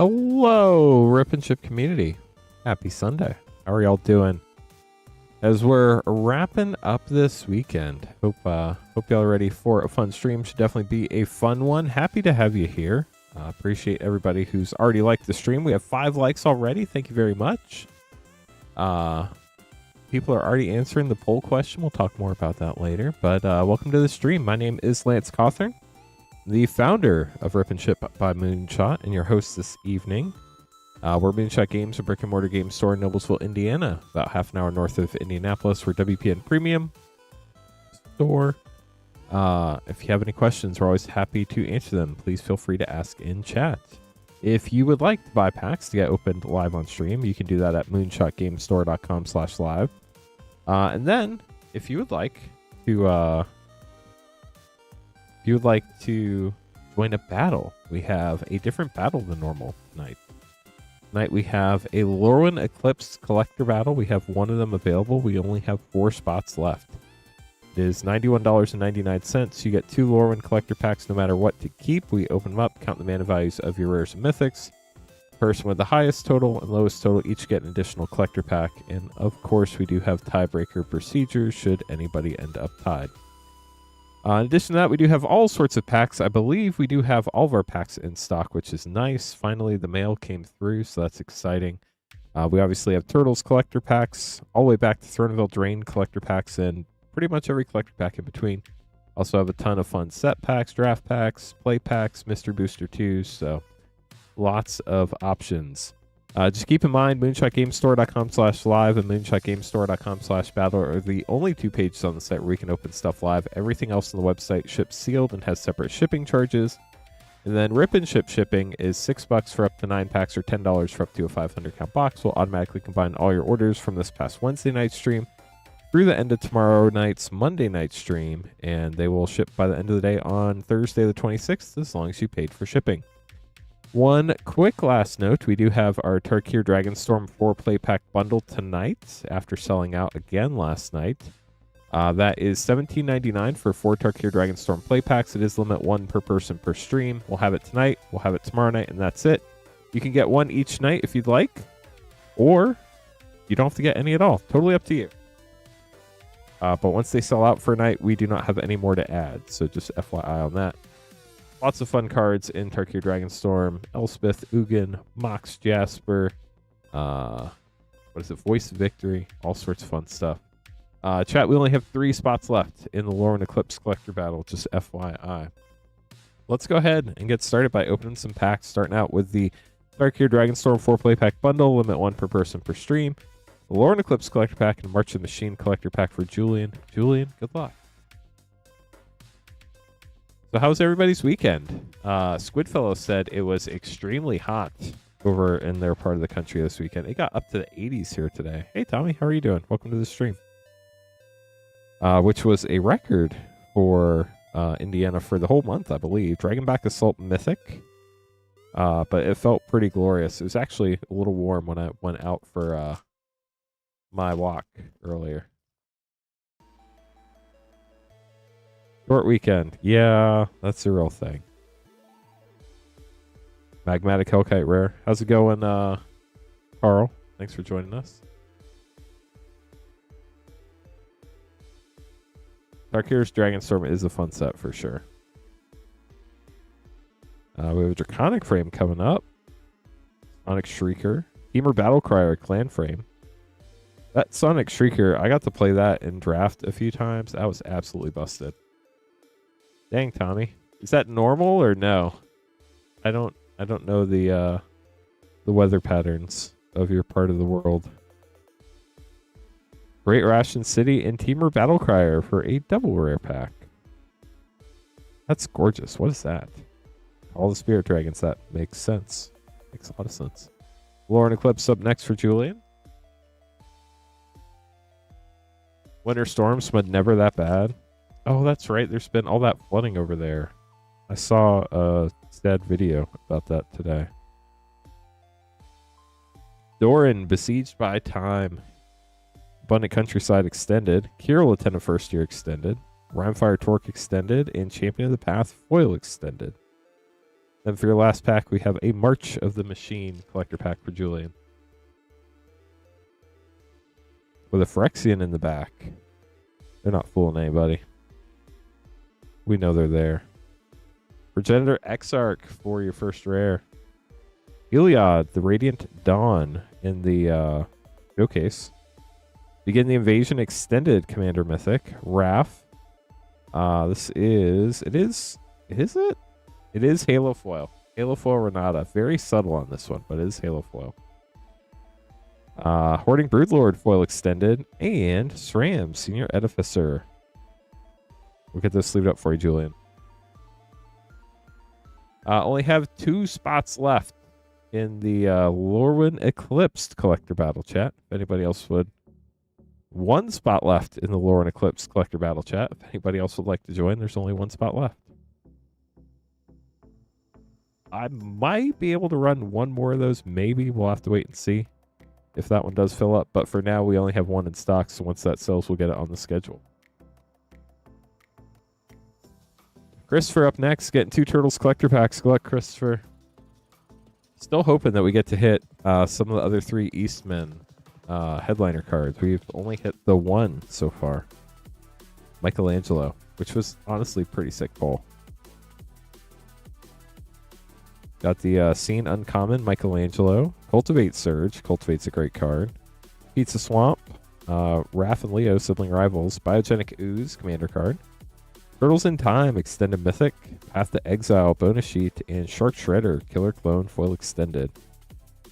Hello, Rip and Chip community. Happy Sunday. How are y'all doing? As we're wrapping up this weekend, hope y'all are ready for a fun stream. Should definitely be a fun one. Happy to have you here. Appreciate everybody who's already liked the stream. We have 5 likes already. Thank you very much. People are already answering the poll question. We'll talk more about that later. But welcome to the stream. My name is Lance Cawthorn, the founder of Rip and Chip by Moonshot, and your host this evening. We're Moonshot Games, a brick and mortar game store in Noblesville, Indiana, about half an hour north of Indianapolis. We're WPN Premium store. If you have any questions, we're always happy to answer them. Please feel free to ask in chat. If you would like to buy packs to get opened live on stream, you can do that at moonshotgamestore.com/live. And then, if you would like to join a battle, we have a different battle than normal tonight. Tonight we have a Lurin Eclipse collector battle. We have one of them available. We only have 4 spots left. It is $91.99. You get 2 Lurin collector packs no matter what to keep. We open them up, count the mana values of your rares and mythics. Person with the highest total and lowest total each get an additional collector pack. And of course, we do have tiebreaker procedures should anybody end up tied. In addition to that, we do have all sorts of packs. I believe we do have all of our packs in stock, which is nice. Finally, the mail came through, so that's exciting. We obviously have Turtles collector packs, all the way back to Throneville Drain collector packs, and pretty much every collector pack in between. Also have a ton of fun set packs, draft packs, play packs, Mr. Booster 2s, so lots of options. Just keep in mind, moonshotgamestore.com/live and moonshotgamestore.com/battle are the only 2 pages on the site where we can open stuff live. Everything else on the website ships sealed and has separate shipping charges. And then Rip and Ship shipping is $6 for up to 9 packs or $10 for up to a 500 count box. We'll automatically combine all your orders from this past Wednesday night stream through the end of tomorrow night's Monday night stream, and they will ship by the end of the day on Thursday the 26th as long as you paid for shipping. One quick last note, we do have our Tarkir Dragonstorm 4 play pack bundle tonight after selling out again last night. That is $17.99 for 4 Tarkir Dragonstorm play packs. It is limit 1 per person per stream. We'll have it tonight, we'll have it tomorrow night, and that's it. You can get 1 each night if you'd like, or you don't have to get any at all. Totally up to you. But once they sell out for a night, we do not have any more to add, so just FYI on that. Lots of fun cards in Tarkir Dragonstorm. Elspeth, Ugin, Mox, Jasper, Voice of Victory, all sorts of fun stuff. Chat, we only have 3 spots left in the Lurin Eclipse collector battle, just FYI. Let's go ahead and get started by opening some packs, starting out with the Tarkir Dragonstorm 4 play pack bundle, limit 1 per person per stream. The Lurin Eclipse collector pack and March of the Machine collector pack for Julian. Julian, good luck. So how was everybody's weekend? Squidfellow said it was extremely hot over in their part of the country this weekend. It got up to the 80s here today. Hey, Tommy, how are you doing? Welcome to the stream. Which was a record for Indiana for the whole month, I believe. Dragonback Assault Mythic. But it felt pretty glorious. It was actually a little warm when I went out for my walk earlier. Short weekend. Yeah, that's the real thing. Magmatic Hellkite Rare. How's it going, Carl? Thanks for joining us. Tarkir's Dragonstorm is a fun set for sure. We have a Draconic Frame coming up. Sonic Shrieker. Temur Battlecryer Clan Frame. That Sonic Shrieker, I got to play that in draft a few times. That was absolutely busted. Dang, Tommy. Is that normal or no? I don't know the weather patterns of your part of the world. Great Ration City and Temur Battlecryer for a double rare pack. That's gorgeous. What is that? All the Spirit Dragons. That makes sense. Makes a lot of sense. Lurin Eclipse up next for Julian. Winter Storms, but never that bad. Oh, that's right. There's been all that flooding over there. I saw a sad video about that today. Doran, Besieged by Time. Abundant Countryside Extended. Kira Lieutenant First Year Extended. Rhymefire Torque Extended. And Champion of the Path Foil Extended. Then for your last pack, we have a March of the Machine collector pack for Julian. With a Phyrexian in the back. They're not fooling anybody. We know they're there. Progenitor Exarch for your first rare. Iliad, the Radiant Dawn in the showcase. Begin the Invasion Extended Commander Mythic. Wrath. It is Halo Foil. Halo Foil Renata. Very subtle on this one, but it is Halo Foil. Hoarding Broodlord Foil Extended. And SRAM, Senior Edificer. We'll get this sleeved up for you, Julian. Only have 2 spots left in the Lurin Eclipse collector battle chat. If anybody else would. 1 spot left in the Lurin Eclipse collector battle chat. If anybody else would like to join, there's only 1 spot left. I might be able to run 1 more of those. Maybe. We'll have to wait and see if that one does fill up. But for now, we only have 1 in stock. So once that sells, we'll get it on the schedule. Christopher up next. Getting 2 Turtles collector packs. Good luck, Christopher. Still hoping that we get to hit some of the other 3 Eastmen headliner cards. We've only hit the 1 so far. Michelangelo, which was honestly pretty sick pull. Got the Scene Uncommon, Michelangelo. Cultivate Surge. Cultivate's a great card. Pizza Swamp. Raph and Leo, Sibling Rivals. Biogenic Ooze, Commander card. Turtles in Time, Extended Mythic. Path to Exile, Bonus Sheet. And Shark Shredder, Killer Clone, Foil Extended.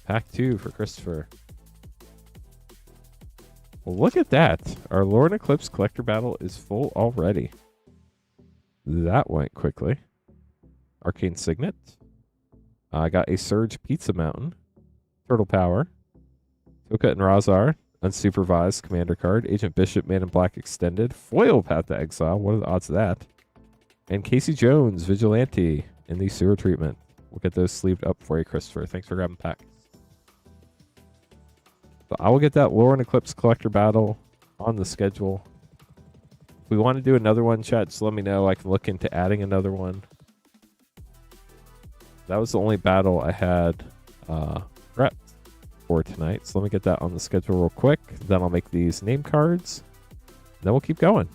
Pack 2 for Christopher. Well, look at that. Our Lurin Eclipse collector battle is full already. That went quickly. Arcane Signet. I got a Surge Pizza Mountain. Turtle Power. Toka and Razar. Unsupervised Commander card. Agent Bishop, Man in Black Extended. Foil Path to Exile. What are the odds of that? And Casey Jones, Vigilante in the Sewer Treatment. We'll get those sleeved up for you, Christopher. Thanks for grabbing packs. So I will get that Lurin Eclipse collector battle on the schedule. If we want to do another one, chat, just let me know. I can look into adding another one. That was the only battle I had prepped for tonight. So let me get that on the schedule real quick. Then I'll make these name cards. Then we'll keep going.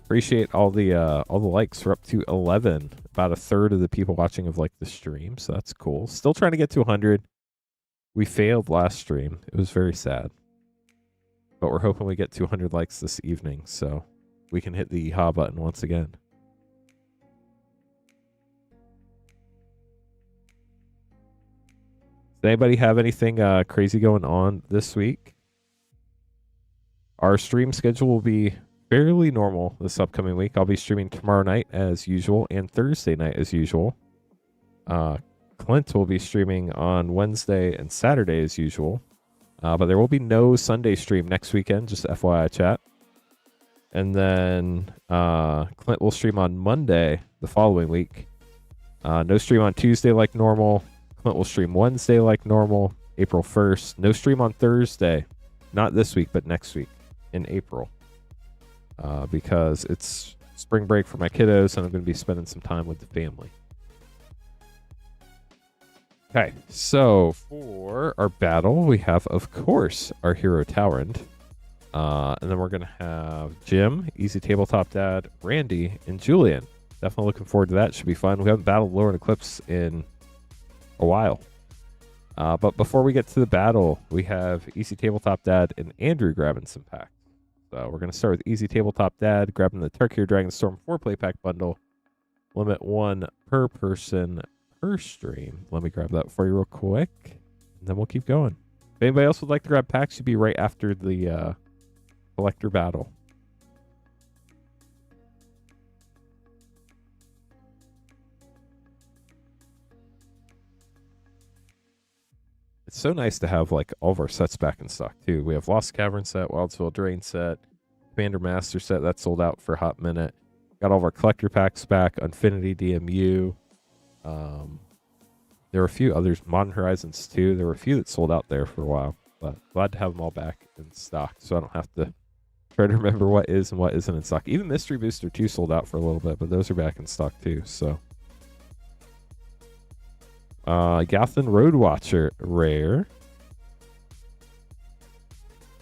Appreciate all the likes. We're up to 11. About a third of the people watching have liked the stream, so that's cool. Still trying to get to 100. We failed last stream. It was very sad. But we're hoping we get 200 likes this evening, so we can hit the ha button once again. Does anybody have anything crazy going on this week? Our stream schedule will be fairly normal this upcoming week. I'll be streaming tomorrow night as usual and Thursday night as usual. Clint will be streaming on Wednesday and Saturday as usual. But there will be no Sunday stream next weekend, just FYI chat. And then Clint will stream on Monday the following week. No stream on Tuesday like normal. Clint will stream Wednesday like normal, April 1st. No stream on Thursday. Not this week, but next week in April. Because it's spring break for my kiddos and I'm going to be spending some time with the family. Okay, so for our battle, we have, of course, our hero Towrend. And then we're going to have Jim, Easy Tabletop Dad, Randy, and Julian. Definitely looking forward to that. Should be fun. We haven't battled Lurin Eclipse in a while. But before we get to the battle, we have Easy Tabletop Dad and Andrew grabbing some packs. So we're going to start with Easy Tabletop Dad, grabbing the Tarkir Dragonstorm 4-play pack bundle. Limit 1 per person per stream. Let me grab that for you real quick, and then we'll keep going. If anybody else would like to grab packs, should be right after the collector battle. It's so nice to have like all of our sets back in stock too. We have Lost Cavern set, Wildsville Drain set, Commander Master set that sold out for a hot minute. Got all of our collector packs back. Infinity DMU. There were a few others. Modern Horizons 2. There were a few that sold out there for a while. But glad to have them all back in stock, so I don't have to try to remember what is and what isn't in stock. Even Mystery Booster 2 sold out for a little bit, but those are back in stock too. So, Gotham Road Watcher rare.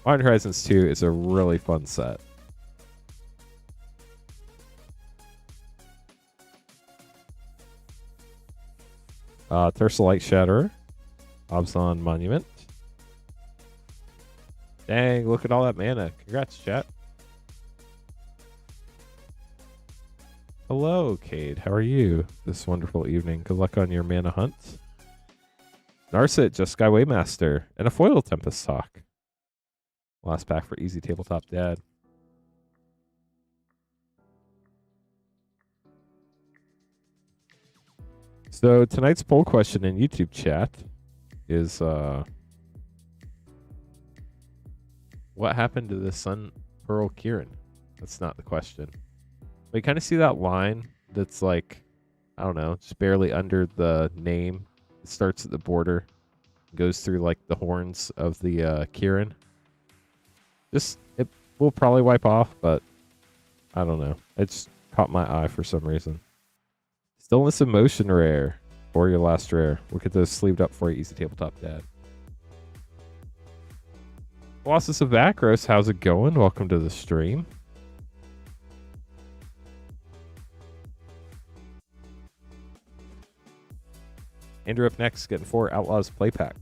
Modern Horizons 2 is a really fun set. Tersa Light Shatterer. Abzan Monument. Dang, look at all that mana. Congrats, chat. Hello, Cade. How are you this wonderful evening? Good luck on your mana hunt. Narset, Just Sky Waymaster, and a foil Tempest Hawk. Last pack for Easy Tabletop Dad. So tonight's poll question in YouTube chat is what happened to the Sun Pearl Kirin? That's not the question. We kind of see that line that's like, I don't know, just barely under the name. It starts at the border, goes through like the horns of the Kirin. Just, it will probably wipe off, but I don't know. It's caught my eye for some reason. Stillness of Motion rare, or your last rare. We'll get those sleeved up for you, Easy Tabletop Dad. Colossus of Vakros, how's it going? Welcome to the stream. Andrew up next, getting 4 Outlaws play packs.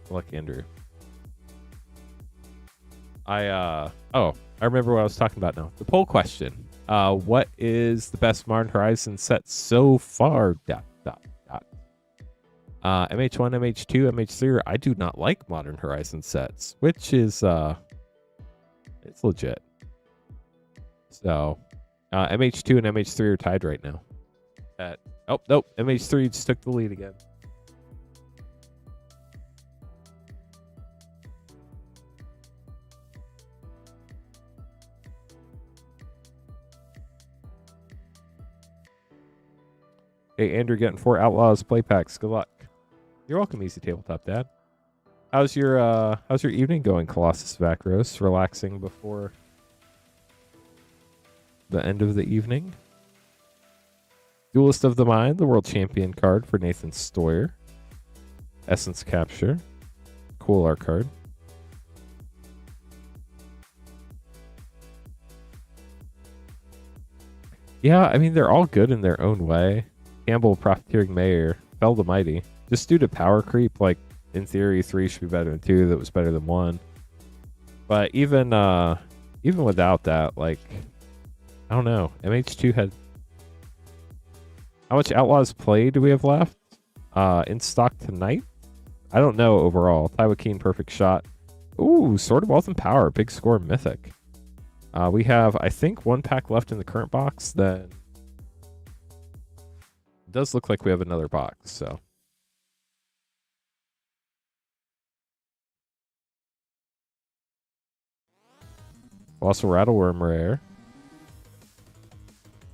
Good luck, Andrew. I remember what I was talking about now. The poll question. What is the best Modern Horizon set so far? MH1, MH2, MH3. I do not like Modern Horizon sets, which is it's legit. So MH2 and MH3 are tied right now. Nope. MH3 just took the lead again. Hey, Andrew, getting 4 Outlaws play packs. Good luck. You're welcome, Easy Tabletop Dad. How's your evening going, Colossus Vakros? Relaxing before the end of the evening? Duelist of the Mind, the World Champion card for Nathan Stoyer. Essence Capture. Cool art card. Yeah, I mean, they're all good in their own way. Campbell, Profiteering Mayor, Fell the Mighty. Just due to power creep, like, in theory, 3 should be better than 2. That was better than 1. But even without that, like, I don't know. MH2 had... How much Outlaws play do we have left? In stock tonight? I don't know overall. Taiwa Keen, Perfect Shot. Ooh, Sword of Wealth and Power. Big score, Mythic. We have, I think, 1 pack left in the current box. Then it does look like we have another box, so... Also, Rattleworm rare.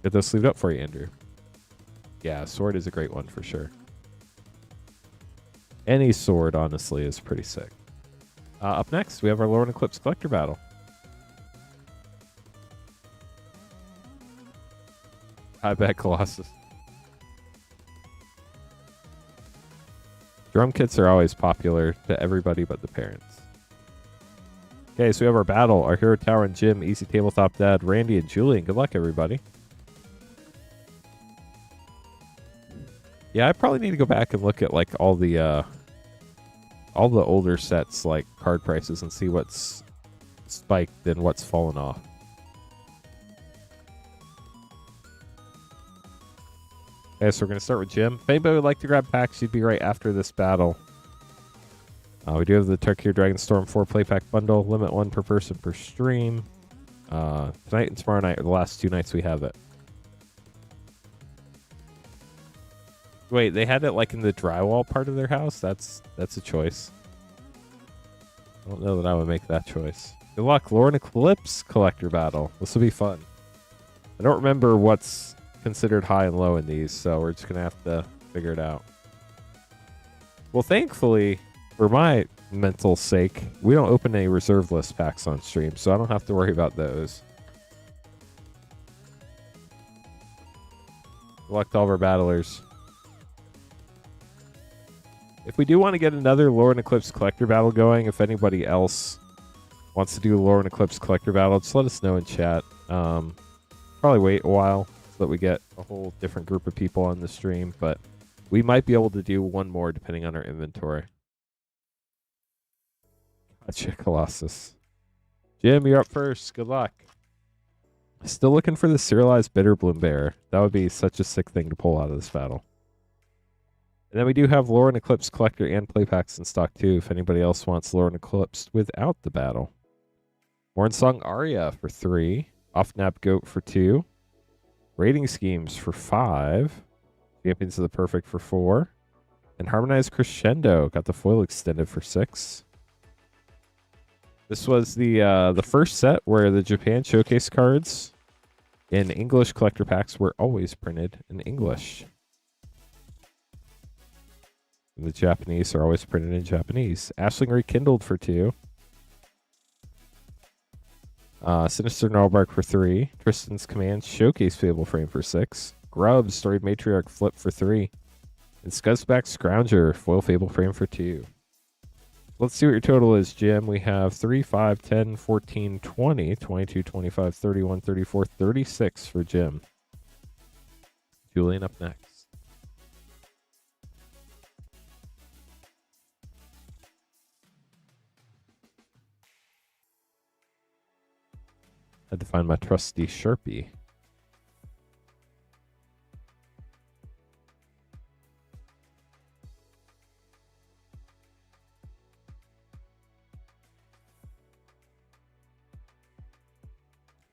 Get those sleeved up for you, Andrew. Yeah, sword is a great one for sure. Any sword, honestly, is pretty sick. Up next, we have our Lurin Eclipse Collector Battle. I bet Colossus. Drum kits are always popular to everybody but the parents. Okay, so we have our battle. Our Hero Tower and Jim, Easy Tabletop Dad, Randy, and Julian. Good luck, everybody. Yeah, I probably need to go back and look at like all the older sets, like card prices, and see what's spiked and what's fallen off. Okay, so we're gonna start with Jim. If anybody would like to grab packs, you'd be right after this battle. We do have the Tarkir Dragonstorm 4 play pack bundle, limit 1 per person per stream. Tonight and tomorrow night are the last 2 nights we have it. Wait, they had it like in the drywall part of their house? That's a choice. I don't know that I would make that choice. Good luck, Lurin Eclipse Collector Battle. This will be fun. I don't remember what's considered high and low in these, so we're just going to have to figure it out. Well, thankfully, for my mental sake, we don't open any reserve list packs on stream, so I don't have to worry about those. Select all of our battlers. If we do want to get another Lurin Eclipse collector battle going, if anybody else wants to do a Lurin Eclipse collector battle, just let us know in chat. Probably wait a while so that we get a whole different group of people on the stream, but we might be able to do one more depending on our inventory. Gotcha, Colossus. Jim, you're up first. Good luck. Still looking for the serialized Bitterbloom Bear. That would be such a sick thing to pull out of this battle. And then we do have Lurin Eclipse collector and play packs in stock too, if anybody else wants Lurin Eclipse without the battle. Mornsong Aria for 3. Off-Nap Goat for 2. Rating Schemes for 5. Champions of the Perfect for 4. And Harmonized Crescendo got the foil extended for 6. This was the first set where the Japan Showcase cards in English collector packs were always printed in English. And the Japanese are always printed in Japanese. Ashling Rekindled for 2. Sinister Gnarlbark for 3. Tristan's Command Showcase Fable Frame for 6. Grub Storied Matriarch Flip for 3. And Scuzzback Scrounger Foil Fable Frame for 2. Let's see what your total is, Jim. We have 3, 5, 10, 14, 20, 22, 25, 31, 34, 36 for Jim. Julian up next. Had to find my trusty Sharpie.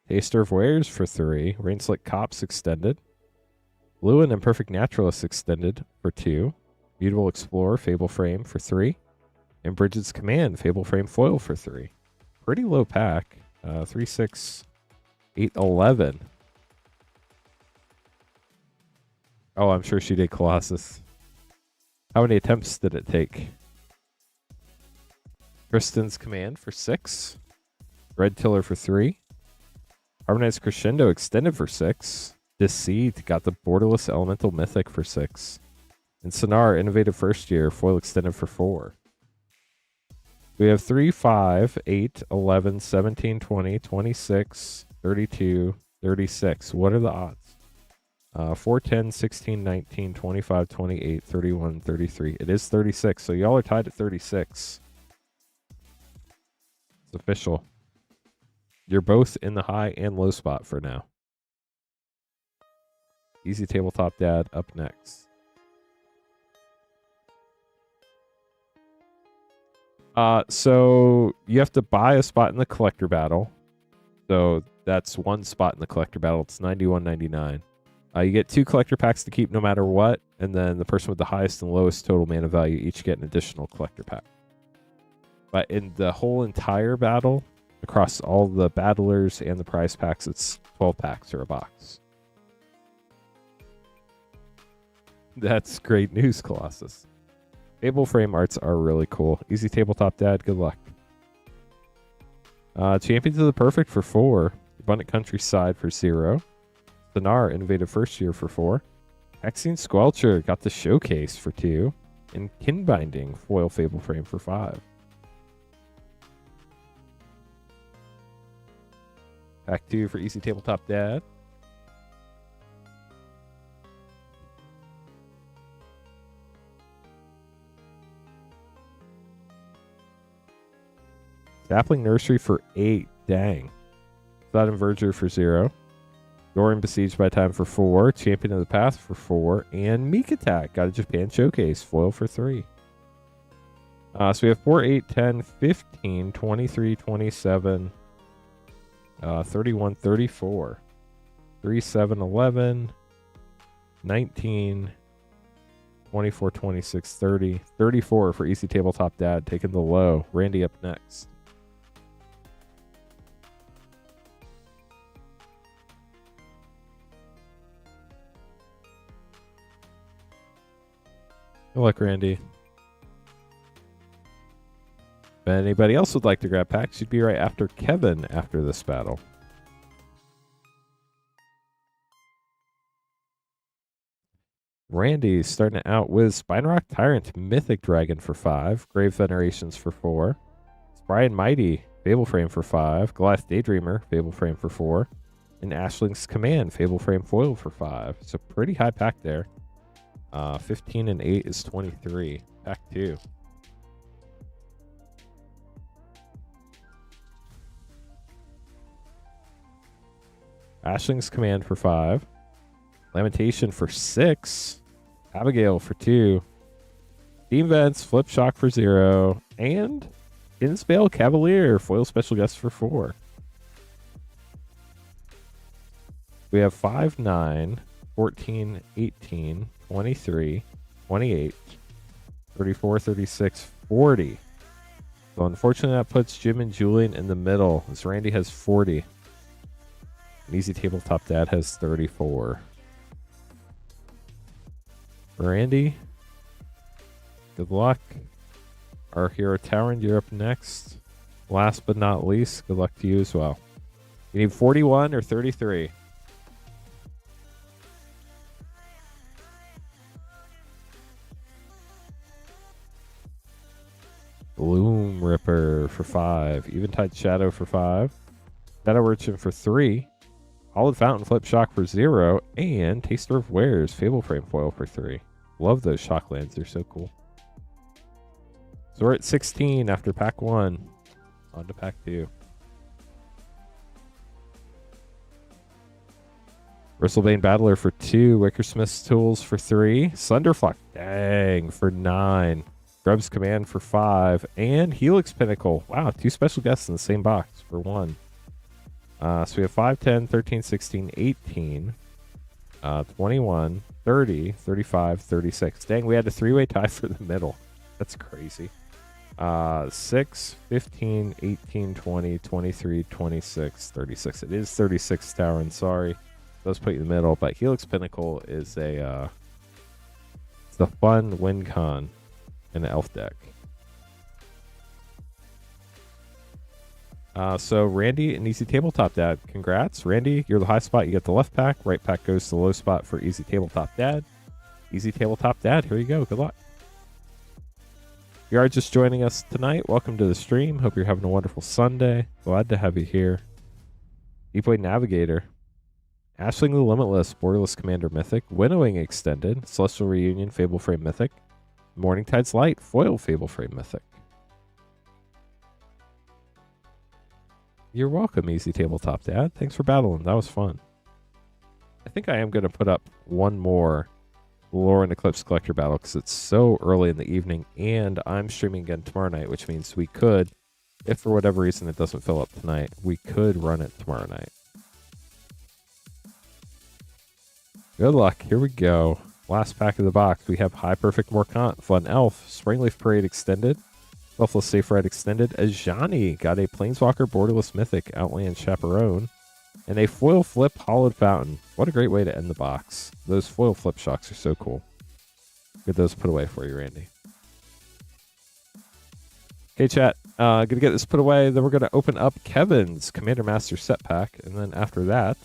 Taster of Wares for 3. Rainslick Cops extended. Luin and Perfect Naturalist extended for 2. Mutable Explorer Fable Frame for 3. And Bridget's Command Fable Frame Foil for 3. Pretty low pack. 3, 6, 8, 11. Oh, I'm sure she did Colossus. How many attempts did it take? Tristan's Command for 6. Red Tiller for 3. Harmonized Crescendo extended for 6. Deceit got the Borderless Elemental Mythic for 6. And Sonar Innovative First Year Foil extended for 4. We have 3, 5, 8, 11, 17, 20, 26, 32, 36. What are the odds? 4, 10, 16, 19, 25, 28, 31, 33. It is 36, so y'all are tied at 36. It's official. You're both in the high and low spot for now. Easy Tabletop Dad up next. So you have to buy a spot in the collector battle. So that's one spot in the collector battle. It's $91.99. You get 2 collector packs to keep no matter what, and then the person with the highest and lowest total mana value each get an additional collector pack. But in the whole entire battle, across all the battlers and the prize packs, it's 12 packs or a box. That's great news, Colossus. Fable frame arts are really cool. Easy Tabletop Dad, good luck. Champions of the Perfect for 4. Abundant Countryside for 0. Sonar Innovative First Year for 4. Hexing Squelcher got the Showcase for 2. And Kinbinding Foil Fable Frame for 5. Pack 2 for Easy Tabletop Dad. Sapling Nursery for 8. Dang. Cloud Verger for 0. Doran Besieged by Time for 4. Champion of the Path for 4. And Meek Attack got a Japan Showcase foil for 3. So we have 4, 8, 10, 15, 23, 27, 31, 34, 3, 7, 11, 19, 24, 26, 30, 34 for Easy Tabletop Dad, taking the low. Randy up next. Good luck, Randy. If anybody else would like to grab packs, you'd be right after Kevin after this battle. Randy starting it out with Spinerock Tyrant, Mythic Dragon for 5, Grave Venerations for 4, Spry and Mighty, Fable Frame for 5, Goliath Daydreamer, Fable Frame for 4, and Ashling's Command, Fable Frame Foil for 5. So pretty high pack there. 15 and 8 is 23. Pack 2. Ashling's Command for 5. Lamentation for 6. Abigail for 2. Steam Vents, Flip Shock for 0. And Inspale Cavalier, Foil Special Guest for 4. We have 5, 9, 14, 18, 23, 28, 34, 36, 40. So unfortunately that puts Jim and Julian in the middle, as Randy has 40. An Easy Tabletop Dad has 34. Randy, good luck. Our hero Tauren, you're up next. Last but not least, good luck to you as well. You need 41 or 33. Bloom Ripper for 5. Eventide Shadow for 5. Shadow Urchin for 3. Hollowed Fountain Flip Shock for 0. And Taster of Wares Fable Frame Foil for 3. Love those shock lands. They're so cool. So we're at 16 after pack 1. On to pack 2. Bristlebane Battler for 2. Wickersmith's Tools for 3. Sunderflock, dang, for 9. Grub's Command for 5. And Helix Pinnacle. Wow, 2 special guests in the same box for 1. So we have 5, 10, 13, 16, 18, 21, 30, 35, 36. Dang, we had a 3-way tie for the middle. That's crazy. 6, 15, 18, 20, 23, 26, 36. It is 36, Tauren. Sorry. Those put you in the middle. But Helix Pinnacle is a it's the fun win con in the elf deck. So Randy and Easy Tabletop Dad, congrats. Randy, you're the high spot. You get the left pack. Right pack goes to the low spot for Easy Tabletop Dad. Easy Tabletop Dad, here you go. Good luck. If you are just joining us tonight, welcome to the stream. Hope you're having a wonderful Sunday. Glad to have you here. Deepway Navigator. Ashling the Limitless, Borderless Commander Mythic. Winnowing Extended. Celestial Reunion, Fable Frame Mythic. Morningtide's Light, Foil Fable Frame Mythic. You're welcome, Easy Tabletop Dad. Thanks for battling. That was fun. I think I am going to put up one more Lurin Eclipse Collector battle because it's so early in the evening, and I'm streaming again tomorrow night, which means we could, if for whatever reason it doesn't fill up tonight, we could run it tomorrow night. Good luck. Here we go. Last pack of the box. We have High Perfect Morkant, Fun Elf, Springleaf Parade Extended, Selfless Safe Ride Extended. Ajani got a Planeswalker Borderless Mythic Outland Chaperone, and a Foil Flip Hollowed Fountain. What a great way to end the box. Those foil flip shocks are so cool. Get those put away for you, Randy. Okay, chat. Gonna get this put away. Then we're gonna open up Kevin's Commander Master set pack, and then after that,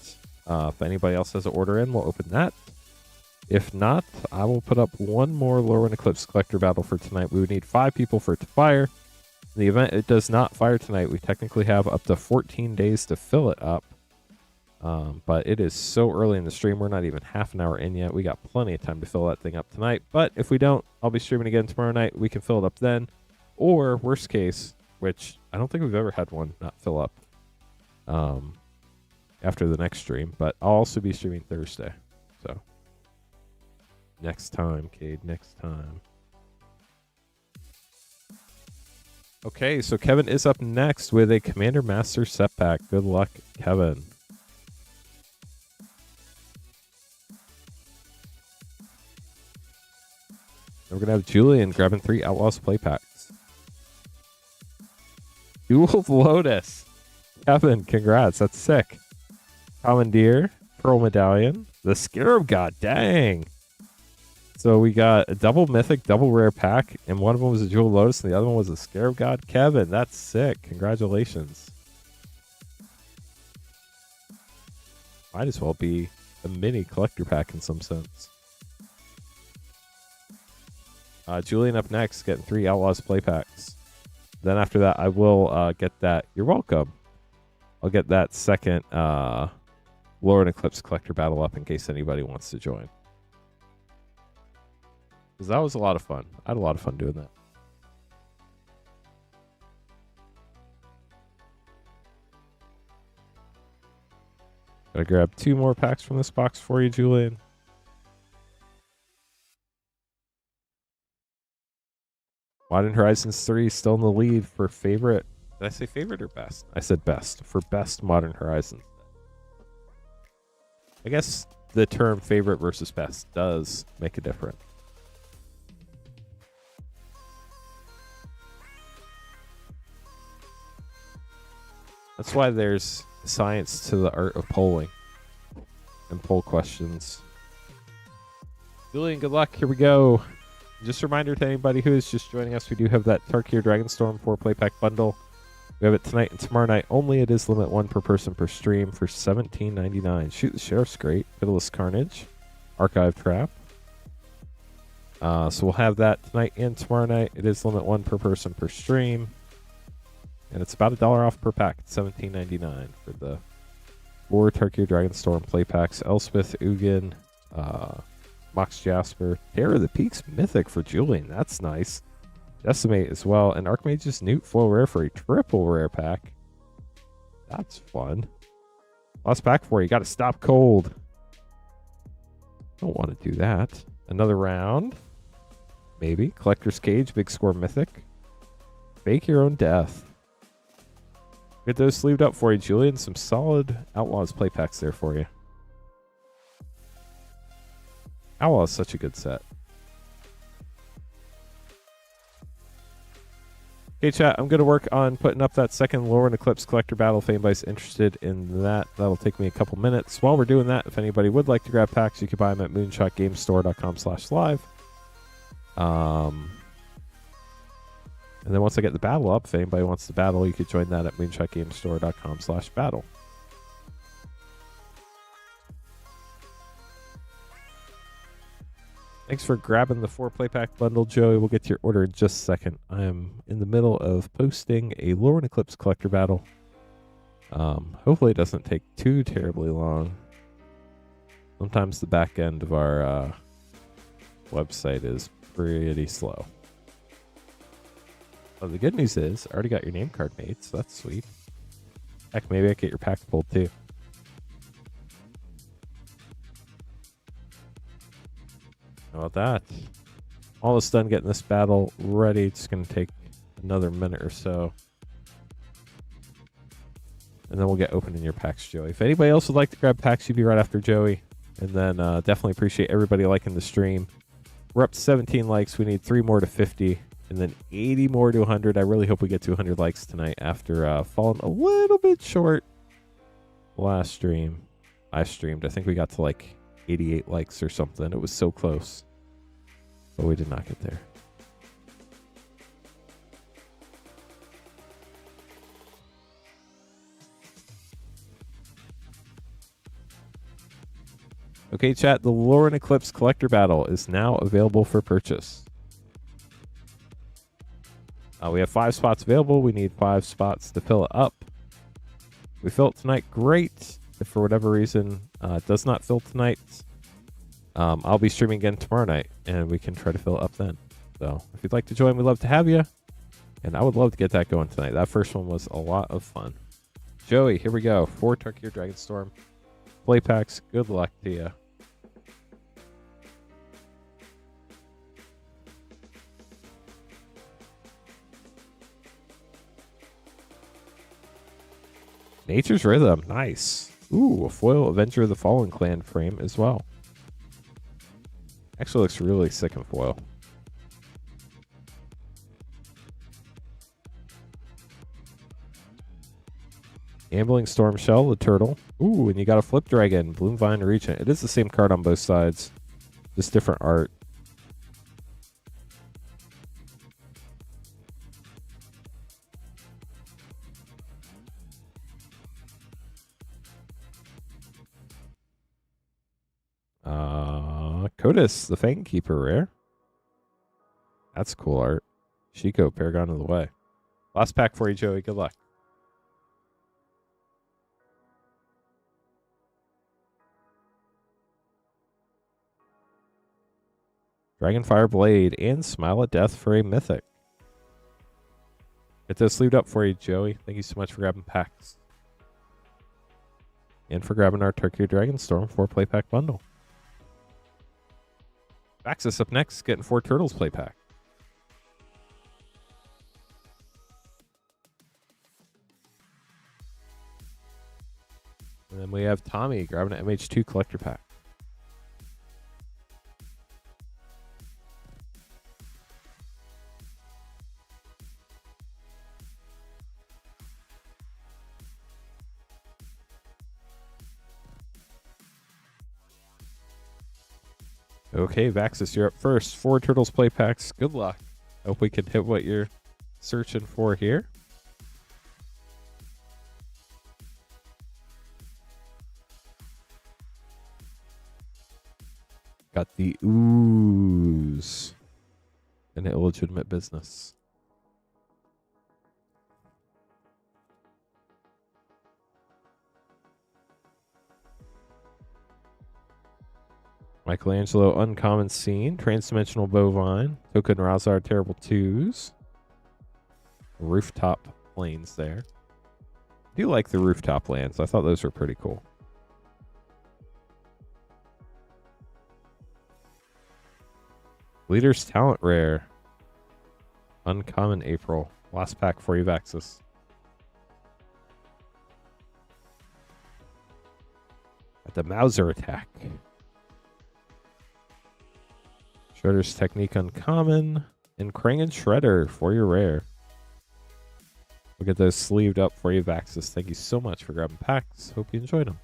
if anybody else has an order in, we'll open that. If not, I will put up one more Lurin Eclipse Collector battle for tonight. We would need 5 people for it to fire. In the event it does not fire tonight, we technically have up to 14 days to fill it up. But it is so early in the stream, we're not even half an hour in yet. We got plenty of time to fill that thing up tonight. But if we don't, I'll be streaming again tomorrow night. We can fill it up then. Or, worst case, which I don't think we've ever had one not fill up after the next stream. But I'll also be streaming Thursday. So, next time, Cade, next time. Okay, so Kevin is up next with a Commander Master set pack. Good luck, Kevin. We're going to have Julian grabbing 3 Outlaws play packs. Dual Lotus. Kevin, congrats. That's sick. Commandeer, Pearl Medallion, the Scarab God. Dang. So we got a double mythic, double rare pack, and one of them was a Jewel Lotus, and the other one was a Scarab God. Kevin, that's sick. Congratulations. Might as well be a mini collector pack in some sense. Julian up next, getting 3 Outlaws play packs. Then after that, I will get that. You're welcome. I'll get that second Lurin Eclipse collector battle up in case anybody wants to join. Because that was a lot of fun. I had a lot of fun doing that. Gotta grab 2 more packs from this box for you, Julian. Modern Horizons 3 still in the lead for favorite. Did I say favorite or best? I said best. For best Modern Horizons. I guess the term favorite versus best does make a difference. That's why there's science to the art of polling and poll questions. Julian, good luck. Here we go. Just a reminder to anybody who is just joining us, we do have that Tarkir Dragonstorm 4-play pack bundle. We have it tonight and tomorrow night only. It is limit 1 per person per stream for $17.99. Shoot the Sheriff's great. Pitiless Carnage. Archive Trap. So we'll have that tonight and tomorrow night. It is limit 1 per person per stream. And it's about $1 off per pack. It's $17.99 for the 4 Tarkir Dragonstorm play packs. Elspeth, Ugin, Mox Jasper, Terror of the Peaks Mythic for Julian. That's nice. Decimate as well. And Archmage's Newt foil rare for a triple rare pack. That's fun. Last pack for you. Got to stop cold. Don't want to do that. Another round. Maybe. Collector's Cage, Big Score Mythic. Fake Your Own Death. Get those sleeved up for you, Julian. Some solid Outlaws play packs there for you. Outlaw is such a good set. Okay, chat, I'm going to work on putting up that second Lurin Eclipse collector battle if anybody's interested in that. That'll take me a couple minutes. While we're doing that, if anybody would like to grab packs, you can buy them at moonshotgamestore.com/live. And then once I get the battle up, if anybody wants to battle, you could join that at moonshotgamestore.com/battle. Thanks for grabbing the 4-play pack bundle, Joey. We'll get to your order in just a second. I am in the middle of posting a Lurin Eclipse collector battle. Hopefully it doesn't take too terribly long. Sometimes the back end of our website is pretty slow. Well, the good news is I already got your name card made, so that's sweet. Heck, maybe I get your pack pulled too. How about that? Almost done getting this battle ready. It's going to take another minute or so. And then we'll get opening your packs, Joey. If anybody else would like to grab packs, you'd be right after Joey. And then definitely appreciate everybody liking the stream. We're up to 17 likes. We need 3 more to 50. And then 80 more to 100. I really hope we get to 100 likes tonight after falling a little bit short last stream. I streamed. I think we got to like 88 likes or something. It was so close. But we did not get there. Okay, chat. The Lurin Eclipse Collector Battle is now available for purchase. We have 5 spots available. We need 5 spots to fill it up. We fill it tonight. Great. If for whatever reason it does not fill tonight, I'll be streaming again tomorrow night, and we can try to fill it up then. So if you'd like to join, we'd love to have you. And I would love to get that going tonight. That first one was a lot of fun. Joey, here we go. 4 Tarkir Dragonstorm play packs. Good luck to you. Nature's Rhythm. Nice. Ooh, a foil Avenger of the Fallen Clan frame as well. Actually looks really sick in foil. Ambling Storm Shell, the turtle. Ooh, and you got a Flip Dragon, Bloomvine Regent. It is the same card on both sides, just different art. Codis, the Fang Keeper rare. That's cool art. Shiko, Paragon of the Way. Last pack for you, Joey. Good luck. Dragonfire Blade and Smile at Death for a Mythic. Get those sleeved up for you, Joey. Thank you so much for grabbing packs. And for grabbing our Turkey Dragonstorm 4-play pack bundle. Baxus up next, getting 4 Turtles play pack. And then we have Tommy grabbing an MH2 collector pack. Okay, Vaxis, you're up first. 4 Turtles play packs. Good luck. Hope we can hit what you're searching for here. Got the ooze. An illegitimate business. Michelangelo, Uncommon Scene, Transdimensional Bovine, Token Razar, Terrible Twos, Rooftop Plains there. I do like the Rooftop lands. I thought those were pretty cool. Leader's Talent Rare, Uncommon April. Last pack for you, Vaxis. At the Mauser attack. Shredder's Technique Uncommon, and Krang and Shredder for your rare. We'll get those sleeved up for you, Vaxis. Thank you so much for grabbing packs. Hope you enjoyed them.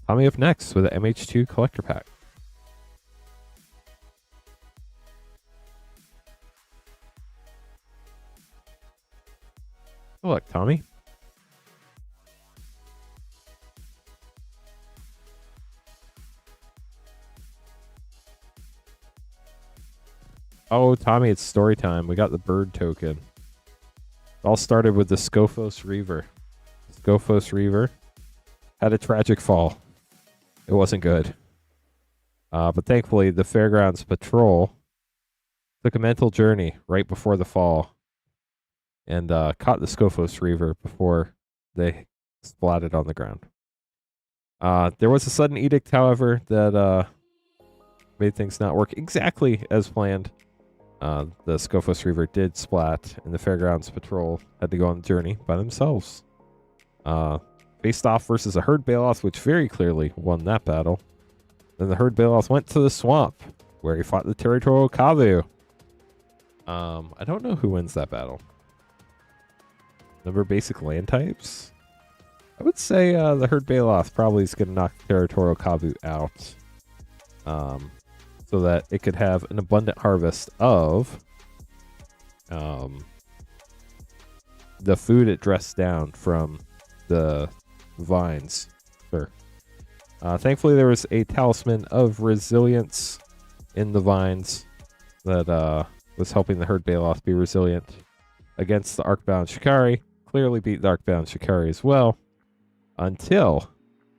Tommy up next with an MH2 collector pack. Good luck, Tommy. Oh, Tommy, it's story time. We got the bird token. It all started with the Scophos Reaver. Scophos Reaver had a tragic fall. It wasn't good. But thankfully, the Fairgrounds Patrol took a mental journey right before the fall and caught the Scophos Reaver before they splatted on the ground. There was a sudden edict, however, that made things not work exactly as planned. The Scophos Reaver did splat, and the Fairgrounds Patrol had to go on the journey by themselves. Faced off versus a Herd Bailoff, which very clearly won that battle. Then the Herd Bailoff went to the swamp, where he fought the Territorial Kavu. I don't know who wins that battle. Number of basic land types? I would say the Herd Bailoff probably is going to knock the Territorial Kavu out. So that it could have an abundant harvest of the food it dressed down from the vines. Sure. Thankfully, there was a Talisman of Resilience in the vines that was helping the Herd Bailoff be resilient against the Arcbound Shikari. Clearly beat the Arcbound Shikari as well, until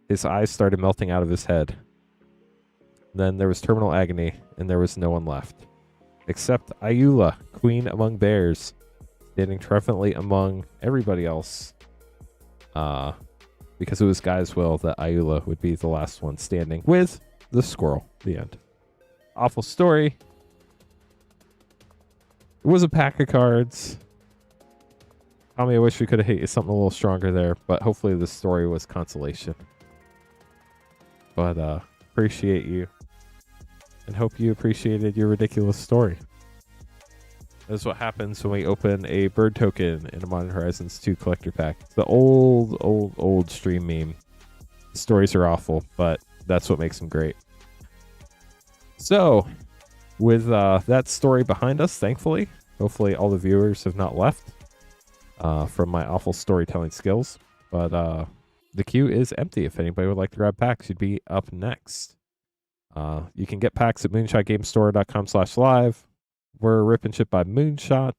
his eyes started melting out of his head. Then there was Terminal Agony, and there was no one left. Except Ayula, Queen Among Bears, standing triumphantly among everybody else. Because it was Guy's will that Ayula would be the last one standing with the squirrel. The end. Awful story. It was a pack of cards. Tommy, I wish we could have hit you something a little stronger there, but hopefully the story was consolation. But appreciate you. And hope you appreciated your ridiculous story. That's what happens when we open a bird token in a Modern Horizons 2 collector pack. It's the old stream meme. The stories are awful, but that's what makes them great. So, with that story behind us, thankfully, hopefully all the viewers have not left from my awful storytelling skills. But the queue is empty. If anybody would like to grab packs, you'd be up next. You can get packs at moonshotgamestore.com/live. We're Rip and Ship by Moonshot.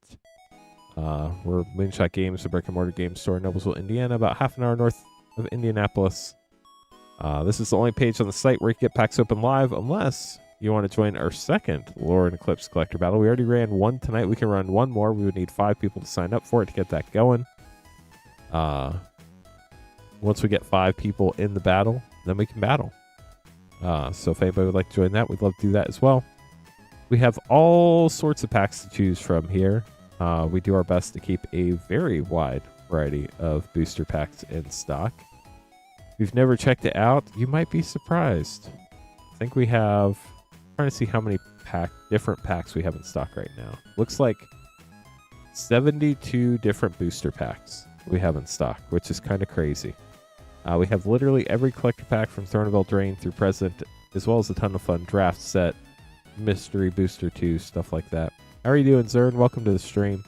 We're Moonshot Games, a brick and mortar game store in Noblesville, Indiana, about half an hour north of Indianapolis. This is the only page on the site where you can get packs open live, unless you want to join our second Lurin Eclipse collector battle. We already ran one tonight. We can run one more. We would need 5 people to sign up for it to get that going. Once we get 5 people in the battle, then we can battle. So if anybody would like to join that, we'd love to do that as well. We have all sorts of packs to choose from here. We do our best to keep a very wide variety of booster packs in stock. If you've never checked it out, you might be surprised. I think we have... I'm trying to see how many different packs we have in stock right now. Looks like 72 different booster packs we have in stock, which is kind of crazy. We have literally every collector pack from Throne of Eldraine through present, as well as a ton of fun draft set, mystery booster 2, stuff like that. How are you doing, Zern? Welcome to the stream.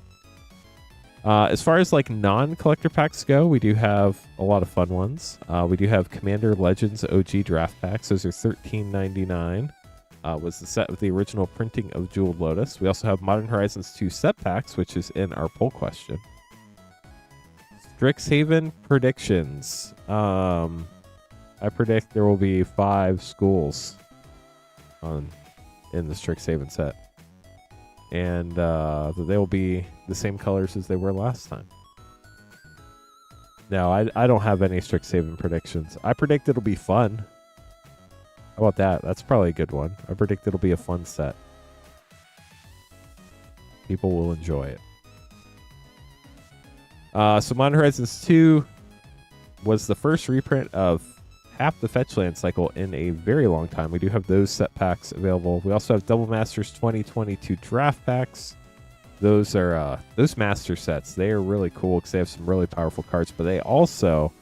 As far as like non-collector packs go, we do have a lot of fun ones. We do have Commander Legends OG draft packs. Those are $13.99. Was the set with the original printing of Jeweled Lotus. We also have Modern Horizons 2 set packs, which is in our poll question. Strixhaven predictions. I predict there will be 5 schools in the Strixhaven set. And they will be the same colors as they were last time. No, I don't have any Strixhaven predictions. I predict it'll be fun. How about that? That's probably a good one. I predict it'll be a fun set. People will enjoy it. So Modern Horizons 2 was the first reprint of half the fetch land cycle in a very long time. We do have those set packs available. We also have Double Masters 2022 draft packs. Those are those master sets. They are really cool because they have some really powerful cards, but they also,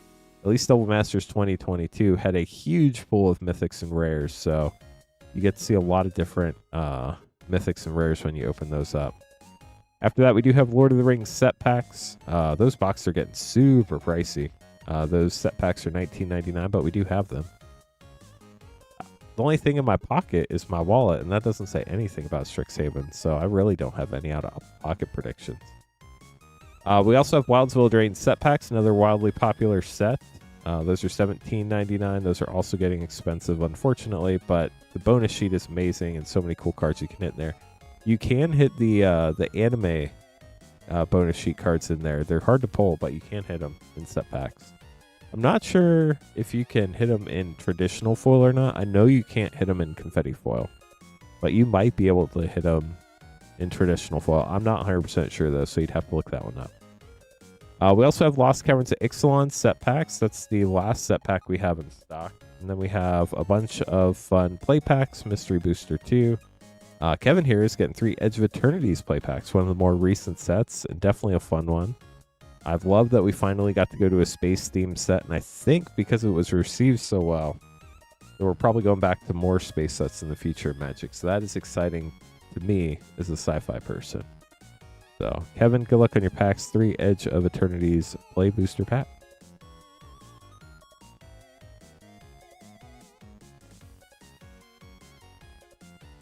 at least Double Masters 2022, had a huge pool of mythics and rares. So you get to see a lot of different mythics and rares when you open those up. After that, we do have Lord of the Rings set packs. Those boxes are getting super pricey. Those set packs are $19.99, but we do have them. The only thing in my pocket is my wallet, and that doesn't say anything about Strixhaven, so I really don't have any out-of-pocket predictions. We also have Wildsville Drain set packs, another wildly popular set. Those are $17.99. Those are also getting expensive, unfortunately, but the bonus sheet is amazing, and so many cool cards you can hit in there. You can hit the anime bonus sheet cards in there. They're hard to pull, but you can hit them in set packs. I'm not sure if you can hit them in traditional foil or not. I know you can't hit them in confetti foil, but you might be able to hit them in traditional foil. I'm not 100% sure, though, so you'd have to look that one up. We also have Lost Caverns of Ixalan set packs. That's the last set pack we have in stock. And then we have a bunch of fun play packs, Mystery Booster 2. Kevin here is getting 3 Edge of Eternities play packs, one of the more recent sets, and definitely a fun one. I've loved that we finally got to go to a space-themed set, and I think because it was received so well, that we're probably going back to more space sets in the future of Magic. So that is exciting to me as a sci-fi person. So, Kevin, good luck on your packs. 3 Edge of Eternities play booster pack.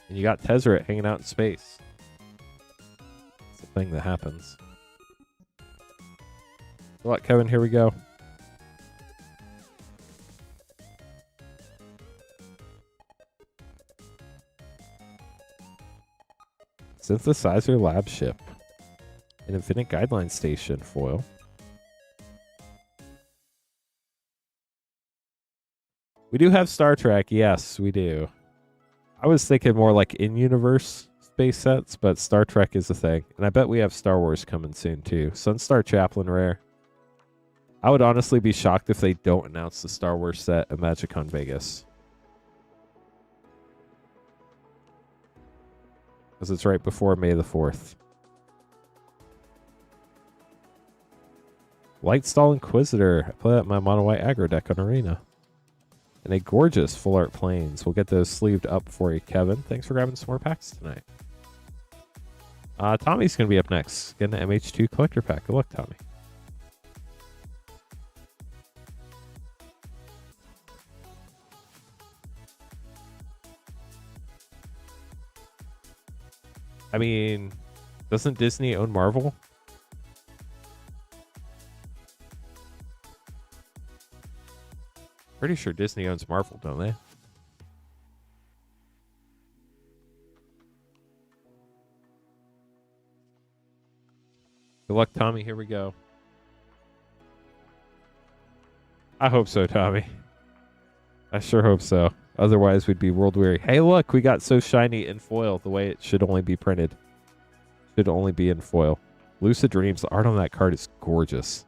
And you got Tezzeret hanging out in space. It's a thing that happens. Good luck, Kevin. Here we go. Synthesizer Lab Ship. An Infinite Guideline Station foil. We do have Star Trek. Yes, we do. I was thinking more like in-universe space sets, but Star Trek is a thing. And I bet we have Star Wars coming soon, too. Sunstar Chaplain rare. I would honestly be shocked if they don't announce the Star Wars set at MagicCon Vegas. Because it's right before May the 4th. Lightstall Inquisitor. I play that in my mono white aggro deck on Arena. And a gorgeous Full Art Plains. We'll get those sleeved up for you, Kevin. Thanks for grabbing some more packs tonight. Tommy's going to be up next. Getting an MH2 collector pack. Good luck, Tommy. I mean, doesn't Disney own Marvel? Pretty sure Disney owns Marvel, don't they? Good luck, Tommy. Here we go. I hope so, Tommy. I sure hope so. Otherwise, we'd be world weary. Hey, look, we got so shiny in foil the way it should only be printed. Should only be in foil. Lucid Dreams, the art on that card is gorgeous.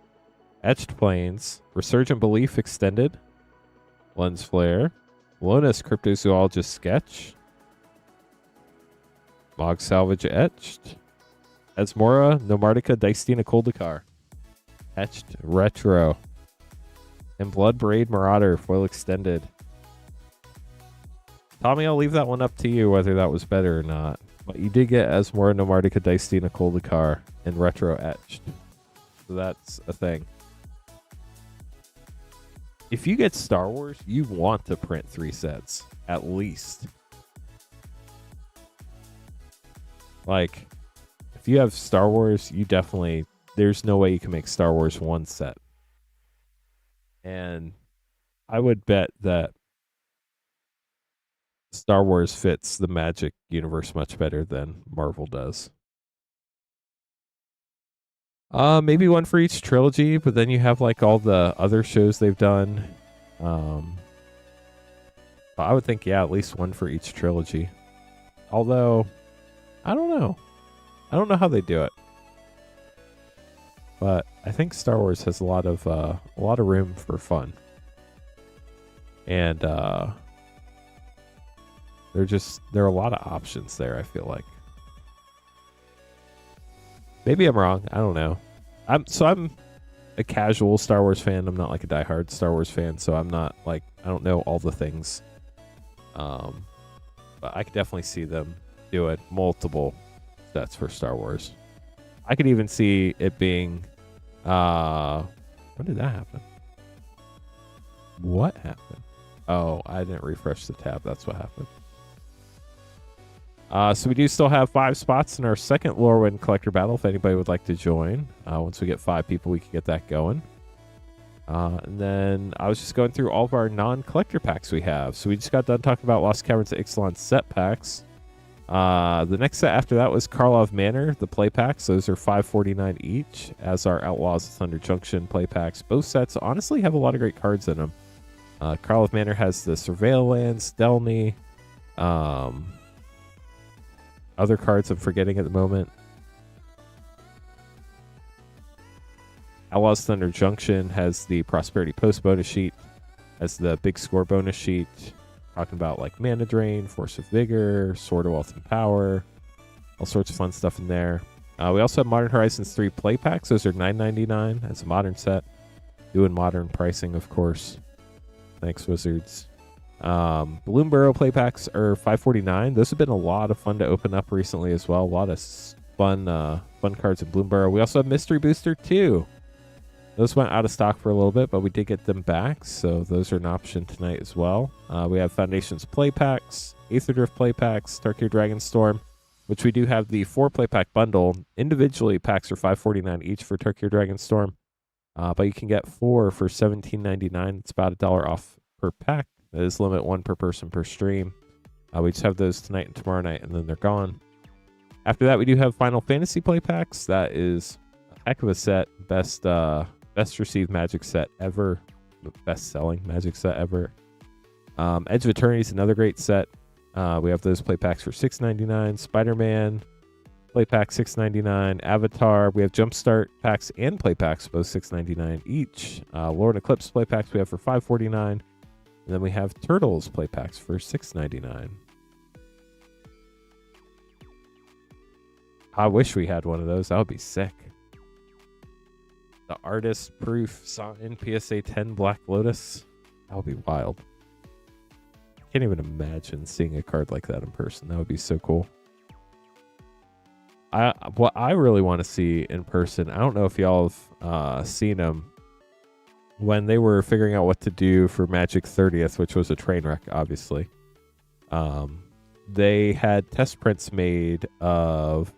Etched Plains, Resurgent Belief Extended, Lens Flare, Lonas Cryptozoologist Sketch, Mog Salvage Etched, Esmora Nomardica Dictina Kuldakar, Etched Retro, and Blood Braid Marauder Foil Extended. Tommy, I'll leave that one up to you whether that was better or not. But you did get Esmora Nomardica Dictina Kuldakar and Retro Etched. So that's a thing. If you get Star Wars, you want to print 3 sets, at least. Like, if you have Star Wars, you definitely, there's no way you can make Star Wars 1 set. And I would bet that Star Wars fits the Magic universe much better than Marvel does. Maybe one for each trilogy, but then you have like all the other shows they've done. But I would think, yeah, at least one for each trilogy. Although, I don't know. I don't know how they do it. But I think Star Wars has a lot of room for fun. And there are a lot of options there, I feel like. Maybe I'm wrong. I don't know. I'm a casual Star Wars fan. I'm not like a diehard Star Wars fan, so I'm not like, I don't know all the things. But I could definitely see them doing multiple sets for Star Wars. I could even see it being when did that happen? What happened? Oh, I didn't refresh the tab. That's what happened. So we do still have 5 spots in our second Lorwyn Collector Battle if anybody would like to join. Once we get 5 people, we can get that going. And then I was just going through all of our non-collector packs we have. So we just got done talking about Lost Caverns of Ixalan set packs. The next set after that was Karlov Manor, the play packs. Those are $5.49 each, as our Outlaws of Thunder Junction play packs. Both sets honestly have a lot of great cards in them. Karlov Manor has the Surveil Lands, Delny, other cards I'm forgetting at the moment. Outlaws Thunder Junction has the Prosperity Post bonus sheet, has the Big Score bonus sheet, talking about like Mana Drain, Force of Vigor, Sword of Wealth and Power, all sorts of fun stuff in there. We also have Modern Horizons 3 play packs. Those are $9.99 as a modern set. Doing modern pricing, of course. Thanks, Wizards. Bloom Burrow play packs are $5.49. Those have been a lot of fun to open up recently as well. A lot of fun cards in Bloom Burrow. We also have Mystery Booster 2. Those went out of stock for a little bit, but we did get them back, so those are an option tonight as well. We have Foundations play packs, Aether Drift play packs, Tarkir Dragonstorm, which we do have the 4 play pack bundle. Individually, packs are $5.49 each for Tarkir Dragonstorm, but you can get 4 for $17.99. It's about $1 off per pack. That is limit 1 per person per stream. We just have those tonight and tomorrow night, and then they're gone. After that, we do have Final Fantasy play packs. That is a heck of a set. Best received Magic set ever. Best selling Magic set ever. Edge of Eternity is another great set. We have those play packs for $6.99. Spider-Man play pack $6.99. Avatar. We have Jumpstart packs and play packs, both $6.99 each. Lurin Eclipse play packs we have for $5.49. And then we have Turtles play packs for $6.99. I wish we had one of those. That would be sick. The Artist Proof Sign PSA 10 Black Lotus. That would be wild. Can't even imagine seeing a card like that in person. That would be so cool. What I really want to see in person, I don't know if y'all have seen them, when they were figuring out what to do for Magic 30th, which was a train wreck, obviously. they had test prints made of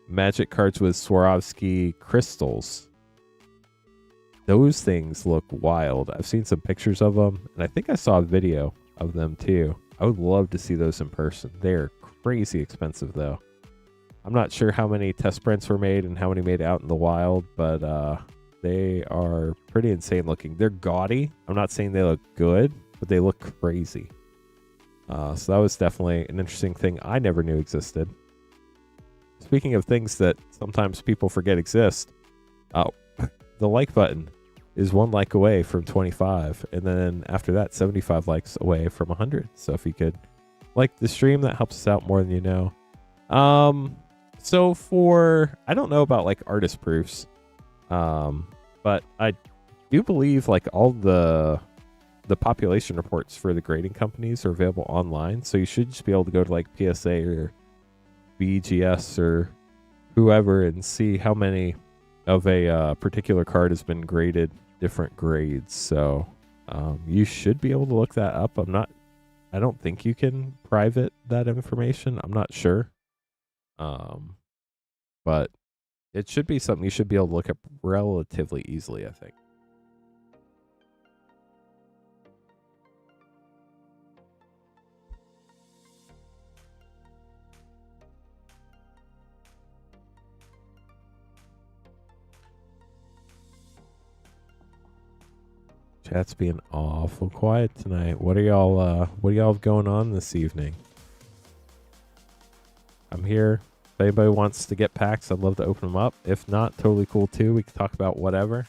Magic cards with Swarovski crystals. Those things look wild. I've seen some pictures of them, and I think I saw a video of them too. I would love to see those in person. They're crazy expensive though. I'm not sure how many test prints were made and how many made out in the wild, but they are pretty insane looking. They're gaudy. I'm not saying they look good, but they look crazy. So that was definitely an interesting thing I never knew existed. Speaking of things that sometimes people forget exist, the like button is 1 like away from 25, and then after that 75 likes away from 100. So if you could like the stream, that helps us out more than you know. So for, I don't know about like artist proofs, but I do believe like all the population reports for the grading companies are available online, so you should just be able to go to like PSA or BGS or whoever and see how many of a particular card has been graded different grades. So you should be able to look that up. I don't think you can private that information. I'm not sure. But it should be something you should be able to look up relatively easily, I think. Chat's being awful quiet tonight. What are y'all going on this evening? I'm here. If anybody wants to get packs, I'd love to open them up. If not, totally cool too. We can talk about whatever.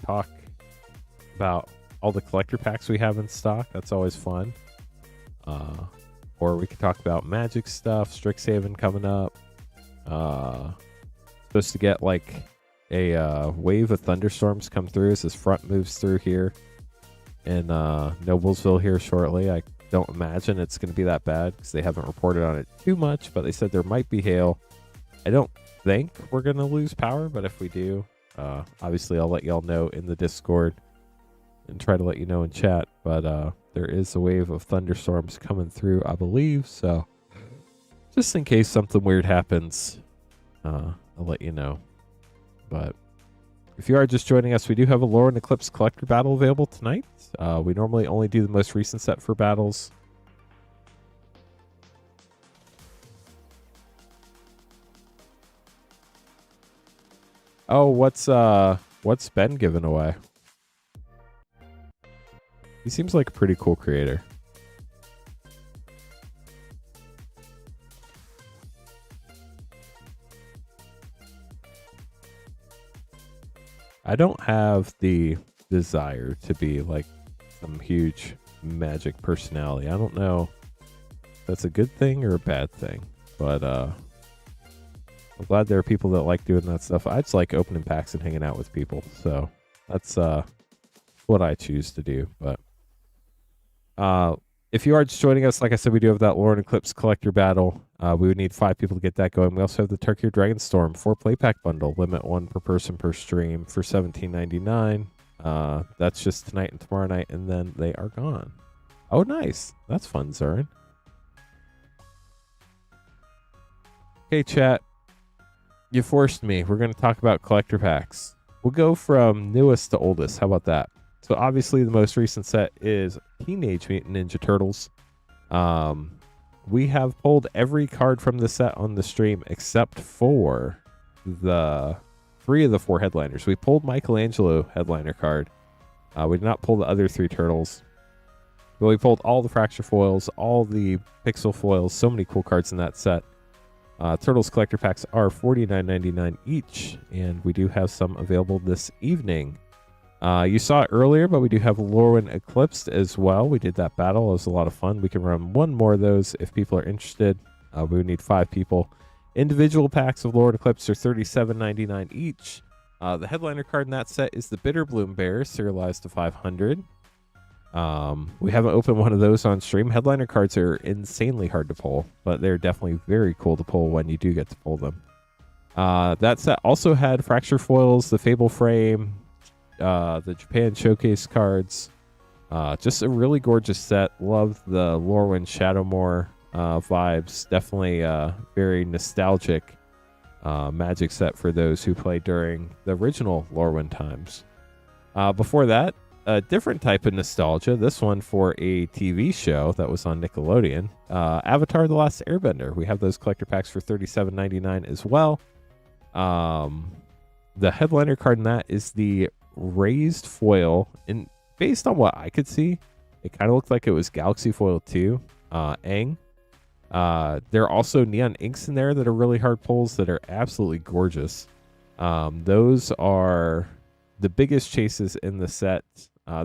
Talk about all the collector packs we have in stock. That's always fun. Or we could talk about Magic stuff. Strixhaven coming up. Supposed to get like a wave of thunderstorms come through as this front moves through here in Noblesville here shortly. I don't imagine it's going to be that bad because they haven't reported on it too much, but they said there might be hail. I don't think we're going to lose power, but if we do, obviously I'll let y'all know in the Discord and try to let you know in chat. But there is a wave of thunderstorms coming through, I believe. So just in case something weird happens, I'll let you know. But if you are just joining us, we do have a Lurin Eclipse collector battle available tonight. We normally only do the most recent set for battles. Oh, what's Ben giving away? He seems like a pretty cool creator. I don't have the desire to be like some huge Magic personality. I don't know if that's a good thing or a bad thing, but I'm glad there are people that like doing that stuff. I just like opening packs and hanging out with people, so that's what I choose to do. But if you are just joining us, like I said, we do have that Lurin Eclipse collector battle. We would need 5 people to get that going. We also have the Turkey Dragonstorm 4 play pack bundle, limit 1 per person per stream for $17.99. That's just tonight and tomorrow night, and then they are gone. Oh, nice. That's fun, Zurin. Okay, chat. You forced me. We're going to talk about collector packs. We'll go from newest to oldest. How about that? So obviously the most recent set is Teenage Mutant Ninja Turtles. We have pulled every card from the set on the stream except for the 3 of the 4 headliners. We pulled Michelangelo headliner card. We did not pull the other 3 turtles. But we pulled all the fracture foils, all the pixel foils, so many cool cards in that set. Turtles collector packs are $49.99 each, and we do have some available this evening. You saw it earlier, but we do have Lurin Eclipse as well. We did that battle. It was a lot of fun. We can run 1 more of those if people are interested. We would need 5 people. Individual packs of Lurin Eclipse are $37.99 each. The headliner card in that set is the Bitterbloom Bear, serialized to 500. We haven't opened one of those on stream. Headliner cards are insanely hard to pull, but they're definitely very cool to pull when you do get to pull them. That set also had Fracture Foils, the Fable Frame, the Japan Showcase cards, Just a really gorgeous set. Love the Lorwyn Shadowmoor vibes. Definitely very nostalgic Magic set for those who played during the original Lorwyn times. Before that, a different type of nostalgia. This one for a TV show that was on Nickelodeon. Avatar: The Last Airbender. We have those collector packs for $37.99 as well. The headliner card in that is the raised foil, and based on what I could see, it kind of looked like it was Galaxy Foil 2, Aang. There are also neon inks in there that are really hard pulls that are absolutely gorgeous. Those are the biggest chases in the set.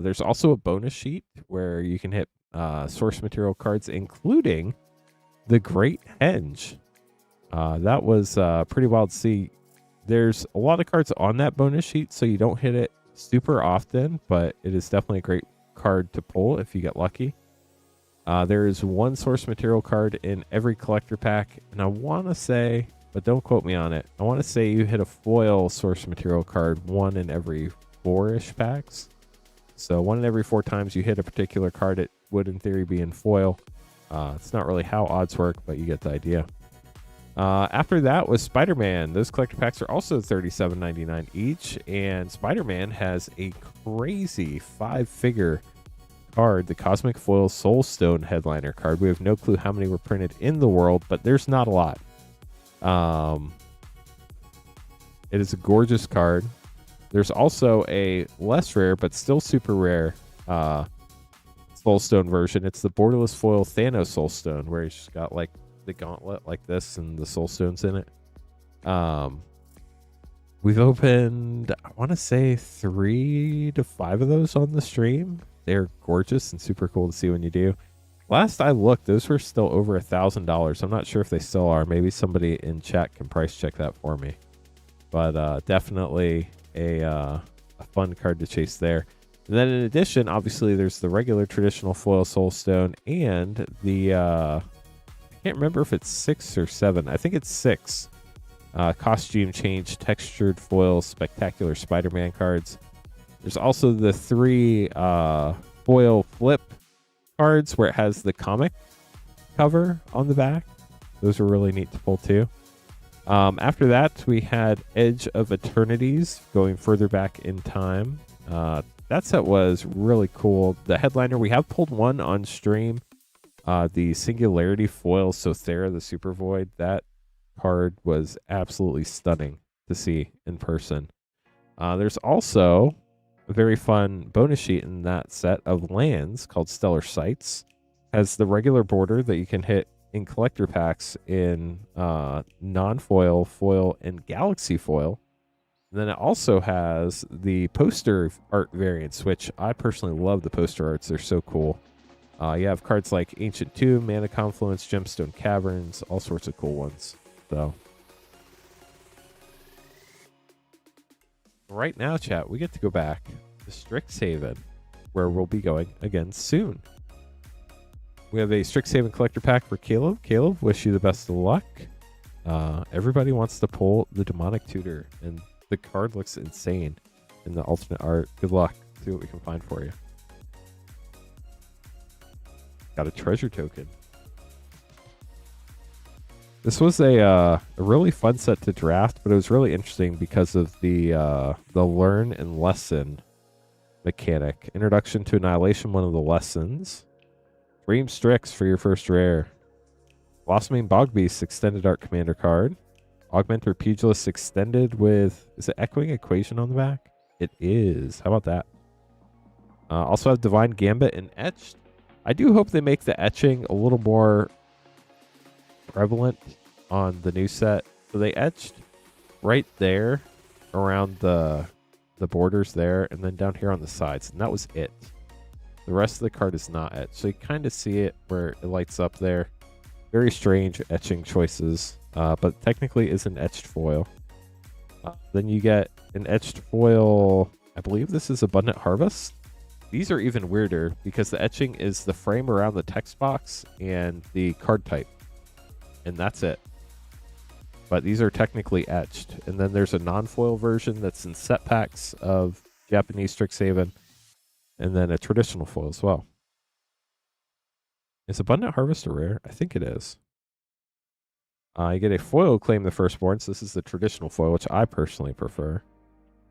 There's also a bonus sheet where you can hit source material cards, including the Great Henge. That was pretty wild to see. There's a lot of cards on that bonus sheet, so you don't hit it super often, but it is definitely a great card to pull if you get lucky. There is one source material card in every collector pack, and I want to say, but don't quote me on it, I want to say you hit a foil source material card one in every 4-ish packs. So one in every 4 times you hit a particular card, it would in theory be in foil. It's not really how odds work, but you get the idea. After that was Spider-Man. Those collector packs are also $37.99 each, and Spider-Man has a crazy 5-figure card, the Cosmic Foil Soulstone headliner card. We have no clue how many were printed in the world, but there's not a lot. It is a gorgeous card. There's also a less rare, but still super rare Soulstone version. It's the borderless foil Thanos Soulstone, where he's just got like the gauntlet like this and the Soulstones in it. We've opened, I want to say 3 to 5 of those on the stream. They're gorgeous and super cool to see when you do. Last I looked, those were still over $1,000. I'm not sure if they still are. Maybe somebody in chat can price check that for me. But definitely a fun card to chase there. And then in addition, obviously, there's the regular traditional foil Soulstone and the, I can't remember if it's 6 or 7. I think it's 6 costume change textured foil spectacular Spider-Man cards. There's also the 3 foil flip cards where it has the comic cover on the back. Those are really neat to pull too. After that, we had Edge of Eternities going further back in time. That set was really cool. The headliner, we have pulled one on stream. The Singularity foil Sothera, the Super Void. That card was absolutely stunning to see in person. There's also a very fun bonus sheet in that set of lands called Stellar Sights. Has the regular border that you can hit in collector packs in non-foil, foil, and galaxy foil. And then it also has the poster art variants, which I personally love the poster arts. They're so cool. You have cards like Ancient Tomb, Mana Confluence, Gemstone Caverns, all sorts of cool ones. So right now, chat, we get to go back to Strixhaven, where we'll be going again soon. We have a Strixhaven collector pack for Caleb. Caleb, wish you the best of luck. Everybody wants to pull the Demonic Tutor, and the card looks insane in the alternate art. Good luck. See what we can find for you. Got a treasure token. This was a really fun set to draft, but it was really interesting because of the learn and lesson mechanic. Introduction to Annihilation, one of the lessons. Dream Strix for your first rare. Blossoming Bogbeast extended art commander card. Augmenter Pugilist extended with, is it Echoing Equation on the back? It is. How about that? Also have Divine Gambit and Etched. I do hope they make the etching a little more prevalent on the new set. So they etched right there around the borders there, and then down here on the sides, and that was it. The rest of the card is not etched, so you kind of see it where it lights up there. Very strange etching choices, but technically is an etched foil. Then you get an etched foil, I believe this is Abundant Harvest. These are even weirder because the etching is the frame around the text box and the card type. And that's it. But these are technically etched. And then there's a non-foil version that's in set packs of Japanese Strixhaven. and then a traditional foil as well. Is Abundant Harvest a rare? I think it is. You get a foil Claim the Firstborn. So this is the traditional foil, which I personally prefer.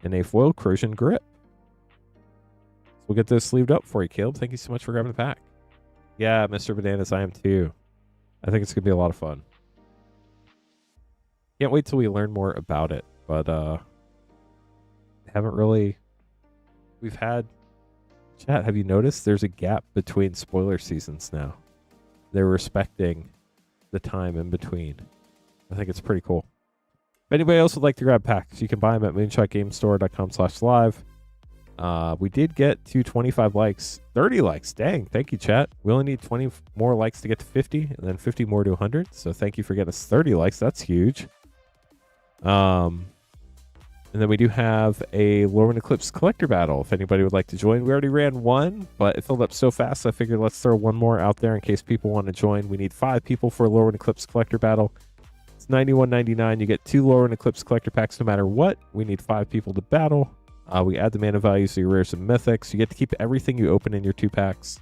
And a foil Corrosion Grip. So we'll get those sleeved up for you, Caleb. Thank you so much for grabbing the pack. Yeah, Mr. Bananas, I am too. I think it's going to be a lot of fun. Can't wait till we learn more about it. But haven't really... We've had... Chat, have you noticed there's a gap between spoiler seasons now? They're respecting the time in between. I think it's pretty cool. If anybody else would like to grab packs, you can buy them at moonshotgamestore.com/live. We did get to 25 likes, 30 likes. Dang, thank you, chat. We only need 20 more likes to get to 50, and then 50 more to 100. So thank you for getting us 30 likes. That's huge. And then we do have a Lurin Eclipse collector battle. If anybody would like to join, we already ran one, but it filled up so fast, I figured let's throw one more out there in case people want to join. We need 5 people for a Lurin Eclipse collector battle. It's $91.99. You get 2 Lurin Eclipse collector packs no matter what. We need 5 people to battle. We add the mana values to your rares and mythics. You get to keep everything you open in your 2 packs.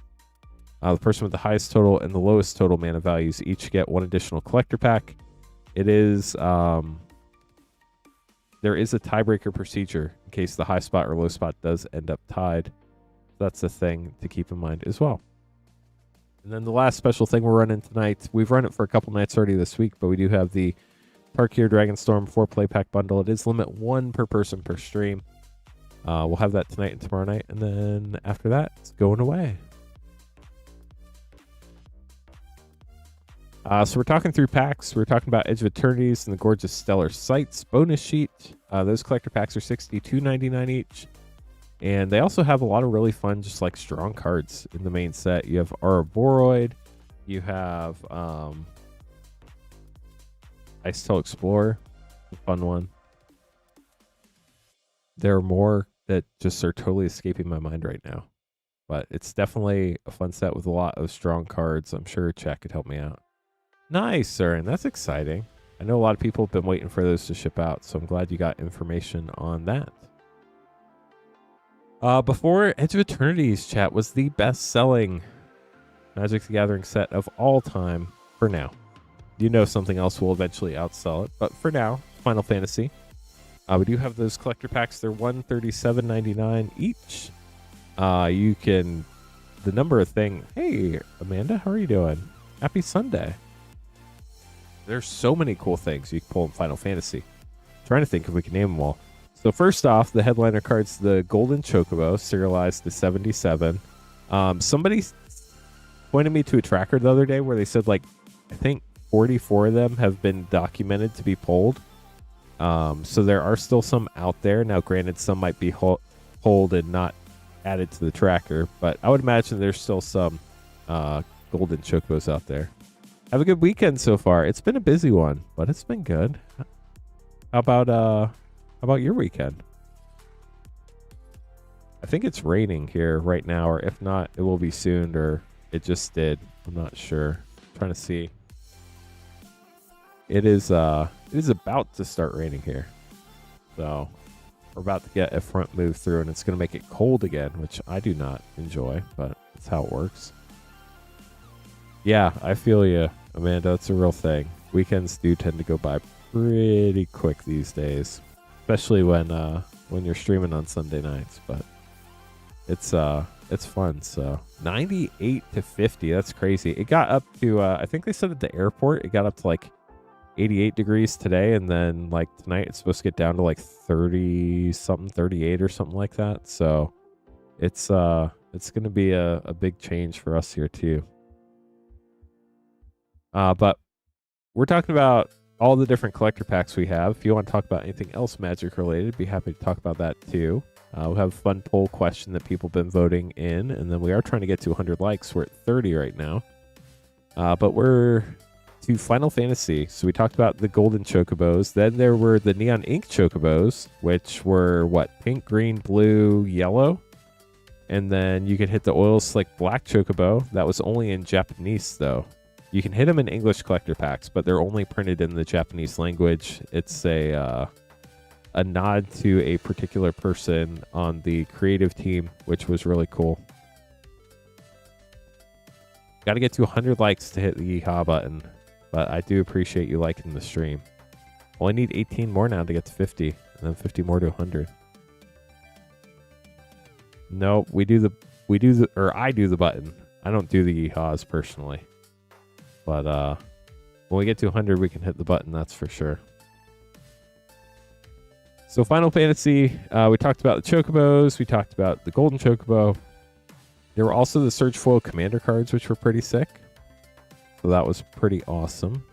The person with the highest total and the lowest total mana values each get 1 additional collector pack. It is... there is a tiebreaker procedure in case the high spot or low spot does end up tied. That's a thing to keep in mind as well. And then the last special thing we're running tonight, we've run it for a couple nights already this week, but we do have the Parkir Dragonstorm 4-play pack bundle. It is limit 1 per person per stream. We'll have that tonight and tomorrow night, and then after that, it's going away. So we're talking through packs. We're talking about Edge of Eternities and the gorgeous Stellar Sights bonus sheet. Those collector packs are $62.99 each. And they also have a lot of really fun, just like strong cards in the main set. You have Ouroboros. You have Icetail Explorer, a fun one. There are more that just are totally escaping my mind right now. But it's definitely a fun set with a lot of strong cards. I'm sure chat could help me out. Nice, sir, and that's exciting. I know a lot of people have been waiting for those to ship out, so I'm glad you got information on that. Before, Edge of Eternities, chat, was the best-selling Magic the Gathering set of all time for now. You know something else will eventually outsell it, but for now, Final Fantasy. We do have those collector packs. They're $137.99 each. You can... The number of thing... Hey, Amanda, how are you doing? Happy Sunday. There's so many cool things you can pull in Final Fantasy. I'm trying to think if we can name them all. So first off, the headliner card's the Golden Chocobo, serialized to 77. Somebody pointed me to a tracker the other day where they said, like, I think 44 of them have been documented to be pulled. So there are still some out there. Now, granted, some might be pulled and not added to the tracker, but I would imagine there's still some Golden Chocobos out there. Have a good weekend so far. It's been a busy one, but it's been good. How about your weekend? I think it's raining here right now, or if not, it will be soon, or it just did. I'm not sure. I'm trying to see. It is about to start raining here. So we're about to get a front move through, and it's going to make it cold again, which I do not enjoy, but that's how it works. Yeah, I feel you, Amanda. That's a real thing. Weekends do tend to go by pretty quick these days, especially when you're streaming on Sunday nights. But it's fun. So 98 to 50. That's crazy. It got up to I think they said at the airport it got up to like 88 degrees today, and then like tonight it's supposed to get down to like 30 something, 38 or something like that. So it's going to be a big change for us here too. But we're talking about all the different collector packs we have. If you want to talk about anything else Magic related, be happy to talk about that too. We'll have a fun poll question that people have been voting in, and then we are trying to get to 100 likes. We're at 30 right now. But we're to Final Fantasy. So we talked about the Golden Chocobos. Then there were the Neon Ink Chocobos, which were pink, green, blue, yellow. And then you could hit the Oil Slick Black Chocobo. That was only in Japanese though. You can hit them in English collector packs, but they're only printed in the Japanese language. It's a a nod to a particular person on the creative team, which was really cool. Got to get to 100 likes to hit the yeehaw button, but I do appreciate you liking the stream. Only need 18 more now to get to 50, and then 50 more to 100. No, I do the button. I don't do the yeehaws personally, but when we get to 100, we can hit the button. That's for sure. So Final Fantasy, we talked about the Chocobos. We talked about the Golden Chocobo. There were also the Surge Foil Commander cards, which were pretty sick. So that was pretty awesome.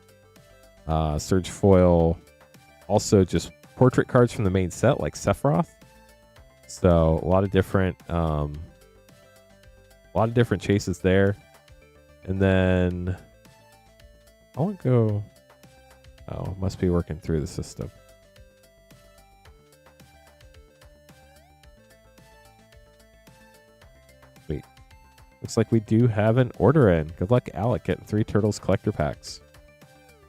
Surge Foil, also just portrait cards from the main set, like Sephiroth. So a lot of different chases there. And then I want to go. Oh, must be working through the system. Wait. Looks like we do have an order in. Good luck, Alec, getting 3 Turtles collector packs.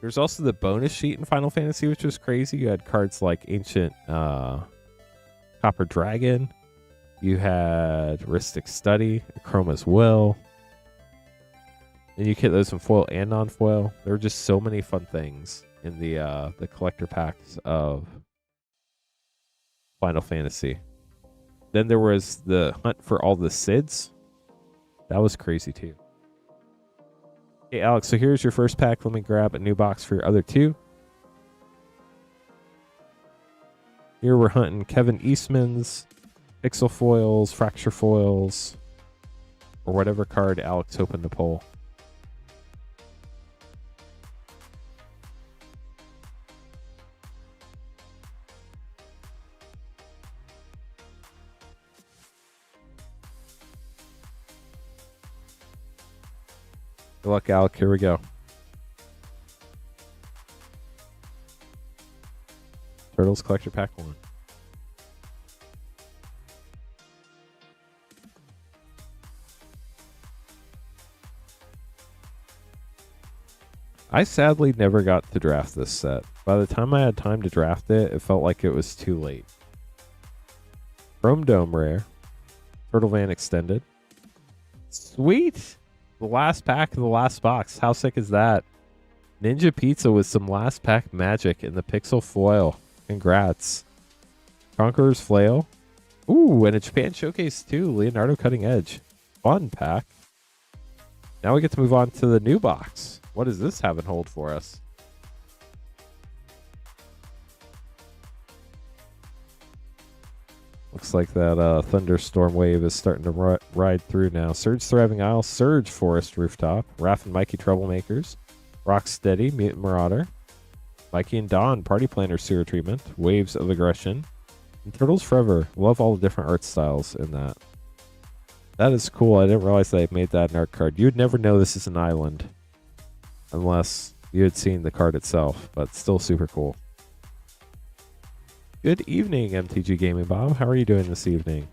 There's also the bonus sheet in Final Fantasy, which was crazy. You had cards like Ancient Copper Dragon. You had Ristic Study, Chroma's Will. And you get those in foil and non-foil. There were just so many fun things in the collector packs of Final Fantasy. Then there was the hunt for all the Sids. That was crazy too. Hey Alex, so here's your first pack. Let me grab a new box for your other 2. Here we're hunting Kevin Eastman's Pixel Foils, Fracture Foils, or whatever card Alex opened to pull. Good luck, Alec. Here we go. Turtles Collector Pack 1. I sadly never got to draft this set. By the time I had time to draft it, it felt like it was too late. Chrome Dome Rare. Turtle Van Extended. Sweet! The last pack of the last box. How sick is that? Ninja Pizza with some last pack magic in the Pixel Foil. Congrats. Conqueror's Flail. Ooh, and a Japan Showcase too. Leonardo Cutting Edge. Fun pack. Now we get to move on to the new box. What does this have in hold for us? Looks like that thunderstorm wave is starting to ride through now. Surge Thriving Isle, Surge Forest Rooftop, Raph and Mikey Troublemakers, Rocksteady, Mutant Marauder, Mikey and Dawn, Party Planner Sewer Treatment, Waves of Aggression, and Turtles Forever. Love all the different art styles in that. That is cool. I didn't realize they made that an art card. You would never know this is an island unless you had seen the card itself, but still super cool. Good evening, MTG Gaming Bob. How are you doing this evening?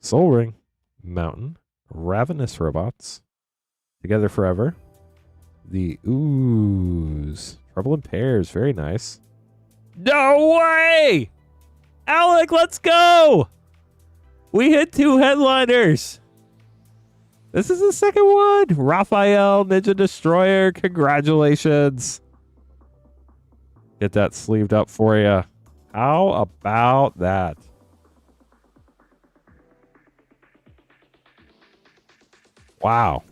Soul Ring, Mountain, Ravenous Robots, Together Forever, the Ooze, Trouble in Pairs, very nice. No way! Alec, let's go! We hit 2 headliners! This is the second one. Raphael, Ninja Destroyer. Congratulations. Get that sleeved up for you. How about that? Wow.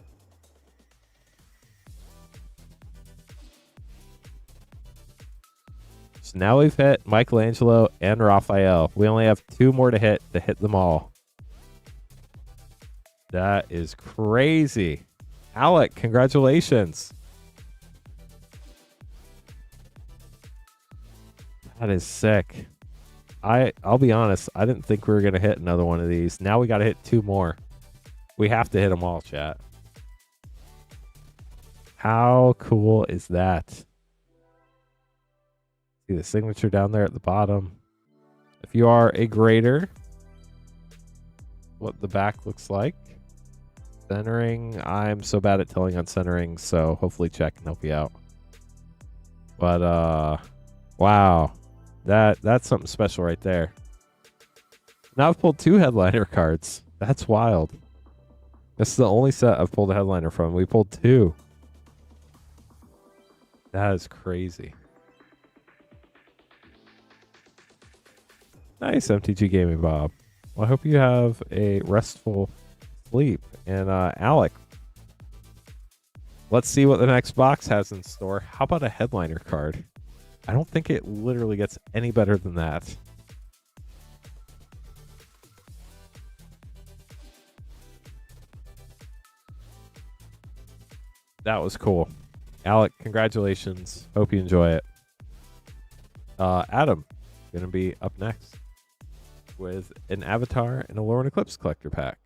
So now we've hit Michelangelo and Raphael. We only have 2 more to hit them all. That is crazy. Alec, congratulations. That is sick. I'll be honest, I didn't think we were going to hit another one of these. Now we got to hit 2 more. We have to hit them all, chat. How cool is that? See the signature down there at the bottom. If you are a grader, what the back looks like. Centering. I'm so bad at telling on centering, so hopefully chat can help you out. But wow. That's something special right there. Now I've pulled 2 headliner cards. That's wild. This is the only set I've pulled a headliner from. We pulled 2. That is crazy. Nice, MTG Gaming Bob. Well, I hope you have a restful sleep. And Alec, let's see what the next box has in store. How about a headliner card? I don't think it literally gets any better than that. That was cool. Alec, congratulations. Hope you enjoy it. Adam, going to be up next with an Avatar and a Lurin Eclipse collector pack.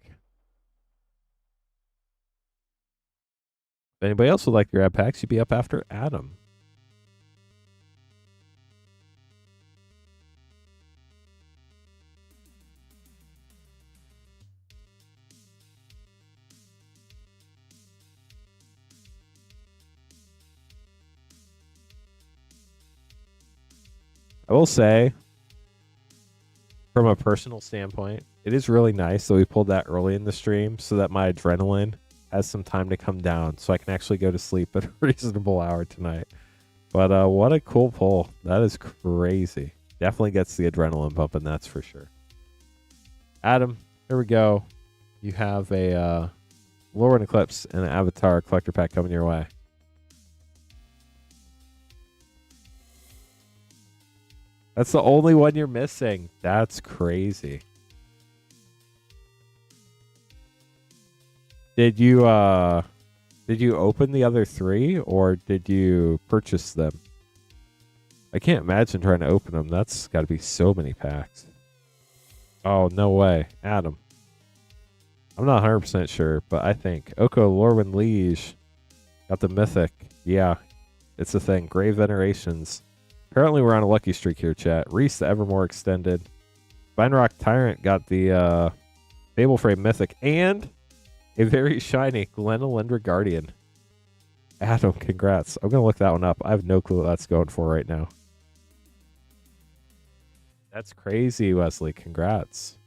If anybody else would like to grab packs, you'd be up after Adam. I will say, from a personal standpoint, it is really nice that we pulled that early in the stream so that my adrenaline has some time to come down so I can actually go to sleep at a reasonable hour tonight. But what a cool pull. That is crazy. Definitely gets the adrenaline pumping, that's for sure. Adam, here we go. You have a Lurin Eclipse and an Avatar collector pack coming your way. That's the only one you're missing. That's crazy. Did you open the other 3 or did you purchase them? I can't imagine trying to open them. That's got to be so many packs. Oh, no way. Adam. I'm not 100% sure, but I think Oko Lorwyn Liege got the mythic. Yeah, it's a thing. Grave Venerations. Apparently we're on a lucky streak here, chat. Reese the Evermore Extended. Vinerock Tyrant got the Fable Frame Mythic and a very shiny Glenelendra Guardian. Adam, congrats. I'm going to look that one up. I have no clue what that's going for right now. That's crazy, Wesley. Congrats.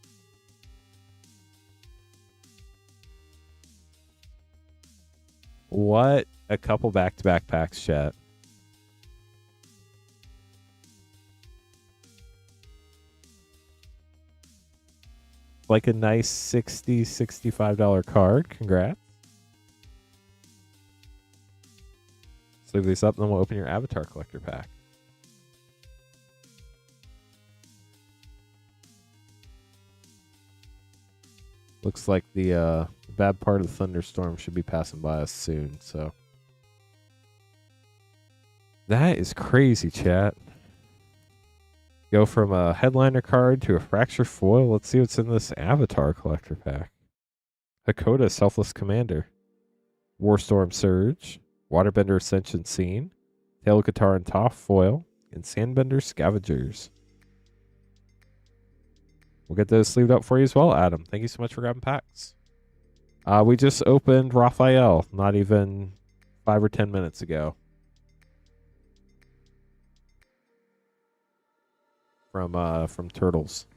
What a couple back-to-back packs, chat. Like a nice $60, $65 card. Congrats. Let's leave these up, and then we'll open your Avatar collector pack. Looks like the bad part of the thunderstorm should be passing by us soon, so. That is crazy, chat. Go from a headliner card to a fracture foil. Let's see what's in this Avatar collector pack. Hakoda, Selfless Commander. Warstorm Surge. Waterbender Ascension Scene. Tail Katar and Toph foil. And Sandbender Scavengers. We'll get those sleeved up for you as well, Adam. Thank you so much for grabbing packs. We just opened Raphael not even 5 or 10 minutes ago. From Turtles.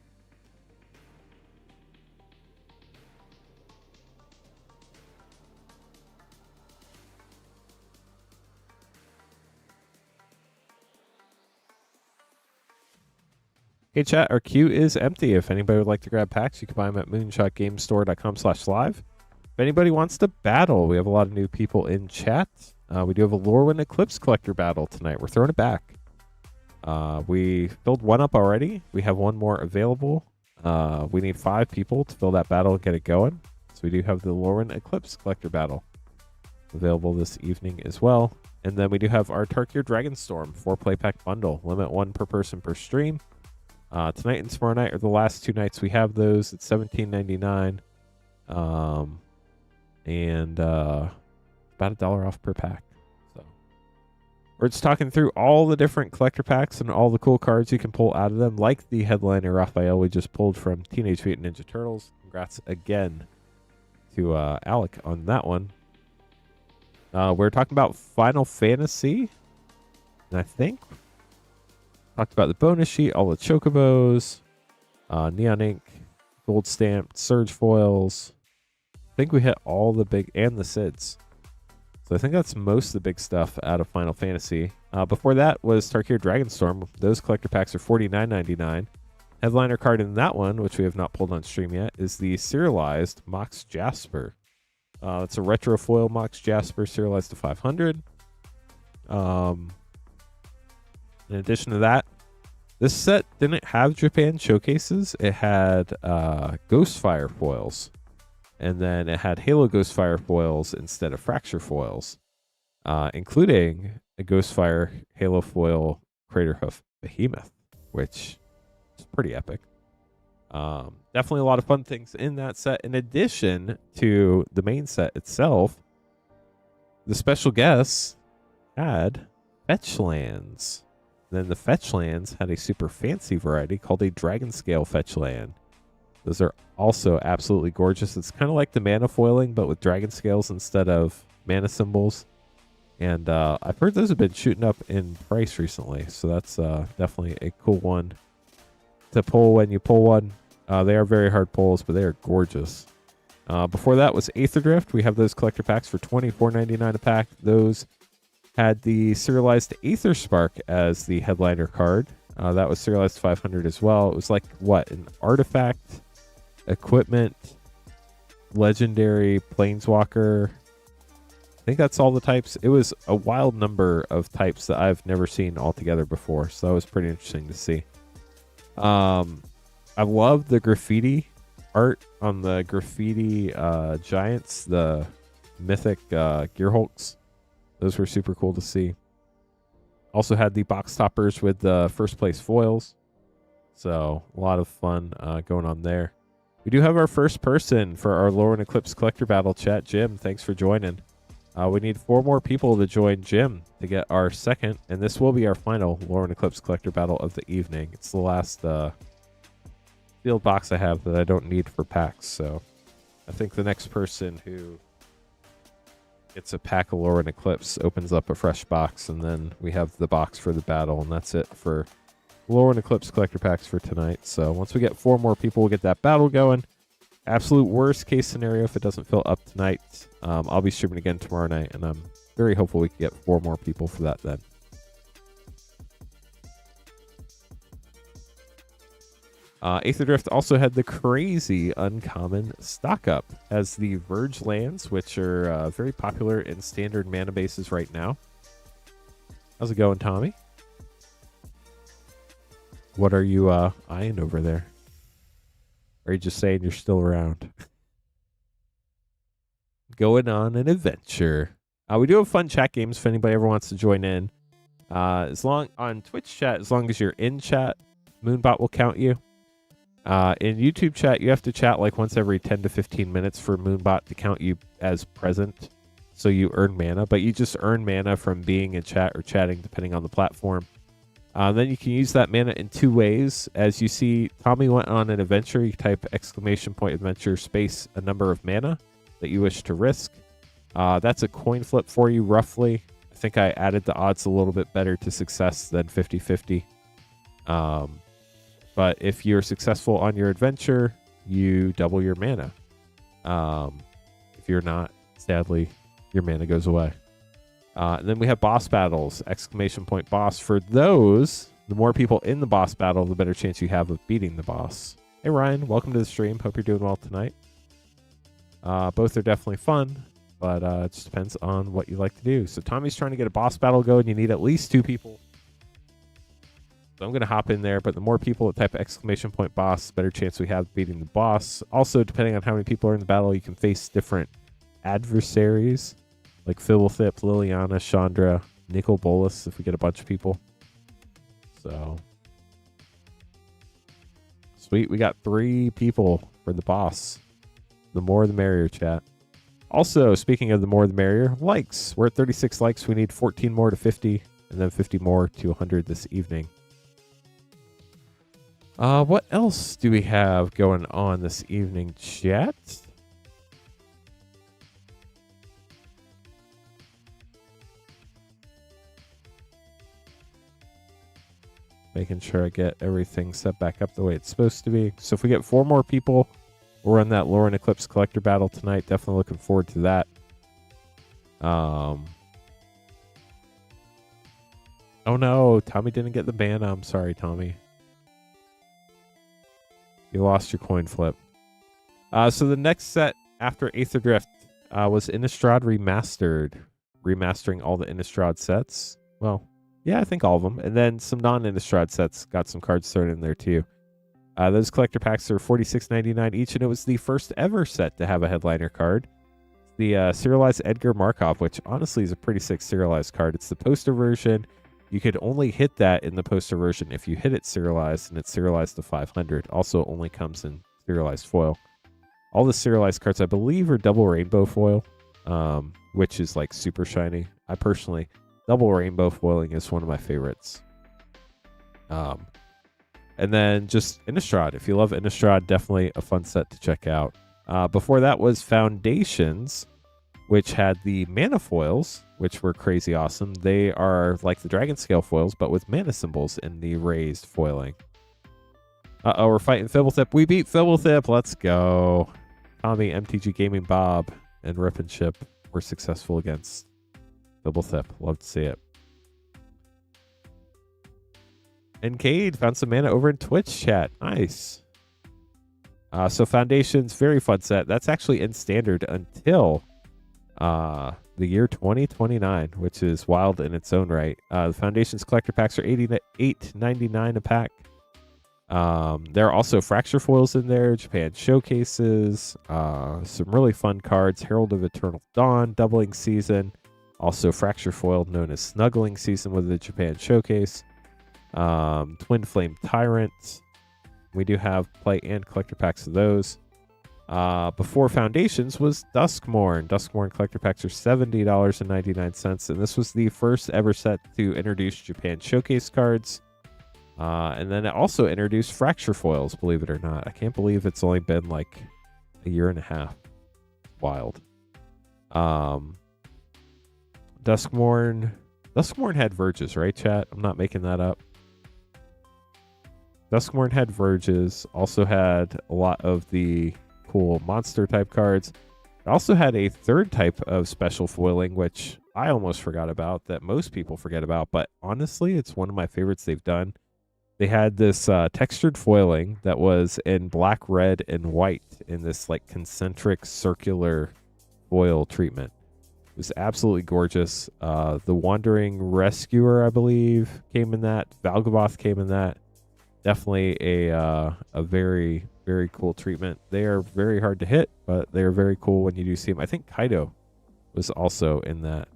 Hey chat, our queue is empty. If anybody would like to grab packs, you can buy them at moonshotgamestore.com/live. If anybody wants to battle, we have a lot of new people in chat. We do have a Lurin Eclipse collector battle tonight. We're throwing it back. We filled one up already. We have one more available. We need 5 people to fill that battle and get it going. So we do have the Lurin Eclipse collector battle available this evening as well. And then we do have our Tarkir Dragonstorm 4-play pack bundle. Limit 1 per person per stream. Tonight and tomorrow night are the last 2 nights we have those. It's $17.99. And about $1 off per pack. We're just talking through all the different collector packs and all the cool cards you can pull out of them, like the headliner Raphael we just pulled from Teenage Mutant Ninja Turtles. Congrats again to Alec on that one. We're talking about Final Fantasy. And I think talked about the bonus sheet, all the chocobos, neon ink, gold stamped, surge foils. I think we hit all the big, and the SIDS. So I think that's most of the big stuff out of Final Fantasy. Before that was Tarkir Dragonstorm. Those collector packs are $49.99. Headliner card in that one, which we have not pulled on stream yet, is the serialized Mox Jasper. It's a retro foil Mox Jasper serialized to 500. In addition to that, this set didn't have Japan showcases. It had Ghostfire foils. And then it had Halo Ghostfire foils instead of Fracture foils, including a Ghostfire Halo foil Craterhoof Behemoth, which is pretty epic. Definitely a lot of fun things in that set. In addition to the main set itself, the special guests had Fetch Lands. Then the Fetch Lands had a super fancy variety called a Dragon Scale Fetch Land. Those are also absolutely gorgeous. It's kind of like the mana foiling, but with dragon scales instead of mana symbols. And I've heard those have been shooting up in price recently, so that's definitely a cool one to pull when you pull one. They are very hard pulls, but they are gorgeous. Before that was Aether Drift. We have those collector packs for $24.99 a pack. Those had the serialized Aether Spark as the headliner card. That was serialized 500 as well. It was like, what, an artifact, equipment, legendary, planeswalker. I think that's all the types. It was a wild number of types that I've never seen all together before, so that was pretty interesting to see. I love the graffiti art on the graffiti giants, the mythic Gearhulks. Those were super cool to see. Also had the box toppers with the first place foils. So a lot of fun going on there. We do have our first person for our Lurin Eclipse collector battle chat. Jim, thanks for joining. We need 4 more people to join Jim to get our second, and this will be our final Lurin Eclipse collector battle of the evening. It's the last sealed box I have that I don't need for packs, so I think the next person who gets a pack of Lurin Eclipse opens up a fresh box, and then we have the box for the battle, and that's it for Lurin Eclipse collector packs for tonight. So once we get 4 more people, we'll get that battle going. Absolute worst case scenario, if it doesn't fill up tonight, I'll be streaming again tomorrow night, and I'm very hopeful we can get 4 more people for that then. Aether Drift also had the crazy uncommon stock up as the Verge lands, which are very popular in standard mana bases right now. How's it going, Tommy? What are you eyeing over there? Or are you just saying you're still around? Going on an adventure. We do have fun chat games if anybody ever wants to join in. On Twitch chat, as long as you're in chat, Moonbot will count you. In YouTube chat, you have to chat like once every 10 to 15 minutes for Moonbot to count you as present. So you earn mana, but you just earn mana from being in chat or chatting depending on the platform. Then you can use that mana in 2 ways. As you see, Tommy went on an adventure. You type !adventure space a number of mana that you wish to risk. That's a coin flip for you, roughly. I think I added the odds a little bit better to success than 50-50. But if you're successful on your adventure, you double your mana. If you're not, sadly, your mana goes away. And then we have boss battles, ! Boss. For those, the more people in the boss battle, the better chance you have of beating the boss. Hey, Ryan, welcome to the stream. Hope you're doing well tonight. Both are definitely fun, but it just depends on what you like to do. So Tommy's trying to get a boss battle going. You need at least 2 people. So I'm going to hop in there, but the more people that type ! Boss, the better chance we have beating the boss. Also, depending on how many people are in the battle, you can face different adversaries, like Philithip, Liliana, Chandra, Nicol Bolas, if we get a bunch of people. So, sweet. We got 3 people for the boss. The more the merrier, chat. Also, speaking of the more the merrier, likes. We're at 36 likes. We need 14 more to 50, and then 50 more to 100 this evening. What else do we have going on this evening, chat? making sure I get everything set back up the way it's supposed to be. So if we get 4 more people, we'll run that Lurin Eclipse collector battle tonight. Definitely looking forward to that. Oh no, Tommy didn't get the ban. I'm sorry, Tommy. You lost your coin flip. So the next set after Aether Drift was Innistrad Remastered. Remastering all the Innistrad sets. Well, yeah, I think all of them. And then some non-Innistrad sets got some cards thrown in there too. Those collector packs are $46.99 each, and it was the first ever set to have a headliner card. The serialized Edgar Markov, which honestly is a pretty sick serialized card. It's the poster version. You could only hit that in the poster version if you hit it serialized, and it's serialized to 500. Also, only comes in serialized foil. All the serialized cards, I believe, are double rainbow foil, which is like super shiny. I personally, double rainbow foiling is one of my favorites. And then just Innistrad. If you love Innistrad, definitely a fun set to check out. Before that was Foundations, which had the mana foils, which were crazy awesome. They are like the Dragon Scale foils, but with mana symbols in the raised foiling. Uh-oh, we're fighting Fibblethip. We beat Fibblethip. Let's go. Tommy, MTG Gaming Bob, and Rip and Chip were successful against Fibblethip. Love to see it. And Cade found some mana over in Twitch chat. Nice. So Foundations, very fun set. That's actually in standard until the year 2029, which is wild in its own right. The Foundations collector packs are $88.99 a pack. There are also Fracture foils in there, Japan showcases, some really fun cards, Herald of Eternal Dawn, Doubling Season, also Fracture foil known as Snuggling Season with the Japan showcase, Twin Flame Tyrant. We do have play and collector packs of those. Before Foundations was Duskmourn. Duskmourn collector packs are $70.99, and this was the first ever set to introduce Japan showcase cards. And then it also introduced Fracture foils, believe it or not. I can't believe it's only been like a year and a half. Wild. Duskmourn had Verges, right, chat? I'm not making that up. Duskmourn had Verges, also had a lot of the cool monster type cards. It also had a third type of special foiling, which I almost forgot about, that most people forget about, but honestly, it's one of my favorites they've done. They had this textured foiling that was in black, red, and white in this like concentric circular foil treatment. It was absolutely gorgeous. The Wandering Rescuer, I believe, came in that. Valgaboth came in that. Definitely a very, very cool treatment. They are very hard to hit, but they are very cool when you do see them. I think Kaido was also in that.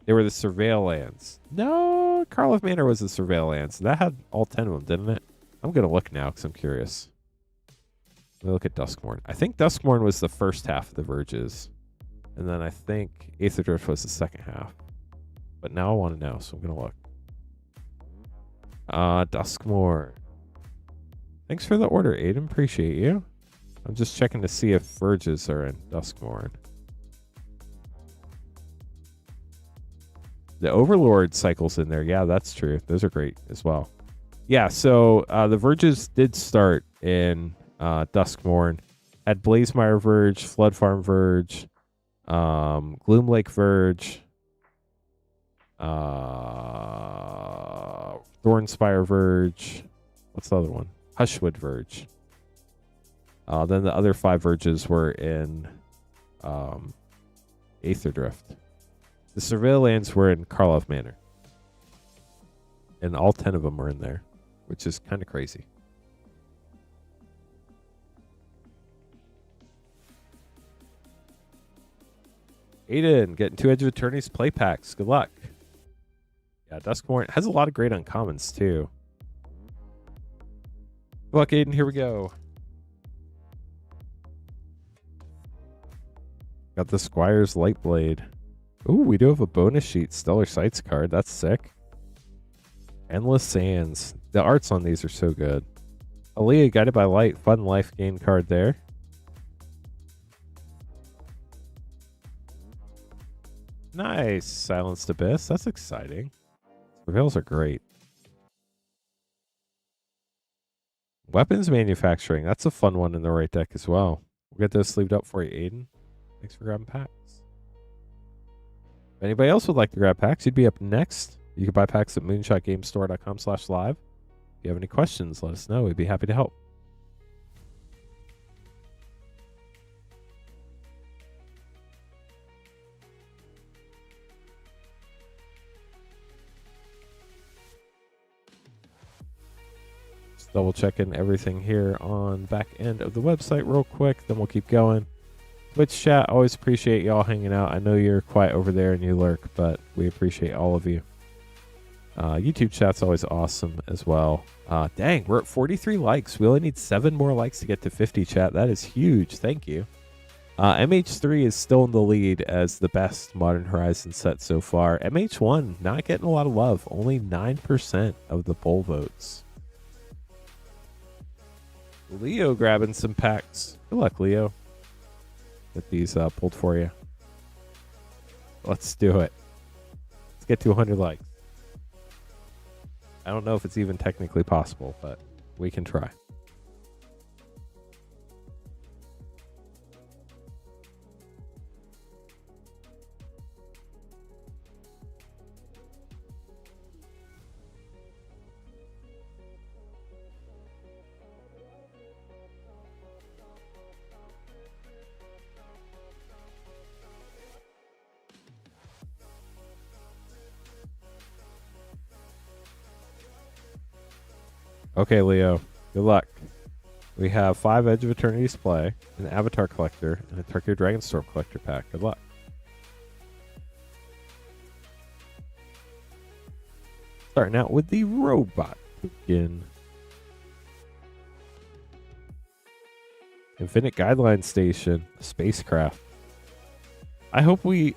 They were the Surveil lands. No, Karlov Manor was the Surveil lands. That had all 10 of them, didn't it? I'm going to look now because I'm curious. Let me look at Duskmourn. I think Duskmourn was the first half of the Verges. And then I think Aether Drift was the second half. But now I want to know, so I'm going to look. Duskmourn. Thanks for the order, Aiden. Appreciate you. I'm just checking to see if Verges are in Duskmourn. The Overlord cycles in there. Yeah, that's true. Those are great as well. Yeah, so the Verges did start in Duskmourn. Had Blazemire Verge, Flood Farm Verge, Gloom Lake Verge, Thornspire Verge. What's the other one? Hushwood Verge. Then the other 5 Verges were in Aether Drift. The Surveil lands were in Karlov Manor. And all 10 of them were in there, which is kind of crazy. Aiden, getting 2 Edge of Attorneys play packs. Good luck. Yeah, Duskmourn has a lot of great uncommons, too. Good luck, Aiden. Here we go. Got the Squire's Lightblade. Ooh, we do have a bonus sheet. Stellar Sights card. That's sick. Endless Sands. The arts on these are so good. Aaliyah, Guided by Light. Fun life gain card there. Nice. Silenced Abyss. That's exciting. Reveals are great. Weapons manufacturing. That's a fun one in the right deck as well. We'll get those sleeved up for you, Aiden. Thanks for grabbing packs. If anybody else would like to grab packs, you'd be up next. You can buy packs at moonshotgamestore.com/live. If you have any questions, let us know. We'd be happy to help. Just double checking everything here on back end of the website real quick, then we'll keep going. Twitch chat, always appreciate y'all hanging out. I know you're quiet over there and you lurk, but we appreciate all of you. YouTube chat's always awesome as well. Dang, we're at 43 likes. We only need 7 more likes to get to 50, chat. That is huge. Thank you. MH3 is still in the lead as the best Modern Horizons set so far. MH1 not getting a lot of love. Only 9% of the poll votes. Leo grabbing some packs. Good luck, Leo. Get these pulled for you. Let's do it. Let's get to 100 likes. I don't know if it's even technically possible, but we can try. Okay, Leo. Good luck. We have 5 Edge of Eternity's to play, an Avatar Collector, and a Turkey Dragonstorm Collector pack. Good luck. Starting out with the Robot Token. Infinite Guideline Station. Spacecraft. I hope we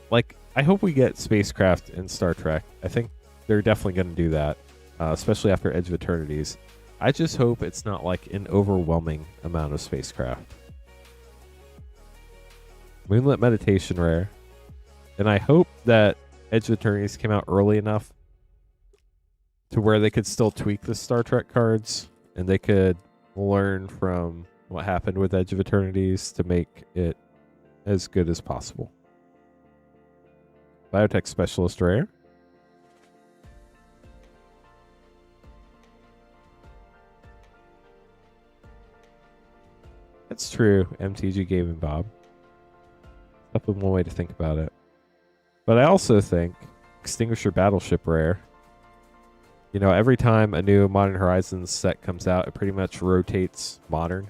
get Spacecraft in Star Trek. I think they're definitely going to do that, especially after Edge of Eternities. I just hope it's not like an overwhelming amount of spacecraft. Moonlit Meditation rare. And I hope that Edge of Eternities came out early enough to where they could still tweak the Star Trek cards and they could learn from what happened with Edge of Eternities to make it as good as possible. Biotech Specialist rare. That's true, MTG Gaming Bob. Definitely one way to think about it. But I also think Extinguisher Battleship rare. You know, every time a new Modern Horizons set comes out, it pretty much rotates Modern,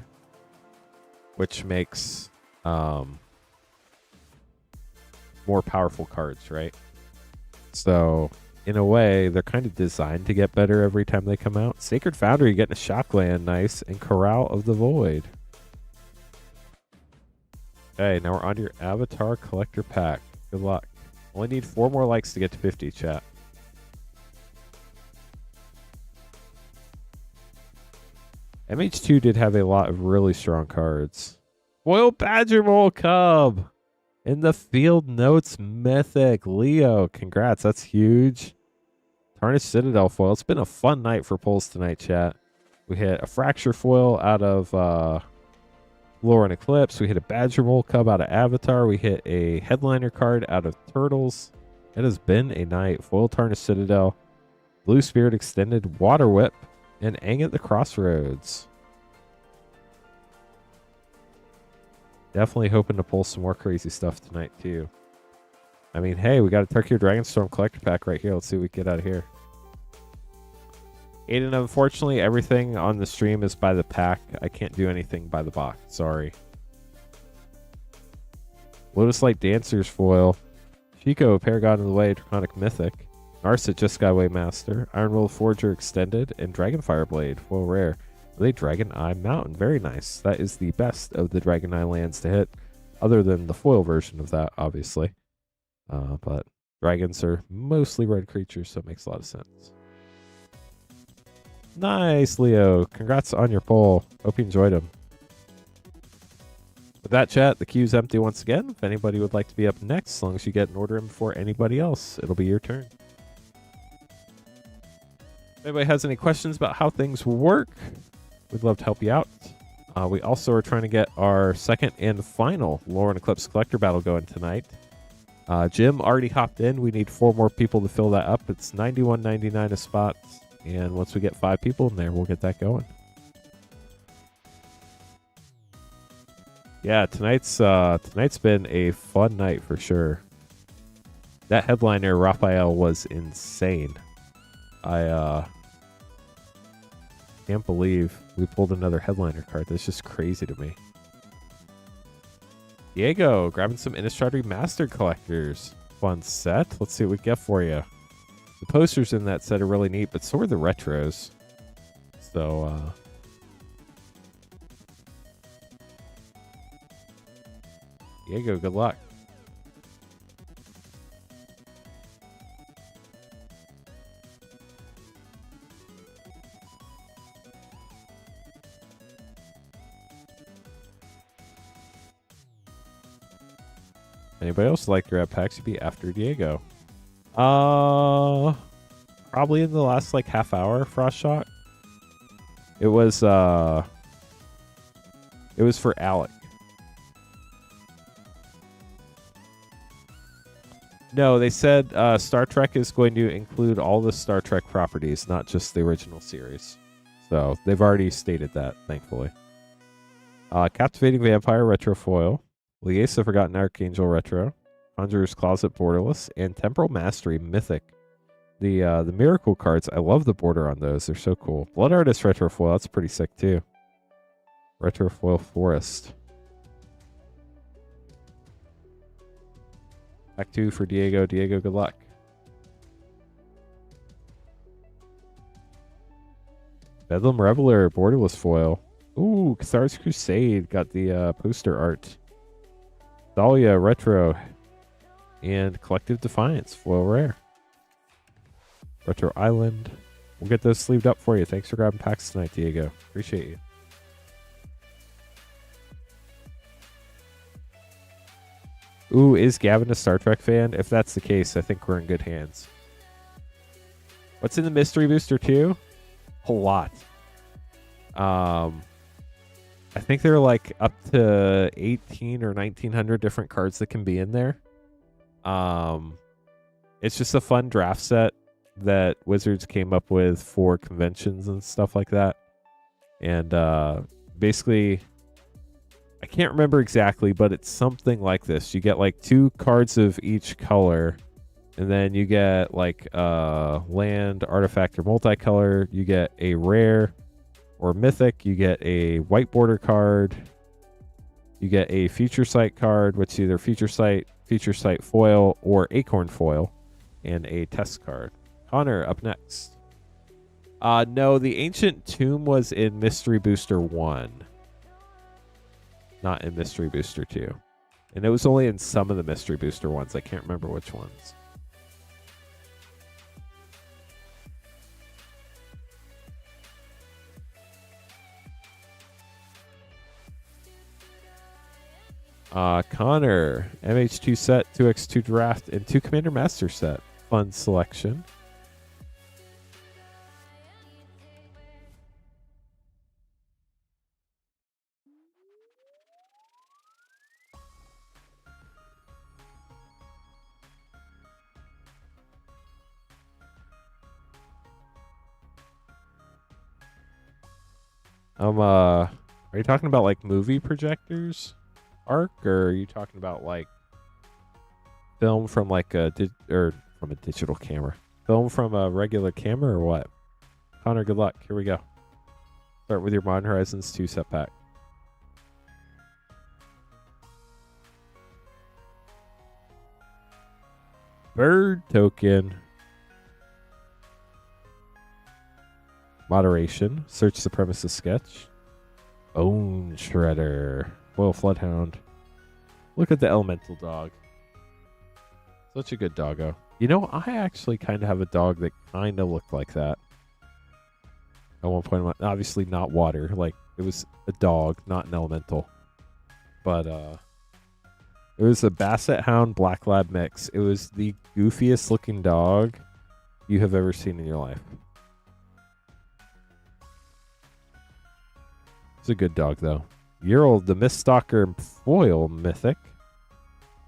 which makes more powerful cards, right? So, in a way, they're kind of designed to get better every time they come out. Sacred Foundry getting a Shockland, nice, and Corral of the Void. Okay, now we're on to your Avatar Collector pack. Good luck. Only need 4 more likes to get to 50, chat. MH2 did have a lot of really strong cards. Foil Badger Mole Cub! In the Field Notes Mythic. Leo, congrats. That's huge. Tarnished Citadel foil. It's been a fun night for pulls tonight, chat. We hit a Fracture foil out of Lurin Eclipse. We hit a Badger Mole Cub out of Avatar. We hit a Headliner card out of Turtles. It has been a night. Foil Tarnished Citadel, Blue Spirit Extended, Water Whip, and Aang at the Crossroads. Definitely hoping to pull some more crazy stuff tonight, too. I mean, hey, we got a Turkey Dragonstorm Collector pack right here. Let's see what we get out of here. Aiden, unfortunately, everything on the stream is by the pack. I can't do anything by the box. Sorry. Lotus Light Dancer's foil. Chico, Paragon of the Way, Draconic Mythic. Narset, Just Skyway Master. Iron Will Forger Extended. And Dragonfire Blade, foil rare. With a Dragon Eye Mountain. Very nice. That is the best of the Dragon Eye lands to hit. Other than the foil version of that, obviously. But dragons are mostly red creatures, so it makes a lot of sense. Nice, Leo. Congrats on your poll. Hope you enjoyed them. With that, chat, the queue's empty once again. If anybody would like to be up next, as long as you get an order in before anybody else, it'll be your turn. If anybody has any questions about how things work, we'd love to help you out. We also are trying to get our second and final Lurin Eclipse collector battle going tonight. Jim already hopped in. We need 4 more people to fill that up. It's $91.99 a spot, and once we get 5 people in there, we'll get that going. Yeah, tonight's been a fun night for sure. That headliner Raphael was insane. I can't believe we pulled another headliner card. That's just crazy to me. Diego, grabbing some Innistrad Remastered collectors. Fun set. Let's see what we get for you. The posters in that set are really neat, but so are the retros. So, Diego, good luck. Anybody else like to grab packs? You'd be after Diego. Probably in the last like half hour, Frost Shock. It was for Alec. No, they said Star Trek is going to include all the Star Trek properties, not just the original series. So they've already stated that, thankfully. Captivating Vampire Retro Foil. Liesa Forgotten Archangel Retro, Conjurer's Closet Borderless, and Temporal Mastery Mythic. The Miracle cards, I love the border on those. They're so cool. Blood Artist Retro Foil, that's pretty sick too. Retro Foil Forest. Pack 2 for Diego. Diego, good luck. Bedlam Reveler Borderless Foil. Ooh, Cathar's Crusade got the poster art. Dahlia Retro and Collective Defiance foil rare. Retro Island. We'll get those sleeved up for you. Thanks for grabbing packs tonight, Diego. Appreciate you. Ooh, is Gavin a Star Trek fan? If that's the case, I think we're in good hands. What's in the Mystery Booster 2? A lot. I think there are like up to 18 or 1900 different cards that can be in there. It's just a fun draft set that Wizards came up with for conventions and stuff like that. And basically, I can't remember exactly, but it's something like this. You get like 2 cards of each color, and then you get like land, artifact, or multicolor. You get a rare or mythic. You get a white border card. You get a Future Sight card, which is either Future Sight foil, or Acorn foil, and a test card. Connor, up next. No, the Ancient Tomb was in Mystery Booster 1. Not in Mystery Booster 2. And it was only in some of the Mystery Booster ones. I can't remember which ones. Connor, MH2 set, 2x2 draft, and 2 Commander Master set. Fun selection. Are you talking about like movie projectors, Arc, or are you talking about like film from like from a digital camera? Film from a regular camera or what? Connor, good luck. Here we go. Start with your Modern Horizons 2 set pack. Bird token. Moderation. Search Supremacist Sketch. Bone Shredder. Foil Floodhound. Look at the Elemental Dog. Such a good doggo. You know, I actually kind of have a dog that kind of looked like that. At one point, obviously not water. Like, it was a dog, not an elemental. But, it was a Basset Hound Black Lab mix. It was the goofiest looking dog you have ever seen in your life. It's a good dog, though. Ural, the Miststalker Foil Mythic.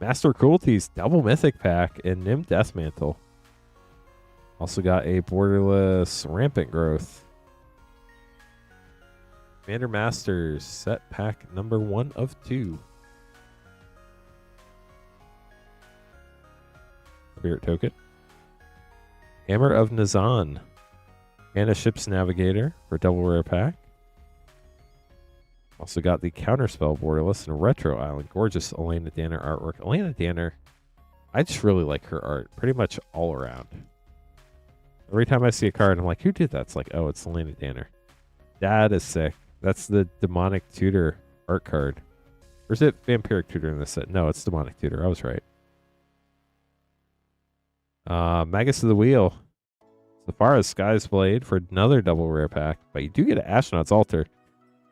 Master Cruelties Double Mythic Pack. And Nim Deathmantle. Also got a Borderless Rampant Growth. Commander Masters set pack number 1 of 2. Spirit Token. Hammer of Nazan. And a Ship's Navigator for double rare pack. Also got the Counterspell Borderless and Retro Island. Gorgeous Elena Danner artwork. Elena Danner, I just really like her art. Pretty much all around. Every time I see a card, I'm like, who did that? It's like, oh, it's Elena Danner. That is sick. That's the Demonic Tutor art card. Or is it Vampiric Tutor in this set? No, it's Demonic Tutor. I was right. Magus of the Wheel. Safara's Sky's Blade for another double rare pack. But you do get an Astronaut's Altar.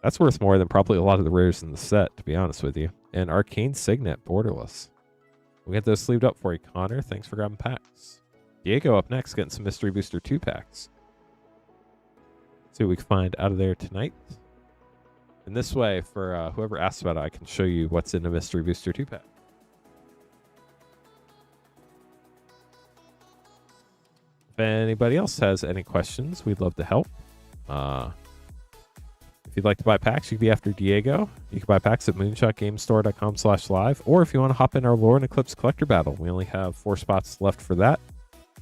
That's worth more than probably a lot of the rares in the set, to be honest with you. And Arcane Signet Borderless. We'll get those sleeved up for you, Connor. Thanks for grabbing packs. Diego up next, getting some Mystery Booster 2 packs. See what we can find out of there tonight. And this way, for whoever asks about it, I can show you what's in a Mystery Booster 2 pack. If anybody else has any questions, we'd love to help. If you'd like to buy packs, you can be after Diego. You can buy packs at moonshotgamestore.com/live. Or if you want to hop in our Lurin Eclipse Collector Battle, we only have 4 spots left for that.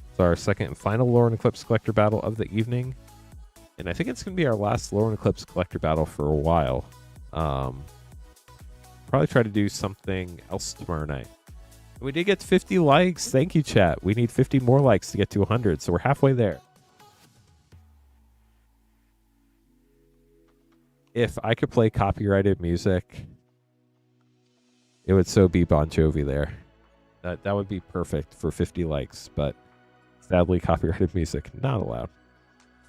It's our second and final Lurin Eclipse Collector Battle of the evening. And I think it's going to be our last Lurin Eclipse Collector Battle for a while. Probably try to do something else tomorrow night. We did get 50 likes. Thank you, chat. We need 50 more likes to get to 100, so we're halfway there. If I could play copyrighted music, it would so be Bon Jovi there. That would be perfect for 50 likes, but sadly, copyrighted music not allowed.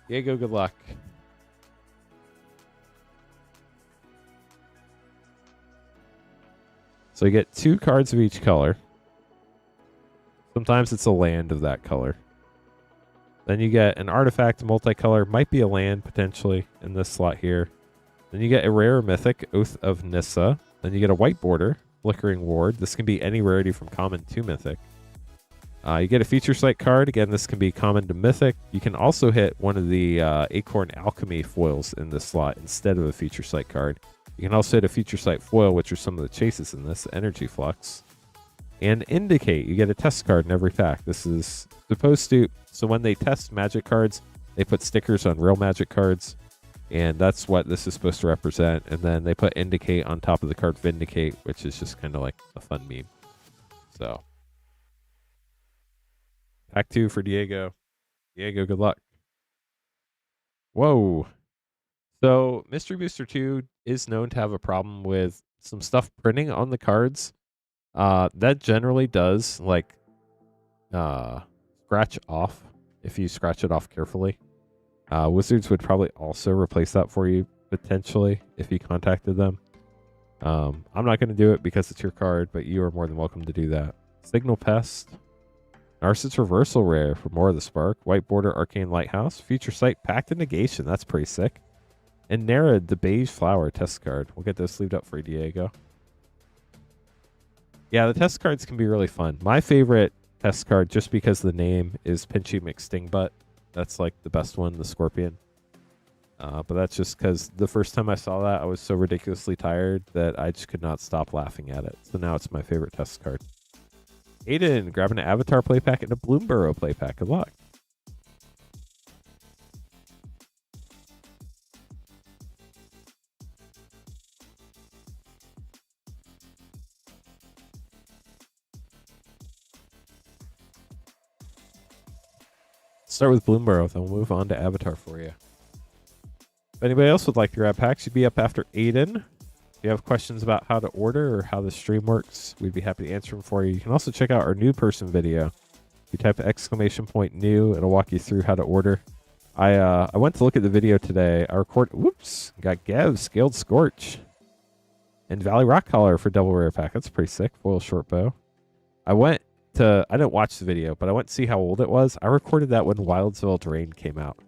Diego, good luck. So you get 2 cards of each color. Sometimes it's a land of that color. Then you get an artifact multicolor, might be a land potentially in this slot here. Then you get a rare mythic, Oath of Nissa. Then you get a white border, Flickering Ward. This can be any rarity from common to mythic. You get a feature site card. Again, this can be common to mythic. You can also hit one of the Acorn Alchemy foils in this slot instead of a feature site card. You can also hit a feature site foil, which are some of the chases in this, Energy Flux. And Indicate. You get a test card in every pack. This is supposed to... So when they test magic cards, they put stickers on real magic cards. And that's what this is supposed to represent. And then they put Indicate on top of the card Vindicate, which is just kind of like a fun meme. So... Pack 2 for Diego. Diego, good luck. Whoa. So, Mystery Booster 2 is known to have a problem with some stuff printing on the cards. That generally does, like, scratch off if you scratch it off carefully. Wizards would probably also replace that for you, potentially, if you contacted them. I'm not going to do it because it's your card, but you are more than welcome to do that. Signal Pest. Narcissus Reversal Rare for more of the spark. White Border Arcane Lighthouse. Feature Site Pact of Negation. That's pretty sick. And Narad, the Beige Flower test card. We'll get those sleeved up for you, Diego. Yeah, the test cards can be really fun. My favorite test card, just because the name, is Pinchy McStingbutt. That's like the best one, the Scorpion. But that's just because the first time I saw that, I was so ridiculously tired that I just could not stop laughing at it. So now it's my favorite test card. Aiden, grabbing an Avatar play pack and a Bloomborough play pack. Good luck. Start with Bloomborough, then we'll move on to Avatar for you. If anybody else would like to grab packs, you'd be up after Aiden. If you have questions about how to order or how the stream works, we'd be happy to answer them for you. You can also check out our new person video. If you type !new, it'll walk you through how to order. I went to look at the video today. I got Gev, Scaled Scorch, and Valley Rock Collar for double rare pack. That's pretty sick. Foil short bow. I didn't watch the video, but I went to see how old it was. I recorded that when Wildsville Drain came out.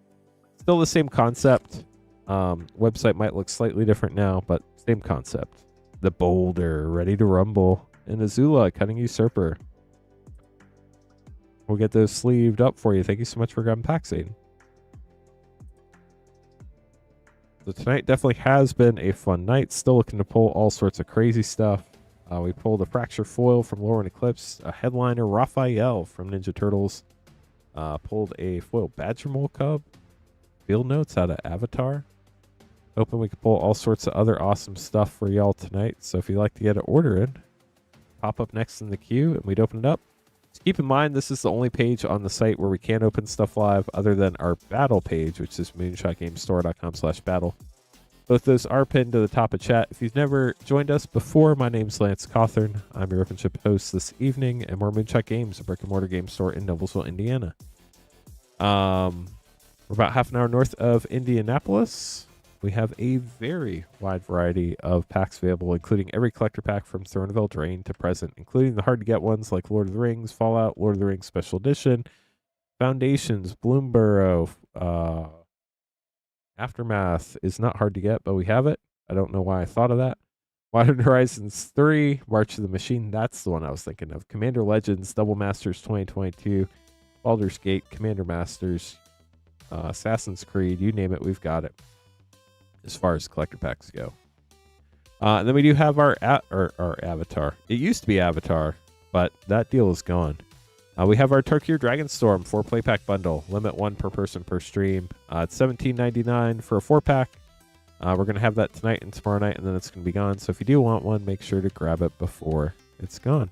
Still the same concept. Website might look slightly different now, but same concept. The Boulder, ready to rumble. And Azula, Cunning Usurper. We'll get those sleeved up for you. Thank you so much for grabbing packs, Aiden. So tonight definitely has been a fun night. Still looking to pull all sorts of crazy stuff. We pulled a Fracture Foil from Lurin Eclipse, a Headliner Raphael from Ninja Turtles, pulled a Foil Badger Mole Cub, Field Notes out of Avatar. Hoping we can pull all sorts of other awesome stuff for y'all tonight. So if you'd like to get an order in, pop up next in the queue and we'd open it up. Just keep in mind, this is the only page on the site where we can open stuff live other than our battle page, which is moonshotgamestore.com/battle. Both those are pinned to the top of chat. If you've never joined us before, my name's Lance Cawthorn. I'm your open ship host this evening, and we're Moonshot Games, a brick-and-mortar game store in Noblesville, Indiana. We're about half an hour north of Indianapolis. We have a very wide variety of packs available, including every collector pack from Throne of Eldraine to present, including the hard-to-get ones like Lord of the Rings, Fallout, Lord of the Rings Special Edition, Foundations, Bloomborough, Aftermath is not hard to get, but we have it. I don't know why I thought of that. Modern Horizons 3, March of the Machine, that's the one I was thinking of. Commander Legends, Double Masters 2022, Baldur's Gate, Commander Masters, Assassin's Creed, you name it, we've got it. As far as collector packs go. And then we do have our Avatar. It used to be Avatar, but that deal is gone. We have our Tarkir Dragonstorm 4 pack bundle. Limit 1 per person per stream. It's $17.99 for a 4-pack. We're going to have that tonight and tomorrow night, and then it's going to be gone. So if you do want one, make sure to grab it before it's gone.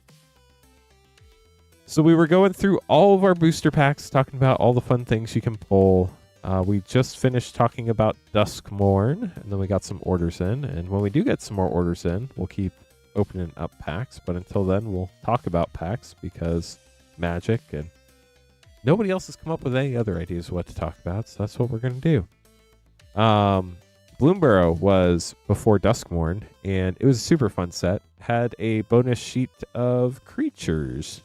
So we were going through all of our booster packs, talking about all the fun things you can pull. We just finished talking about Duskmourn, and then we got some orders in. And when we do get some more orders in, we'll keep opening up packs. But until then, we'll talk about packs because Magic and nobody else has come up with any other ideas of what to talk about. So that's what we're going to do. Bloomborough was before Duskmourn, and it was a super fun set. Had a bonus sheet of creatures,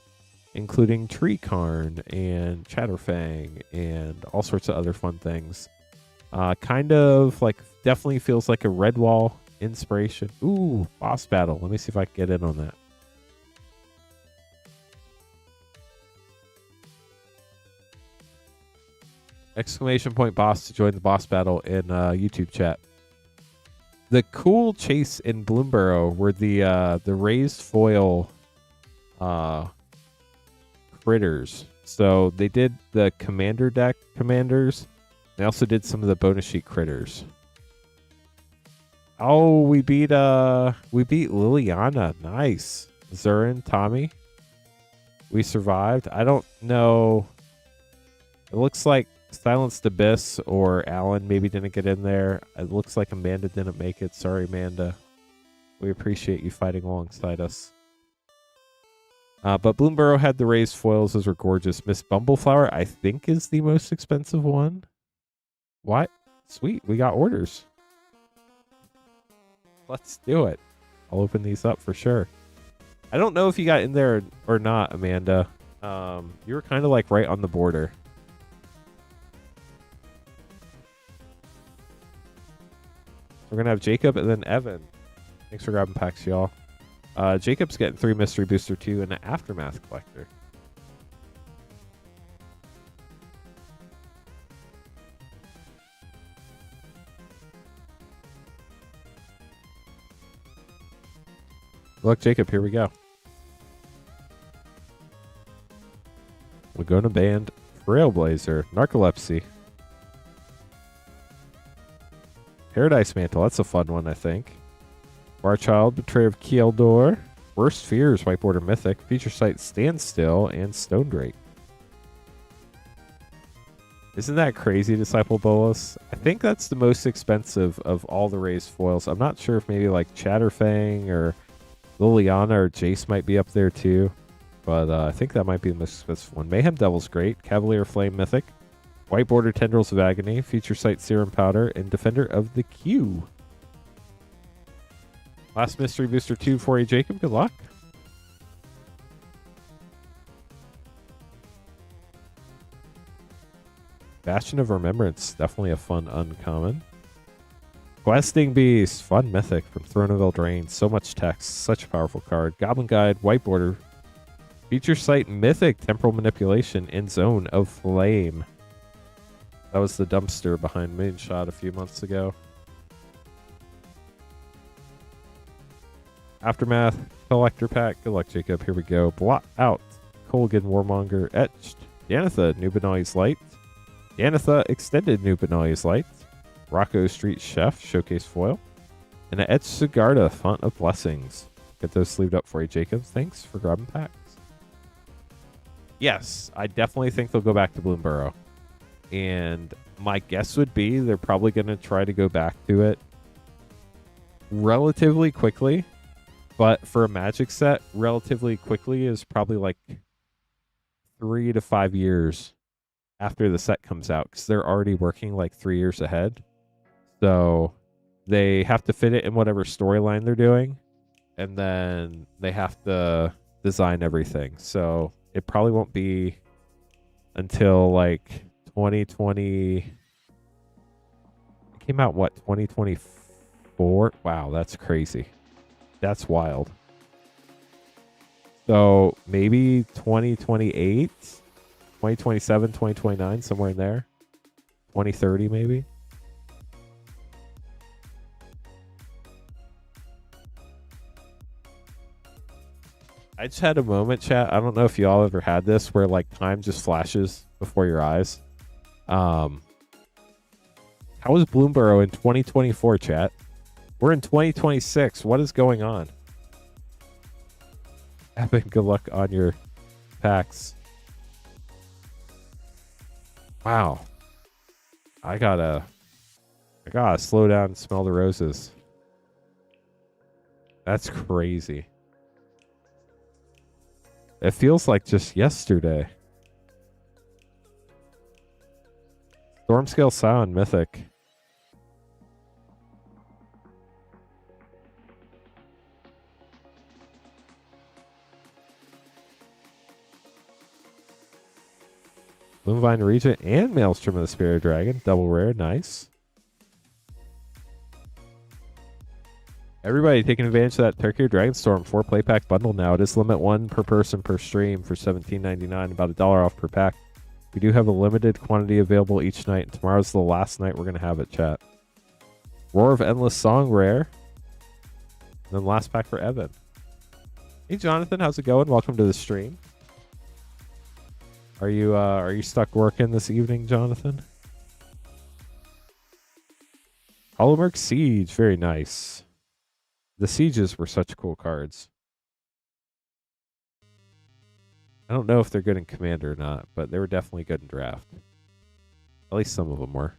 including Treecarn and Chatterfang and all sorts of other fun things. Kind of like, definitely feels like a Redwall inspiration. Ooh, boss battle. Let me see if I can get in on that. Exclamation point boss to join the boss battle in YouTube chat. The cool chase in Bloomborough were the raised foil critters. So they did the commander deck commanders. They also did some of the bonus sheet critters. Oh, we beat Liliana. Nice. Zurin, Tommy. We survived. I don't know. It looks like Silenced Abyss or Alan maybe didn't get in there. It looks like Amanda didn't make it. Sorry, Amanda. We appreciate you fighting alongside us. But Bloomborough had the raised foils. Those were gorgeous. Miss Bumbleflower, I think, is the most expensive one. What? Sweet. We got orders. Let's do it. I'll open these up for sure. I don't know if you got in there or not, Amanda. You were kind of like right on the border. We're going to have Jacob and then Evan. Thanks for grabbing packs, y'all. Jacob's getting 3 Mystery Booster 2 and an Aftermath Collector. Look, Jacob, here we go. Laguna Band, Trailblazer, Narcolepsy. Paradise Mantle, that's a fun one, I think. Warchild, Betrayer of Keeldor, Worst Fears, White Border Mythic, Feature Site Standstill, and Stone Drake. Isn't that crazy, Disciple Bolus? I think that's the most expensive of all the raised foils. I'm not sure if maybe like Chatterfang or Liliana or Jace might be up there too. But I think that might be the most expensive one. Mayhem Devil's great. Cavalier Flame Mythic. White Border Tendrils of Agony, Feature Site Serum Powder, and Defender of the Q. Last Mystery Booster 2 for you, Jacob. Good luck. Bastion of Remembrance. Definitely a fun uncommon. Questing Beast, fun mythic from Throne of Eldraine. So much text, such a powerful card. Goblin Guide, white border. Feature site mythic, temporal manipulation in Zone of Flame. That was the dumpster behind Moonshot a few months ago. Aftermath, collector pack. Good luck, Jacob. Here we go. Blot out. Kolgan, Warmonger, etched. Yanitha, Nubenali's Light. Yanitha, extended Nubenali's Light. Rocco Street Chef, showcase foil. And an etched Sigarda, Font of Blessings. Get those sleeved up for you, Jacob. Thanks for grabbing packs. Yes, I definitely think they'll go back to Bloomburrow. And my guess would be they're probably going to try to go back to it relatively quickly. But for a Magic set, relatively quickly is probably like 3 to 5 years after the set comes out, because they're already working like 3 years ahead. So they have to fit it in whatever storyline they're doing, and then they have to design everything. So it probably won't be until like 2020. It came out, what, 2024? Wow, that's crazy. That's wild. So maybe 2028, 2027, 2029, somewhere in there. 2030 maybe. I just had a moment, chat. I don't know if y'all ever had this where like time just flashes before your eyes. How was Bloomburrow in 2024, chat? We're in 2026. What is going on? Epic, good luck on your packs. Wow. I gotta slow down and smell the roses. That's crazy. It feels like just yesterday. Stormscale Sound, mythic. Moonvine Regent and Maelstrom of the Spirit Dragon. Double rare. Nice. Everybody taking advantage of that Turkey or Dragonstorm 4 play pack bundle now. It is limit 1 per person per stream for $17.99, about $1 off per pack. We do have a limited quantity available each night, and tomorrow's the last night we're going to have it, chat. Roar of Endless Song rare. And then last pack for Evan. Hey, Jonathan, how's it going? Welcome to the stream. Are you stuck working this evening, Jonathan? Hollowmark Siege, very nice. The Sieges were such cool cards. I don't know if they're good in Commander or not, but they were definitely good in Draft. At least some of them were.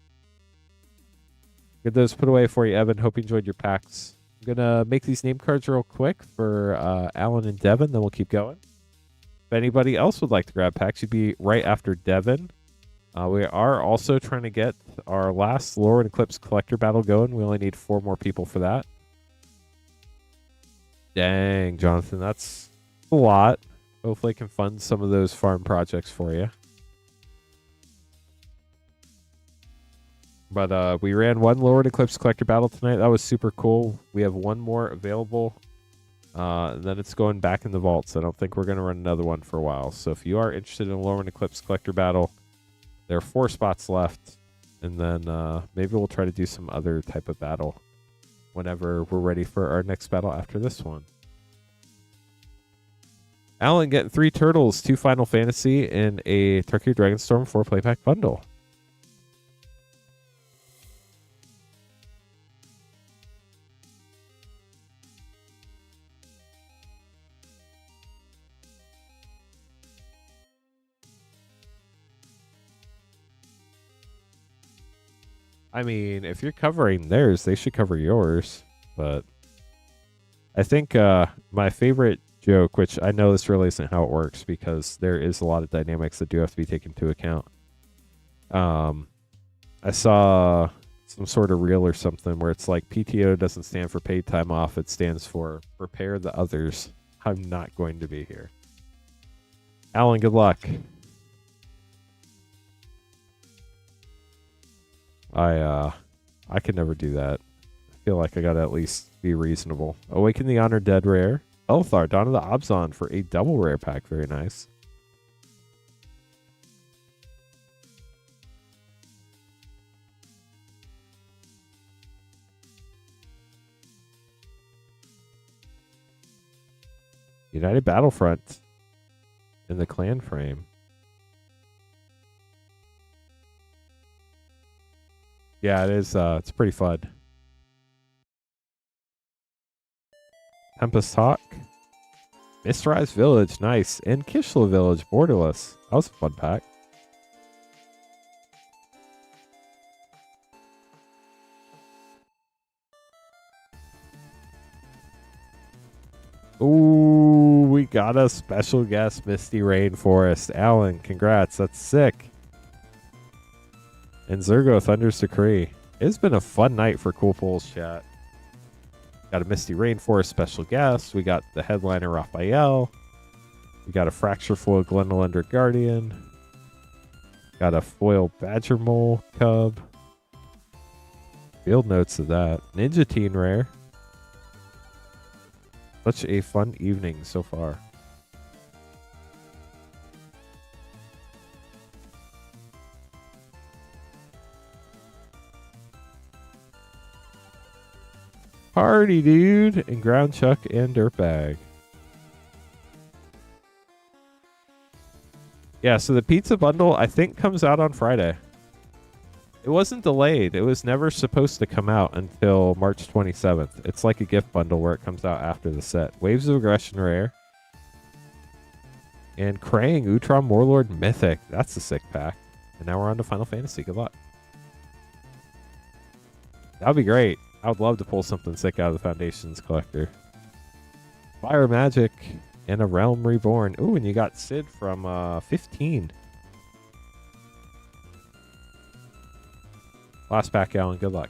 Get those put away for you, Evan. Hope you enjoyed your packs. I'm going to make these name cards real quick for Alan and Devin, then we'll keep going. If anybody else would like to grab packs, you'd be right after Devin. We are also trying to get our last Lurin Eclipse collector battle going. We only need 4 more people for that. Dang, Jonathan, that's a lot. Hopefully I can fund some of those farm projects for you. But we ran 1 Lurin Eclipse collector battle tonight. That was super cool. We have 1 more available. And then it's going back in the vaults. I don't think we're going to run another one for a while. So if you are interested in a Lurin Eclipse collector battle, there are 4 spots left. And then maybe we'll try to do some other type of battle whenever we're ready for our next battle after this one. Alan getting 3 turtles, 2 Final Fantasy, and a Turkey Dragonstorm 4 playpack bundle. I mean, if you're covering theirs, they should cover yours. But I think my favorite joke, which I know this really isn't how it works because there is a lot of dynamics that do have to be taken into account. I saw some sort of reel or something where it's like PTO doesn't stand for paid time off. It stands for prepare the others. I'm not going to be here. Alan, good luck. I could never do that. feel like I gotta at least be reasonable. Awaken the Honored Dead rare. Elthar, Dawn of the Abzan for a double rare pack. Very nice. United Battlefront in the clan frame. Yeah, it is. It's pretty fun. Tempest Hawk. Mistrise Village, nice. And Kishla Village, borderless. That was a fun pack. Ooh, we got a special guest, Misty Rainforest. Alan, congrats. That's sick. And Zergo, Thunder's Decree. It's been a fun night for Cool Pulls chat. Got a Misty Rainforest special guest. We got the headliner Raphael. We got a Fracture Foil Glenelender Guardian. Got a foil Badger Mole Cub. Field notes of that. Ninja Teen rare. Such a fun evening so far. Party, dude. And Ground Chuck and Dirtbag. Yeah, so the pizza bundle, I think, comes out on Friday. It wasn't delayed. It was never supposed to come out until March 27th. It's like a gift bundle where it comes out after the set. Waves of Aggression rare. And Krang, Utrom Warlord Mythic. That's a sick pack. And now we're on to Final Fantasy. Good luck. That would be great. I would love to pull something sick out of the Foundations collector. Fire Magic and a Realm Reborn. Ooh, and you got Sid from 15. Last pack, Alan. Good luck.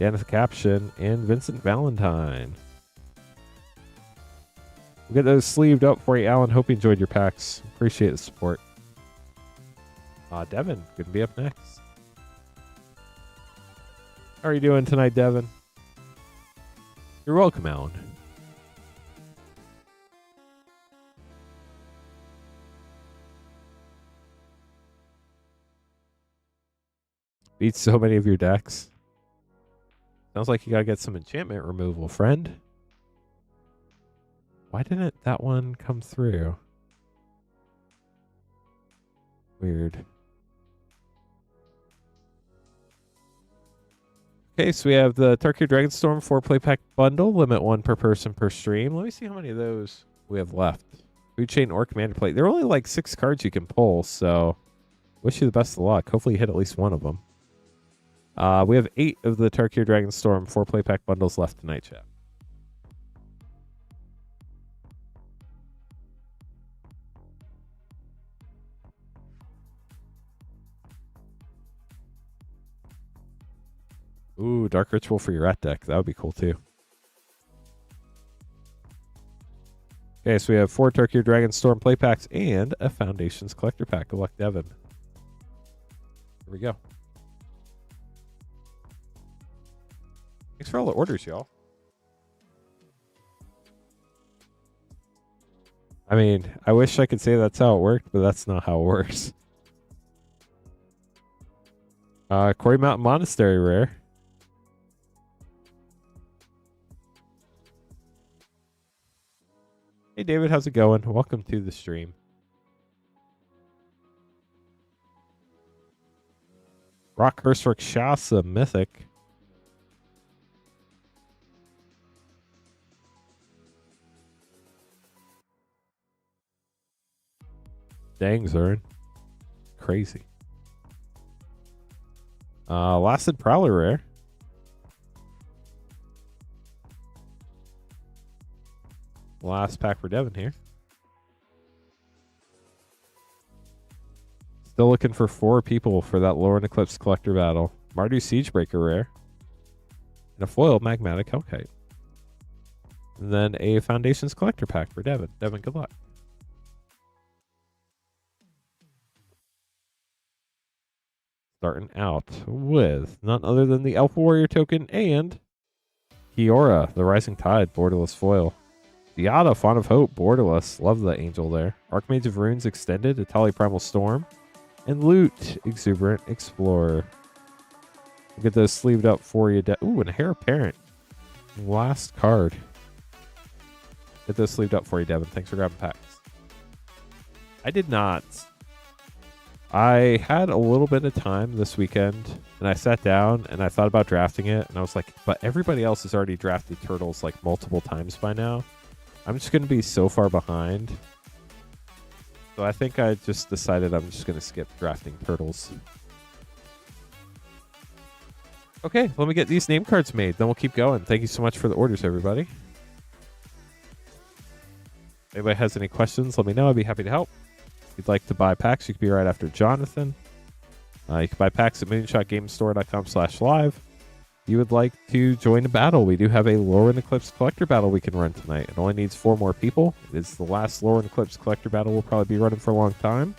Janeth Caption and Vincent Valentine. We'll get those sleeved up for you, Alan. Hope you enjoyed your packs. Appreciate the support. Devin, good to be up next. How are you doing tonight, Devin? You're welcome, Alan. Beats so many of your decks. Sounds like you gotta get some enchantment removal, friend. Why didn't that one come through? Weird. Okay, so we have the Tarkir Dragonstorm 4-play pack bundle. Limit 1 per person per stream. Let me see how many of those we have left. Food Chain or Commander Plate. There are only like 6 cards you can pull, so wish you the best of luck. Hopefully you hit at least one of them. We have 8 of the Tarkir Dragonstorm 4-play pack bundles left tonight, chat. Ooh, Dark Ritual for your rat deck. That would be cool too. Okay, so we have 4 Tarkir Dragonstorm play packs and a Foundations collector pack. Good luck, Devin. Here we go. Thanks for all the orders, y'all. I mean, I wish I could say that's how it worked, but that's not how it works. Quarry Mountain Monastery rare. Hey, David, how's it going? Welcome to the stream. Rockhurst Rakshasa Mythic. Dang, Zern. Crazy. Lasted Prowler rare. Last pack for Devin here. Still looking for 4 people for that Lurin Eclipse collector battle. Mardu Siegebreaker rare. And a foil Magmatic Hellkite. And then a Foundations collector pack for Devin. Devin, good luck. Starting out with none other than the Elf Warrior token and Kiora, the Rising Tide, borderless foil. Diada, Font of Hope, borderless. Love the angel there. Archmage of Runes extended, Atali Primal Storm, and Loot, Exuberant Explorer. We'll get those sleeved up for you. Ooh, and a Heir Apparent. Last card. Get those sleeved up for you, Devin. Thanks for grabbing packs. I did not. I had a little bit of time this weekend, and I sat down and I thought about drafting it, and I was like, but everybody else has already drafted Turtles like multiple times by now. I'm just going to be so far behind. So I think I just decided I'm just going to skip drafting Turtles. Okay, let me get these name cards made. Then we'll keep going. Thank you so much for the orders, everybody. If anybody has any questions, let me know. I'd be happy to help. If you'd like to buy packs, you can be right after Jonathan. You can buy packs at moonshotgamestore.com/live. You would like to join a battle, we do have a Lurin Eclipse collector battle we can run tonight. It only needs 4 more people. It's the last Lurin Eclipse collector battle we'll probably be running for a long time.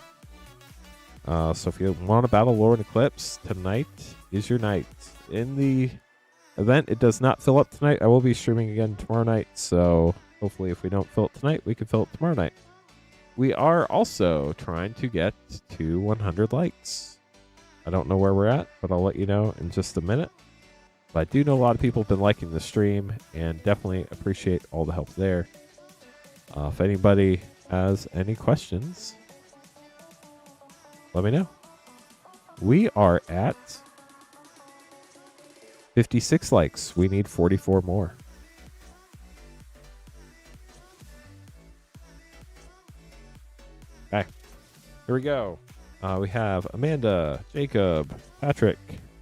So if you want to battle Lurin Eclipse, tonight is your night. In the event, it does not fill up tonight. I will be streaming again tomorrow night, so hopefully if we don't fill it tonight, we can fill it tomorrow night. We are also trying to get to 100 likes. I don't know where we're at, but I'll let you know in just a minute. But I do know a lot of people have been liking the stream, and definitely appreciate all the help there. If anybody has any questions, let me know. We are at 56 likes. We need 44 more. Okay, here we go. We have Amanda, Jacob, Patrick,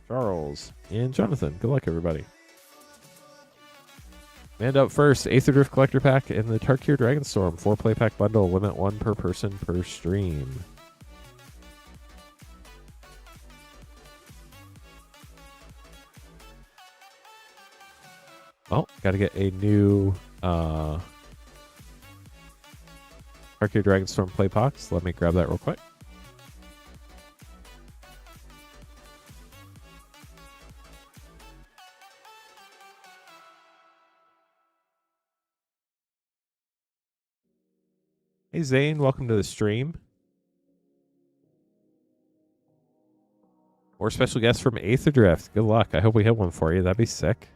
Charles, and Jonathan. Good luck, everybody. Amanda up first. Aether Drift Collector Pack and the Tarkir Dragonstorm 4-play pack bundle. Limit 1 per person per stream. Oh, got to get a new Tarkir Dragonstorm play box. Let me grab that real quick. Hey Zane, welcome to the stream. More special guests from Aether Drift. Good luck. I hope we hit one for you. That'd be sick.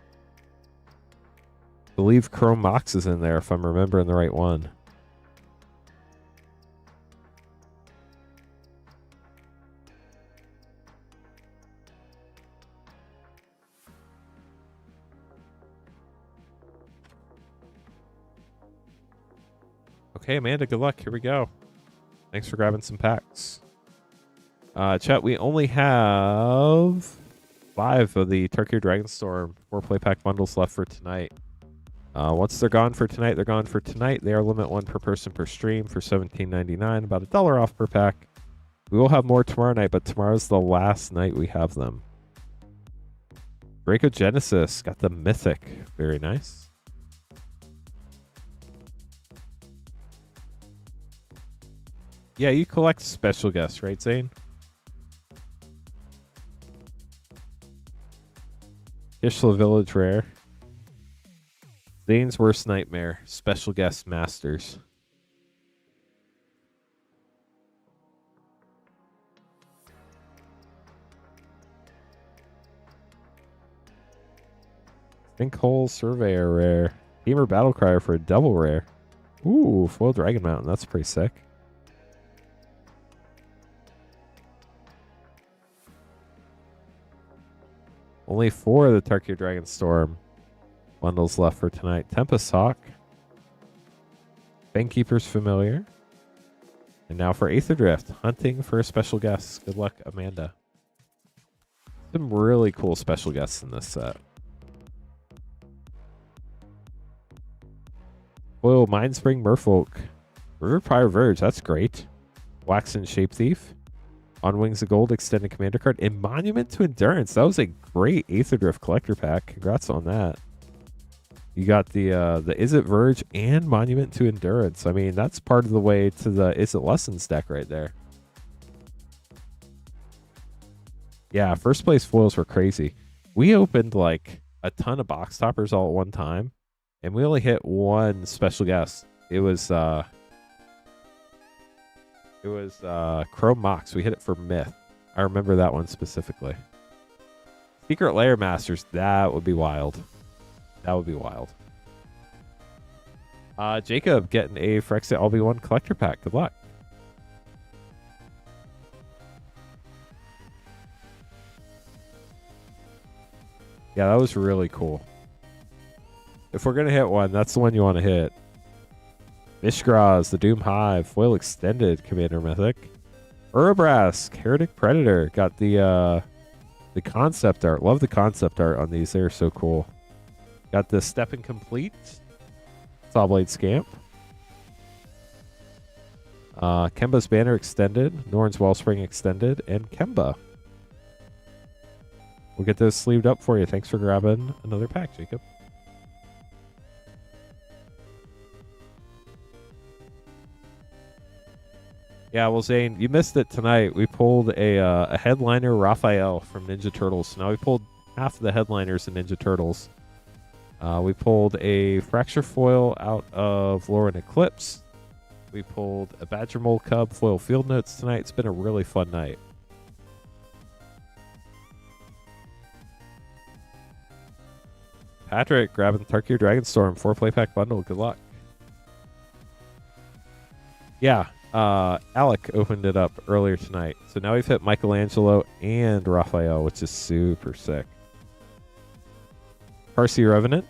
I believe Chrome Mox is in there if I'm remembering the right one. Okay, Amanda, good luck. Here we go. Thanks for grabbing some packs. Chat, we only have 5 of the Tarkir Dragonstorm 4-play pack bundles left for tonight. Once they're gone for tonight, they're gone for tonight. They are limit 1 per person per stream for $17.99, about $1 off per pack. We will have more tomorrow night, but tomorrow's the last night we have them. Draco Genesis got the Mythic. Very nice. Yeah, you collect special guests, right, Zane? Ishla Village Rare. Zane's Worst Nightmare. Special Guest Masters. Sinkhole Surveyor Rare. Gamer Battlecrier for a double rare. Ooh, Foil Dragon Mountain. That's pretty sick. Only 4 of the Tarkir Dragonstorm bundles left for tonight. Tempest Hawk. Fangkeeper's Familiar. And now for Aether Drift. Hunting for a special guest. Good luck, Amanda. Some really cool special guests in this set. Whoa, Mindspring Merfolk. River Prior Verge. That's great. Waxen Shape Thief. On Wings of Gold extended commander card and Monument to Endurance. That was a great Aether Drift collector pack. Congrats on that. You got the Is It Verge and Monument to Endurance. I mean, that's part of the way to the Is It Lessons deck right there. Yeah, first place foils were crazy. We opened like a ton of box toppers all at one time, and we only hit one special guest. It was Chrome Mox. We hit it for Myth. I remember that one specifically. Secret Lair Masters. That would be wild. That would be wild. Jacob getting a Frexit All-Be-One collector pack. Good luck. Yeah, that was really cool. If we're going to hit one, that's the one you want to hit. Mishgraz, the Doom Hive, Foil Extended, Commander Mythic. Urabrask, Heretic Predator. Got the concept art. Love the concept art on these. They're so cool. Got the Step Incomplete. Sawblade Scamp. Kemba's Banner Extended. Norn's Wellspring Extended. And Kemba. We'll get those sleeved up for you. Thanks for grabbing another pack, Jacob. Yeah, well, Zane, you missed it tonight. We pulled a headliner Raphael from Ninja Turtles. So now we pulled half of the headliners in Ninja Turtles. We pulled a Fracture Foil out of Lurin Eclipse. We pulled a Badger Mole Cub Foil Field Notes tonight. It's been a really fun night. Patrick grabbing Tarkir Dragonstorm 4-play pack bundle. Good luck. Yeah. Alec opened it up earlier tonight. So now we've hit Michelangelo and Raphael, which is super sick. Parsi Revenant.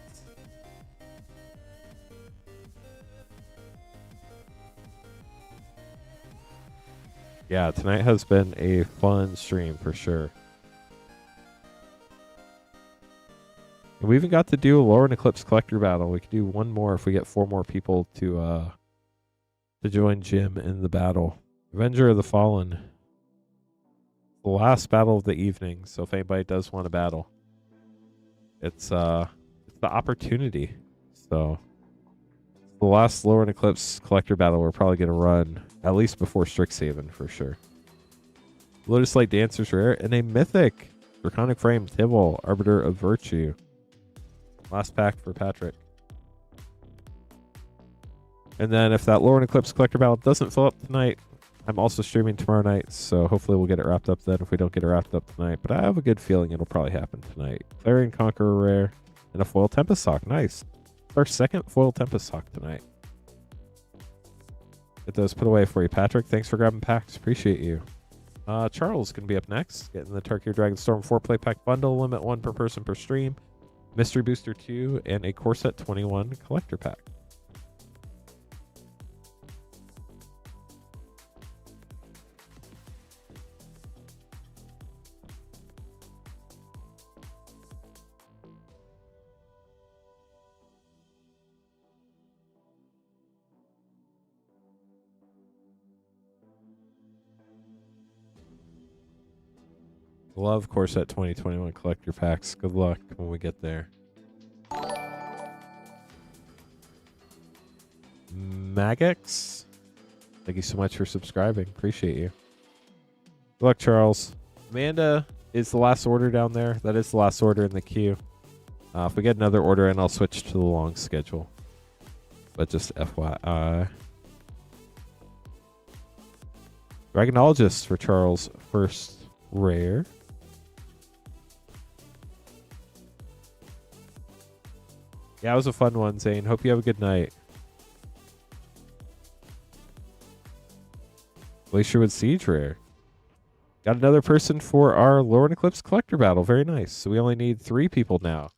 Yeah, tonight has been a fun stream for sure. And we even got to do a Lurin Eclipse collector battle. We could do one more if we get 4 more people to join Jim in the battle. Avenger of the Fallen. The last battle of the evening, so if anybody does want to battle, it's the opportunity. So the last Lurin Eclipse collector battle we're probably gonna run at least before Strixhaven for sure. Lotus Light Dancer's rare and a mythic Draconic Frame Tibble, Arbiter of Virtue. Last pack for Patrick. And then if that Lurin Eclipse collector battle doesn't fill up tonight, I'm also streaming tomorrow night, so hopefully we'll get it wrapped up then if we don't get it wrapped up tonight. But I have a good feeling it'll probably happen tonight. Clarion Conqueror rare and a foil Tempest Hawk. Nice. Our second foil Tempest Hawk tonight. Get those put away for you, Patrick. Thanks for grabbing packs. Appreciate you. Charles going to be up next. Getting the Tarkir Dragonstorm 4-play pack bundle. Limit 1 per person per stream. Mystery Booster 2 and a Core Set 21 collector pack. Love Core Set 2021 collector packs. Good luck when we get there. Magex, thank you so much for subscribing. Appreciate you. Good luck, Charles. Amanda is the last order down there. That is the last order in the queue. If we get another order in, I'll switch to the long schedule. But just FYI. Dragonologist for Charles. First rare. Yeah, it was a fun one, Zane. Hope you have a good night. Glacierwood Siege rare. Got another person for our Lurin Eclipse collector battle. Very nice. So we only need 3 people now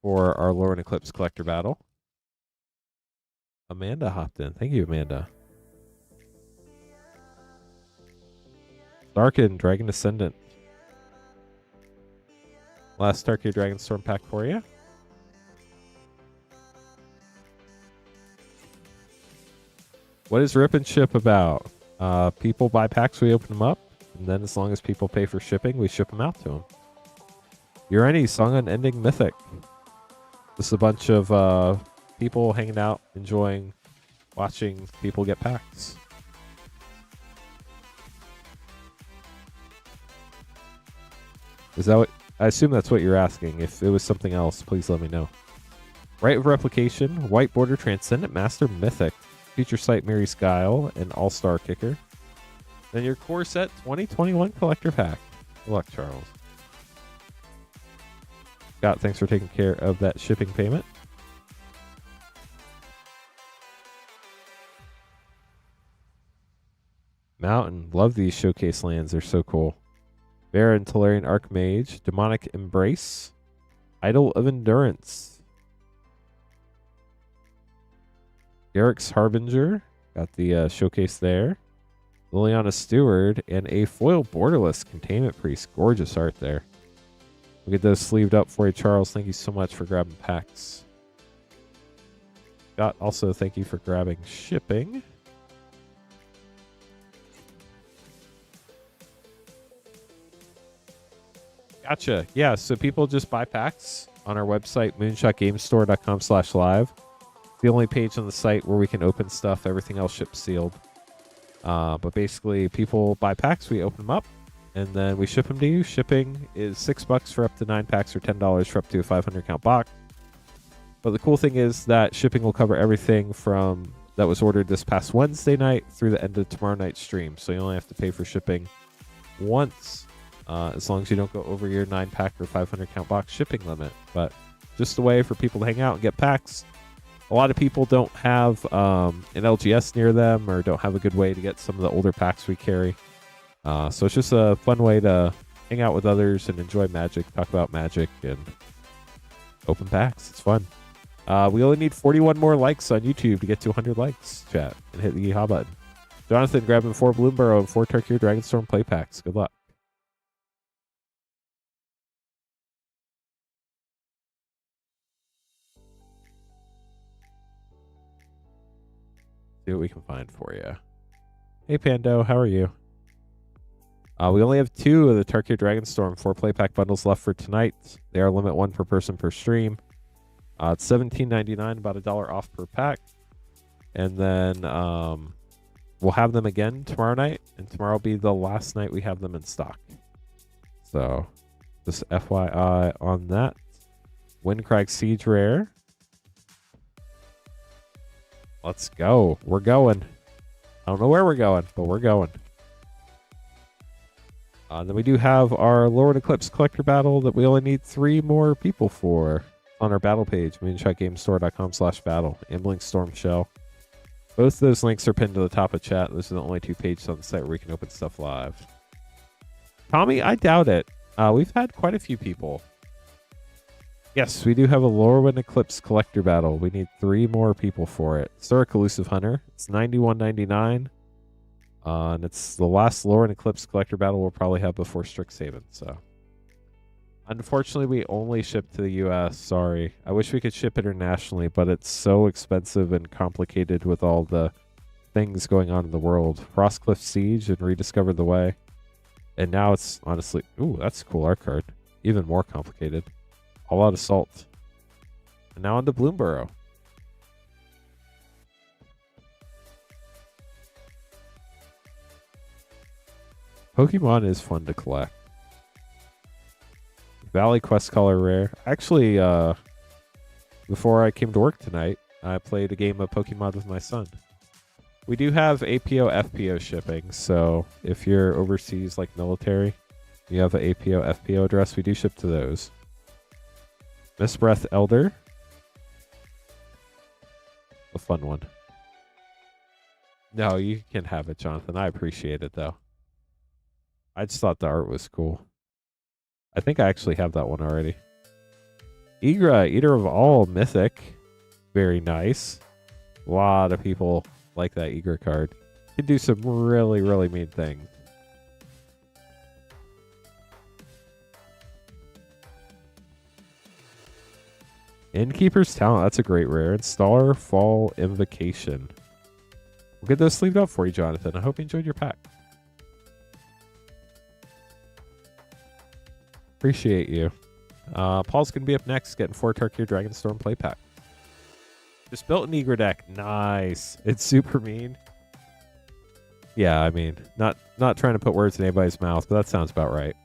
for our Lurin Eclipse collector battle. Amanda hopped in. Thank you, Amanda. Darkin, Dragon Descendant. Last Tarkir Dragonstorm pack for you. What is Rip and Ship about? People buy packs, we open them up, and then as long as people pay for shipping, we ship them out to them. Ureni, Song Unending Mythic. This is a bunch of people hanging out, enjoying, watching people get packs. Is that what? I assume that's what you're asking. If it was something else, please let me know. Right of Replication, White Border Transcendent Master Mythic, Future Sight Mary's Guile, and All-Star Kicker. Then your core set 2021 Collector Pack. Good luck, Charles. Scott, thanks for taking care of that shipping payment. Mountain, love these showcase lands. They're so cool. Baron, Tolarian Archmage, Demonic Embrace, Idol of Endurance. Garrick's Harbinger, got the showcase there. Liliana Steward, and a foil borderless Containment Priest. Gorgeous art there. We'll get those sleeved up for you, Charles. Thank you so much for grabbing packs. Scott, also thank you for grabbing shipping. Gotcha. Yeah, so people just buy packs on our website, moonshotgamestore.com/live. The only page on the site where we can open stuff. Everything else ships sealed. But basically, people buy packs, we open them up, and then we ship them to you. Shipping is $6 for up to 9 packs or $10 for up to a 500 count box. But the cool thing is that shipping will cover everything from that was ordered this past Wednesday night through the end of tomorrow night's stream. So you only have to pay for shipping once, as long as you don't go over your 9 pack or 500 count box shipping limit. But just a way for people to hang out and get packs. A lot of people don't have an LGS near them or don't have a good way to get some of the older packs we carry. So it's just a fun way to hang out with others and enjoy Magic, talk about Magic, and open packs. It's fun. We only need 41 more likes on YouTube to get to 100 likes, chat, and hit the yeehaw button. Jonathan, grabbing 4 Bloomburrow and 4 Tarkir Dragonstorm play packs. Good luck. See what we can find for you. Hey, Pando, how are you? We only have 2 of the Tarkir Dragonstorm 4 play pack bundles left for tonight. They are limit 1 per person per stream. It's $17.99, about $1 off per pack. And then we'll have them again tomorrow night, and tomorrow will be the last night we have them in stock. So just FYI on that. Windcrag Siege Rare. Let's go. We're going. I don't know where we're going, but we're going. Then we do have our Lurin Eclipse collector battle that we only need 3 more people for on our battle page, moonshotgamestore.com/battle. Ambling Storm Shell. Both of those links are pinned to the top of chat. Those are the only 2 pages on the site where we can open stuff live. Tommy, I doubt it. We've had quite a few people. Yes, we do have a Lurin Eclipse collector battle. We need 3 more people for it. Zurich Elusive Hunter. It's $91.99. And it's the last Lurin Eclipse collector battle we'll probably have before Strixhaven. So, unfortunately, we only ship to the U.S. Sorry. I wish we could ship internationally, but it's so expensive and complicated with all the things going on in the world. Frostcliff Siege and Rediscover the Way. And now it's honestly... Ooh, that's a cool art card. Even more complicated. All Out Assault. And now on to Bloomburrow. Pokemon is fun to collect. Valley Quest Caller Rare. Actually, before I came to work tonight, I played a game of Pokemon with my son. We do have APO, FPO shipping, so if you're overseas, like military, you have an APO, FPO address, we do ship to those. Mistbreath Elder. A fun one. No, you can have it, Jonathan. I appreciate it, though. I just thought the art was cool. I think I actually have that one already. Igra, Eater of All, Mythic. Very nice. A lot of people like that Igra card. Can do some really, really mean things. Innkeeper's Talent. That's a great rare. And Starfall Invocation. We'll get those sleeved up for you, Jonathan. I hope you enjoyed your pack. Appreciate you. Paul's going to be up next, getting 4 Tarkir Dragonstorm play pack. Just built an Eager deck. Nice. It's super mean. Yeah, I mean, not trying to put words in anybody's mouth, but that sounds about right.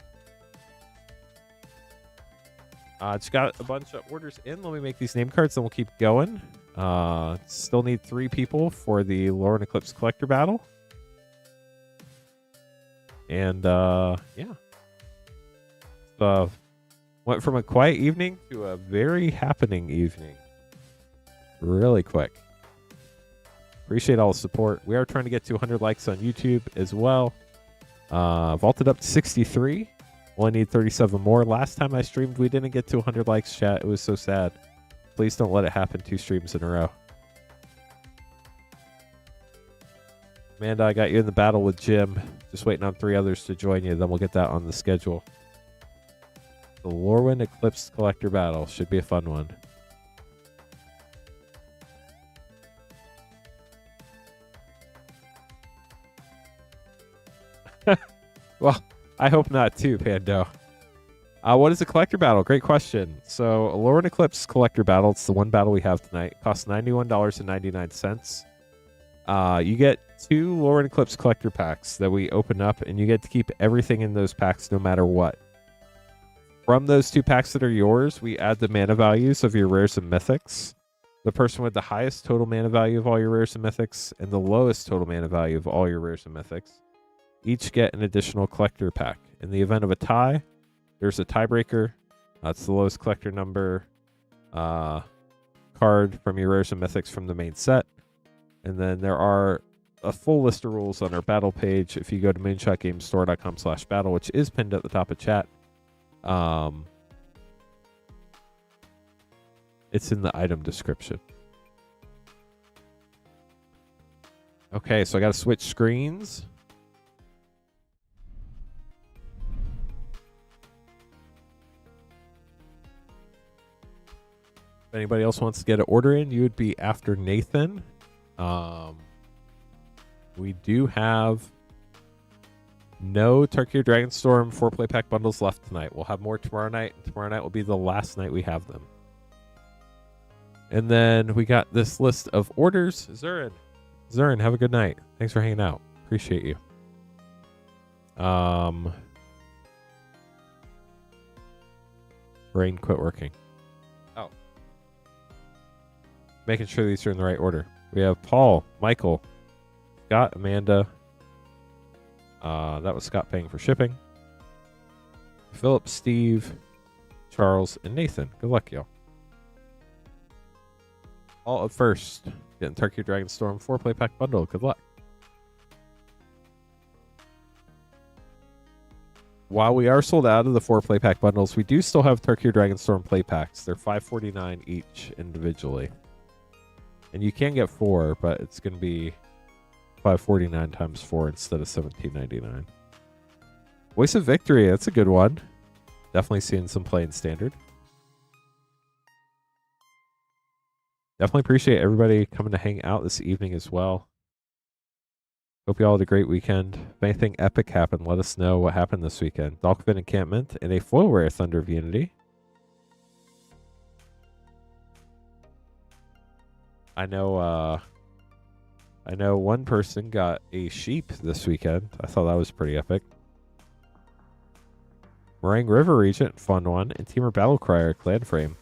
Just got a bunch of orders in. Let me make these name cards, then we'll keep going. Still need 3 people for the Lurin Eclipse collector battle. And yeah. Went from a quiet evening to a very happening evening. Really quick. Appreciate all the support. We are trying to get to 100 likes on YouTube as well. Vaulted up to 63. Only need 37 more. Last time I streamed, we didn't get to 100 likes, chat. It was so sad. Please don't let it happen 2 streams in a row. Amanda, I got you in the battle with Jim. Just waiting on 3 others to join you. Then we'll get that on the schedule. The Lurin Eclipse collector battle should be a fun one. Well, I hope not too, Pando. What is a collector battle? Great question. So, a Lurin Eclipse collector battle, it's the one battle we have tonight. It costs $91.99. You get 2 Lurin Eclipse collector packs that we open up, and you get to keep everything in those packs no matter what. From those 2 packs that are yours, we add the mana values of your rares and mythics. The person with the highest total mana value of all your rares and mythics, and the lowest total mana value of all your rares and mythics, each get an additional collector pack. In the event of a tie, there's a tiebreaker. That's the lowest collector number card from your rares and mythics from the main set. And then there are a full list of rules on our battle page. If you go to moonshotgamestore.com/battle, which is pinned at the top of chat, it's in the item description. Okay, so I got to switch screens. If anybody else wants to get an order in, you would be after Nathan. We do have no Turkey or Dragonstorm 4-play pack bundles left tonight. We'll have more tomorrow night, and tomorrow night will be the last night we have them. And then we got this list of orders. Zurin, have a good night. Thanks for hanging out. Appreciate you. Brain quit working. Oh. Making sure these are in the right order. We have Paul, Michael, Scott, Amanda. That was Scott paying for shipping. Philip, Steve, Charles, and Nathan. Good luck, y'all. All up first. Getting Turkey Dragonstorm 4-play pack bundle. Good luck. While we are sold out of the 4-play pack bundles, we do still have Turkey Dragonstorm play packs. They're $5.49 each individually. And you can get 4, but it's going to be $5.49 times 4 instead of $17.99. Voice of Victory, that's a good one. Definitely seeing some play in Standard. Definitely appreciate everybody coming to hang out this evening as well. Hope you all had a great weekend. If anything epic happened, let us know what happened this weekend. Dalkvin Encampment and a foil rare Thunder of Unity. I know one person got a sheep this weekend. I thought that was pretty epic. Meringue River Regent, fun one. And Teamer Battlecrier, Clan Frame.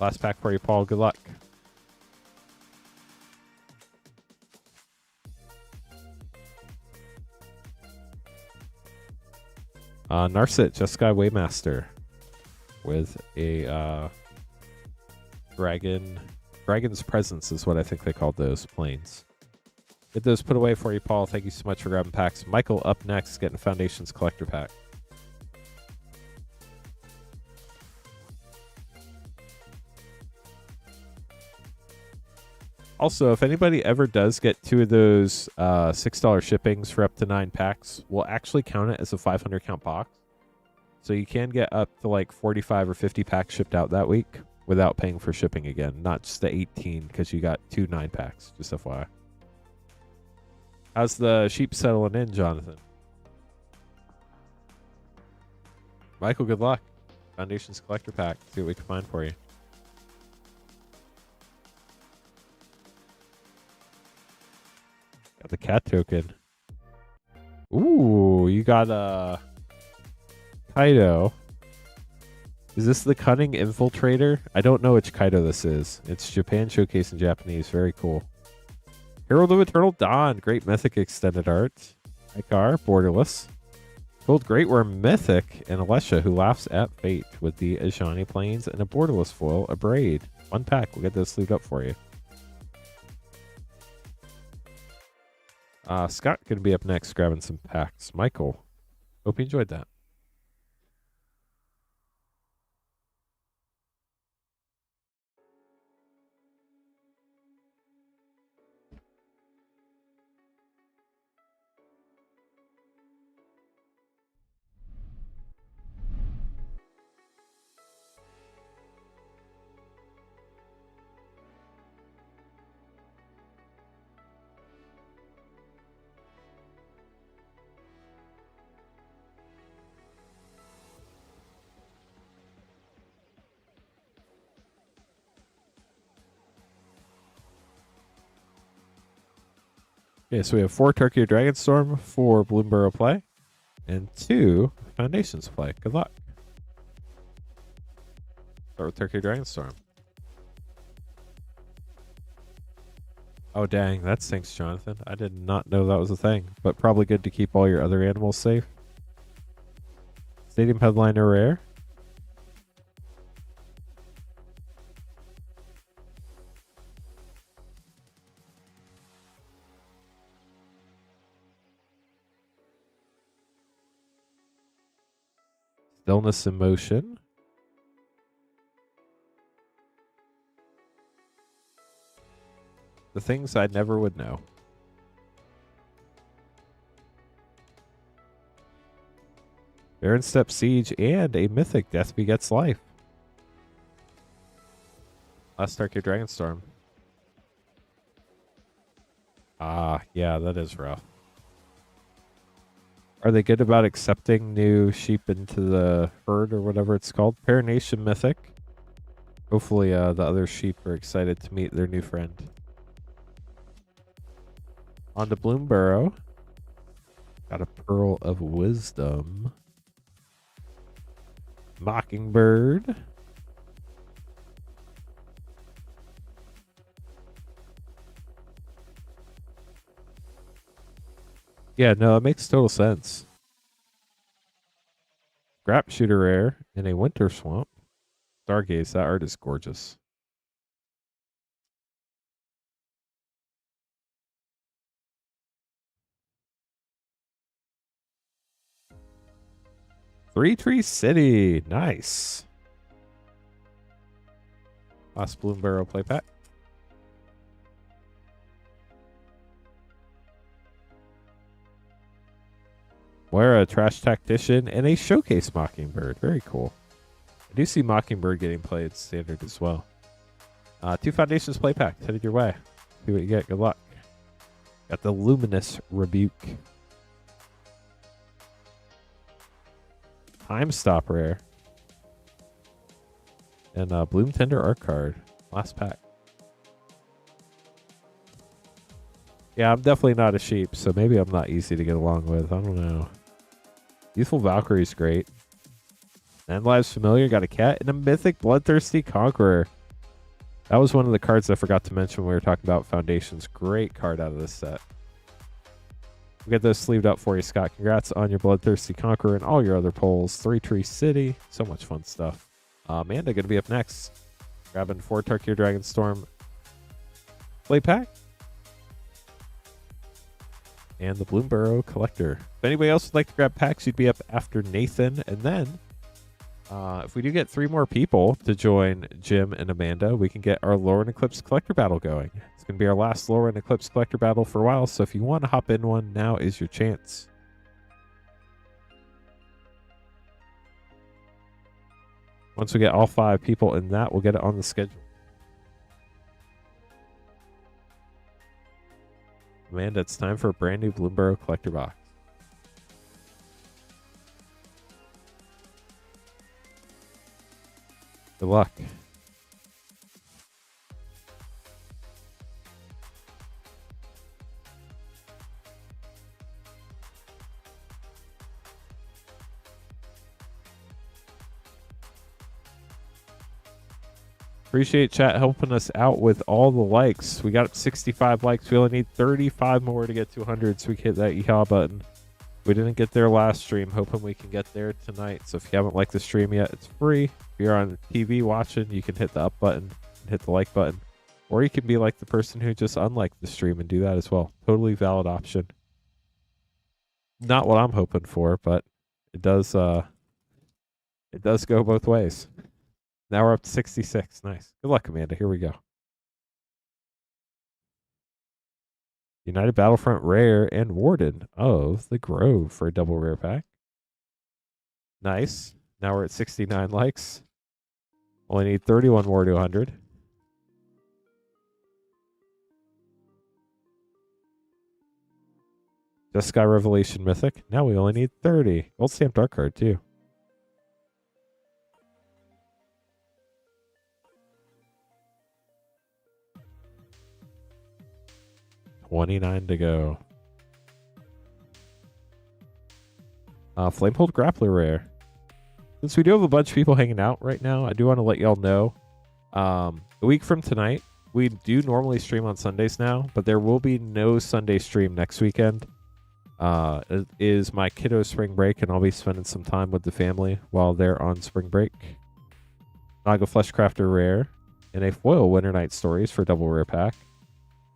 Last pack for you, Paul. Good luck. Narset, Just Sky Waymaster. With a Dragon's Presence is what I think they called those planes. Get those put away for you, Paul. Thank you so much for grabbing packs. Michael up next, getting Foundations Collector Pack. Also, if anybody ever does get 2 of those $6 shippings for up to 9 packs, we'll actually count it as a 500 count box. So you can get up to like 45 or 50 packs shipped out that week without paying for shipping again. Not just the 18 because you got 2 9 packs, just FYI. How's the sheep settling in, Jonathan? Michael, good luck. Foundations Collector Pack. See what we can find for you. Got the cat token. Ooh, you got Kaido. Is this the Cunning Infiltrator? I don't know which Kaido this is. It's Japan Showcase in Japanese. Very cool. Herald of Eternal Dawn. Great Mythic extended art. Ikar, Borderless. Gold Great Worm Mythic and Alesha, who laughs at fate with the Ajani Plains and a Borderless foil, a Braid. One pack. We'll get this sleeved up for you. Scott going to be up next grabbing some packs. Michael, hope you enjoyed that. Okay, so we have 4 Turkey Dragonstorm, 4 Bloomborough play, and 2 Foundations play. Good luck. Start with Turkey Dragonstorm. Oh, dang. That stinks, Jonathan. I did not know that was a thing, but probably good to keep all your other animals safe. Stadium Headliner Rare. Stillness in Motion. The things I never would know. Baron Step Siege and a Mythic Death Begets Life. Last Turkey Dragonstorm. Yeah, that is rough. Are they good about accepting new sheep into the herd or whatever it's called? Paranation Mythic. Hopefully the other sheep are excited to meet their new friend. On to Bloomborough. Got a Pearl of Wisdom. Mockingbird. Yeah, no, it makes total sense. Scrap Shooter Rare in a Winter Swamp. Stargaze, that art is gorgeous. Three Tree City, nice. Last Bloomborough play pack. Moira, Trash Tactician, and a Showcase Mockingbird. Very cool. I do see Mockingbird getting played standard as well. 2 Foundations play pack headed your way. See what you get. Good luck. Got the Luminous Rebuke. Time Stop Rare. And Bloom Tender Art Card. Last pack. Yeah, I'm definitely not a sheep, so maybe I'm not easy to get along with. I don't know. Youthful Valkyrie's great. And Lives Familiar, got a cat, and a Mythic Bloodthirsty Conqueror. That was one of the cards I forgot to mention when we were talking about Foundations. Great card out of this set. We'll get those sleeved up for you, Scott. Congrats on your Bloodthirsty Conqueror and all your other polls. 3 Tree City. So much fun stuff. Amanda going to be up next. Grabbing 4 Turkey Dragonstorm play pack. And the Bloomborough Collector. If anybody else would like to grab packs, you'd be up after Nathan. And then, if we do get 3 more people to join Jim and Amanda, we can get our Lurin Eclipse Collector Battle going. It's going to be our last Lurin Eclipse Collector Battle for a while, so if you want to hop in one, now is your chance. Once we get all 5 people in that, we'll get it on the schedule. Amanda, it's time for a brand new Bloomborough Collector Box. Good luck. Appreciate chat helping us out with all the likes. We got up 65 likes. We only need 35 more to get to 100 so we can hit that yeehaw button. We didn't get there last stream. Hoping we can get there tonight. So if you haven't liked the stream yet, it's free. If you're on TV watching, you can hit the up button and hit the like button. Or you can be like the person who just unliked the stream and do that as well. Totally valid option. Not what I'm hoping for, but it does go both ways. Now we're up to 66. Nice. Good luck, Amanda. Here we go. United Battlefront Rare and Warden of the Grove for a double rare pack. Nice. Now we're at 69 likes. Only need 31 more to 100. Just Sky Revelation Mythic. Now we only need 30. Gold Stamp Dark card, too. $29 to go. Flamehold Grappler Rare. Since we do have a bunch of people hanging out right now, I do want to let y'all know. A week from tonight, we do normally stream on Sundays now, but there will be no Sunday stream next weekend. It is my kiddo spring break, and I'll be spending some time with the family while they're on spring break. Naga Fleshcrafter Rare and a foil Winter Night Stories for double rare pack.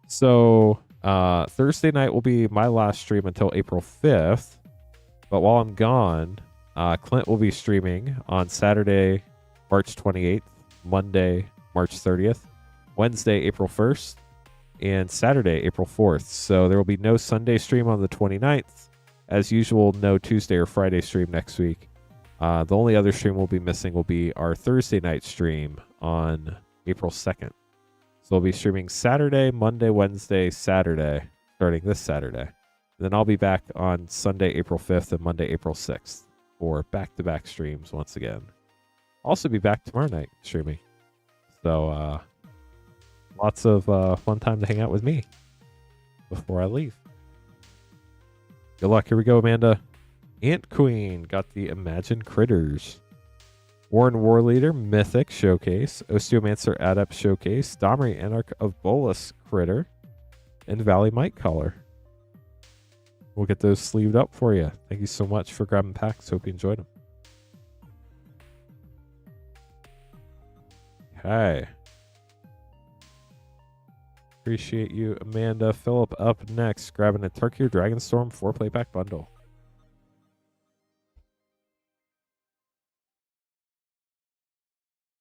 So Thursday night will be my last stream until April 5th. But while I'm gone, Clint will be streaming on Saturday, March 28th, Monday, March 30th, Wednesday, April 1st, and Saturday, April 4th. So there will be no Sunday stream on the 29th. As usual, no Tuesday or Friday stream next week. The only other stream we'll be missing will be our Thursday night stream on April 2nd. So we'll be streaming Saturday, Monday, Wednesday, Saturday, starting this Saturday. And then I'll be back on Sunday, April 5th and Monday, April 6th for back-to-back streams once again. Also be back tomorrow night streaming. So lots of fun time to hang out with me before I leave. Good luck. Here we go, Amanda. Ant Queen got the Imagine Critters. Warren Warleader Mythic Showcase, Osteomancer Adept Showcase, Domri Anarch of Bolas Critter, and Valley Mite Collar. We'll get those sleeved up for you. Thank you so much for grabbing packs. Hope you enjoyed them. Okay. Appreciate you, Amanda. Philip up next, grabbing a Tarkir Dragonstorm 4-play pack bundle.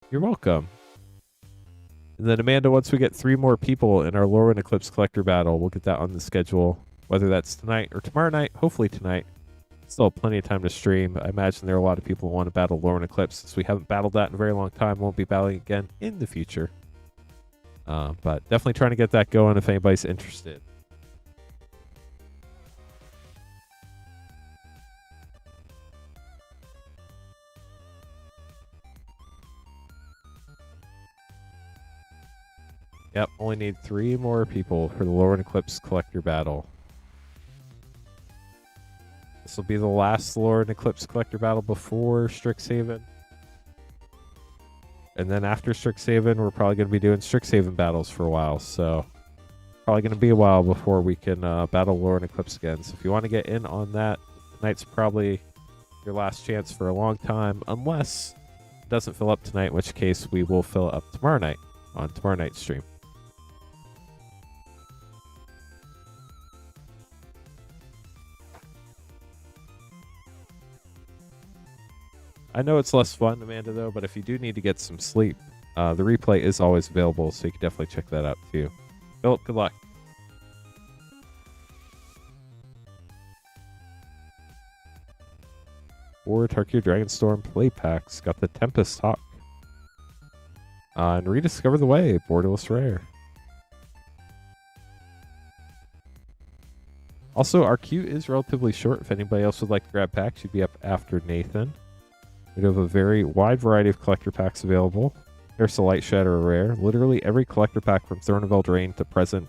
You're welcome. And then Amanda, once we get 3 more people in our Lurin Eclipse collector battle, we'll get that on the schedule. Whether that's tonight or tomorrow night, hopefully tonight. Still have plenty of time to stream. I imagine there are a lot of people who want to battle Lurin Eclipse since we haven't battled that in a very long time. Won't be battling again in the future. But definitely trying to get that going if anybody's interested. Yep, only need 3 more people for the Lurin Eclipse collector battle. This will be the last Lurin Eclipse collector battle before Strixhaven. And then after Strixhaven, we're probably going to be doing Strixhaven battles for a while. So probably going to be a while before we can battle Lurin Eclipse again. So if you want to get in on that, tonight's probably your last chance for a long time. Unless it doesn't fill up tonight, in which case we will fill it up tomorrow night on tomorrow night's stream. I know it's less fun, Amanda, though, but if you do need to get some sleep, the replay is always available, so you can definitely check that out, too. Philip, good luck. Four Tarkir Dragonstorm play packs. Got the Tempest Hawk. And Rediscover the Way, Borderless Rare. Also, our queue is relatively short. If anybody else would like to grab packs, you'd be up after Nathan. We have a very wide variety of collector packs available. There's a Light Shatter Rare. Literally every collector pack from Throne of Eldraine to present.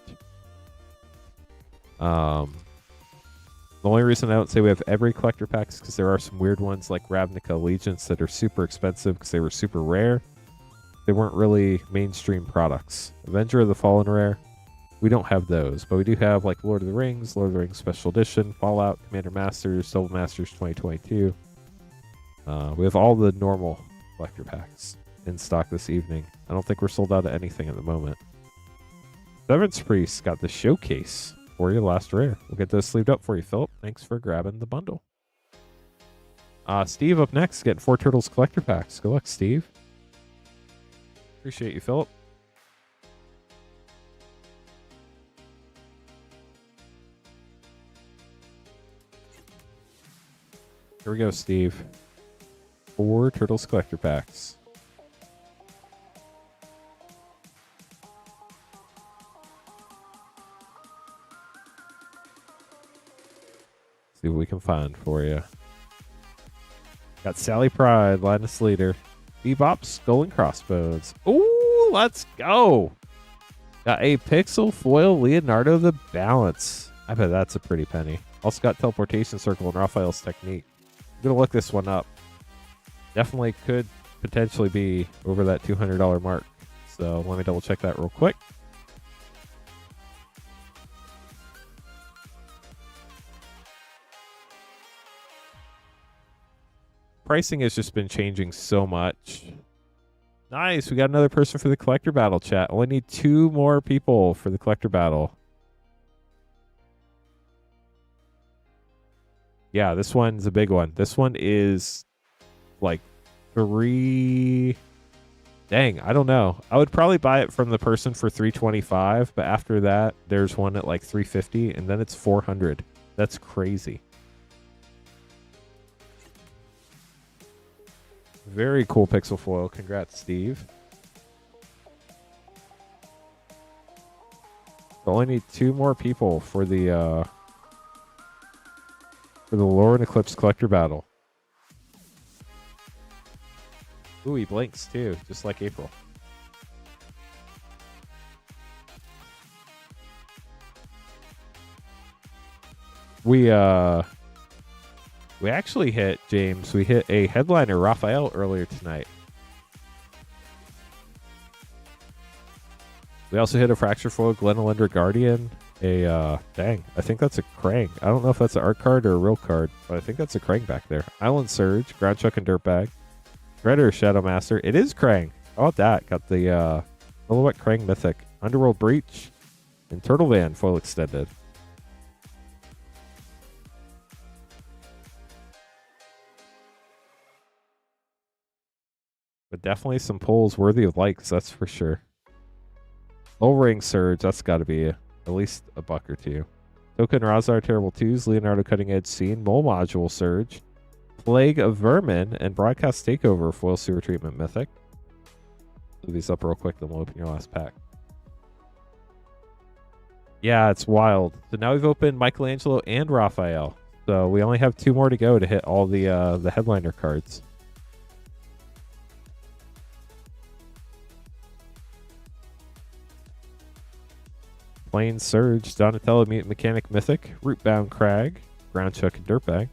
The only reason I don't say we have every collector pack is because there are some weird ones like Ravnica Allegiance that are super expensive because they were super rare. they weren't really mainstream products. Avenger of the Fallen rare, we don't have those, but we do have like Lord of the Rings Special Edition, Fallout, Commander Masters, Double Masters 2022. We have all the normal collector packs in stock this evening. I don't think we're sold out of anything at the moment. Severance Priest got the showcase for you, last rare. We'll get those sleeved up for you, Philip. Thanks for grabbing the bundle. Steve up next, getting 4 Turtles collector packs. Good luck, Steve. Appreciate you, Philip. Here we go, Steve. 4 Turtles collector packs. See what we can find for you. Got Sally Pride, Linus Leader, Bebop, Skull and Crossbones. Ooh, let's go. Got a Pixel Foil Leonardo the Balance. I bet that's a pretty penny. Also got Teleportation Circle and Raphael's Technique. I'm going to look this one up. Definitely could potentially be over that $200 mark. So let me double check that real quick. Pricing has just been changing so much. Nice. We got another person for the collector battle, chat. Only need 2 more people for the collector battle. Yeah, this one's a big one. This one is like 3. Dang, I don't know. I would probably buy it from the person for $325, but after that, there's one at like $350, and then it's $400. That's crazy. Very cool pixel foil. Congrats, Steve. I only need 2 more people for the Lurin Eclipse collector battle. Ooh, he blinks too, just like April. We actually hit, James, we hit a headliner, Raphael, earlier tonight. We also hit a Fracture Foil, Glenelender Guardian, dang, I think that's a Krang. I don't know if that's an art card or a real card, but I think that's a Krang back there. Island Surge, Ground Chuck and Dirtbag, Shredder, Shadow Master. It is Krang. How about that? Got the Silhouette Krang Mythic, Underworld Breach, and Turtle Van foil extended. But definitely some pulls worthy of likes, that's for sure. Low Ring Surge, that's got to be at least a buck or 2. Token Razar Terrible 2s, Leonardo Cutting Edge Scene, Mole Module Surge, Plague of Vermin, and Broadcast Takeover Foil Sewer Treatment Mythic. Do these up real quick, then we'll open your last pack. Yeah, it's wild. So now we've opened Michelangelo and Raphael. So we only have 2 more to go to hit all the headliner cards. Plain Surge, Donatello Mutant Mechanic Mythic, Rootbound Crag, Ground Chuck and Dirtbag,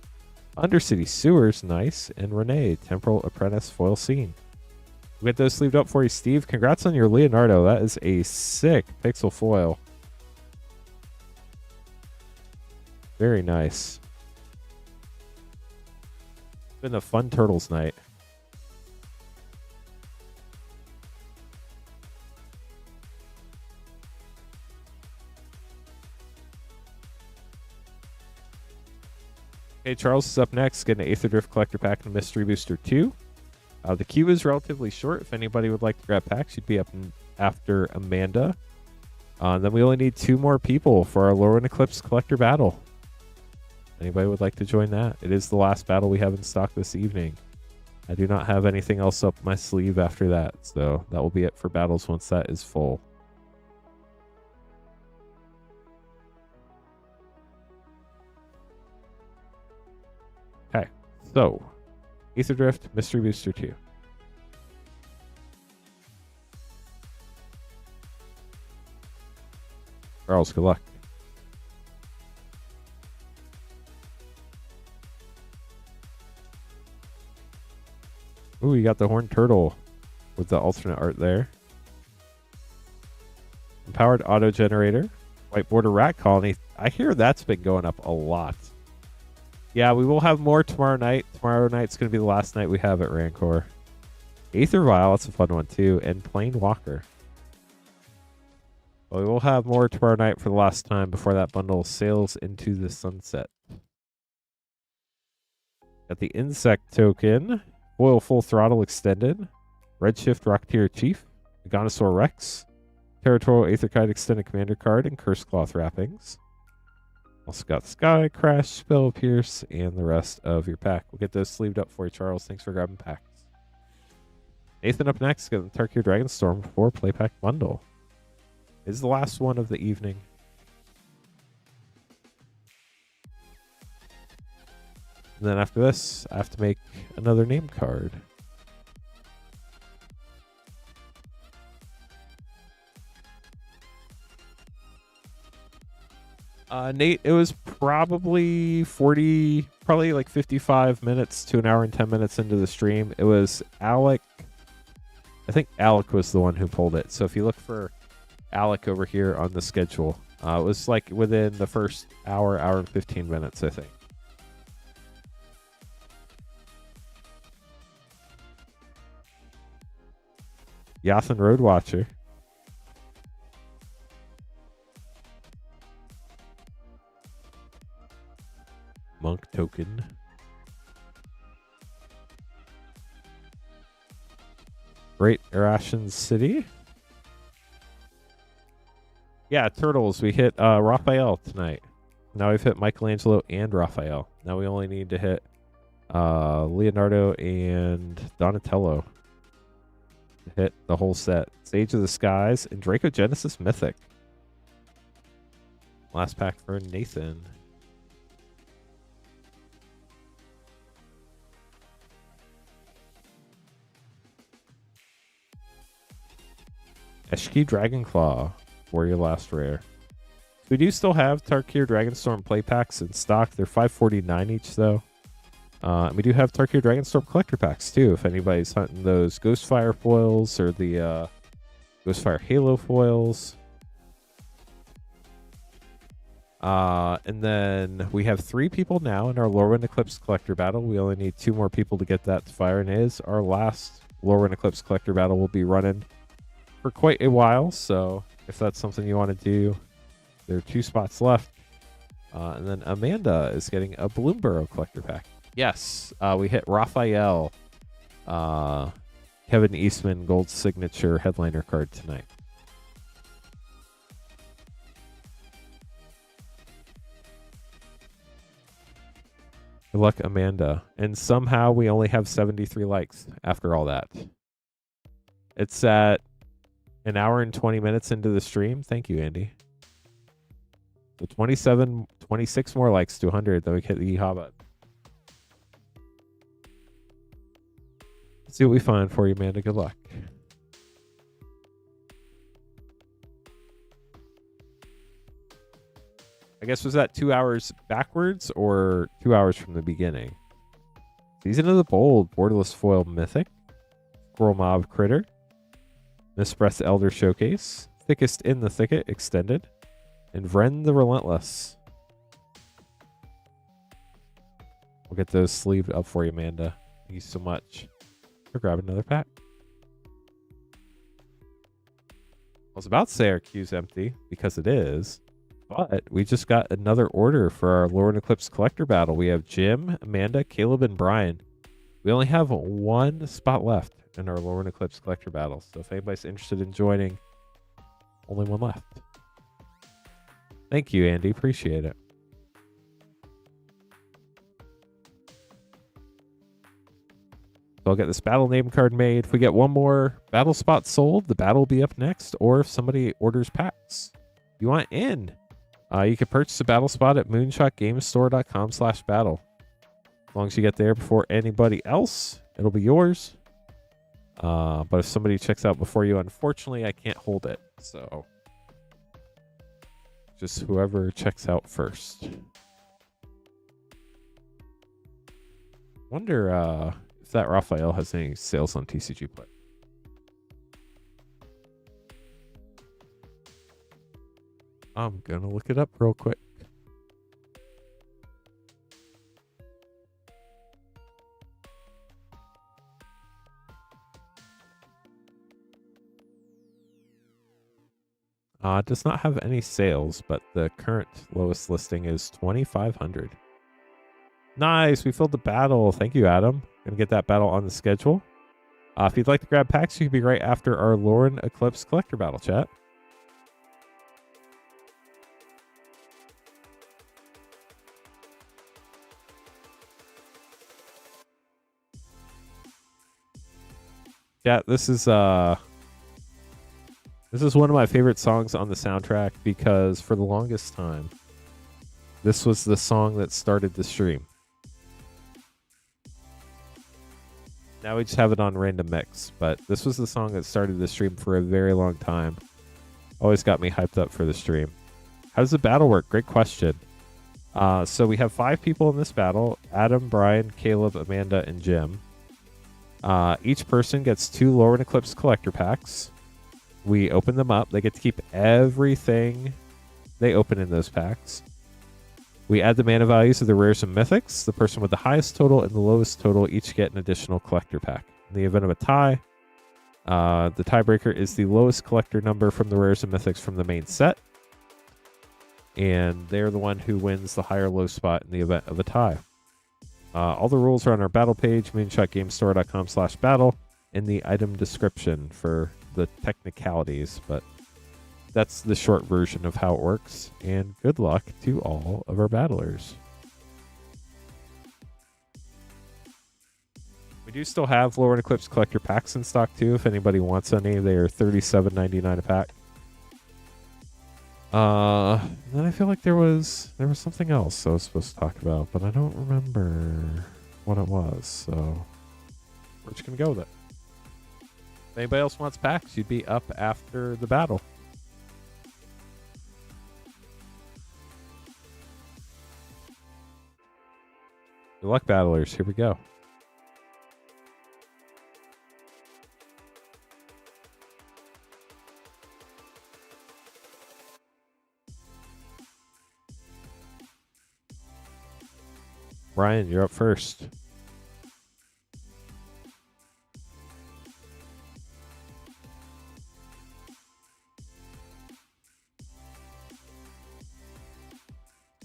Undercity Sewers, nice, and Renee, Temporal Apprentice Foil Scene. We get those sleeved up for you, Steve. Congrats on your Leonardo. That is a sick pixel foil. Very nice. Been a fun Turtles night. Okay, Charles is up next, getting an Aether Drift Collector Pack and Mystery Booster 2. The queue is relatively short. If anybody would like to grab packs, you'd be up after Amanda. Then we only need 2 more people for our Lurin Eclipse Collector Battle. Anybody would like to join that? It is the last battle we have in stock this evening. I do not have anything else up my sleeve after that, so that will be it for battles once that is full. Okay, so Aether Drift, Mystery Booster 2. Charles, good luck. Ooh, you got the Horned Turtle. with the alternate art there. Empowered auto generator. White border rat colony. I hear that's been going up a lot. Yeah, we will have more tomorrow night. Tomorrow night's going to be the last night we have at Rancor. Aether Vial, that's a fun one too. And Plane Walker. Well, we will have more tomorrow night for the last time before that bundle sails into the sunset. Got the Insect token. Foil Full Throttle Extended. Redshift Rocketeer Chief. Meganosaur Rex. Territorial Aetherkite Extended Commander card and Curse Cloth wrappings. Also got Sky Crash, Spell Pierce, and the rest of your pack. We'll get those sleeved up for you, Charles. Thanks for grabbing packs. Nathan up next. Got the Tarkir Dragonstorm 4 play pack bundle. This is the last one of the evening. And then after this, I have to make another name card. Nate, it was probably like 55 minutes to an hour and 10 minutes into the stream. It was Alec. I think Alec was the one who pulled it. So if you look for Alec over here on the schedule, it was like within the first hour and 15 minutes, I think. Yathan Roadwatcher. Monk token. Great Irration City. Yeah, Turtles. We hit Raphael tonight. Now we've hit Michelangelo and Raphael. Now we only need to hit Leonardo and Donatello to hit the whole set. Sage of the Skies and Draco Genesis Mythic. Last pack for Nathan. Eshki Dragonclaw for your last rare. We do still have Tarkir Dragonstorm play packs in stock. They're $5.49 each though. And we do have Tarkir Dragonstorm collector packs too. If anybody's hunting those Ghostfire foils or the Ghostfire Halo foils. And then we have 3 people now in our Lurin Eclipse collector battle. We only need 2 more people to get that to fire, and it is our last Lurin Eclipse collector battle. Will be running for quite a while, so if that's something you want to do, there are 2 spots left. And then Amanda is getting a Bloomborough collector pack. Yes, we hit Raphael, Kevin Eastman gold signature headliner card tonight. Good luck, Amanda. And somehow we only have 73 likes after all that. It's at an hour and 20 minutes into the stream. Thank you, Andy. So 26 more likes to 100. Then we hit the Yeehaw button. Let's see what we find for you, Amanda. Good luck. I guess, was that 2 hours backwards or 2 hours from the beginning? Season of the Bold, Borderless Foil Mythic, Squirrel Mob Critter, Mispress Elder Showcase, Thickest in the Thicket Extended, and Vren the Relentless. We'll get those sleeved up for you, Amanda. Thank you so much for grabbing another pack. I was about to say our queue's empty, because it is. But we just got another order for our Lurin Eclipse collector battle. We have Jim, Amanda, Caleb, and Brian. We only have 1 spot left in our Lurin Eclipse collector battle. So if anybody's interested in joining, only 1 left. Thank you, Andy. Appreciate it. So I'll get this battle name card made. If we get 1 more battle spot sold, the battle will be up next. Or if somebody orders packs you want in, you can purchase a battle spot at moonshotgamestore.com/battle. As long as you get there before anybody else, it'll be yours. But if somebody checks out before you, unfortunately, I can't hold it. So just whoever checks out first. Wonder if that Raphael has any sales on TCG Play. I'm going to look it up real quick. It does not have any sales, but the current lowest listing is 2,500. Nice, we filled the battle. Thank you, Adam. Gonna get that battle on the schedule. If you'd like to grab packs, you can be right after our Lurin Eclipse collector battle, chat. Yeah, this is one of my favorite songs on the soundtrack because for the longest time, this was the song that started the stream. Now we just have it on random mix, but this was the song that started the stream for a very long time. Always got me hyped up for the stream. How does the battle work? Great question. So we have 5 people in this battle: Adam, Brian, Caleb, Amanda, and Jim. Each person gets 2 Lurin Eclipse collector packs. We open them up. They get to keep everything they open in those packs. We add the mana values of the rares and mythics. The person with the highest total and the lowest total each get an additional collector pack. In the event of a tie, the tiebreaker is the lowest collector number from the rares and mythics from the main set. And they're the one who wins the higher low spot in the event of a tie. All the rules are on our battle page, moonshotgamestore.com/battle, in the item description for the technicalities, but that's the short version of how it works, and good luck to all of our battlers. We do still have Lurin Eclipse collector packs in stock too, if anybody wants any. They are $37.99 a pack. Then I feel like there was something else I was supposed to talk about, but I don't remember what it was, so we're just gonna go with it. If anybody else wants packs, you'd be up after the battle. Good luck, battlers. Here we go. Brian, you're up first.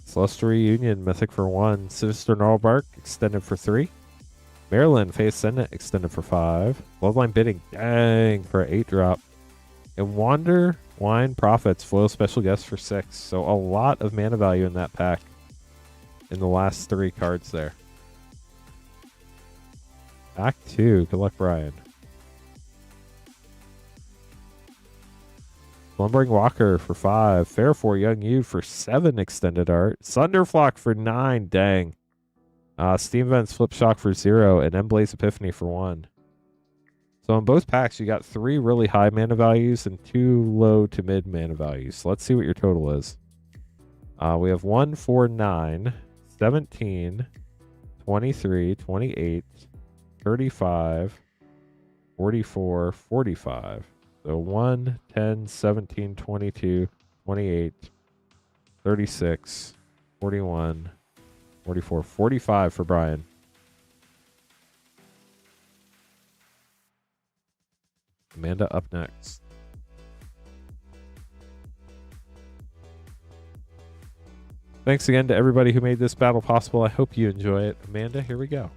Celestial Reunion, Mythic for 1. Sinister Gnarlbark, extended for 3. Maryland, Faith Ascendant, extended for 5. Bloodline Bidding, dang, for an 8-drop. And Wander Wine Prophets, foil special guest for 6. So a lot of mana value in that pack in the last 3 cards there. Pack 2, good luck, Brian. Slumbering Walker for 5. Fair 4 Young You for 7 extended art. Thunderflock for 9. Dang. Steam Vents Flip Shock for 0. And Emblaze Epiphany for 1. So in both packs, you got 3 really high mana values and 2 low to mid mana values. So let's see what your total is. We have 1, 4, 9, 17, 23, 28, 35, 44, 45. So 1, 10, 17, 22, 28, 36, 41, 44, 45 for Brian. Amanda up next. Thanks again to everybody who made this battle possible. I hope you enjoy it. Amanda, here we go.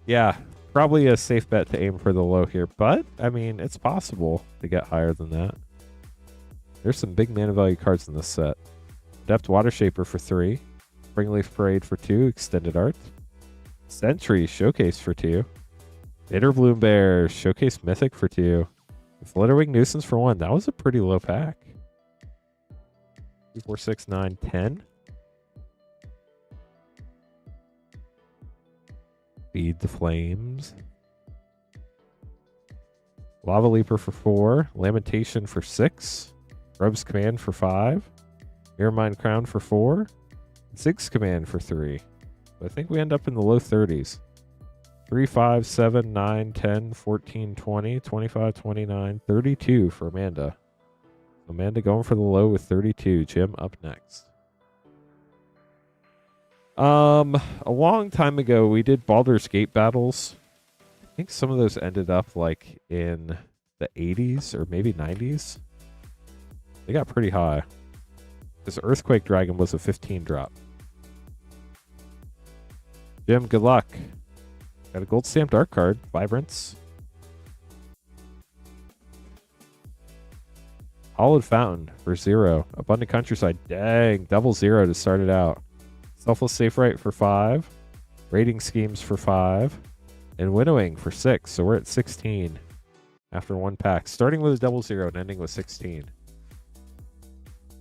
Yeah. Probably a safe bet to aim for the low here, but, I mean, it's possible to get higher than that. There's some big mana value cards in this set. Adept Water Shaper for 3. Springleaf Parade for 2, extended art. Sentry Showcase for 2. Bitter Bloom Bear Showcase Mythic for 2. Flitterwing Nuisance for 1. That was a pretty low pack. 2, 4, 6, 9, 10. Feed the Flames. Lava Leaper for 4. Lamentation for 6. Rub's Command for 5. Mirrormind Crown for 4. Zig's Command for 3. But I think we end up in the low 30s. 3, 5, 7, 9, 10, 14, 20, 25, 29, 32 for Amanda. Amanda going for the low with 32. Jim up next. A long time ago, we did Baldur's Gate battles. I think some of those ended up like in the 80s or maybe 90s. They got pretty high. This Earthquake Dragon was a 15 drop. Jim, good luck. Got a gold stamped art card. Vibrance. Hollowed Fountain for 0. Abundant Countryside. Dang. Double 0 to start it out. Selfless Safe Right for 5. Rating Schemes for 5. And Winnowing for 6. So we're at 16 after one pack. Starting with a double 0 and ending with 16.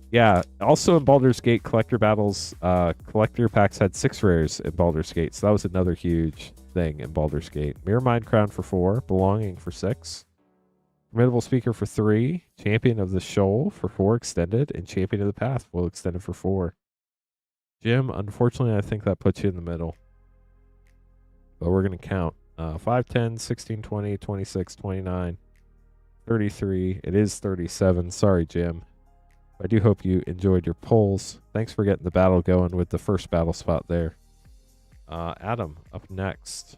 Yeah. Also in Baldur's Gate collector battles, collector packs had 6 rares in Baldur's Gate. So that was another huge thing in Baldur's Gate. Mirror Mind Crown for 4. Belonging for 6. Formidable Speaker for 3. Champion of the Shoal for 4 extended. And Champion of the Path full extended for 4. Jim, unfortunately, I think that puts you in the middle. But we're going to count. 5, 10, 16, 20, 26, 29, 33. It is 37. Sorry, Jim. I do hope you enjoyed your polls. Thanks for getting the battle going with the first battle spot there. Adam, up next.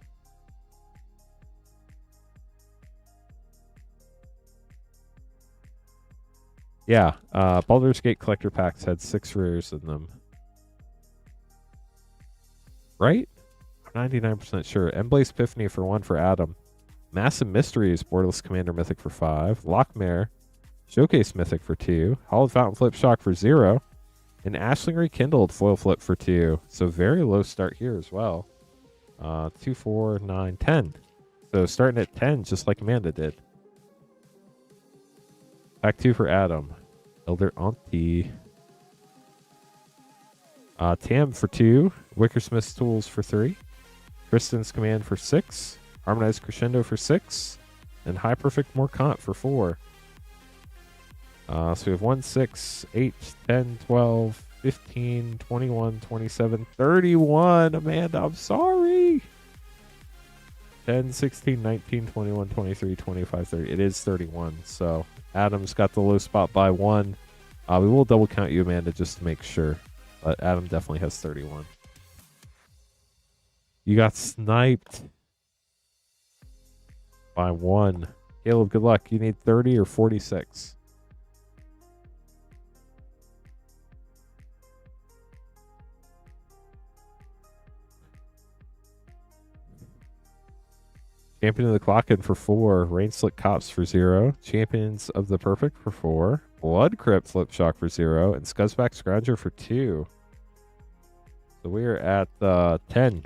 Yeah, Baldur's Gate collector packs had 6 rares in them. Right? 99% sure. Emblaze Epiphany for 1 for Adam. Massive Mysteries, Borderless Commander Mythic for 5. Lockmare, Showcase Mythic for 2. Hollowed Fountain Flip Shock for 0. And Ashling Rekindled Foil Flip for 2. So very low start here as well. 2, 4, 9, 10. So starting at 10, just like Amanda did. Pack 2 for Adam. Elder Auntie. Tam for 2. Wickersmith's Tools for 3. Tristan's Command for 6. Harmonized Crescendo for 6. And High Perfect Morcant for 4. So we have 1, 6, 8, 10, 12, 15, 21, 27, 31. Amanda, I'm sorry. 10, 16, 19, 21, 23, 25, 30. It is 31. So Adam's got the low spot by 1. We will double count you, Amanda, just to make sure. But Adam definitely has 31. You got sniped by 1. Caleb, good luck. You need 30 or 46. Champion of the Clocken for 4. Rainslick Cops for 0. Champions of the Perfect for 4. Blood Crypt Flip Shock for 0. And Scuzzback Scrounger for 2. So we are at 10.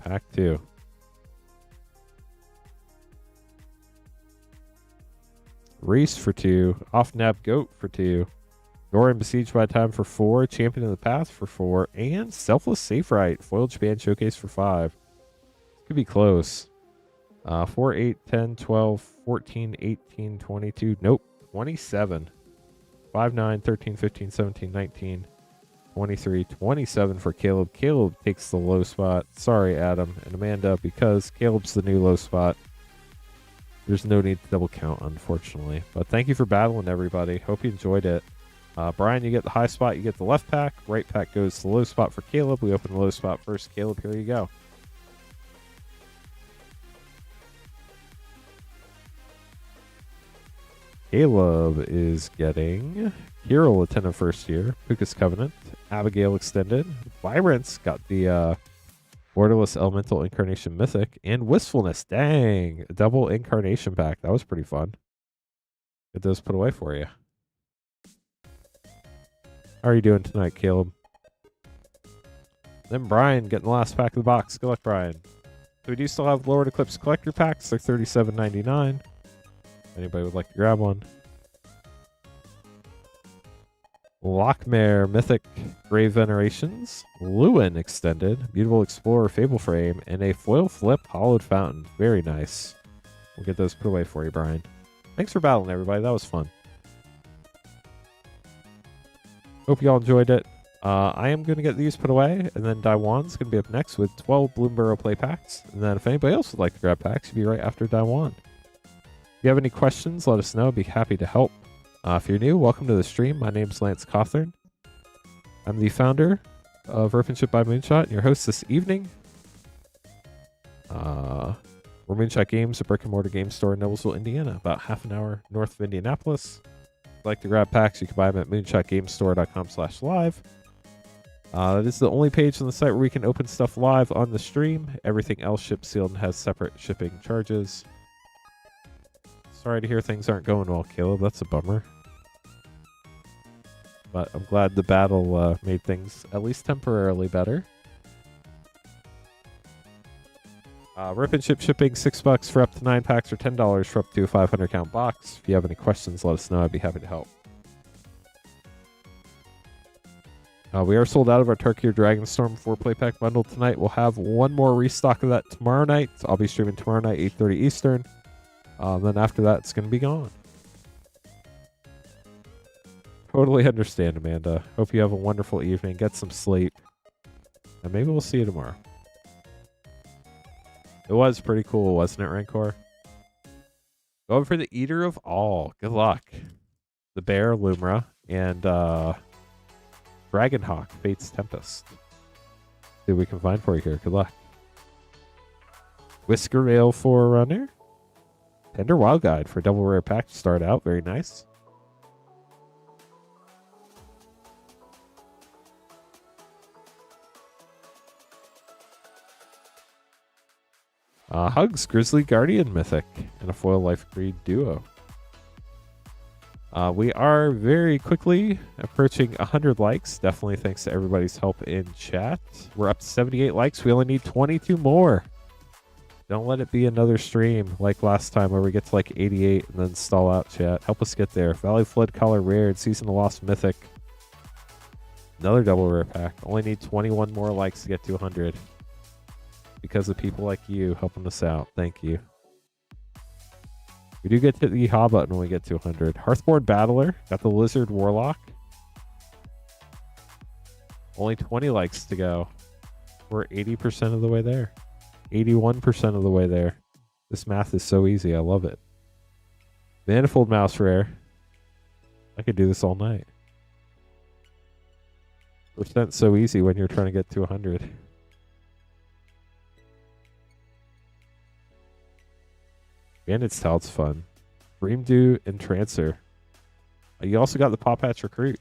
Pack 2. Reese for 2. Off-Nab Goat for 2. Doran Besieged by Time for 4. Champion of the Path for 4. And Selfless Safe Right. Foiled Japan Showcase for 5. Could be close. 4, 8, 10, 12, 14, 18, 22. Nope. 27. 5, 9, 13, 15, 17, 19, 23, 27 for Caleb. Caleb takes the low spot. Sorry, Adam and Amanda, because Caleb's the new low spot. There's no need to double count, unfortunately. But thank you for battling, everybody. Hope you enjoyed it. Brian, you get the high spot. You get the left pack. Right pack goes to the low spot for Caleb. We open the low spot first. Caleb, here you go. Caleb is getting Hero Lieutenant First Year, Puka's Covenant, Abigail Extended, Vibrance got the Borderless Elemental Incarnation Mythic, and Wistfulness. Dang, a double Incarnation pack. That was pretty fun. Get those put away for you. How are you doing tonight, Caleb? Then Brian getting the last pack of the box. Good luck, Brian. So we do still have Lurin Eclipse collector packs. They're $37.99. Anybody would like to grab one. Lockmare Mythic Grave Venerations, Lurin Extended, Beautiful Explorer Fable Frame, and a Foil Flip Hollowed Fountain. Very nice. We'll get those put away for you, Brian. Thanks for battling, everybody. That was fun. Hope you all enjoyed it. I am going to get these put away, and then Daiwan's going to be up next with 12 Bloomborough play packs. And then if anybody else would like to grab packs, you'll be right after Daiwan. you have any questions, let us know. I'd be happy to help. If you're new, welcome to the stream. My name's Lance Cawthorn. I'm the founder of Workmanship by Moonshot and your host this evening. We're Moonshot Games, a brick-and-mortar game store in Noblesville, Indiana, about half an hour north of Indianapolis. If you'd like to grab packs, you can buy them at moonshotgamestore.com/live. That is the only page on the site where we can open stuff live on the stream. Everything else ships sealed and has separate shipping charges. Sorry to hear things aren't going well, Caleb. That's a bummer. But I'm glad the battle made things at least temporarily better. Rip and ship shipping, $6 for up to 9 packs or $10 for up to a 500 count box. If you have any questions, let us know. I'd be happy to help. We are sold out of our Turkey or Dragonstorm 4-play pack bundle tonight. We'll have one more restock of that tomorrow night. I'll be streaming tomorrow night, 8:30 Eastern. Then after that, it's going to be gone. Totally understand, Amanda. Hope you have a wonderful evening. Get some sleep. And maybe we'll see you tomorrow. It was pretty cool, wasn't it, Rancor? Going for the Eater of All. Good luck. The Bear, Lumra, and Dragonhawk, Fate's Tempest. See what we can find for you here. Good luck. Whisker Rail Forerunner. Tender Wild Guide for a double rare pack to start out. Very nice. Hugs, Grizzly Guardian Mythic, and a Foil Life Creed Duo. We are very quickly approaching 100 likes. Definitely thanks to everybody's help in chat. We're up to 78 likes. We only need 22 more. Don't let it be another stream like last time where we get to like 88 and then stall out, chat. Help us get there. Valley Flood Collar Rare and Season of Lost Mythic. Another double rare pack. Only need 21 more likes to get to 100. Because of people like you helping us out. Thank you. We do get to the Ha button when we get to 100. Hearthborn Battler. Got the Lizard Warlock. Only 20 likes to go. We're 80% of the way there. 81% of the way there. This math is so easy. I love it. Manifold Mouse Rare. I could do this all night. Percent so easy when you're trying to get to 100. Bandit's Talt's fun. Dreamdew and Trancer. You also got the Paw Patch Recruit.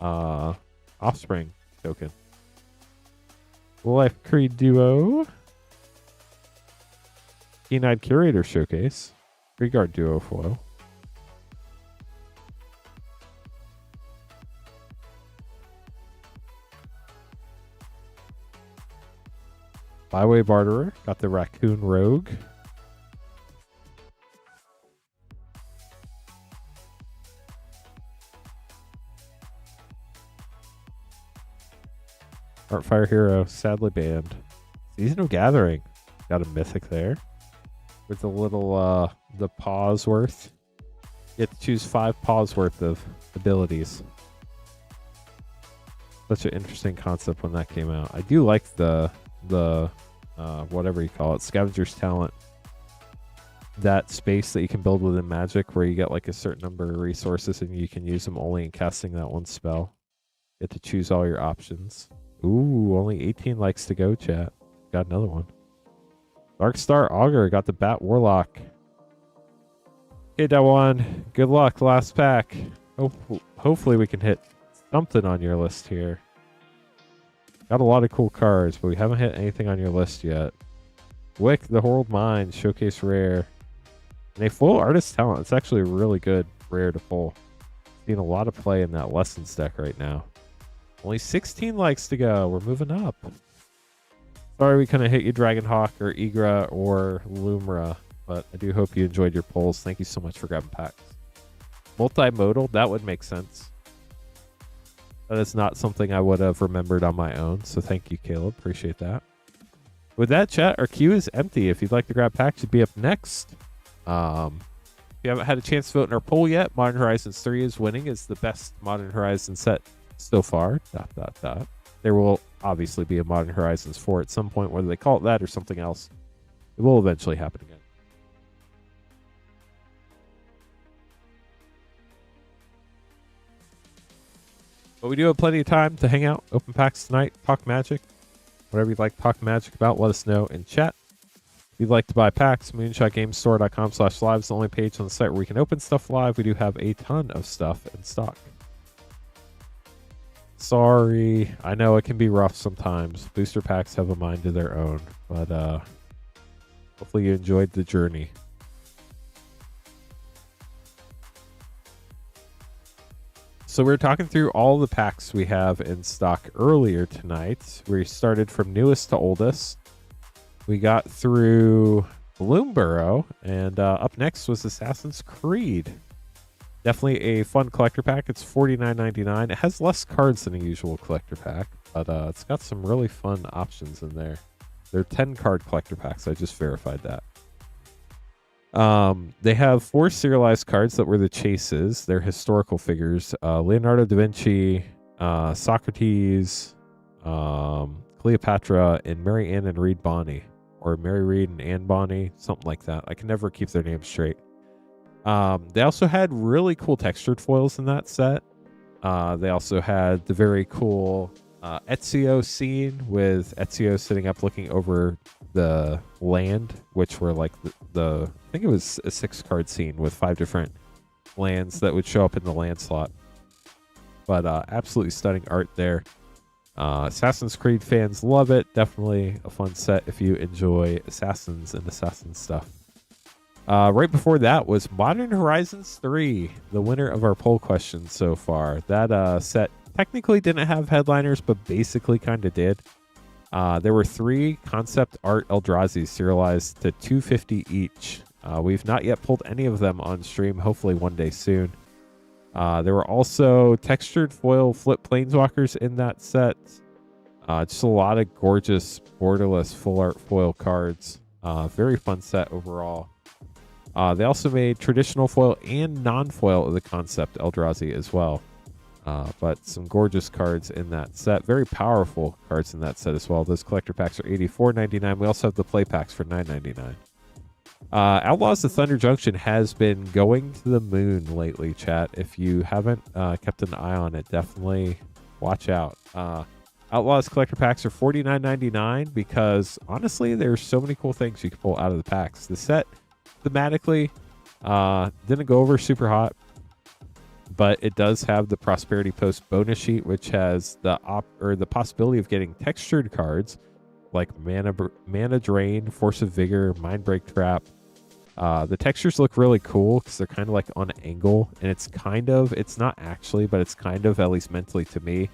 Offspring token. Life Creed Duo. Keen-Eyed Curator Showcase. Treeguard Duo Foil. Byway Barterer. Got the Raccoon Rogue. Artfire Hero, sadly banned. Season of Gathering. Got a Mythic there. With a little, the paws worth. You get to choose 5 paws worth of abilities. Such an interesting concept when that came out. I do like the whatever you call it, Scavenger's Talent. That space that you can build within Magic where you get like a certain number of resources and you can use them only in casting that one spell. You get to choose all your options. Ooh, only 18 likes to go, chat. Got another one. Darkstar Augur got the Bat Warlock. Okay, Dawan. Good luck. Last pack. Hopefully we can hit something on your list here. Got a lot of cool cards, but we haven't hit anything on your list yet. Wick, the Horrled Mind, Showcase Rare. And a full Artist Talent. It's actually a really good rare to pull. Seeing a lot of play in that Lessons deck right now. Only 16 likes to go. We're moving up. Sorry we couldn't hit you Dragonhawk or Igra or Lumra, but I do hope you enjoyed your polls. Thank you so much for grabbing packs. Multimodal, that would make sense. That is not something I would have remembered on my own, so thank you, Caleb. Appreciate that. With that, chat, our queue is empty. If you'd like to grab packs, you'd be up next. If you haven't had a chance to vote in our poll yet, Modern Horizons 3 is winning. It's the best Modern Horizons set so far. ... There will obviously be a Modern Horizons 4 at some point, whether they call it that or something else. It will eventually happen again. But we do have plenty of time to hang out, open packs tonight, talk Magic. Whatever you'd like to talk Magic about, let us know in chat. If you'd like to buy packs, moonshotgamestore.com/live is the only page on the site where we can open stuff live. We do have a ton of stuff in stock. Sorry, I know it can be rough sometimes. Booster packs have a mind of their own, but hopefully you enjoyed the journey. So we're talking through all the packs we have in stock earlier tonight. We started from newest to oldest. We got through Bloomborough, and up next was Assassin's Creed. Definitely a fun collector pack. It's $49.99. It has less cards than a usual collector pack, but it's got some really fun options in there. They're 10-card collector packs. I just verified that. They have 4 serialized cards that were the chases. They're historical figures. Leonardo da Vinci, Socrates, Cleopatra, and Mary Ann and Reed Bonney. Or Mary Reed and Anne Bonney, something like that. I can never keep their names straight. They also had really cool textured foils in that set. They also had the very cool Ezio scene with Ezio sitting up looking over the land, which were like the I think it was a 6-card scene with 5 different lands that would show up in the land slot. But absolutely stunning art there. Assassin's Creed fans love it. Definitely a fun set if you enjoy Assassins and Assassin stuff. Right before that was Modern Horizons 3, the winner of our poll question so far. That set technically didn't have headliners, but basically kind of did. There were 3 concept art Eldrazi serialized to $250 each. We've not yet pulled any of them on stream, hopefully one day soon. There were also textured foil flip planeswalkers in that set. Just a lot of gorgeous borderless full art foil cards. Very fun set overall. They also made traditional foil and non-foil of the concept Eldrazi as well. But some gorgeous cards in that set. Very powerful cards in that set as well. Those collector packs are $84.99. We also have the play packs for $9.99. Outlaws of Thunder Junction has been going to the moon lately, chat. If you haven't kept an eye on it, definitely watch out. Outlaws collector packs are $49.99 because, honestly, there's so many cool things you can pull out of the packs. The set, thematically, didn't go over super hot, but it does have the Prosperity Post bonus sheet, which has the possibility of getting textured cards like Mana Drain, Force of Vigor, Mindbreak Trap. The textures look really cool because they're kind of like on an angle, and it's not actually, but it's kind of, at least mentally to me,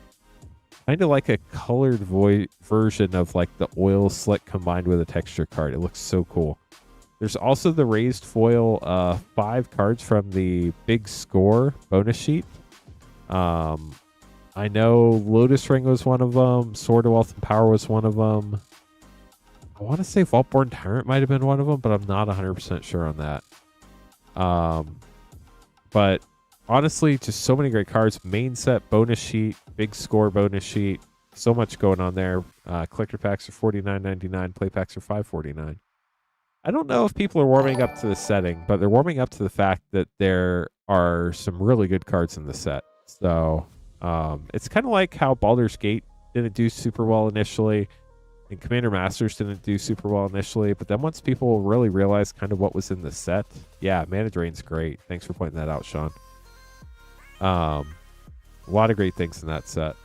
kind of like a colored version of like the oil slick combined with a texture card. It looks so cool. There's also the raised foil 5 cards from the Big Score bonus sheet. I know Lotus Ring was one of them. Sword of Wealth and Power was one of them. I want to say Vaultborn Tyrant might have been one of them, but I'm not 100% sure on that. But honestly, just so many great cards. Main set bonus sheet, Big Score bonus sheet. So much going on there. Collector packs are $49.99. Play packs are $5.49. I don't know if people are warming up to the setting, but they're warming up to the fact that there are some really good cards in the set. So it's kind of like how Baldur's Gate didn't do super well initially, and Commander Masters didn't do super well initially, but then once people really realized kind of what was in the set, yeah, Mana Drain's great. Thanks for pointing that out, Sean. A lot of great things in that set.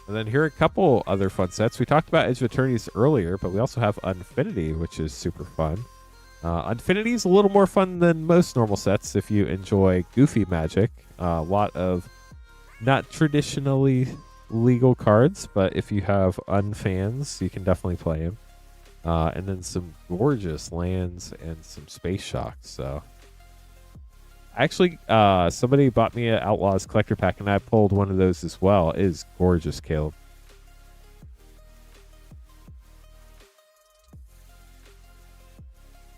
And then here are a couple other fun sets. We talked about Edge of Eternities earlier, but we also have Unfinity, which is super fun. Unfinity is a little more fun than most normal sets if you enjoy goofy Magic. A lot of not traditionally legal cards, but if you have unfans, you can definitely play them. And then some gorgeous lands and some Space Shocks. So actually, somebody bought me an Outlaws collector pack, and I pulled one of those as well. It is gorgeous, Caleb.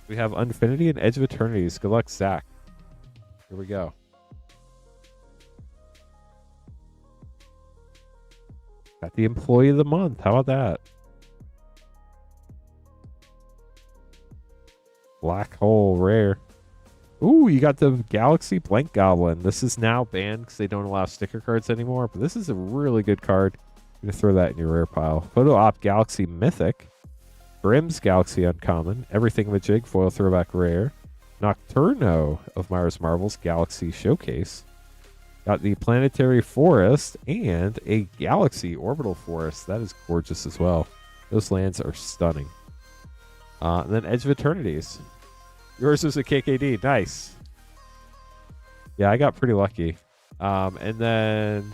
We have Unfinity and Edge of Eternities. Good luck, Zach. Here we go. Got the Employee of the Month. How about that? Black Hole rare. Ooh, you got the Galaxy Blank Goblin. This is now banned because they don't allow sticker cards anymore, but this is a really good card. I'm going to throw that in your rare pile. Photo Op Galaxy Mythic. Brim's Galaxy Uncommon. Everything Majig Foil Throwback Rare. Nocturno of Myra's Marvels Galaxy Showcase. Got the Planetary Forest and a Galaxy Orbital Forest. That is gorgeous as well. Those lands are stunning. And then Edge of Eternities. Yours is a KKD. Nice. Yeah, I got pretty lucky. And then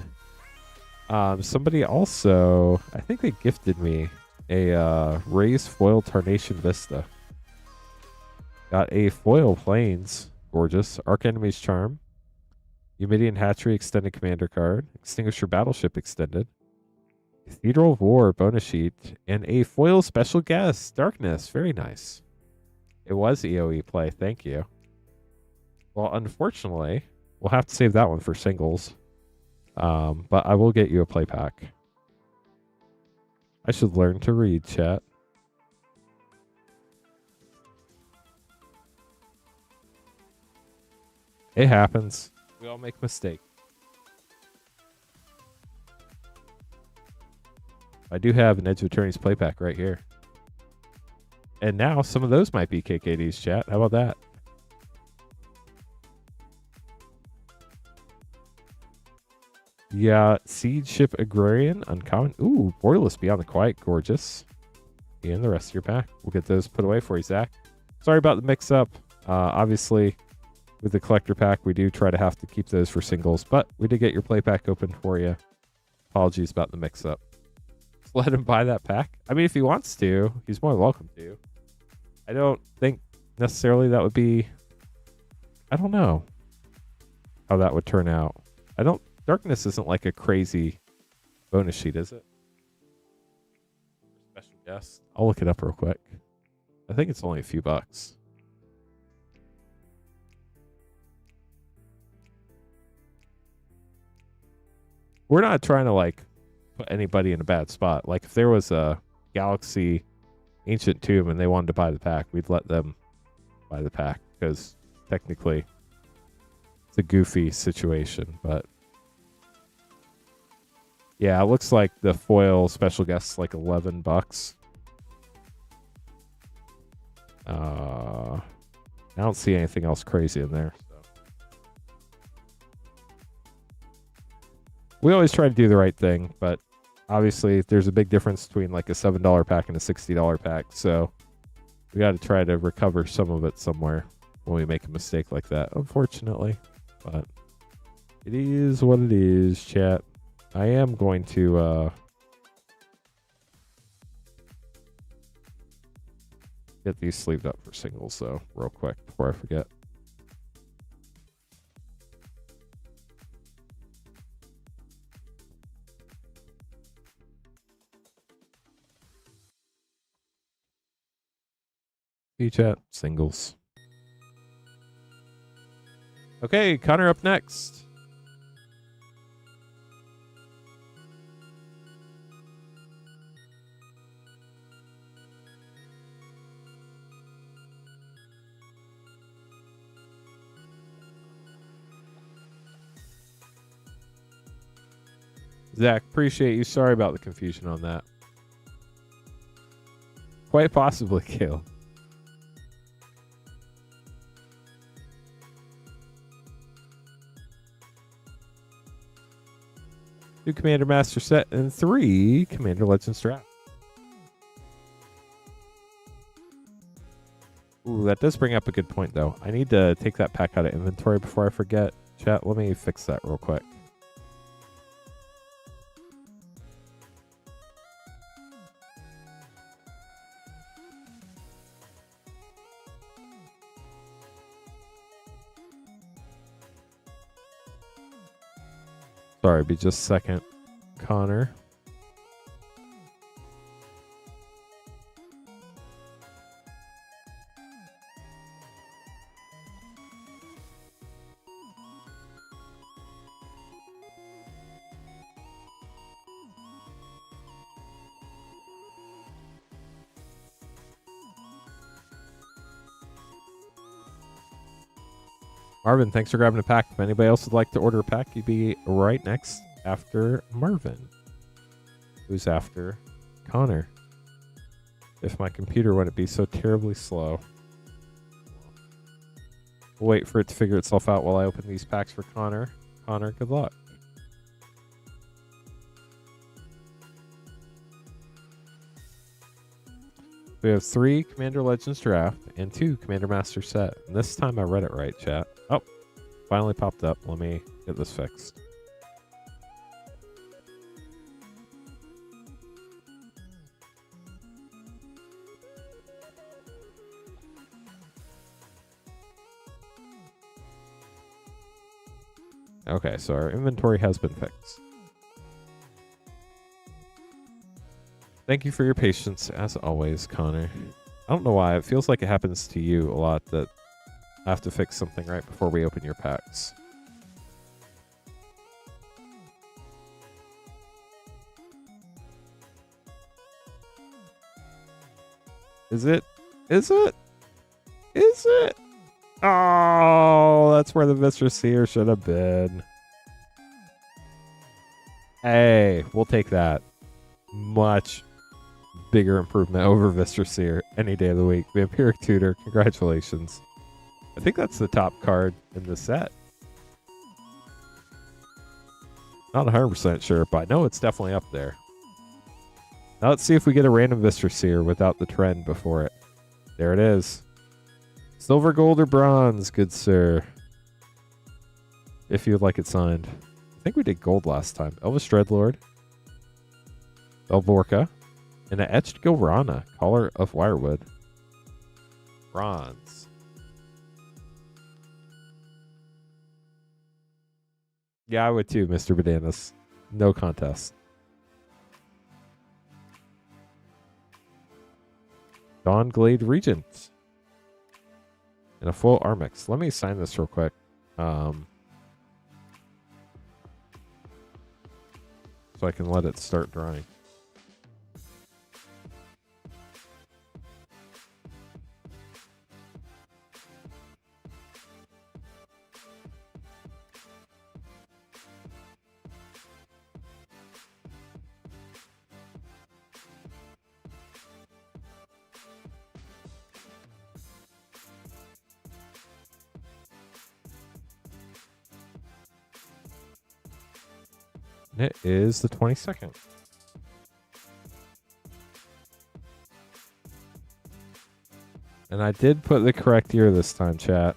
somebody also, I think they gifted me a Raise Foil Tarnation Vista. Got a Foil Plains. Gorgeous. Arc Enemy's Charm. Eumidian Hatchery Extended Commander card. Extinguisher Battleship Extended. Cathedral of War bonus sheet. And a Foil Special Guest. Darkness. Very nice. It was EOE play. Thank you. Well, unfortunately, we'll have to save that one for singles. But I will get you a play pack. I should learn to read, chat. It happens. We all make mistakes. I do have an Edge of Attorney's play pack right here. And now some of those might be KKD's, chat. How about that? Yeah, Siege Ship Agrarian, uncommon. Ooh, Borderless Beyond the Quiet, gorgeous. And the rest of your pack. We'll get those put away for you, Zach. Sorry about the mix-up. Obviously, with the collector pack, we do try to have to keep those for singles, but we did get your play pack open for you. Apologies about the mix-up. Just let him buy that pack. I mean, if he wants to, he's more than welcome to. I don't think necessarily that would be... I don't know how that would turn out. Darkness isn't like a crazy bonus sheet, is it? Special guest. I'll look it up real quick. I think it's only a few bucks. We're not trying to like put anybody in a bad spot. Like if there was a Galaxy Ancient Tomb and they wanted to buy the pack, we'd let them buy the pack because technically it's a goofy situation, but yeah, it looks like the foil special guest is like $11. I don't see anything else crazy in there. So. We always try to do the right thing, but obviously there's a big difference between like a $7 pack and a $60 pack. So we got to try to recover some of it somewhere when we make a mistake like that, unfortunately. But it is what it is, chat. I am going to get these sleeved up for singles, though, real quick before I forget. Chat, singles. Okay, Connor up next. Zach, appreciate you. Sorry about the confusion on that. Quite possibly, Kale. Two Commander Master set and 3 Commander Legends draft. Ooh, that does bring up a good point, though. I need to take that pack out of inventory before I forget. Chat, let me fix that real quick. Sorry, be just a second, Connor. Marvin, thanks for grabbing a pack. If anybody else would like to order a pack, you'd be right next after Marvin. Who's after Connor? If my computer wouldn't be so terribly slow. We'll wait for it to figure itself out while I open these packs for Connor. Connor, good luck. We have 3 Commander Legends Draft and 2 Commander Master Set. And this time I read it right, chat. Oh, finally popped up. Let me get this fixed. Okay, so our inventory has been fixed. Thank you for your patience, as always, Connor. I don't know why. It feels like it happens to you a lot that I have to fix something right before we open your packs. Is it? Is it? Is it? Oh, that's where the Mr. Seer should have been. Hey, we'll take that. Much bigger improvement over Mr. Seer any day of the week. Vampiric Tutor, congratulations. I think that's the top card in the set. Not 100% sure, but I know it's definitely up there. Now let's see if we get a random Mr. Seer without the trend before it. There it is. Silver, gold, or bronze, good sir. If you would like it signed. I think we did gold last time. Elvis Dreadlord. Elvorka. And an etched Gilrana, Caller of Wirewood. Bronze. Yeah, I would too, Mr. Bananas. No contest. Dawn Glade Regent. And a full Armix. Let me sign this real quick. So I can let it start drying. It is the 22nd. And I did put the correct year this time, chat.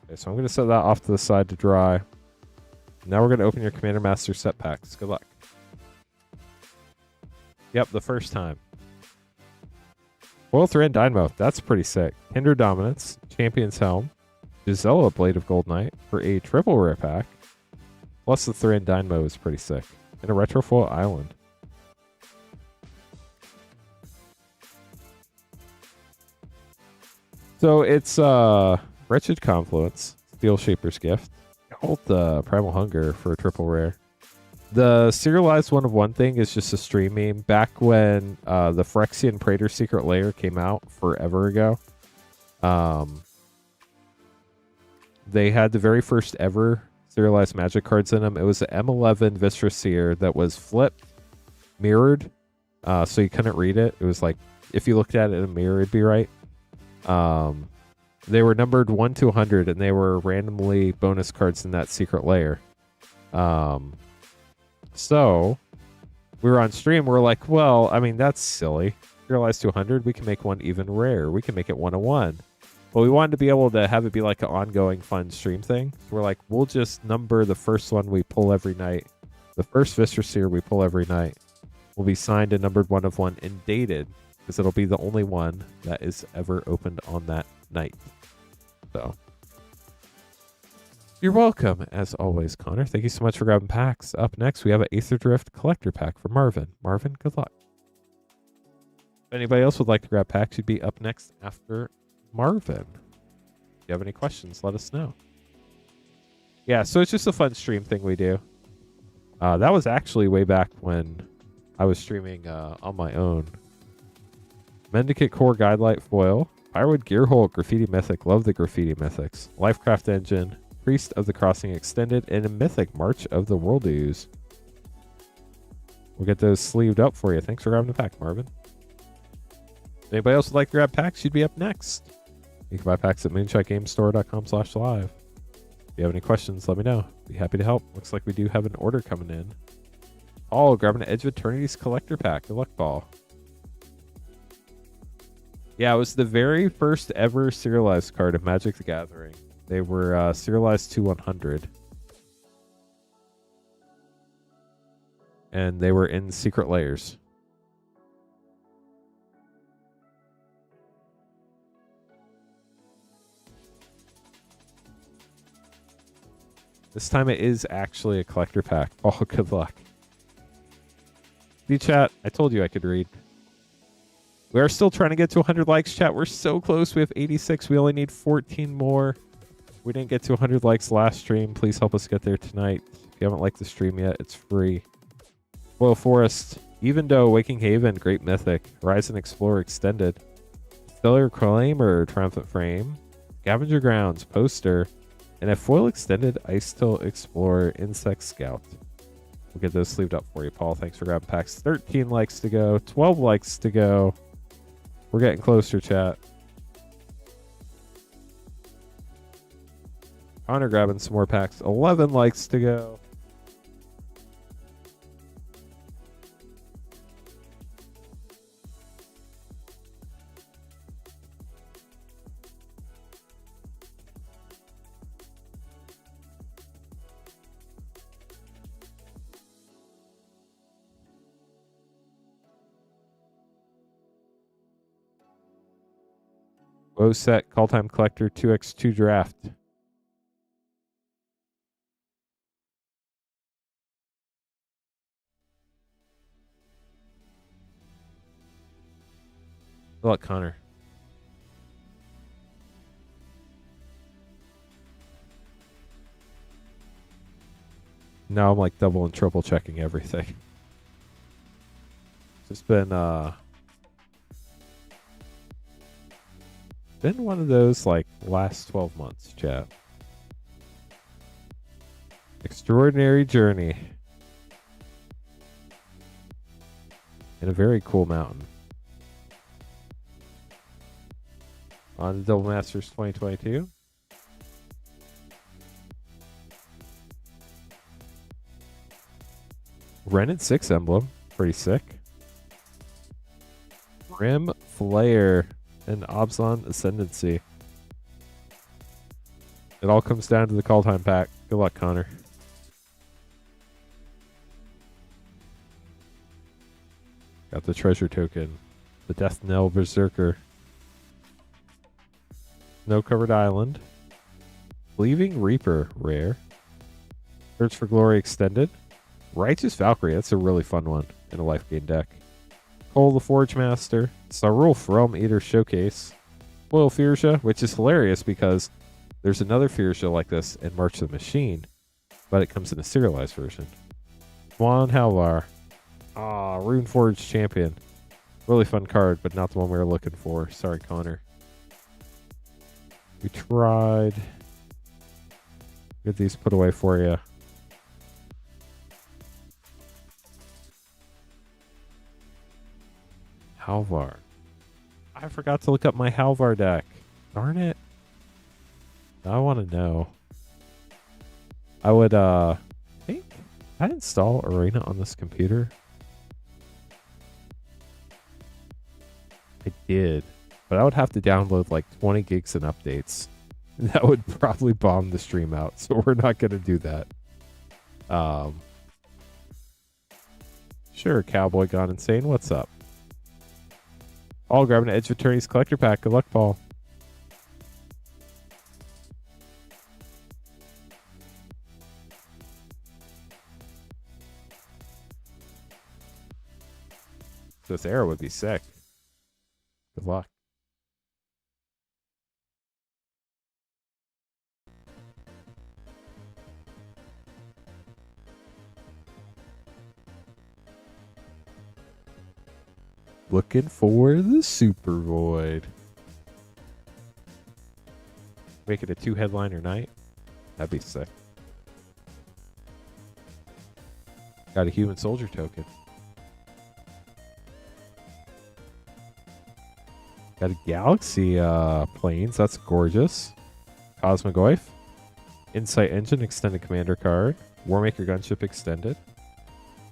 Okay, so I'm going to set that off to the side to dry. Now we're going to open your Commander Master set packs. Good luck. Yep, the first time. Foil Thran Dynamo. That's pretty sick. Hinder Dominance. Champion's Helm. Gisela Blade of Gold Knight for a triple rare pack. Plus the Thran Dynamo is pretty sick. And a Retrofoil Island. So it's Wretched Confluence. Steel Shaper's Gift. Hold the Primal Hunger for a triple rare. The serialized one of one thing is just a stream meme. Back when the Phyrexian Praetor Secret Lair came out forever ago, they had the very first ever serialized Magic cards in them. It was the M11 Vistra Seer that was flipped, mirrored, so you couldn't read it. It was like, if you looked at it in a mirror, it'd be right. They were numbered 1 to 100, and they were randomly bonus cards in that Secret Lair. So we were on stream. We're like, well, I mean, that's silly. Serialized to 100, we can make one even rare. We can make it 101. But we wanted to be able to have it be like an ongoing fun stream thing. So we're like, we'll just number the first one we pull every night. The first Vistra Seer we pull every night will be signed and numbered 1 of 1 and dated, because it'll be the only one that is ever opened on that night. So you're welcome, as always, Connor. Thank you so much for grabbing packs. Up next, we have an Aether Drift collector pack for Marvin. Marvin, good luck. If anybody else would like to grab packs, you'd be up next after Marvin. If you have any questions, let us know. Yeah, so it's just a fun stream thing we do. That was actually way back when I was streaming on my own. Mendicant Core Guidelight Foil. Firewood Gearhole Graffiti Mythic. Love the Graffiti Mythics. Lifecraft Engine. Priest of the Crossing Extended. And a Mythic March of the Worldoos. We'll get those sleeved up for you. Thanks for grabbing the pack, Marvin. Anybody else would like to grab packs, you'd be up next. You can buy packs at moonshotgamestore.com/live. If you have any questions, let me know. Be happy to help. Looks like we do have an order coming in. Oh, grabbing an Edge of Eternity's collector pack. Good luck, Paul. Yeah, it was the very first ever serialized card of Magic the Gathering. They were serialized to 100. And they were in secret layers. This time it is actually a collector pack. Oh, good luck. See, chat, I told you I could read. We are still trying to get to 100 likes, chat. We're so close. We have 86. We only need 14 more. We didn't get to 100 likes last stream. Please help us get there tonight. If you haven't liked the stream yet, it's free. Royal Forest, Evendo, Waking Haven, Great Mythic, Horizon Explorer Extended, Stellar Claimer, Triumphant Frame, Scavenger Grounds, Poster, and a foil extended Ice Tilt Explorer Insect Scout. We'll get those sleeved up for you, Paul. Thanks for grabbing packs. 13 likes to go. 12 likes to go. We're getting closer, chat. Connor grabbing some more packs. 11 likes to go. Woe set, Call Time Collector, 2x2 draft. Good luck, Connor. Now I'm like double and triple checking everything. It's just been one of those like last 12 months, chat. Extraordinary journey in a very cool mountain. On the Double Masters 2022. Renin 6 emblem, pretty sick. Grim Flare and Absalon Ascendancy. It all comes down to the call time pack. Good luck, Connor. Got the treasure token. The Death Knell Berserker. Snow Covered Island. Leaving Reaper, rare. Search for Glory Extended. Righteous Valkyrie, that's a really fun one in a life gain deck. Cole the Forge Master. Sarul From Eater Showcase. Foil Fuchsia, which is hilarious because there's another Fuchsia like this in March of the Machine, but it comes in a serialized version. Swan Halvar. Runeforge Champion. Really fun card, but not the one we were looking for. Sorry, Connor. We tried. Get these put away for you. Halvar. I forgot to look up my Halvar deck. Darn it. I want to know. I would think I'd install Arena on this computer. I did, but I would have to download like 20 gigs and updates. That would probably bomb the stream out, so we're not going to do that. Sure, Cowboy Gone Insane. What's up? All grabbing an Edge of Eternity's collector pack. Good luck, Paul. This arrow would be sick. Good luck. Looking for the Super Void. Make it a 2-headliner night. That'd be sick. Got a human soldier token. Got a galaxy planes. That's gorgeous. Cosmogoyf. Insight Engine extended commander card. Warmaker Gunship extended.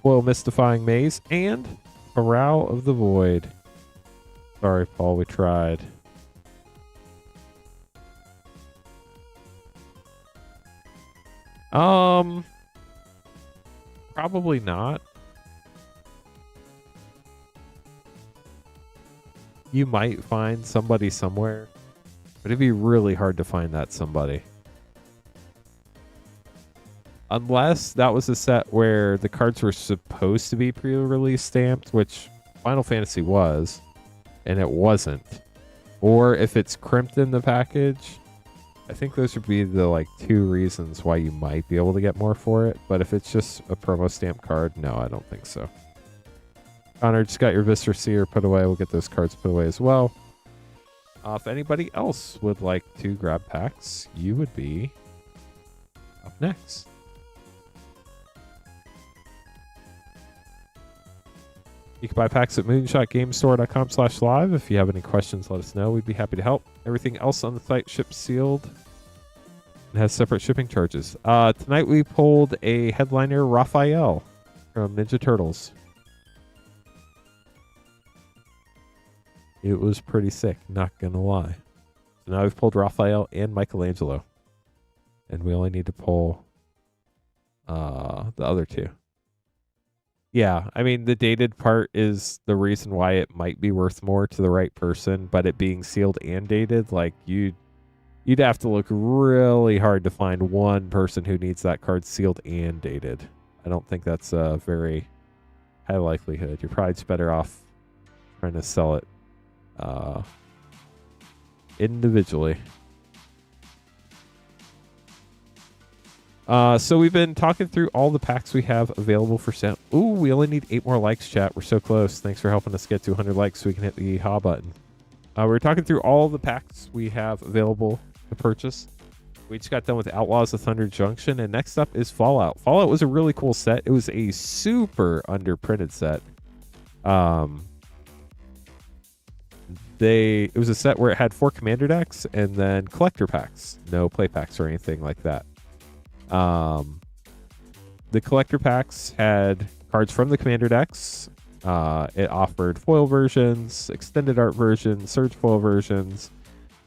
Foil Mystifying Maze. And Corral of the Void. Sorry, Paul, we tried. Probably not. You might find somebody somewhere, but it'd be really hard to find that somebody. Unless that was a set where the cards were supposed to be pre-release stamped, which Final Fantasy was, and it wasn't. Or if it's crimped in the package, I think those would be the like 2 reasons why you might be able to get more for it. But if it's just a promo stamp card, no, I don't think so. Connor, just got your Viscer Seer put away. We'll get those cards put away as well. If anybody else would like to grab packs, you would be up next. You can buy packs at moonshotgamestore.com/live. If you have any questions, let us know. We'd be happy to help. Everything else on the site ships sealed and has separate shipping charges. Tonight we pulled a headliner Raphael from Ninja Turtles. It was pretty sick, not gonna lie. So now we've pulled Raphael and Michelangelo. And we only need to pull the other 2. Yeah, I mean, the dated part is the reason why it might be worth more to the right person, but it being sealed and dated, like, you'd have to look really hard to find one person who needs that card sealed and dated. I don't think that's a very high likelihood. You're probably just better off trying to sell it individually. So we've been talking through all the packs we have available for sale. Ooh, we only need 8 more likes, chat. We're so close. Thanks for helping us get to 100 likes so we can hit the ha button. We're talking through all the packs we have available to purchase. We just got done with Outlaws of Thunder Junction, and next up is Fallout. Fallout was a really cool set. It was a super underprinted set. It was a set where it had 4 commander decks and then collector packs. No play packs or anything like that. The collector packs had cards from the commander decks. It offered foil versions, extended art versions, surge foil versions.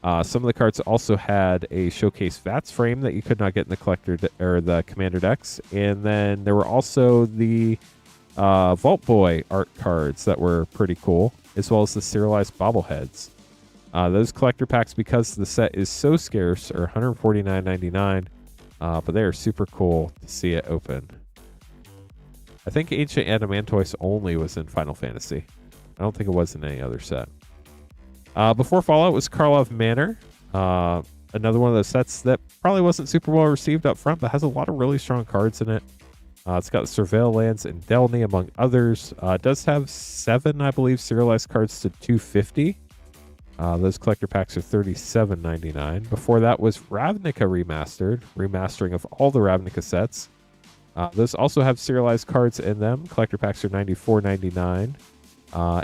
Some of the cards also had a showcase VATS frame that you could not get in the collector or the commander decks. And then there were also the Vault Boy art cards that were pretty cool, as well as the serialized bobbleheads. Those collector packs, because the set is so scarce, are $149.99. But they are super cool to see it open. I think Ancient Adamantoise only was in Final Fantasy. I don't think it was in any other set. Before Fallout was Karlov Manor. Another one of those sets that probably wasn't super well received up front, but has a lot of really strong cards in it. It's got Surveil Lands and Delny, among others. It does have 7, I believe, serialized cards to 250. Those collector packs are $37.99. Before that was Ravnica Remastered, remastering of all the Ravnica sets. Those also have serialized cards in them. Collector packs are $94.99.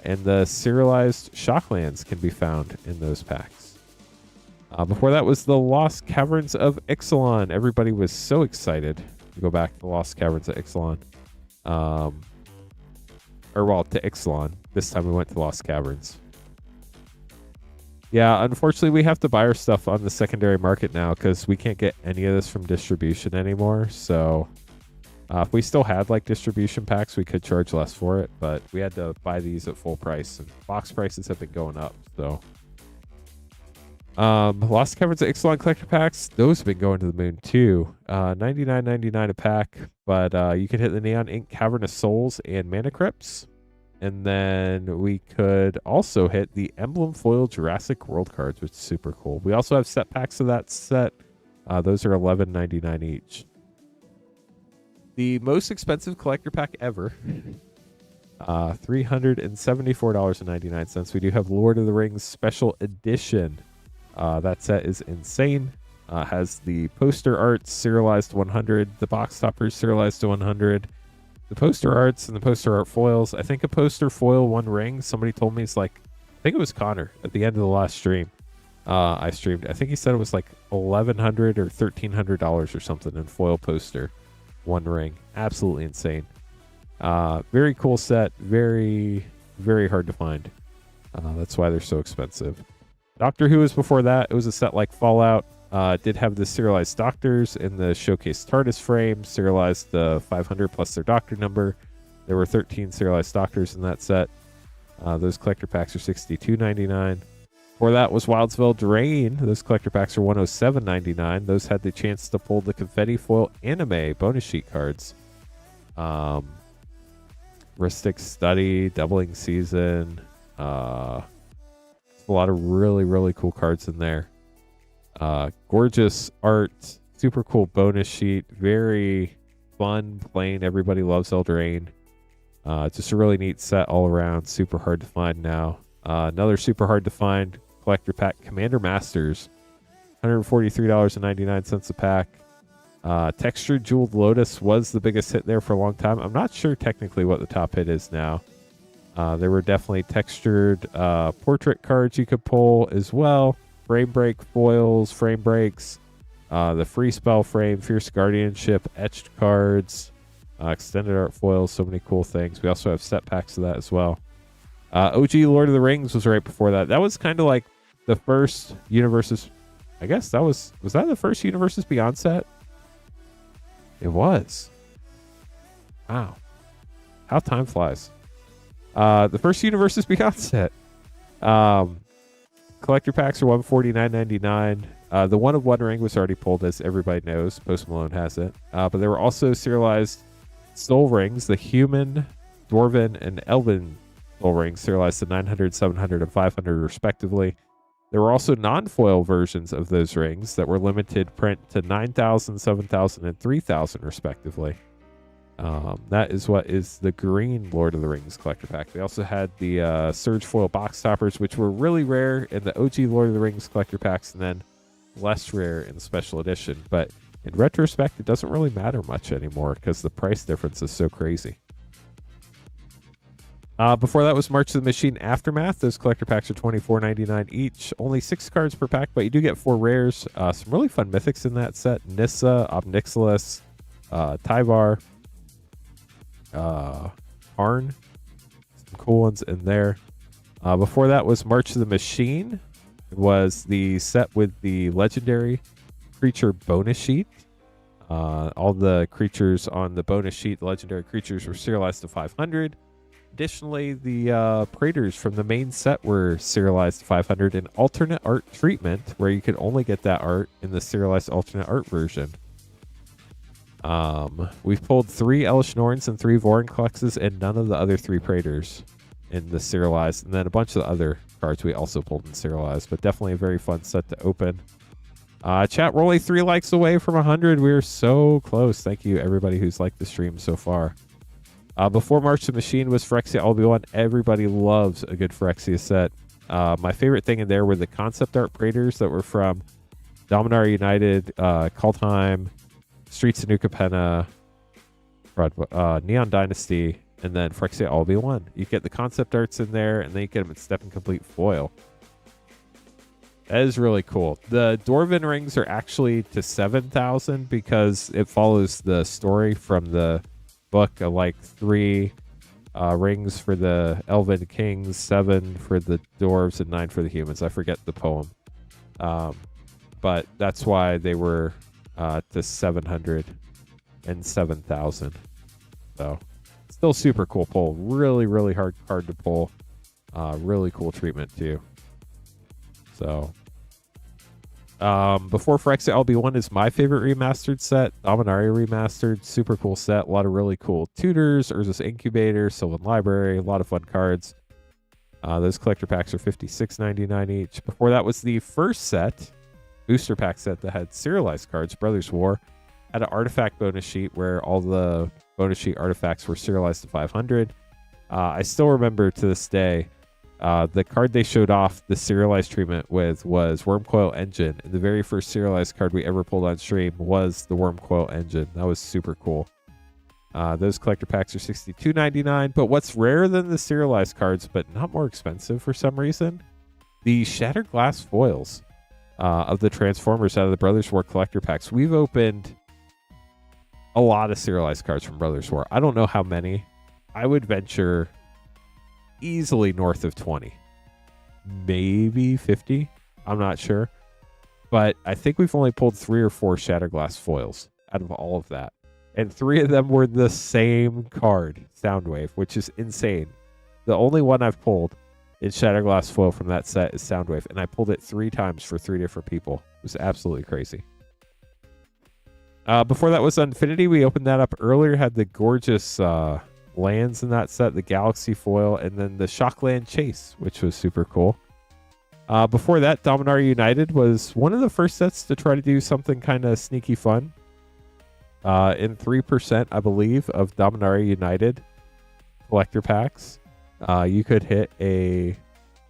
And the serialized Shocklands can be found in those packs. Before that was the Lost Caverns of Ixalan. Everybody was so excited to go back to the Lost Caverns of Ixalan. To Ixalan. This time we went to Lost Caverns. Yeah, unfortunately, we have to buy our stuff on the secondary market now because we can't get any of this from distribution anymore. So if we still had like distribution packs, we could charge less for it, but we had to buy these at full price, and box prices have been going up. So Lost Caverns of Ixalan collector packs, those have been going to the moon too. $99.99 a pack, but you can hit the Neon Ink Cavern of Souls and Mana Crypts. And then we could also hit the Emblem Foil Jurassic World cards, which is super cool. We also have set packs of that set. Those are $11.99 each. The most expensive collector pack ever $374.99. We do have Lord of the Rings Special Edition. That set is insane. Has the poster arts serialized to 100, the box toppers serialized to 100, the poster arts and the poster art foils. I think a poster foil One Ring, somebody told me it's like, I think it was Connor at the end of the last stream. I streamed. I think he said it was like $1,100 or $1,300 or something in foil poster One Ring. Absolutely insane. Very cool set. Very, very hard to find. That's why they're so expensive. Doctor Who was before that. It was a set like Fallout. Did have the serialized Doctors in the showcase TARDIS frame, serialized the 500 plus their Doctor number. There were 13 serialized Doctors in that set. Those collector packs are $62.99. Before that was Wildsville Drain. Those collector packs are $107.99. Those had the chance to pull the Confetti Foil Anime bonus sheet cards. Ristic Study, Doubling Season. A lot of really, really cool cards in there. Gorgeous art, super cool bonus sheet, very fun playing. Everybody loves Eldraine. Just a really neat set all around. Super hard to find now. Another super hard to find collector pack, Commander Masters, $143.99 a pack. Textured Jeweled Lotus was the biggest hit there for a long time. I'm not sure technically what the top hit is now. There were definitely textured portrait cards you could pull as well. Frame break foils, frame breaks, the free spell frame, Fierce Guardianship, etched cards, extended art foils, so many cool things. We also have set packs of that as well. OG Lord of the Rings was right before that. That was kind of like the first Universes. I guess that was that the first Universes Beyond set? It was. Wow. How time flies. The first Universes Beyond set. Collector packs are $149.99. The one of One Ring was already pulled, as everybody knows. Post Malone has it. But there were also serialized Soul Rings, the Human, Dwarven, and Elven Soul Rings, serialized to 900, 700, and 500 respectively. There were also non-foil versions of those rings that were limited print to 9,000, 7,000, and 3,000 respectively. That is what is the green Lord of the Rings collector pack. They also had the Surge foil box toppers, which were really rare in the OG Lord of the Rings collector packs, and then less rare in the special edition. But in retrospect, it doesn't really matter much anymore because the price difference is so crazy. Before that was March of the Machine Aftermath. Those collector packs are $24.99 each. Only 6 cards per pack, but you do get 4 rares. Some really fun mythics in that set. Nissa, Obnixilis, Tyvar, Arn. Some cool ones in there. Before that was March of the Machine. It was the set with the legendary creature bonus sheet. All the creatures on the bonus sheet, the legendary creatures, were serialized to 500. Additionally, the Praetors from the main set were serialized to 500 in alternate art treatment, where you could only get that art in the serialized alternate art version. We've pulled 3 Elish Norns and 3 Vorinclexes and none of the other 3 Praetors in the serialized, and then a bunch of the other cards we also pulled in serialized, but definitely a very fun set to open. Chat, we're only 3 likes away from 100. We're so close. Thank you, everybody who's liked the stream so far. Before March of the Machine was Phyrexia Albion. Everybody loves a good Phyrexia set. My favorite thing in there were the concept art Praetors that were from Dominar United, Kaldheim, Streets of New Capenna, Neon Dynasty, and then Phyrexia Albion. You get the concept arts in there, and then you get them in Step and Complete Foil. That is really cool. The Dwarven rings are actually to 7,000 because it follows the story from the book of like 3 rings for the Elven Kings, 7 for the Dwarves, and 9 for the humans. I forget the poem. But that's why they were to 700 and 7,000. So still super cool pull. Really, really hard card to pull. Really cool treatment too. So before Phyrexia LB1 is my favorite remastered set. Dominaria remastered. Super cool set. A lot of really cool tutors. Urza's Incubator, Sylvan Library. A lot of fun cards. Those collector packs are $56.99 each. Before that was the first set, booster pack set that had serialized cards. Brothers War had an artifact bonus sheet where all the bonus sheet artifacts were serialized to 500. I still remember to this day, the card they showed off the serialized treatment with was Wormcoil Engine. And the very first serialized card we ever pulled on stream was the Wormcoil Engine. That was super cool. Those collector packs are $62.99. But what's rarer than the serialized cards, but not more expensive for some reason, the Shattered Glass foils of the Transformers out of the Brothers War collector packs. We've opened a lot of serialized cards from Brothers War. I don't know how many. I would venture easily north of 20, maybe 50. I'm not sure. But I think we've only pulled 3 or 4 Shattered Glass foils out of all of that. And 3 of them were the same card, Soundwave, which is insane. The only one I've pulled in Shattered Glass foil from that set is Soundwave. And I pulled it 3 times for 3 different people. It was absolutely crazy. Before that was Infinity. We opened that up earlier. Had the gorgeous lands in that set, the Galaxy foil, and then the Shockland Chase, which was super cool. Before that, Dominaria United was one of the first sets to try to do something kind of sneaky fun. In 3%, I believe, of Dominaria United collector packs, you could hit a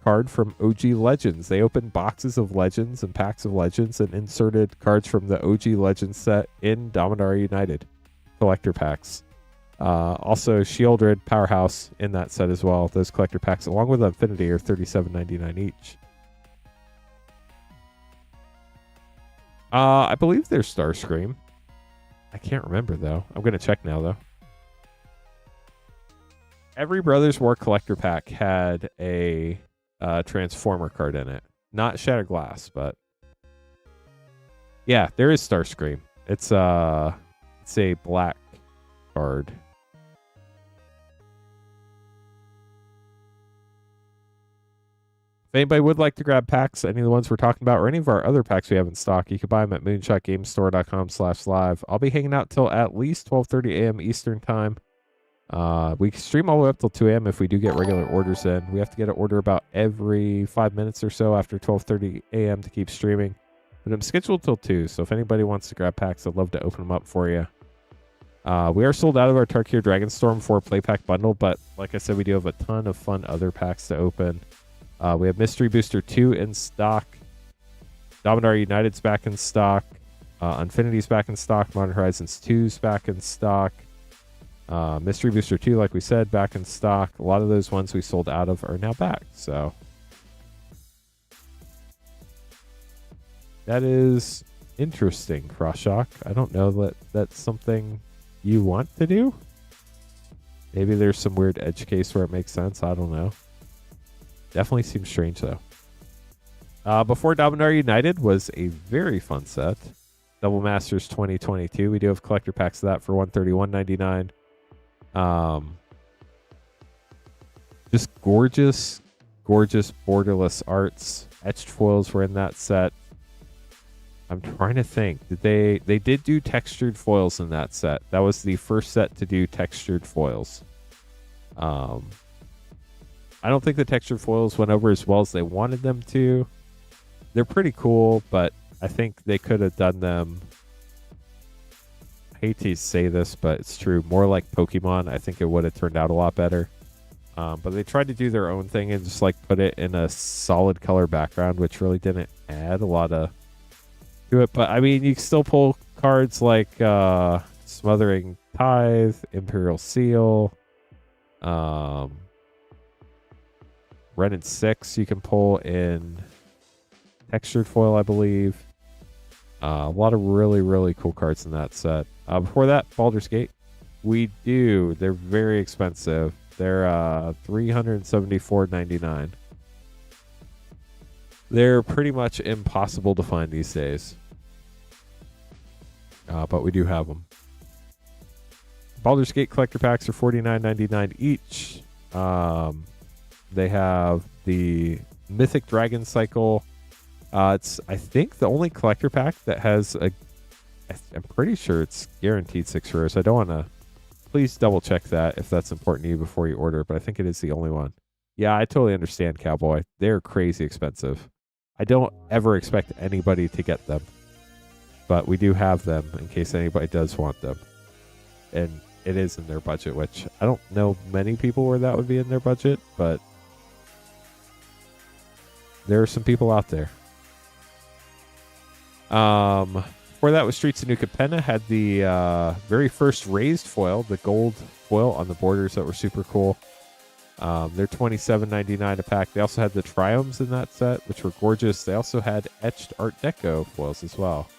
card from OG Legends. They opened boxes of Legends and packs of Legends and inserted cards from the OG Legends set in Dominaria United collector packs. Also, Shieldred Powerhouse in that set as well. Those collector packs, along with Infinity, are $37.99 each. I believe there's Starscream. I can't remember, though. I'm going to check now, though. Every Brothers War collector pack had a Transformer card in it. Not Shattered Glass, but... yeah, there is Starscream. It's a black card. If anybody would like to grab packs, any of the ones we're talking about, or any of our other packs we have in stock, you can buy them at moonshotgamestore.com/live. I'll be hanging out till at least 12:30 a.m. Eastern time. We stream all the way up till 2 a.m. if we do get regular orders in. We have to get an order about every 5 minutes or so after 12:30 a.m. to keep streaming. But I'm scheduled till 2, so if anybody wants to grab packs, I'd love to open them up for you. We are sold out of our Tarkir Dragonstorm 4 play pack bundle, but like I said, we do have a ton of fun other packs to open. We have Mystery Booster 2 in stock. Dominaria United's back in stock. Infinity's back in stock. Modern Horizons 2's back in stock. Mystery Booster 2, like we said, back in stock. A lot of those ones we sold out of are now back. So that is interesting, Crossshock. I don't know that that's something you want to do. Maybe there's some weird edge case where it makes sense. I don't know. Definitely seems strange, though. Before Dominaria United was a very fun set. Double Masters 2022. We do have collector packs of that for $131.99. Just gorgeous, gorgeous borderless arts. Etched foils were in that set. I'm trying to think. They did do textured foils in that set. That was the first set to do textured foils. I don't think the textured foils went over as well as they wanted them to. They're pretty cool, but I think they could have done them. I hate to say this, but it's true. More like Pokemon. I think it would have turned out a lot better. But they tried to do their own thing and just like put it in a solid color background, which really didn't add a lot of to it. But I mean, you can still pull cards like Smothering Tithe, Imperial Seal, Renin 6 you can pull in textured foil, I believe. A lot of really, really cool cards in that set. Before that, Baldur's Gate. They're very expensive. They're $374.99. They're pretty much impossible to find these days. But we do have them. Baldur's Gate collector packs are $49.99 each. They have the Mythic Dragon Cycle. It's, I think, the only collector pack that has a... I'm pretty sure it's guaranteed 6 rares. I don't want to... Please double check that if that's important to you before you order, but I think it is the only one. Yeah, I totally understand, Cowboy. They're crazy expensive. I don't ever expect anybody to get them, but we do have them in case anybody does want them. And it is in their budget, which I don't know many people where that would be in their budget, but there are some people out there. Before that was Streets of New Capenna, had the very first raised foil, the gold foil on the borders that were super cool. They're $27.99 a pack. They also had the Triomes in that set, which were gorgeous. They also had etched Art Deco foils as well.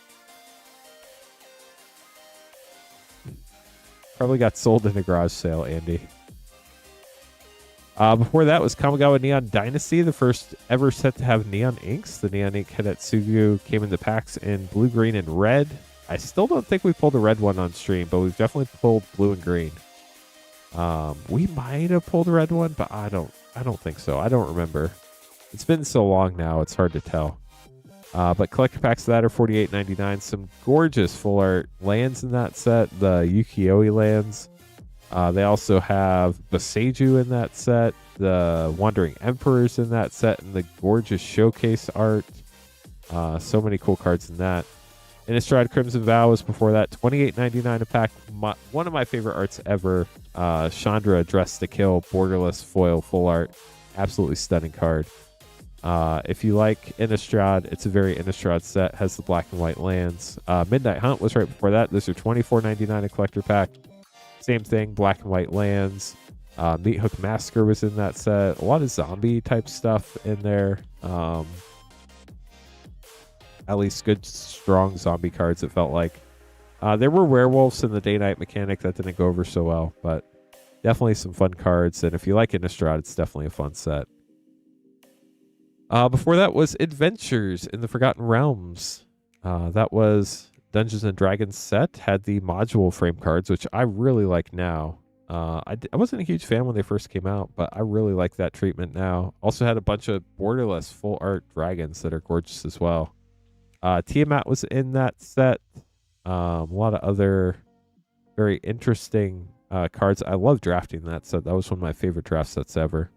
Probably got sold in a garage sale, Andy. Before that was Kamigawa Neon Dynasty, the first ever set to have neon inks. The neon ink Hidetsugu came in the packs in blue, green, and red. I still don't think we pulled a red one on stream, but we've definitely pulled blue and green. We might have pulled a red one, but I don't think so. I don't remember. It's been so long now, it's hard to tell. But collector packs of that are $48.99. Some gorgeous full art lands in that set, the Ukiyo-e lands. They also have Boseiju in that set, the Wandering Emperors in that set, and the gorgeous showcase art. So many cool cards in that. Innistrad Crimson Vow was before that, $28.99 a pack. One of my favorite arts ever, Chandra Dressed to Kill, borderless foil full art. Absolutely stunning card. If you like Innistrad, it's a very Innistrad set, has the black and white lands. Midnight Hunt was right before that. Those are $24.99 a collector pack. Same thing, black and white lands. Meat Hook Massacre was in that set. A lot of zombie type stuff in there. At least good, strong zombie cards, it felt like. There were werewolves in the day-night mechanic that didn't go over so well, but definitely some fun cards. And if you like Innistrad, it's definitely a fun set. Before that was Adventures in the Forgotten Realms. That was Dungeons and Dragons set, had the module frame cards, which I really like now. I wasn't a huge fan when they first came out, but I really like that treatment now. Also had a bunch of borderless full art dragons that are gorgeous as well. Tiamat was in that set. A lot of other very interesting cards. I love drafting that set. That was one of my favorite draft sets ever.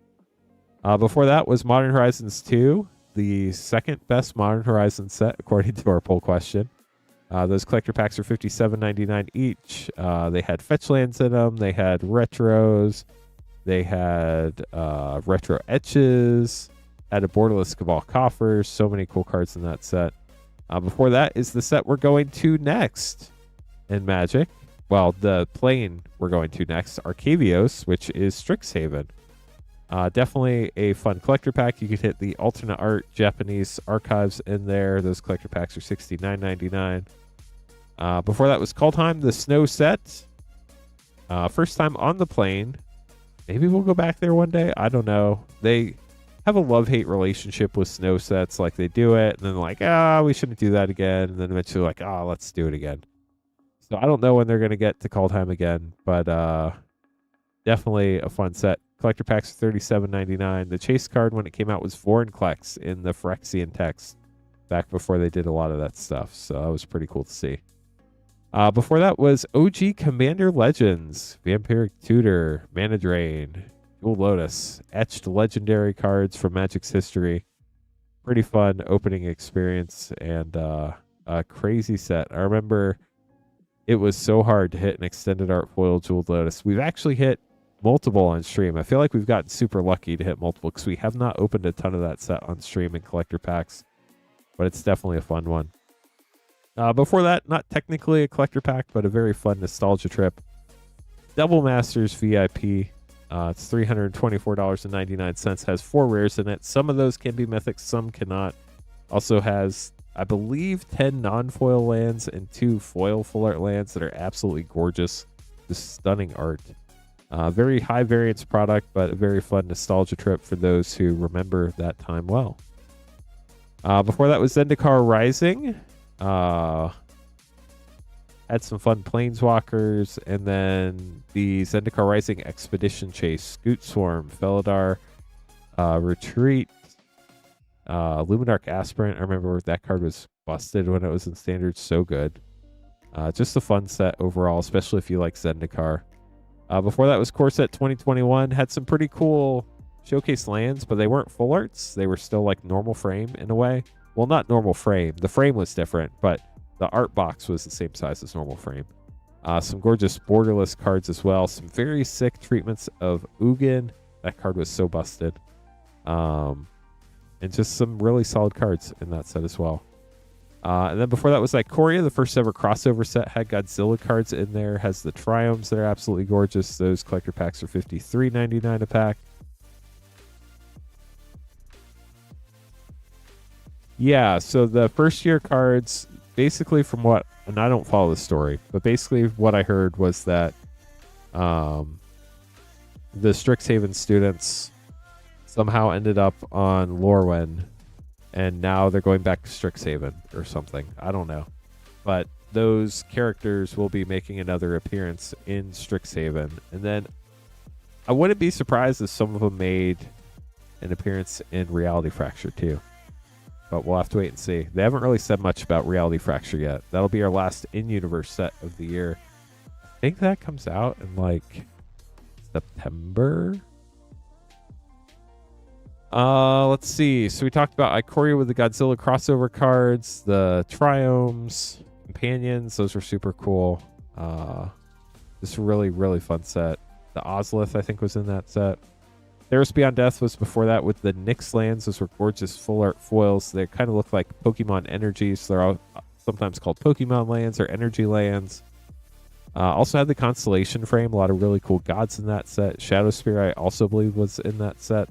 Before that was Modern Horizons 2, the second best Modern Horizons set, according to our poll question. Those collector packs are $57.99 each. They had fetch lands in them. They had retros. They had retro etches. Had a borderless Cabal Coffers. So many cool cards in that set. Before that is the set we're going to next in Magic. Well, the plane we're going to next, Arcavios, which is Strixhaven. Definitely a fun collector pack. You could hit the alternate art Japanese archives in there. Those collector packs are $69.99. Before that was Kaldheim, the snow set. First time on the plane. Maybe we'll go back there one day. I don't know. They have a love-hate relationship with snow sets. Like, they do it, and then like, we shouldn't do that again. And then eventually like, let's do it again. So I don't know when they're going to get to Kaldheim again, but definitely a fun set. Collector packs are $37.99. The chase card when it came out was Vorinclex in the Phyrexian text back before they did a lot of that stuff. So that was pretty cool to see. Before that was OG Commander Legends, Vampiric Tutor, Mana Drain, Jewel Lotus, etched legendary cards from Magic's history. Pretty fun opening experience and a crazy set. I remember it was so hard to hit an extended art foil Jewel Lotus. We've actually hit multiple on stream. I feel like we've gotten super lucky to hit multiple because we have not opened a ton of that set on stream in collector packs, but it's definitely a fun one. Before that, not technically a collector pack, but a very fun nostalgia trip. Double Masters VIP. It's $324.99. Has 4 rares in it. Some of those can be mythics, some cannot. Also has, I believe, 10 non-foil lands and 2 foil full art lands that are absolutely gorgeous. Just stunning art. Very high variance product, but a very fun nostalgia trip for those who remember that time well. Before that was Zendikar Rising. Had some fun Planeswalkers, and then the Zendikar Rising Expedition Chase, Scoot Swarm, Felidar, Retreat, Luminarch Aspirant. I remember that card was busted when it was in Standard. So good. Just a fun set overall, especially if you like Zendikar. Before that was Core Set 2021. Had some pretty cool showcase lands, but they weren't full arts. They were still like normal frame in a way. Well, not normal frame. The frame was different, but the art box was the same size as normal frame. Some gorgeous borderless cards as well. Some very sick treatments of Ugin. That card was so busted. And just some really solid cards in that set as well. And then before that was Ikoria, the first ever crossover set, had Godzilla cards in there, has the Triomes that are absolutely gorgeous. Those collector packs are $53.99 a pack. Yeah, so the first year cards, basically from what, and I don't follow the story, but basically what I heard was that the Strixhaven students somehow ended up on Lorwyn, and now they're going back to Strixhaven or something. I don't know. But those characters will be making another appearance in Strixhaven. And then I wouldn't be surprised if some of them made an appearance in Reality Fracture too. But we'll have to wait and see. They haven't really said much about Reality Fracture yet. That'll be our last in-universe set of the year. I think that comes out in September. Let's see. So we talked about Ikoria with the Godzilla crossover cards, the Triomes, Companions. Those were super cool. This really, really fun set. The Ozlith, I think, was in that set. Theros Beyond Death was before that with the Nyx lands. Those were gorgeous full art foils. They kind of look like Pokemon energies. So they're all sometimes called Pokemon lands or energy lands. Also had the Constellation frame. A lot of really cool gods in that set. Shadow Spear, I also believe, was in that set.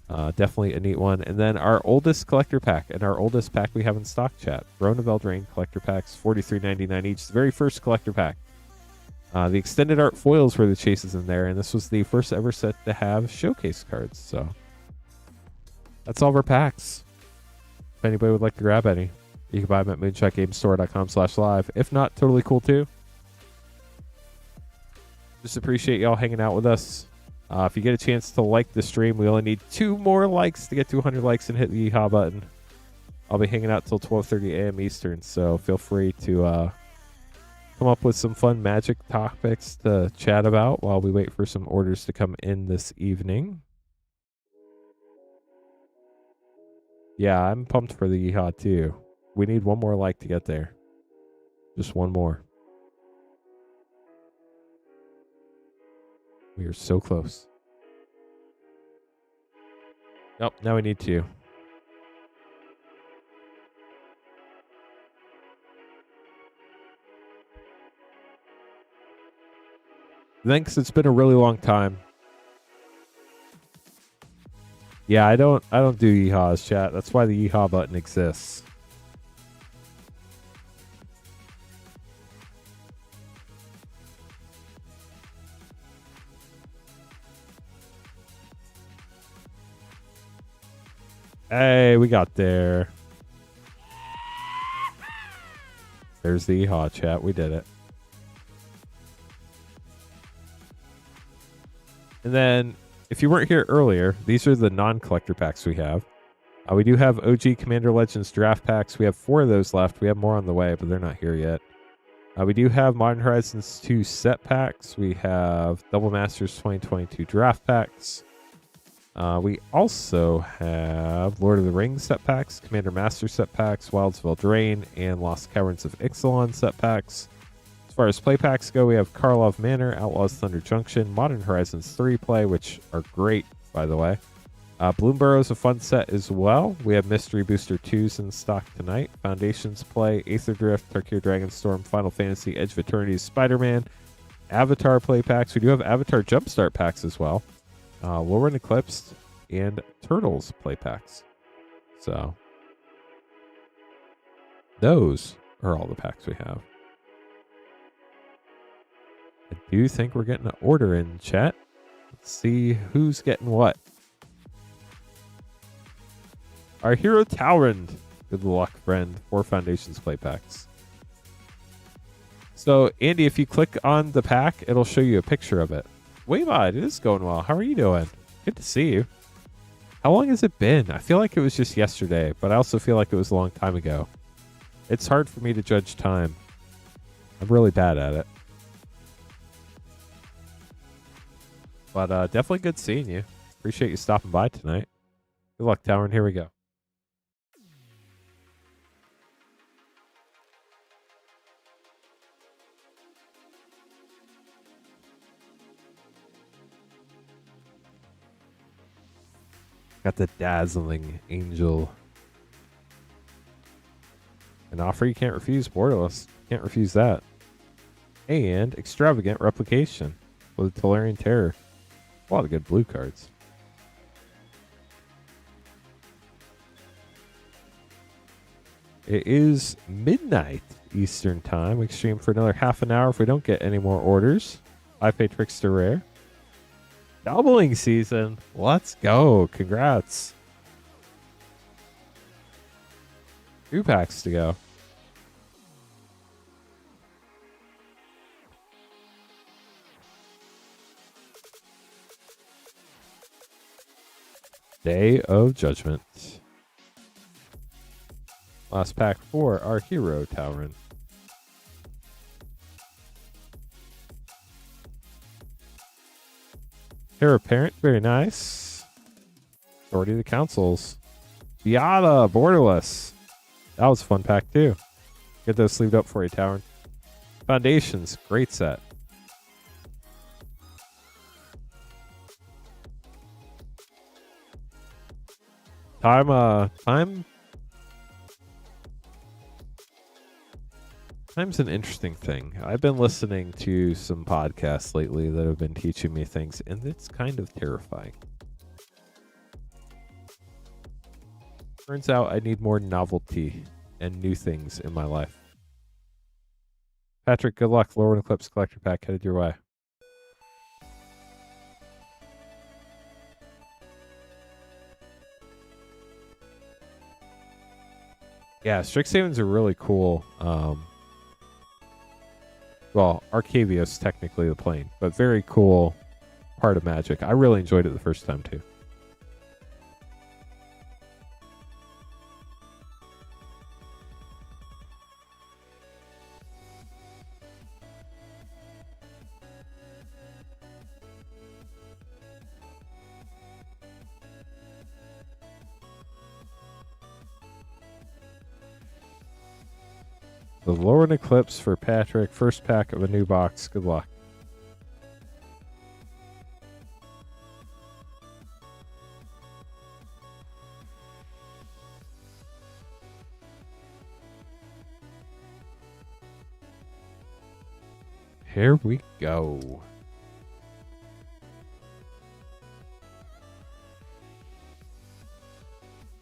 Definitely a neat one. And then our oldest collector pack, and our oldest pack we have in stock, chat. Throne of Eldraine collector packs, $43.99 each. The very first collector pack. The extended art foils were the chases in there, and this was the first ever set to have showcase cards. So that's all of our packs. If anybody would like to grab any, you can buy them at moonshotgamestore.com/live. If not, totally cool too. Just appreciate y'all hanging out with us. If you get a chance to like the stream, we only need 2 more likes to get to 100 likes and hit the yeehaw button. I'll be hanging out till 12:30 a.m. Eastern, so feel free to come up with some fun Magic topics to chat about while we wait for some orders to come in this evening. Yeah, I'm pumped for the yeehaw too. We need 1 more like to get there. Just 1 more. We are so close. Nope, now we need 2. Thanks, it's been a really long time. Yeah, I don't do yeehaws, chat. That's why the yeehaw button exists. Hey, we got there. There's the yeehaw, chat. We did it. And then, if you weren't here earlier, these are the non-collector packs we have. We do have OG Commander Legends draft packs. We have 4 of those left. We have more on the way, but they're not here yet. We do have Modern Horizons 2 set packs. We have Double Masters 2022 draft packs. We also have Lord of the Rings set packs, Commander Master set packs, Wilds of Eldraine, and Lost Caverns of Ixalan set packs. As far as play packs go, we have Karlov Manor, Outlaws Thunder Junction, Modern Horizons 3 play, which are great, by the way. Bloomburrow is a fun set as well. We have Mystery Booster 2s in stock tonight. Foundations play, Aether Drift, Tarkir Dragonstorm, Final Fantasy, Edge of Eternity, Spider-Man, Avatar play packs. We do have Avatar Jumpstart packs as well. Lurin Eclipse, and Turtles play packs. So, those are all the packs we have. I do think we're getting an order in, chat. Let's see who's getting what. Our hero Talrand. Good luck, friend. 4 Foundations play packs. So, Andy, if you click on the pack, it'll show you a picture of it. Waymod, it is going well. How are you doing? Good to see you. How long has it been? I feel like it was just yesterday, but I also feel like it was a long time ago. It's hard for me to judge time. I'm really bad at it. But definitely good seeing you. Appreciate you stopping by tonight. Good luck, Tower, and here we go. Got the dazzling angel. An offer you can't refuse, Borderless. Can't refuse that. And extravagant replication with Tolarian Terror. A lot of good blue cards. It is midnight Eastern time. We stream for another half an hour if we don't get any more orders. I pay Trickster Rare. Doubling season. Let's go. Congrats. 2 packs to go. Day of Judgment. Last pack for our hero, Tauren. Heir Apparent, very nice. Authority of the Councils. Giada, Borderless. That was a fun pack too. Get those sleeved up for you, Tauren. Foundations, great set. Time's an interesting thing. I've been listening to some podcasts lately that have been teaching me things, and it's kind of terrifying. Turns out I need more novelty and new things in my life. Patrick, good luck. Lurin Eclipse Collector Pack headed your way. Yeah, Strixhaven's are really cool. Well, Arcavia's technically the plane, but very cool part of Magic. I really enjoyed it the first time too. The Lurin Eclipse for Patrick. First pack of a new box. Good luck. Here we go.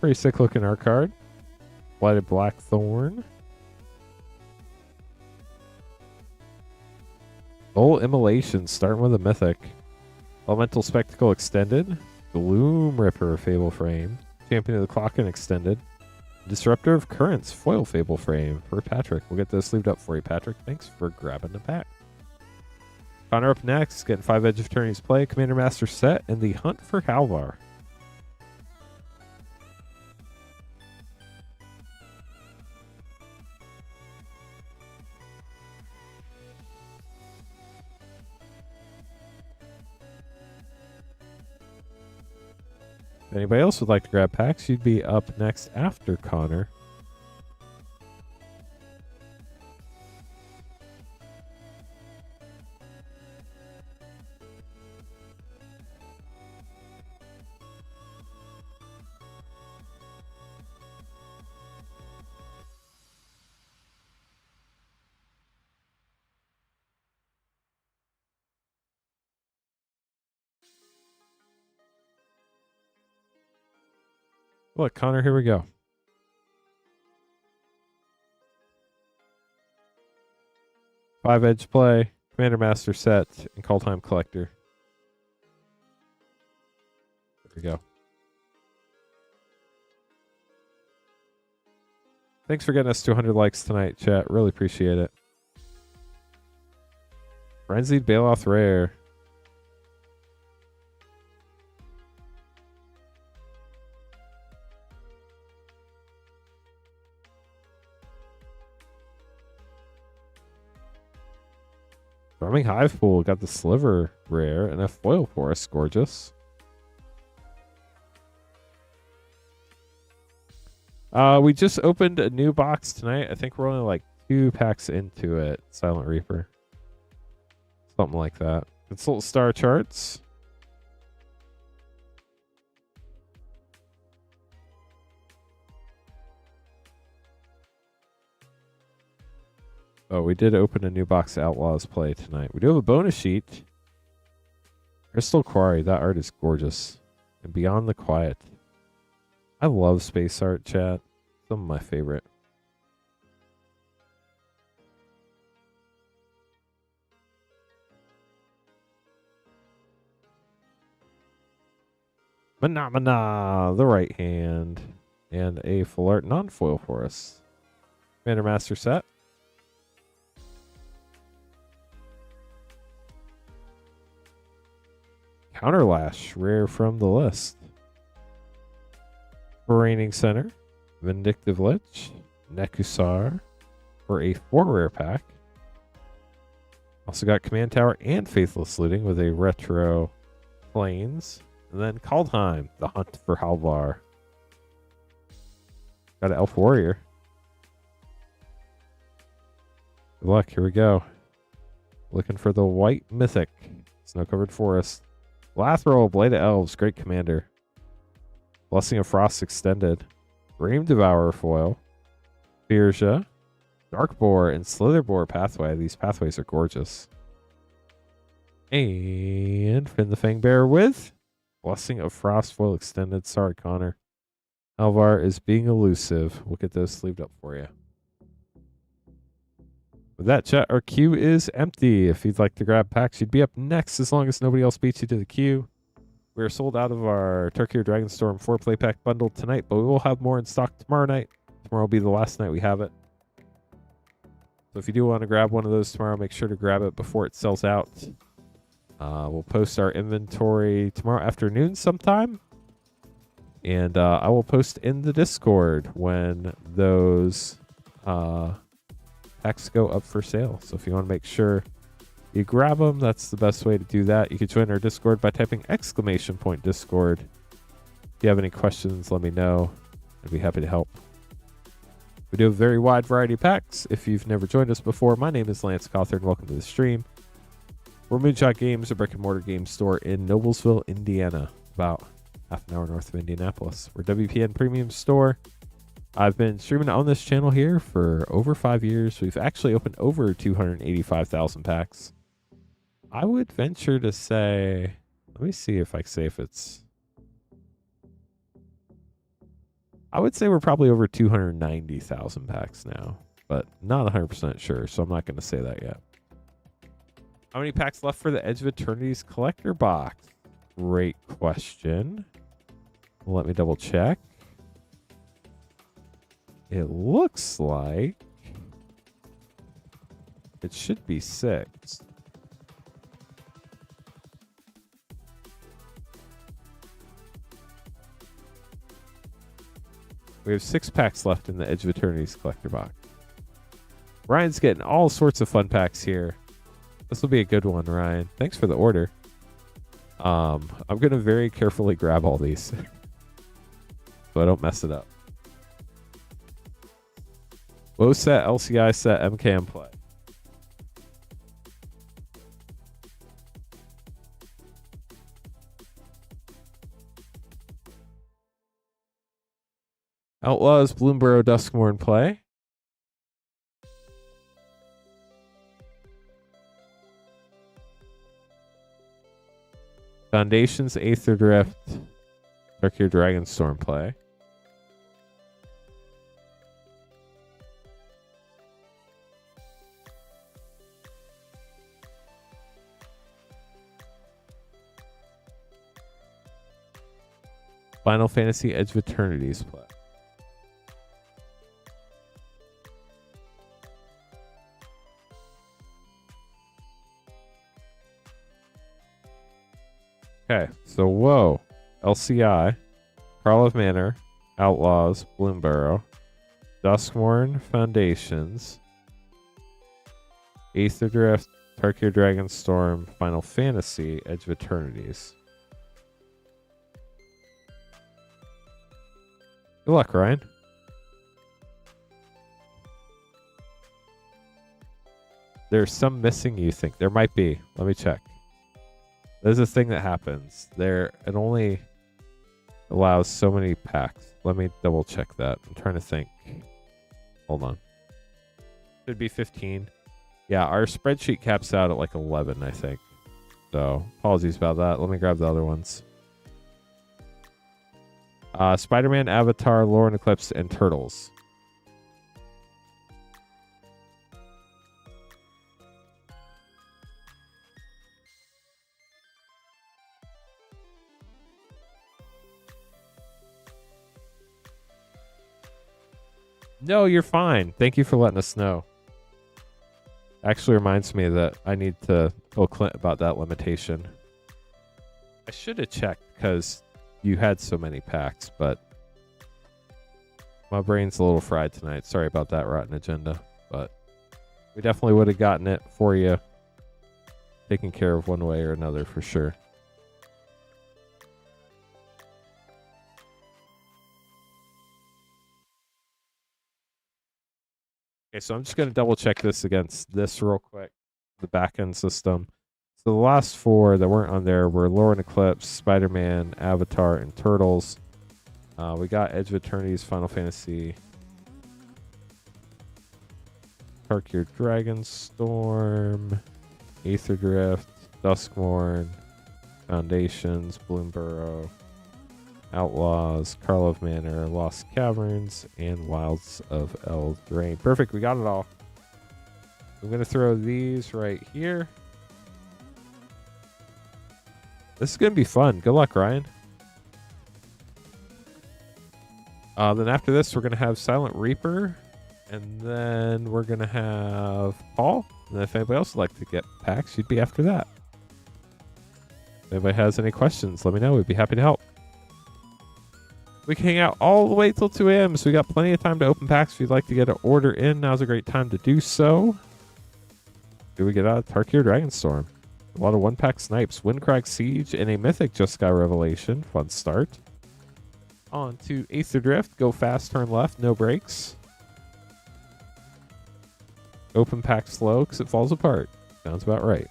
Pretty sick looking art card. Blighted Blackthorn. Soul Immolation, starting with a mythic. Elemental Spectacle extended. Gloom Ripper Fable Frame. Champion of the Clock and extended. Disruptor of Currents foil Fable Frame for Patrick. We'll get this sleeved up for you, Patrick. Thanks for grabbing the pack. Connor up next, getting 5 Edge of Eternity's play, Commander Master set, and the Hunt for Halvar. If anybody else would like to grab packs, you'd be up next after Connor. Look, Connor, here we go. Five Edge play, Commander Master set, and Call Time Collector. There we go. Thanks for getting us to 100 likes tonight, chat. Really appreciate it. Frenzied Bailoff Rare. Farming Hive Pool got the Sliver Rare and a foil for us. Gorgeous. We just opened a new box tonight. I think we're only like 2 packs into it. Silent Reaper. Something like that. Consult Star Charts. Oh, we did open a new box of Outlaws play tonight. We do have a bonus sheet. Crystal Quarry. That art is gorgeous. And Beyond the Quiet. I love space art, chat. Some of my favorite. Phenomena, the right hand, and a full art non-foil for us. Commander Master set. Counterlash, rare from the list. Reigning Center, Vindictive Lich, Nekusar for a 4 rare pack. Also got Command Tower and Faithless Looting with a retro Plains. And then Kaldheim, the Hunt for Halvar. Got an Elf Warrior. Good luck, here we go. Looking for the White Mythic. Snow-covered Forest. Lathril, Blade of Elves, great commander. Blessing of Frost extended. Dream Devourer foil. Firja. Darkboar and Slitherboar pathway. These pathways are gorgeous. And Finn the Fangbearer with Blessing of Frost foil extended. Sorry, Connor. Alvar is being elusive. We'll get those sleeved up for you. With that, chat, our queue is empty. If you'd like to grab packs, you'd be up next as long as nobody else beats you to the queue. We're sold out of our Turkey or Dragonstorm 4-play pack bundle tonight, but we will have more in stock tomorrow night. Tomorrow will be the last night we have it. So if you do want to grab one of those tomorrow, make sure to grab it before it sells out. We'll post our inventory tomorrow afternoon sometime. And I will post in the Discord when those packs go up for sale. So if you want to make sure you grab them, that's the best way to do that. You can join our Discord by typing !Discord. If you have any questions, let me know. I'd be happy to help. We do a very wide variety of packs. If you've never joined us before, my name is Lance Cawthorn. Welcome to the stream. We're Moonshot Games, a brick-and-mortar game store in Noblesville, Indiana, about half an hour north of Indianapolis. We're a WPN premium store. I've been streaming on this channel here for over 5 years. We've actually opened over 285,000 packs. I would venture to say, let me see if I can say if it's, I would say we're probably over 290,000 packs now, but not 100% sure, so I'm not going to say that yet. How many packs left for the Edge of Eternity's collector box? Great question. Let me double check. It looks like it should be 6. We have 6 packs left in the Edge of Eternity's collector box. Ryan's getting all sorts of fun packs here. This will be a good one, Ryan. Thanks for the order. I'm going to very carefully grab all these so I don't mess it up. WoW set, LCI set, MKM play. Outlaws, Bloomburrow, Duskmourn play. Foundations, Aether Drift, Turkey or Dragonstorm play. Final Fantasy Edge of Eternity's play. Okay, so whoa. LCI, Karlov Manor, Outlaws, Bloomburrow, Duskmourn, Foundations, Aether Drift, Turkey or Dragonstorm, Final Fantasy, Edge of Eternities. Good luck, Ryan. There's some missing, you think? There might be. Let me check. There's a thing that happens. It only allows so many packs. Let me double check that. I'm trying to think. Hold on. Should be 15. Yeah, our spreadsheet caps out at like 11, I think. So apologies about that. Let me grab the other ones. Spider-Man, Avatar, Lurin Eclipse, and Turtles. No, you're fine. Thank you for letting us know. Actually reminds me that I need to tell Clint about that limitation. I should have checked because you had so many packs, but my brain's a little fried tonight. Sorry about that rotten agenda, but we definitely would have gotten it for you taken care of one way or another for sure. Okay, so I'm just going to double check this against this real quick, the backend system. So the last four that weren't on there were Lurin Eclipse, Spider-Man, Avatar, and Turtles. We got Edge of Eternity's Final Fantasy, Tarkir Dragonstorm, Aether Drift, Duskmourn, Foundations, Bloomburrow, Outlaws, Karlov Manor, Lost Caverns, and Wilds of Eldraine. Perfect, we got it all. I'm going to throw these right here. This is going to be fun. Good luck, Ryan. Then after this, we're going to have Silent Reaper. And then we're going to have Paul. And then if anybody else would like to get packs, you'd be after that. If anybody has any questions, let me know. We'd be happy to help. We can hang out all the way till 2 a.m. So we got plenty of time to open packs. If you'd like to get an order in, now's a great time to do so. Do we get out of Tarkir Dragonstorm? A lot of one-pack snipes. Windcrag Siege and a Mythic just got Revelation. Fun start. On to Aether Drift. Go fast, turn left, no brakes. Open pack slow because it falls apart. Sounds about right.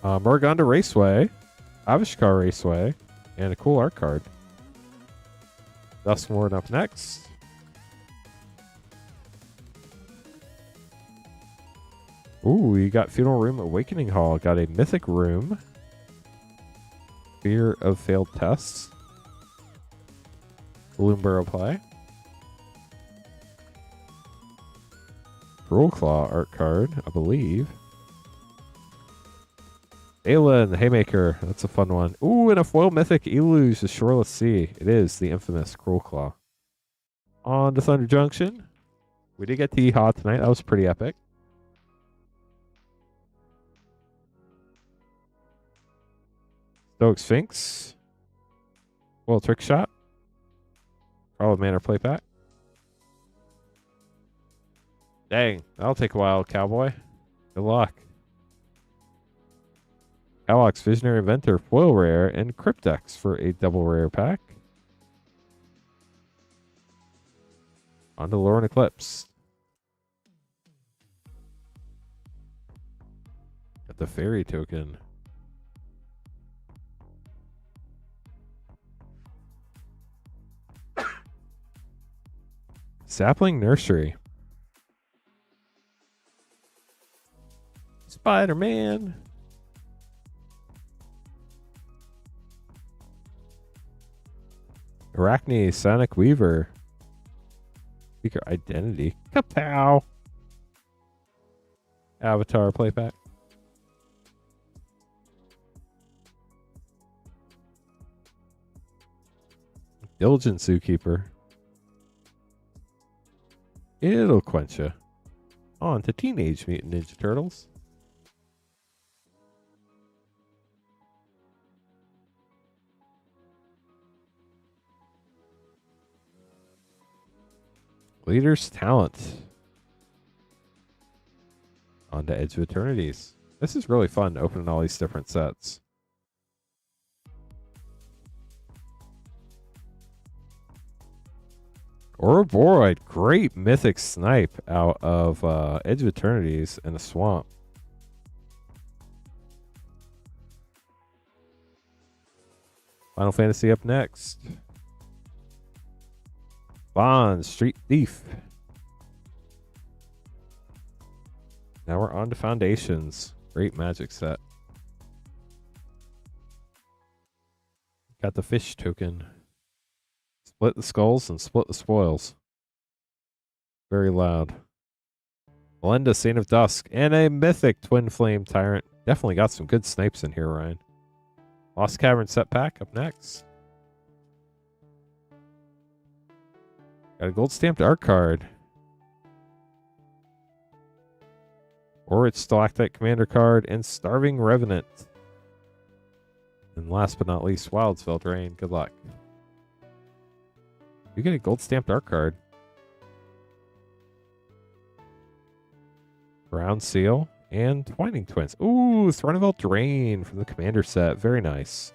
Muruganda Raceway. Avishkar Raceway. And a cool art card. Duskmourn up next. Ooh, we got Funeral Room Awakening Hall. Got a Mythic Room. Fear of Failed Tests. Bloomburrow play. Cruel Claw art card, I believe. Aelin, Haymaker. That's a fun one. Ooh, and a foil Mythic Eluge, the Shoreless Sea. It is the infamous Cruel Claw. On to Thunder Junction. We did get the Yeehaw tonight. That was pretty epic. Stoic Sphinx. Well, Trick Shot. Karlov Manor play pack. Dang, that'll take a while, Cowboy. Good luck. Alex, Visionary Inventor, foil rare, and Cryptex for a double rare pack. On to Lurin Eclipse. Got the fairy token. Sapling Nursery. Spider-Man. Arachne, Sonic Weaver. Speaker Identity. Kapow. Avatar playpack. Diligent Zookeeper. It'll quench ya. On to Teenage Mutant Ninja Turtles. Leader's Talent. On to Edge of Eternities. This is really fun opening all these different sets. Ouroboros, great mythic snipe out of Edge of Eternities and the Swamp. Final Fantasy up next. Bond, Street Thief. Now we're on to Foundations. Great Magic set. Got the fish token. Split the skulls and split the spoils. Very loud. Melinda, Saint of Dusk, and a mythic Twin Flame Tyrant. Definitely got some good snipes in here, Ryan. Lost Cavern set pack up next. Got a gold stamped art card. Or it's Stalactite Commander card and Starving Revenant. And last but not least, Wildsfeld Rain. Good luck. You get a gold stamped art card. Brown Seal and Twining Twins. Ooh, Throne of Eldraine from the Commander set. Very nice.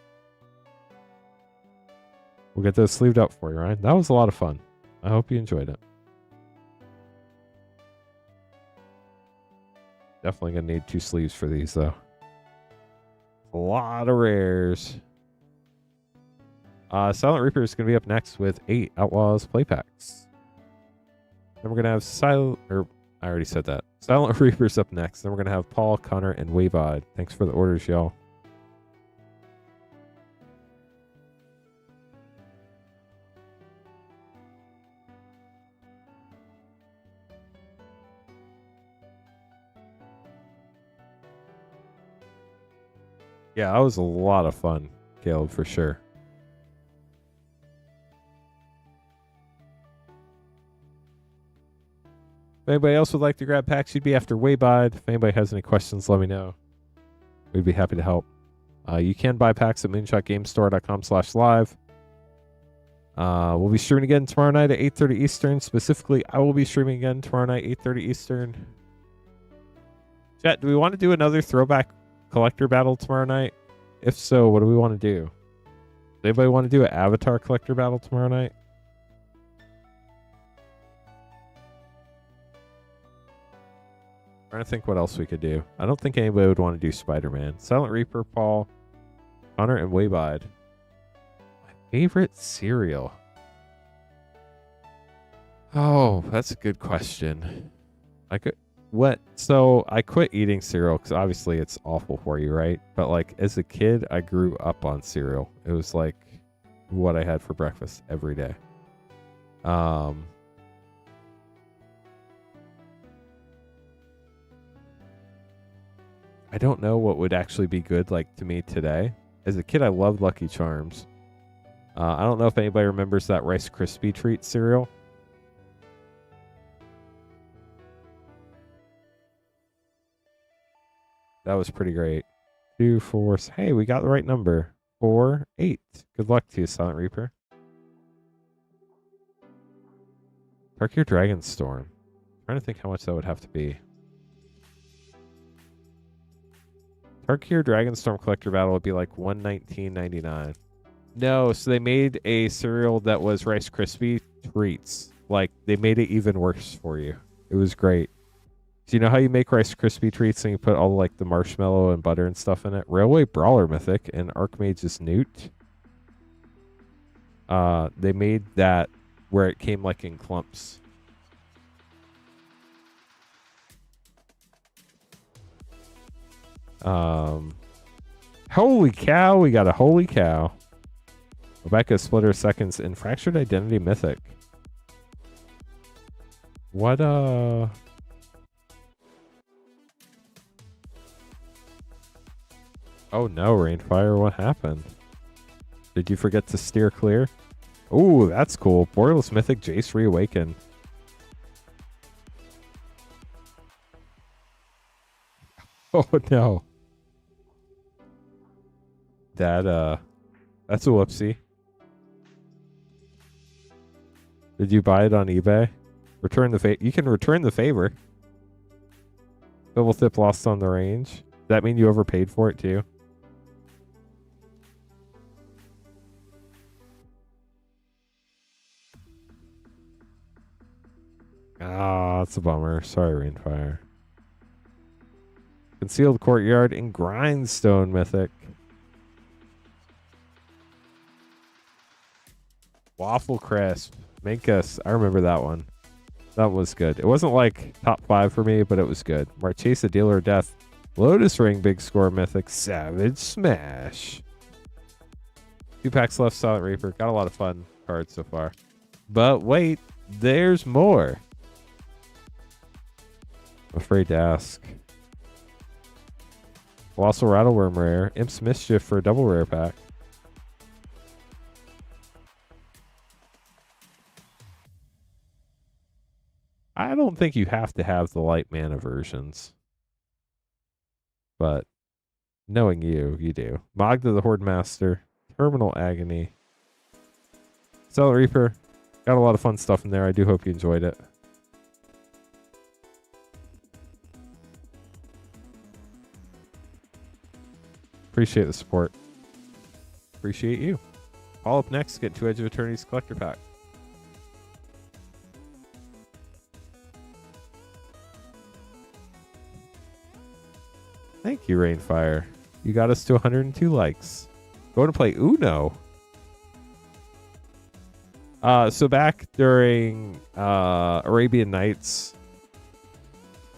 We'll get those sleeved up for you, Ryan. That was a lot of fun. I hope you enjoyed it. Definitely going to need 2 sleeves for these, though. A lot of rares. Silent Reaper is going to be up next with 8 Outlaws play packs. Then we're going to have I already said that. Silent Reaper's up next. Then we're going to have Paul, Connor, and Wavod. Thanks for the orders, y'all. Yeah, that was a lot of fun, Caleb, for sure. If anybody else would like to grab packs, you'd be after Waybide. If anybody has any questions, let me know. We'd be happy to help. You can buy packs at moonshotgamestore.com/live. We'll be streaming again tomorrow night at 8:30 Eastern. Specifically, I will be streaming again tomorrow night, 8:30 Eastern. Chat, do we want to do another throwback collector battle tomorrow night? If so, what do we want to do? Does anybody want to do an avatar collector battle tomorrow night? Trying to think what else we could do. I don't think anybody would want to do Spider-Man. Silent Reaper, Paul, Connor, and Waybide. My favorite cereal. Oh, that's a good question. So I quit eating cereal because obviously it's awful for you, right? But like as a kid, I grew up on cereal. It was like what I had for breakfast every day. I don't know what would actually be good like to me today. As a kid, I loved Lucky Charms. I don't know if anybody remembers that Rice Krispie treat cereal. That was pretty great. 2, 4. Hey, we got the right number. 4, 8. Good luck to you, Silent Reaper. Tarkir Dragonstorm. Trying to think how much that would have to be. Tarkir Dragonstorm Collector Battle would be like $119.99. No, so they made a cereal that was Rice Krispie treats. Like, they made it even worse for you. It was great. Do you know how you make Rice Krispie treats and you put all like the marshmallow and butter and stuff in it? Railway Brawler Mythic and Archmage's Newt. They made that where it came like in clumps. Holy cow, we got a holy cow. Rebecca Splitter Seconds and Fractured Identity Mythic. What Oh no, Rainfire, what happened? Did you forget to steer clear? Ooh, that's cool. Borderless Mythic Jace Reawaken. Oh no. That's a whoopsie. Did you buy it on eBay? Return the you can return the favor. Double Thip lost on the range. Does that mean you overpaid for it too? Ah, it's a bummer. Sorry, Rainfire. Concealed Courtyard and Grindstone Mythic. Waffle Crisp. Minkus. I remember that one. That was good. It wasn't like top 5 for me, but it was good. Marchesa, Dealer of Death. Lotus Ring, Big Score, Mythic. Savage Smash. 2 packs left, Silent Reaper. Got a lot of fun cards so far. But wait, there's more. I'm afraid to ask. Colossal Rattleworm rare. Imp's Mischief for a double rare pack. I don't think you have to have the light mana versions. But knowing you, you do. Magda the Horde Master. Terminal Agony. Silent Reaper. Got a lot of fun stuff in there. I do hope you enjoyed it. Appreciate the support. Appreciate you. All up next, get 2 Edge of Eternity's collector pack. Thank you, Rainfire. You got us to 102 likes. Going to play Uno. So back during Arabian Nights,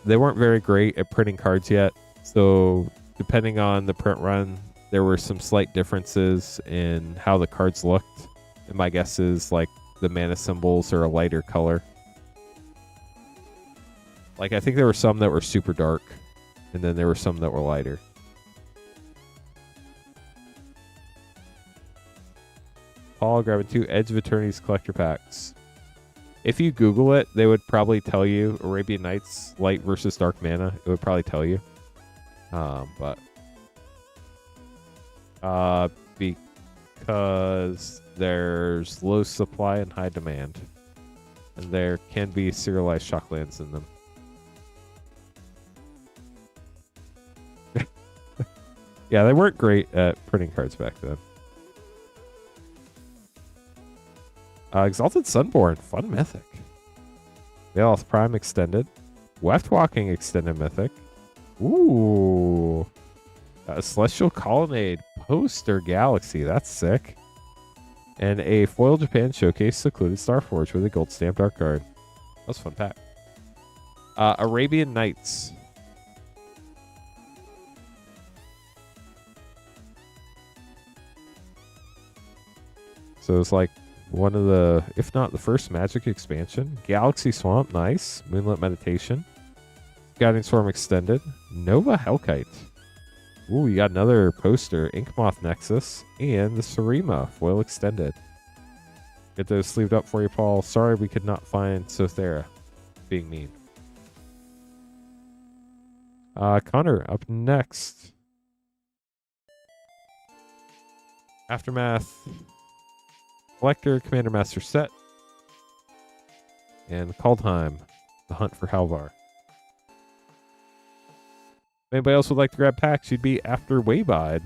they weren't very great at printing cards yet. So depending on the print run, there were some slight differences in how the cards looked. And my guess is like the mana symbols are a lighter color. Like I think there were some that were super dark, and then there were some that were lighter. Paul grabbing 2 Edge of Eternity's collector packs. If you Google it, they would probably tell you Arabian Nights light versus dark mana. It would probably tell you. Because there's low supply and high demand. And there can be serialized shocklands in them. Yeah, they weren't great at printing cards back then. Exalted Sunborn, fun mythic. Veloth Prime extended. Weft Walking extended mythic. Ooh. A Celestial Colonnade poster galaxy. That's sick. And a foil Japan Showcase Secluded Starforge with a gold stamped art card. That was a fun pack. Arabian Nights. So it's like one of the, if not the first Magic expansion. Galaxy Swamp, nice. Moonlit Meditation. Guiding Swarm extended. Nova Hellkite. Ooh, you got another poster. Inkmoth Nexus. And the Sarima foil extended. Get those sleeved up for you, Paul. Sorry we could not find Sothera. Being mean. Connor, up next. Aftermath. Collector, Commander Master set. And Kaldheim, the hunt for Halvar. If anybody else would like to grab packs, you'd be after Waybide.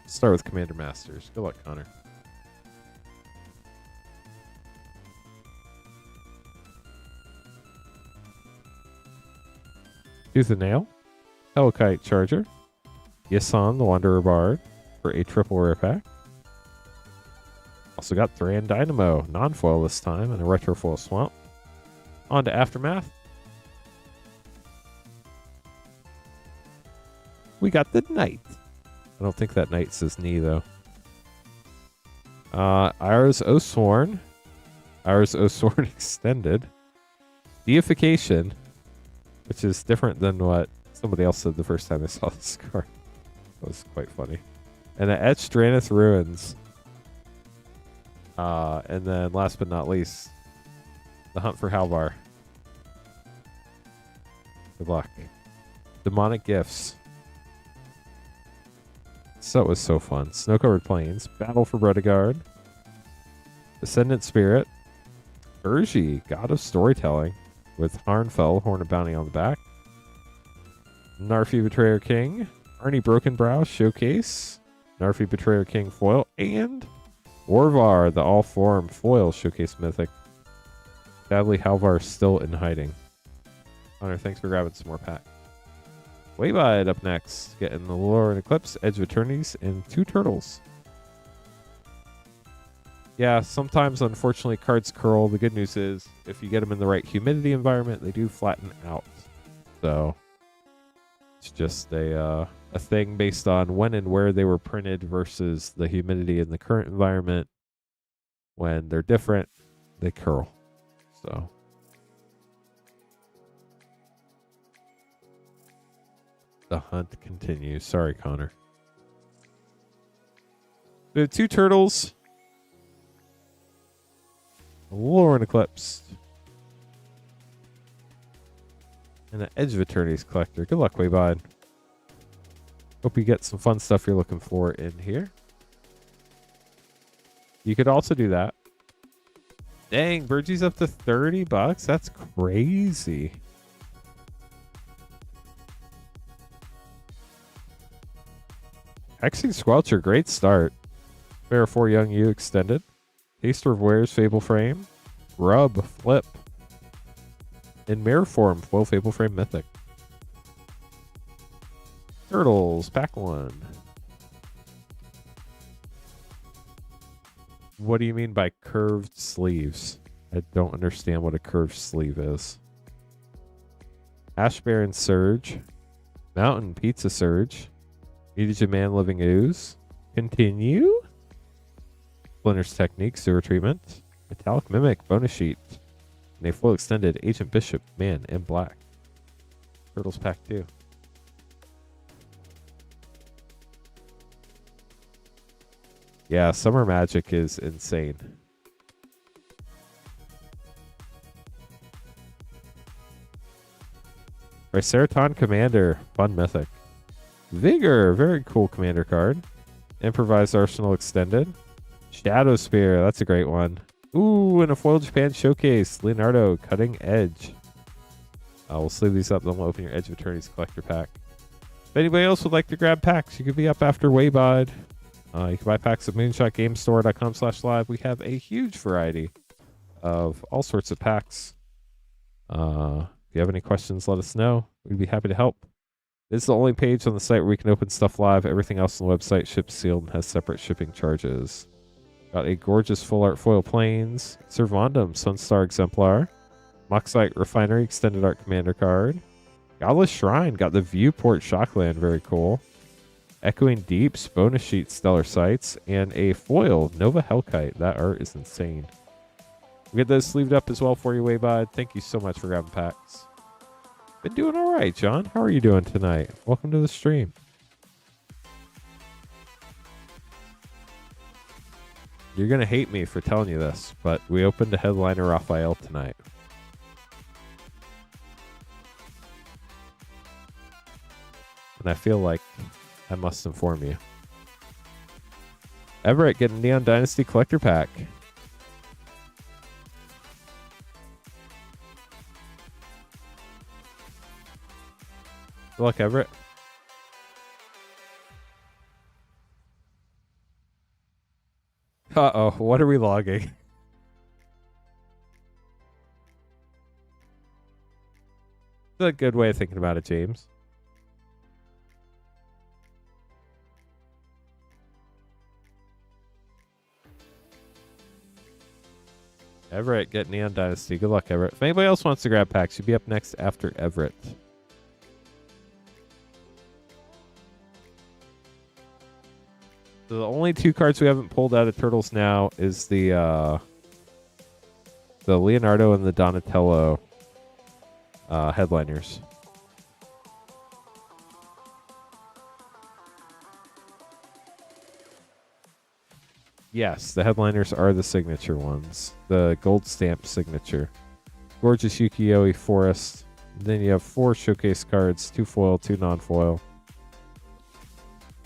Start with Commander Masters. Good luck, Connor. Tooth and Nail, Hellkite Charger, Yasan the Wanderer Bard for a triple rare pack. Also got Thran Dynamo, non-foil this time, and a retro foil Swamp. On to Aftermath. We got the Knight. I don't think that Knight says knee, though. Iris Osworn. Iris Osworn extended. Deification, which is different than what somebody else said the first time I saw this card. That was quite funny. And an Etched Drannith Ruins. And then last but not least, the Hunt for Halvar. Good luck. Demonic Gifts. So it was so fun. Snow-Covered Plains. Battle for Bredegard. Ascendant Spirit. Urgi, God of Storytelling. With Harnfell, Horn of Bounty on the back. Narfi Betrayer King. Arnie Brokenbrow Showcase. Narfi Betrayer King foil. And Orvar, the all-form foil Showcase Mythic. Sadly, Halvar's still in hiding. Connor, thanks for grabbing some more pack. Waybide up next. Getting the Lurin Eclipse, Edge of Eternities, and 2 turtles. Yeah, sometimes, unfortunately, cards curl. The good news is, if you get them in the right humidity environment, they do flatten out. So, it's just a thing based on when and where they were printed versus the humidity in the current environment. When they're different, they curl. So, the hunt continues. Sorry, Connor. We have 2 turtles. Lurin Eclipse. And an Edge of Eternities collector. Good luck, Waybide. Hope you get some fun stuff you're looking for in here. You could also do that. Dang, Burgie's up to $30. That's crazy. Hexing Squelcher, great start. Fair 4 Young U extended. Taster of Wares, Fable Frame. Rub, Flip. In Mirror Form, Foil Fable Frame Mythic. Turtles, pack 1. What do you mean by curved sleeves? I don't understand what a curved sleeve is. Ash Baron Surge. Mountain Pizza Surge. Mutagen Man Living Ooze. Continue. Splinter's Technique, Sewer Treatment. Metallic Mimic, Bonus Sheet. And a full extended Agent Bishop, Man in Black. Turtles pack 2. Yeah, Summer Magic is insane. Triceraton Commander, fun mythic. Vigor, very cool commander card. Improvised Arsenal Extended. Shadow Spear, that's a great one. Ooh, and a Foil Japan Showcase. Leonardo, Cutting Edge. We'll sleeve these up, then we'll open your Edge of Eternities collector pack. If anybody else would like to grab packs, you could be up after Waybide. You can buy packs at moonshotgamestore.com/live. We have a huge variety of all sorts of packs. If you have any questions, let us know. We'd be happy to help. This is the only page on the site where we can open stuff live. Everything else on the website ships sealed and has separate shipping charges. Got a gorgeous full art foil plains, Servandum Sunstar Exemplar, Moxite Refinery Extended Art Commander card, Godless Shrine, got the Viewport Shockland, very cool, Echoing Deeps Bonus Sheet Stellar Sights, and a foil Nova Hellkite. That art is insane. We'll get those sleeved up as well for you, Waybide. Thank you so much for grabbing packs. Been doing all right, John. How are you doing tonight? Welcome to the stream. You're going to hate me for telling you this, but we opened a headliner Raphael tonight. And I feel like I must inform you. Everett, get a Neon Dynasty collector pack. Good luck, Everett. Uh-oh, what are we logging? That's a good way of thinking about it, James. Everett, get Neon Dynasty. Good luck, Everett. If anybody else wants to grab packs, you'll be up next after Everett. So the only 2 cards we haven't pulled out of Turtles now is the Leonardo and the Donatello headliners. Yes, the headliners are the signature ones. The gold stamp signature. Gorgeous Ukiyo-e Forest. Then you have 4 showcase cards, 2 foil, 2 non-foil.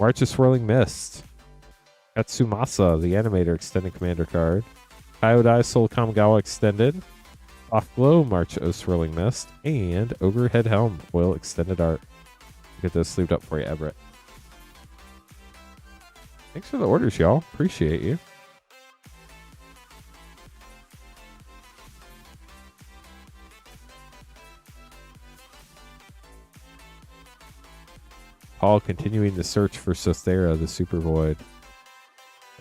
March of Swirling Mist. Katsumasa, the Animator Extended Commander card. Kyodai Soul Kamigawa Extended. Off Glow, March of Swirling Mist. And Ogre Head Helm, Foil Extended Art. Get those sleeved up for you, Everett. Thanks for the orders, y'all. Appreciate you. Paul continuing the search for Sothera, the Super Void.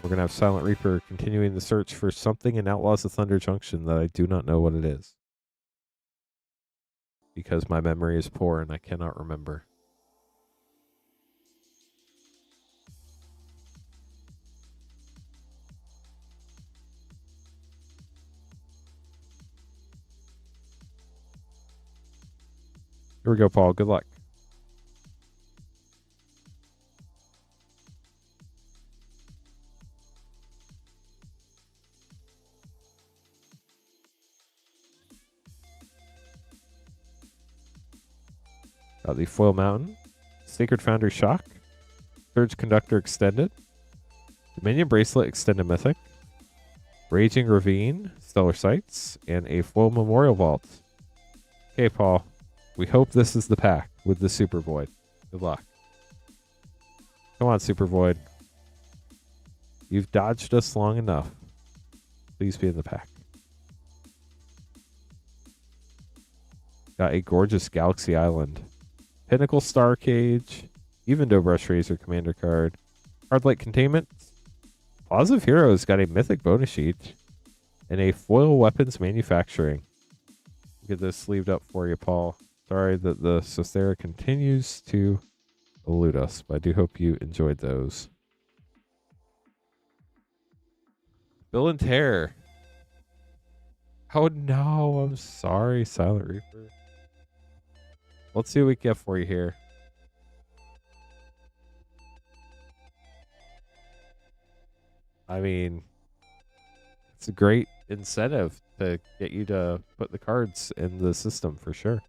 We're going to have Silent Reaper continuing the search for something in Outlaws of Thunder Junction that I do not know what it is. Because my memory is poor and I cannot remember. Here we go, Paul. Good luck. Got the Foil Mountain, Sacred Foundry Shock, Surge Conductor Extended, Dominion Bracelet Extended Mythic, Raging Ravine, Stellar Sights, and a Foil Memorial Vault. Okay, Paul. We hope this is the pack with the Super Void. Good luck. Come on, Super Void. You've dodged us long enough. Please be in the pack. Got a gorgeous Galaxy Island. Pinnacle Star Cage. Evendo Brush Razor Commander card. Hardlight Containment. Plaza of Heroes got a Mythic bonus sheet. And a Foil Weapons Manufacturing. Get this sleeved up for you, Paul. Sorry that the Sothera continues to elude us, but I do hope you enjoyed those. Bill and Tear. Oh no, I'm sorry, Silent Reaper. Let's see what we get for you here. I mean, it's a great incentive to get you to put the cards in the system for sure.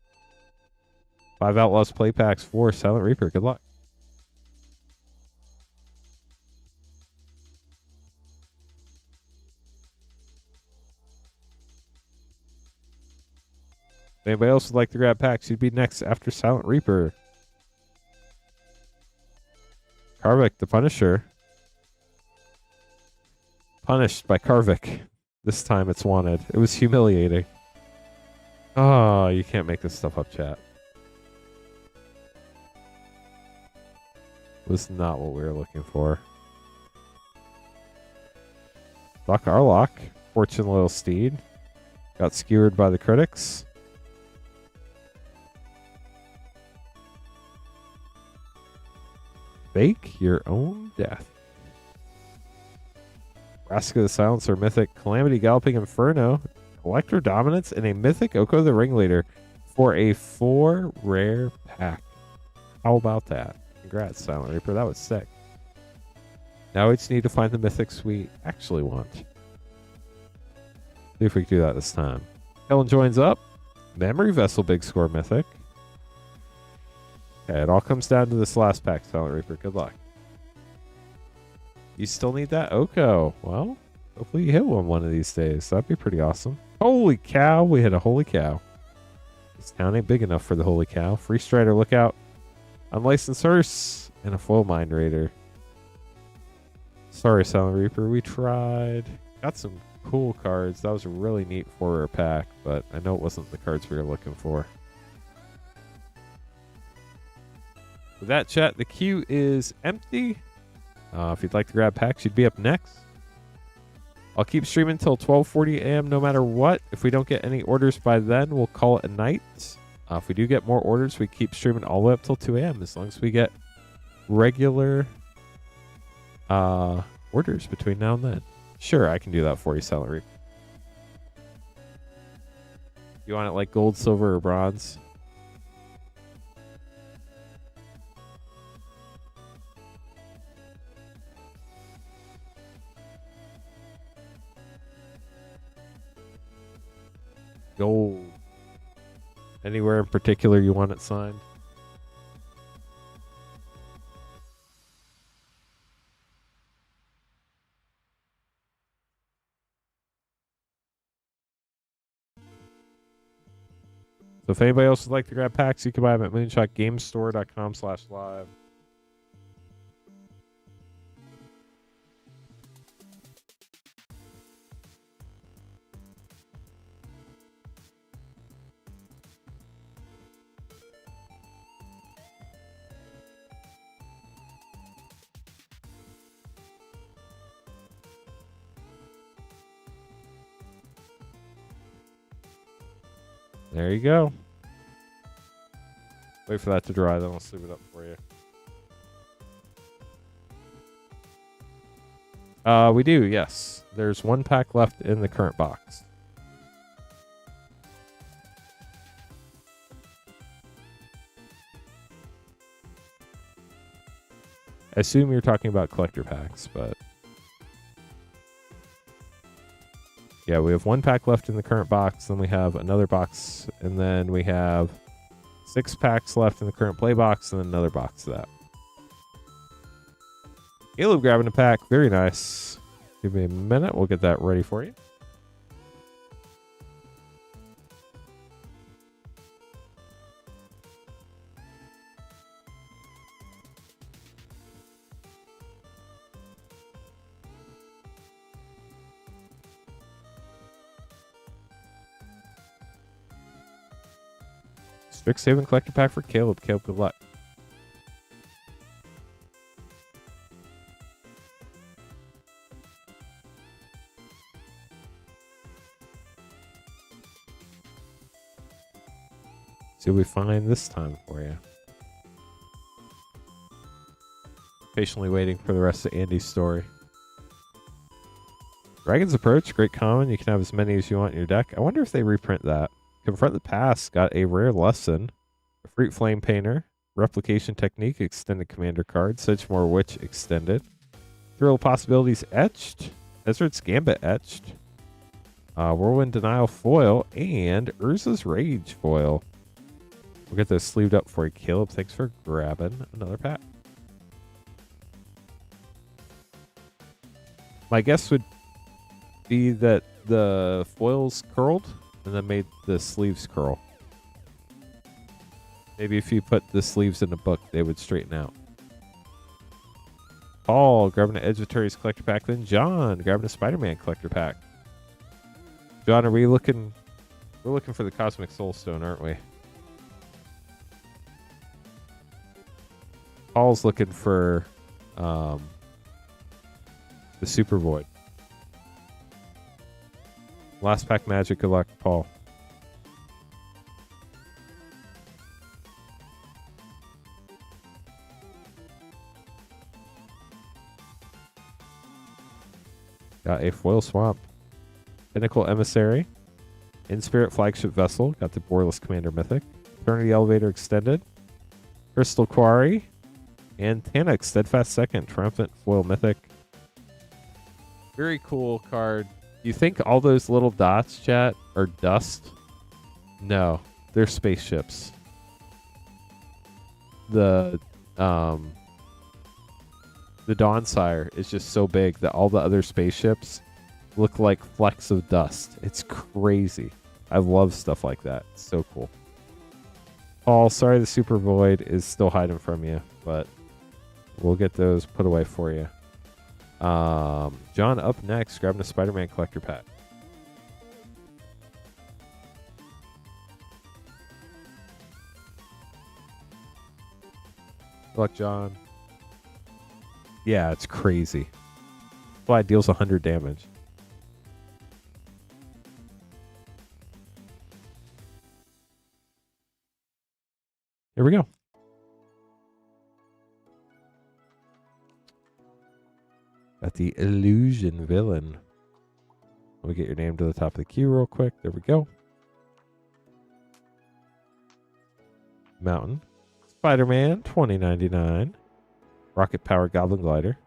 5 Outlaws play packs for Silent Reaper. Good luck. If anybody else would like to grab packs, you'd be next after Silent Reaper. Karvik, the Punisher. Punished by Karvik. This time it's wanted. It was humiliating. Oh, you can't make this stuff up, chat. Was not what we were looking for. Doc Arlock, Fortune Loyal Steed. Got skewered by the critics. Fake your own death. Raska the Silencer, Mythic, Calamity Galloping Inferno, Collector Dominance, and a Mythic Oko the Ringleader for a 4 rare pack. How about that? Congrats, Silent Reaper. That was sick. Now we just need to find the mythics we actually want. See if we can do that this time. Helen joins up. Memory Vessel Big Score Mythic. Okay, it all comes down to this last pack, Silent Reaper. Good luck. You still need that Oko. Well, hopefully you hit one of these days. That'd be pretty awesome. Holy cow, we hit a holy cow. This town ain't big enough for the holy cow. Free Strider Lookout. Unlicensed Hearse. And a Foil Mind Raider. Sorry, Silent Reaper. We tried. Got some cool cards. That was a really neat 4 rare pack, but I know it wasn't the cards we were looking for. With that, chat, the queue is empty. If you'd like to grab packs, you'd be up next. I'll keep streaming until 12:40 a.m. no matter what. If we don't get any orders by then, we'll call it a night. If we do get more orders, we keep streaming all the way up till 2 a.m. as long as we get regular orders between now and then. Sure, I can do that for you, Silent Reaper. You want it like gold, silver, or bronze? Gold. Anywhere in particular you want it signed? So if anybody else would like to grab packs, you can buy them at moonshotgamestore.com/live. There you go. Wait for that to dry, then I'll sleeve it up for you. We do, yes. There's 1 pack left in the current box. I assume you're talking about collector packs, but yeah, we have 1 pack left in the current box. Then we have another box, and then we have 6 packs left in the current play box, and then another box of that. Caleb grabbing a pack. Very nice. Give me a minute. We'll get that ready for you. Strixhaven collector pack for Caleb. Caleb, good luck. See what we find this time for you. Patiently waiting for the rest of Andy's story. Dragon's Approach, great common. You can have as many as you want in your deck. I wonder if they reprint that. Confront the Past got a rare lesson. A Fruit Flame Painter. Replication Technique, extended commander card. Sedgemoor Witch, extended. Thrill Possibilities, etched. Ezreal's Gambit, etched. Whirlwind Denial foil. And Urza's Rage foil. We'll get those sleeved up for you, Caleb. Thanks for grabbing another pack. My guess would be that the foils curled and then made the sleeves curl. Maybe if you put the sleeves in a book, they would straighten out. Paul grabbing an Edge of Attorney's collector pack. Then John grabbing a Spider-Man collector pack. John, are we looking? We're looking for the Cosmic Soul Stone, aren't we? Paul's looking for the Super Void. Last pack magic. Good luck, Paul. Got a Foil Swamp. Pinnacle Emissary. In-Spirit Flagship Vessel. Got the Borealis Commander Mythic. Eternity Elevator Extended. Crystal Quarry. And Tanic, Steadfast Second, Triumphant Foil Mythic. Very cool card. You think all those little dots, chat, are dust? No, they're spaceships. The Dawnsire is just so big that all the other spaceships look like flecks of dust. It's crazy. I love stuff like that. It's so cool. Paul, sorry the Super Void is still hiding from you, but we'll get those put away for you. John up next, grabbing a Spider-Man collector pack. Good luck, John. Yeah, it's crazy. That's why it deals 100 damage. Here we go. Got the Illusion Villain. Let me get your name to the top of the queue real quick. There we go. Mountain. Spider-Man, 2099. Rocket Power Goblin Glider.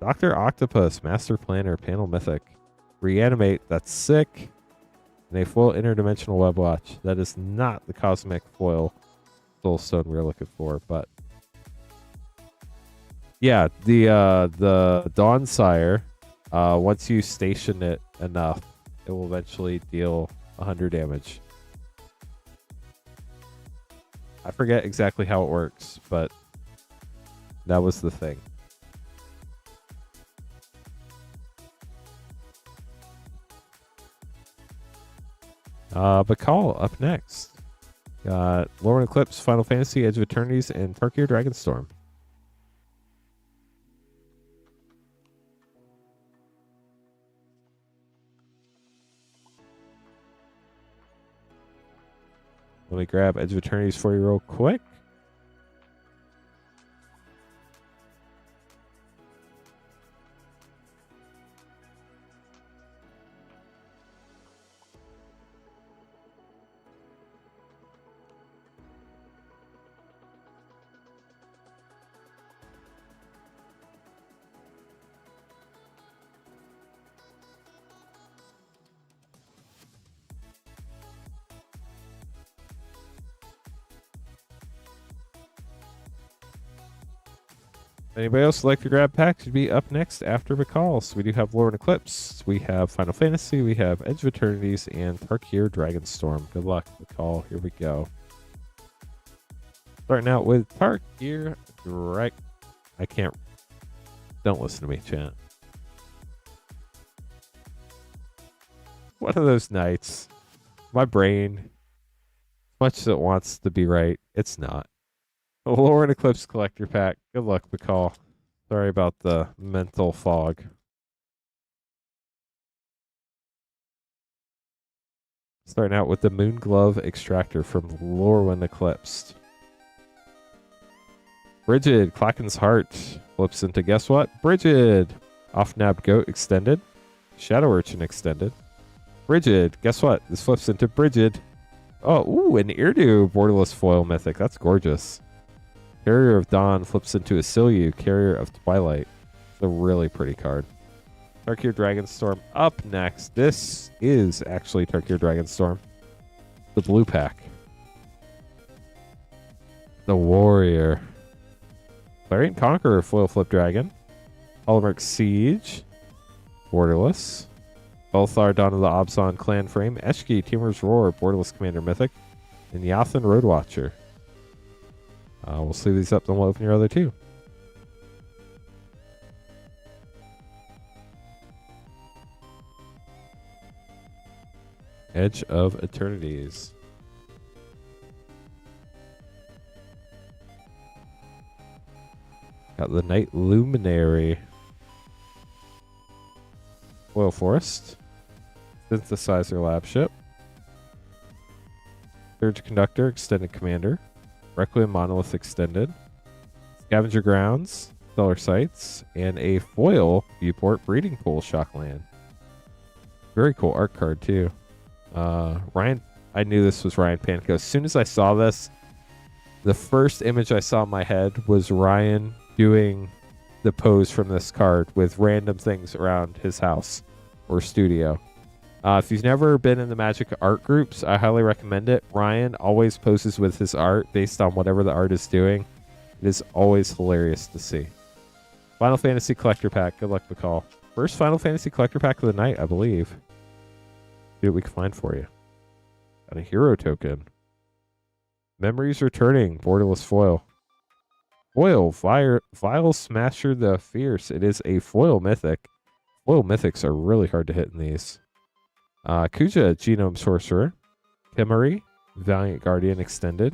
Dr. Octopus, Master Planner, Panel Mythic. Reanimate, that's sick. And a foil interdimensional web watch. That is not the cosmic foil soulstone we're looking for, but yeah, the Dawnsire, once you station it enough, it will eventually deal 100 damage. I forget exactly how it works, but that was the thing. Bakal up next. Got Lurin Eclipse, Final Fantasy, Edge of Eternities, and Tarkir Dragonstorm. Let me grab Edge of Eternities for you real quick. Anybody else like to grab packs should be up next after McCalls. We do have Lurin Eclipse, we have Final Fantasy, we have Edge of Eternities, and Tarkir Dragonstorm. Good luck, McCall. Here we go. Starting out with Tarkir I can't. Don't listen to me, chat. One of those nights. My brain, much as it wants to be right, it's not. Lurin Eclipse Collector Pack. Good luck, McCall. Sorry about the mental fog. Starting out with the Moon Glove Extractor from Lurin Eclipse. Brigid, Klacken's Heart. Flips into, guess what? Brigid. Off-Nab Goat Extended. Shadow Urchin Extended. Brigid, guess what? This flips into Brigid. Oh, ooh, an Irdu Borderless Foil Mythic. That's gorgeous. Carrier of Dawn flips into a Silyu, Carrier of Twilight. It's a really pretty card. Tarkir Dragonstorm up next. This is actually Tarkir Dragonstorm. The blue pack. The Warrior. Clarion Conqueror, Foil Flip Dragon. Holomark Siege. Borderless. Belthar, Dawn of the Abzan Clan Frame. Eshki, Teamer's Roar, Borderless Commander Mythic. And Yathan Roadwatcher. We'll sleeve these up, then we'll open your other two. Edge of Eternities. Got the Night Luminary. Foil Forest. Synthesizer Lab Ship. Surge Conductor, Extended Commander. Requiem Monolith Extended, Scavenger Grounds, Stellar Sights, and a foil Viewport Breeding Pool Shockland. Very cool art card, too. Ryan, I knew this was Ryan Panko. As soon as I saw this, the first image I saw in my head was Ryan doing the pose from this card with random things around his house or studio. If you've never been in the Magic art groups, I highly recommend it. Ryan always poses with his art based on whatever the art is doing. It is always hilarious to see. Final Fantasy Collector Pack. Good luck, McCall. First Final Fantasy Collector Pack of the night, I believe. See what we can find for you. Got a hero token. Memories Returning. Borderless Foil. Foil. Vile Smasher the Fierce. It is a foil mythic. Foil mythics are really hard to hit in these. Kuja, Genome Sorcerer. Kimmery, Valiant Guardian Extended.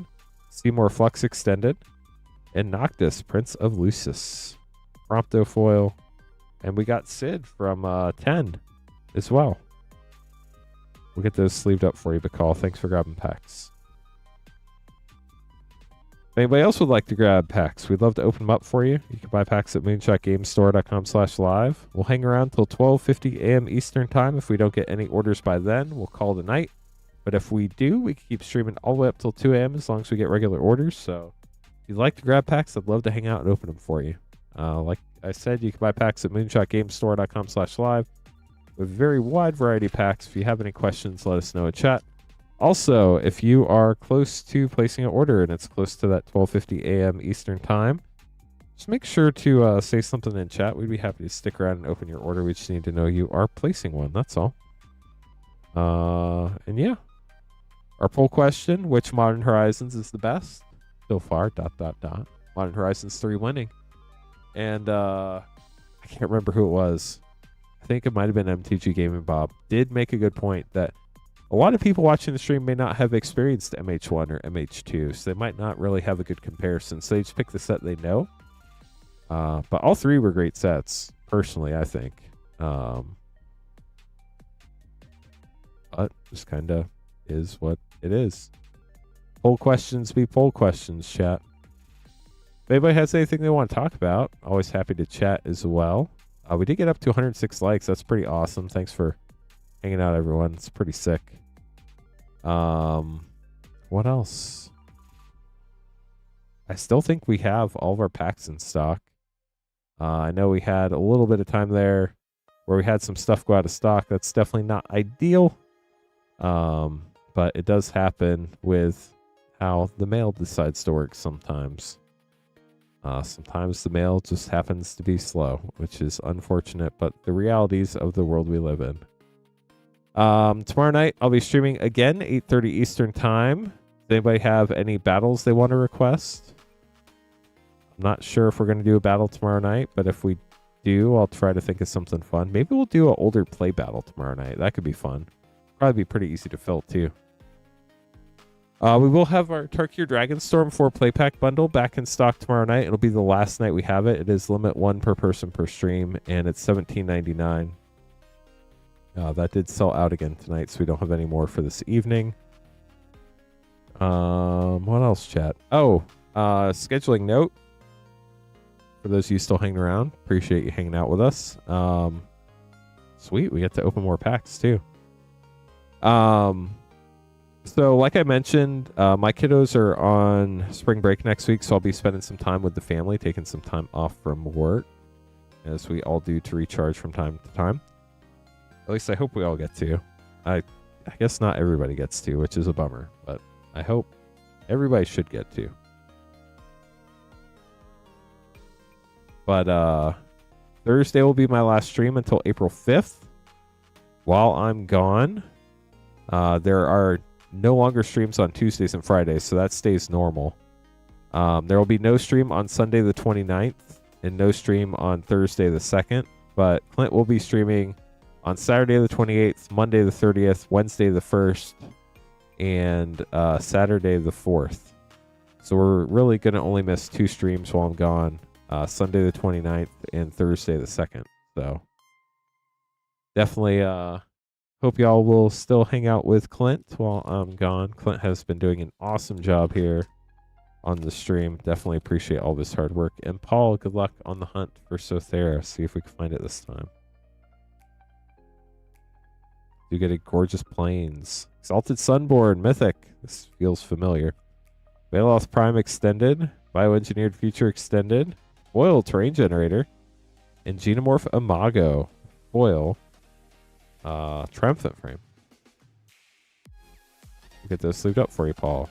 Seymour Flux Extended. And Noctis, Prince of Lucis. Prompto Foil. And we got Sid from 10 as well. We'll get those sleeved up for you, Bacall. Thanks for grabbing packs. If anybody else would like to grab packs, we'd love to open them up for you. You can buy packs at moonshotgamestore.com/live. We'll hang around till 12:50 a.m. Eastern Time. If we don't get any orders by then, we'll call it a night. But if we do, we can keep streaming all the way up till 2 a.m. as long as we get regular orders. So if you'd like to grab packs, I'd love to hang out and open them for you. Like I said, you can buy packs at moonshotgamestore.com/live with a very wide variety of packs. If you have any questions, let us know in chat. Also, if you are close to placing an order and it's close to that 12:50 a.m. Eastern Time, just make sure to say something in chat. We'd be happy to stick around and open your order. We just need to know you are placing one. That's all. And yeah. Our poll question, which Modern Horizons is the best? So far, ... Modern Horizons 3 winning. And I can't remember who it was. I think it might have been MTG Gaming Bob. Did make a good point that a lot of people watching the stream may not have experienced MH1 or MH2, so they might not really have a good comparison. So they just pick the set they know. But all three were great sets, personally, I think. But just kind of is what it is. Poll questions be poll questions, chat. If anybody has anything they want to talk about, always happy to chat as well. We did get up to 106 likes. That's pretty awesome. Thanks for hanging out, everyone. It's pretty sick. What else? I still think we have all of our packs in stock. I know we had a little bit of time there where we had some stuff go out of stock. That's definitely not ideal. But it does happen with how the mail decides to work sometimes. Sometimes the mail just happens to be slow, which is unfortunate, but the realities of the world we live in. Tomorrow night, I'll be streaming again, 8:30 Eastern Time. Does anybody have any battles they want to request? I'm not sure if we're going to do a battle tomorrow night, but if we do, I'll try to think of something fun. Maybe we'll do an older play battle tomorrow night. That could be fun. Probably be pretty easy to fill, too. We will have our Tarkir Dragonstorm 4 play pack bundle back in stock tomorrow night. It'll be the last night we have it. It is limit 1 per person per stream, and it's $17.99. That did sell out again tonight, so we don't have any more for this evening. What else, chat? Oh, scheduling note. For those of you still hanging around, appreciate you hanging out with us. Sweet, we get to open more packs, too. So like I mentioned, my kiddos are on spring break next week, so I'll be spending some time with the family, taking some time off from work, as we all do to recharge from time to time. At least I hope we all get to. I guess not everybody gets to, which is a bummer, but I hope everybody should get to. But Thursday will be my last stream until April 5th. While I'm gone, there are no longer streams on Tuesdays and Fridays, so that stays normal. There will be no stream on Sunday the 29th and no stream on Thursday the 2nd, but Clint will be streaming on Saturday the 28th, Monday the 30th, Wednesday the 1st, and Saturday the 4th. So we're really going to only miss 2 streams while I'm gone, Sunday the 29th and Thursday the 2nd. So definitely hope y'all will still hang out with Clint while I'm gone. Clint has been doing an awesome job here on the stream. Definitely appreciate all of his hard work. And Paul, good luck on the hunt for Sothera. See if we can find it this time. You get a Gorgeous Plains. Exalted Sunborn, Mythic. This feels familiar. Veloth Prime Extended. Bioengineered Future Extended. Foil Terrain Generator. And Genomorph Imago. Foil. Triumphant Frame. We'll get those sleeved up for you, Paul.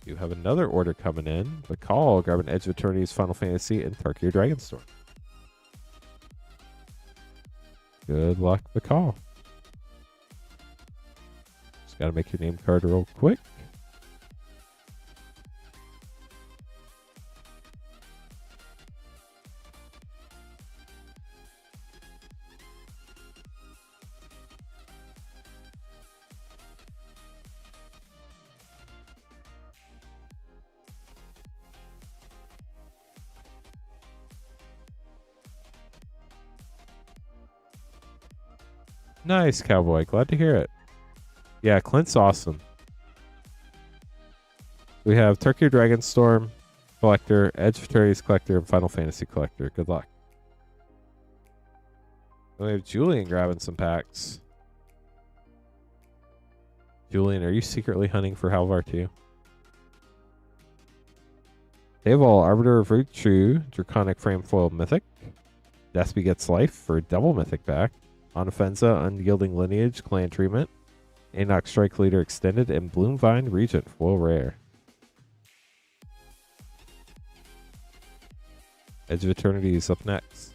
You have another order coming in. The call. Grab an Edge of Eternity's Final Fantasy and Tarkir Dragonstorm. Good luck, the call. Just gotta make your name card real quick. Nice, Cowboy. Glad to hear it. Yeah, Clint's awesome. We have Tarkir Dragonstorm Collector, Edge of Eternity's Collector, and Final Fantasy Collector. Good luck. We have Julian grabbing some packs. Julian, are you secretly hunting for Halvar too? Daval, Arbiter of Virtue, Draconic Frame Foil Mythic. Despy gets life for a double Mythic back. Onofenza, Unyielding Lineage, Clan Treatment. Anok Strike Leader Extended, and Bloomvine Regent, Foil Rare. Edge of Eternity is up next.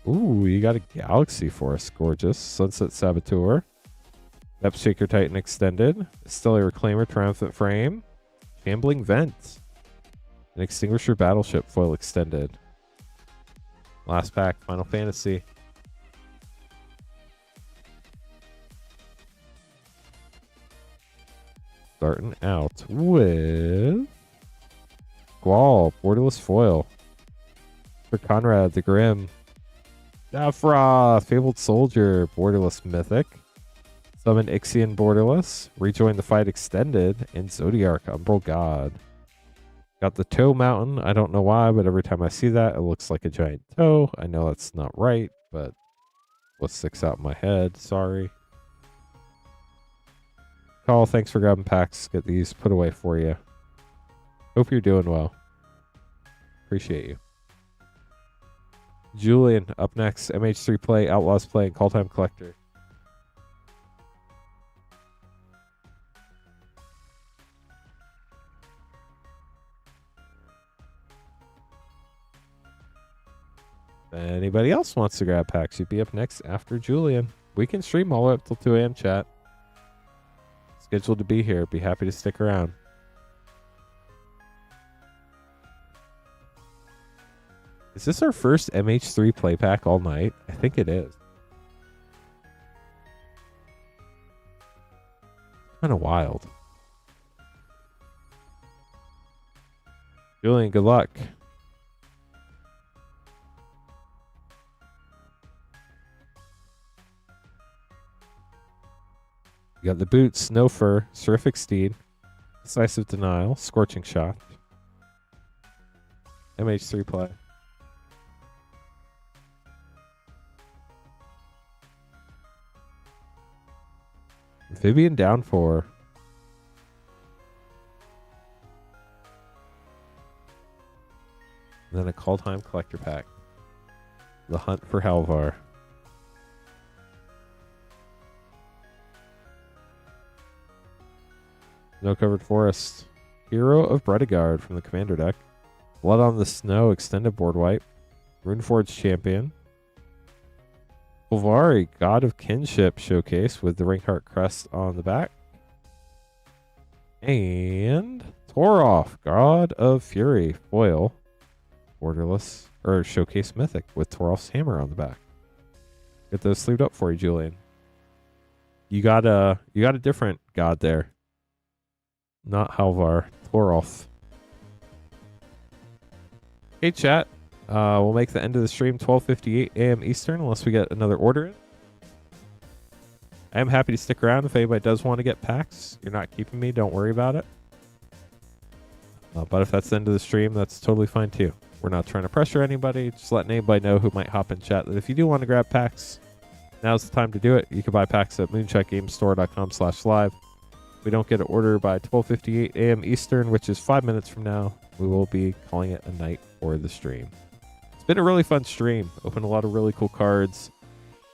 Ooh, you got a Galaxy Force. Gorgeous. Sunset Saboteur. Depth Shaker Titan Extended. Stellar Reclaimer Triumphant Frame. Shambling Vent. An Extinguisher Battleship Foil Extended. Last pack, Final Fantasy. Starting out with Squall, borderless foil. For Conrad the Grim. Dafra, Fabled Soldier, borderless mythic. Summon Ixion borderless. Rejoin the fight extended. And Zodiarch, Umbral God. Got the Toe Mountain. I don't know why, but every time I see that, it looks like a giant toe. I know that's not right, but what sticks out in my head. Sorry. Call, thanks for grabbing packs. Get these put away for you. Hope you're doing well. Appreciate you. Julian, up next. MH3 Play, Outlaws Play, and Call Time Collector. If anybody else wants to grab packs, you'd be up next after Julian. We can stream all the way up till 2 a.m. chat. Scheduled to be here. Be happy to stick around. Is this our first MH3 play pack all night? I think it is. Kind of wild. Julian, good luck. You got the boots, Snow Fur, Seraphic Steed, Decisive Denial, Scorching Shot. MH3 play. Amphibian Downpour. And then a Call Time Collector pack. The Hunt for Halvar. Snow Covered Forest. Hero of Bredegard from the Commander deck. Blood on the Snow extended board wipe. Runeforge Champion. Ulvari, God of Kinship showcase with the Ringheart crest on the back. And Toroff, God of Fury foil. Borderless or showcase mythic with Toroff's hammer on the back. Get those sleeved up for you, Julian. You got a different god there. Not Halvar, Toroff. Hey chat. We'll make the end of the stream 12:58 a.m. Eastern unless we get another order in. I am happy to stick around if anybody does want to get packs. You're not keeping me. Don't worry about it. But if that's the end of the stream, that's totally fine too. We're not trying to pressure anybody. Just letting anybody know who might hop in chat that if you do want to grab packs, now's the time to do it. You can buy packs at moonshotgamestore.com/live. We don't get an order by 12:58 a.m. Eastern, which is 5 minutes from now. We will be calling it a night for the stream. It's been a really fun stream. Opened a lot of really cool cards.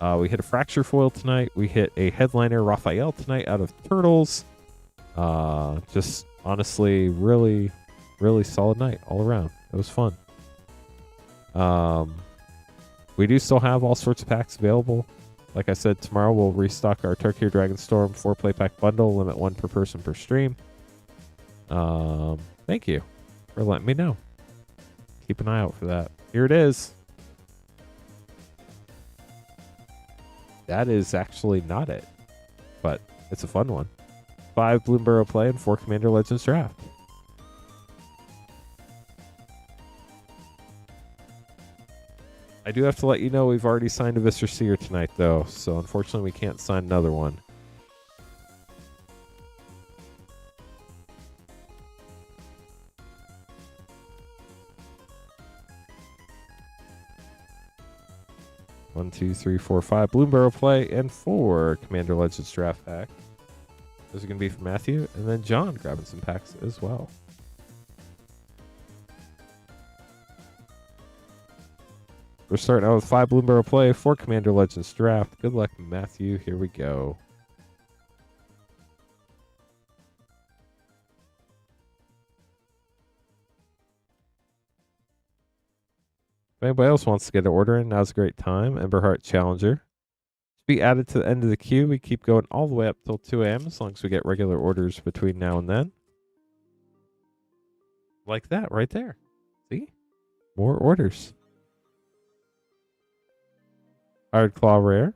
We hit a Fracture foil tonight. We hit a Headliner Raphael tonight out of Turtles. Just honestly, really, really solid night all around. It was fun. We do still have all sorts of packs available. Like I said, tomorrow we'll restock our Turkey Dragonstorm 4-play pack bundle, limit 1 per person per stream. Thank you for letting me know. Keep an eye out for that. Here it is. That is actually not it, but it's a fun one. 5 Bloomburrow play and 4 Commander Legends draft. I do have to let you know we've already signed a Viscer Seer tonight, though, so unfortunately we can't sign another one. One, two, three, four, 5 Bloomburrow play and 4 Commander Legends draft pack. Those are going to be for Matthew, and then John grabbing some packs as well. We're starting out with 5 Bloomburrow play, 4 Commander Legends draft. Good luck, Matthew. Here we go. If anybody else wants to get an order in, now's a great time. Emberheart Challenger. To be added to the end of the queue, we keep going all the way up till 2 a.m. as long as we get regular orders between now and then. Like that right there. See? More orders. Hard Claw Rare.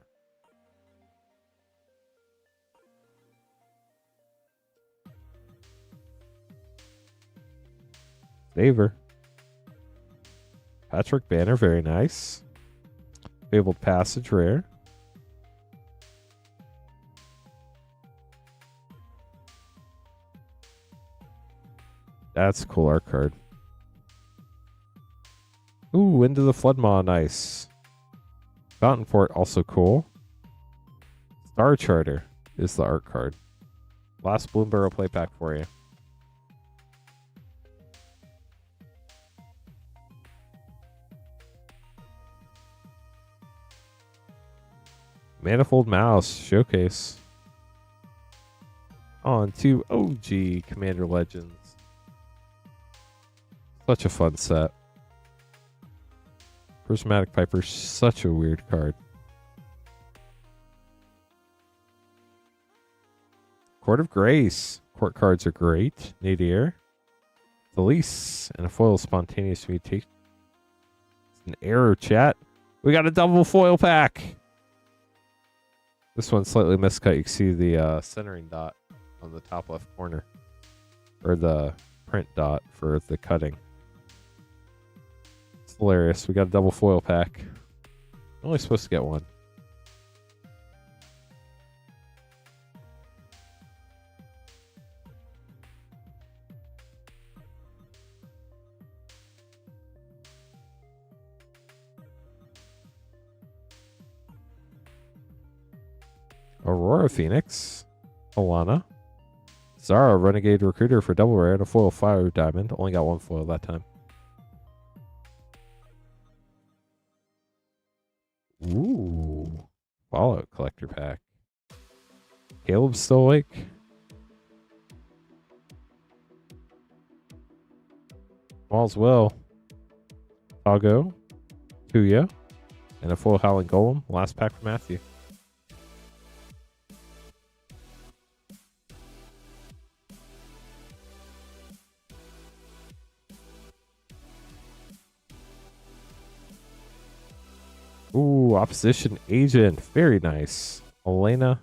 Saver. Patrick Banner, very nice. Fabled Passage, rare. That's a cool art card. Ooh, Into the Floodmaw, nice. Fountain Fort, also cool. Star Charter is the art card. Last Bloomburrow play pack for you. Manifold Mouse Showcase. On to OG Commander Legends. Such a fun set. Prismatic Piper, such a weird card. Court of Grace. Court cards are great. Nadir. Delise. And a foil Spontaneous Mutation. It's an error, chat. We got a double foil pack. This one's slightly miscut. You can see the centering dot on the top left corner. Or the print dot for the cutting. It's hilarious. We got a double foil pack. I'm only supposed to get one. Aurora Phoenix, Alana, Zara Renegade Recruiter for double rare and a foil Fire Diamond. Only got one foil that time. Ooh, Fallout Collector Pack. Caleb's still awake. All's well. Tago, Tuya, and a full Howling Golem. Last pack for Matthew. Ooh, Opposition Agent. Very nice. Elena.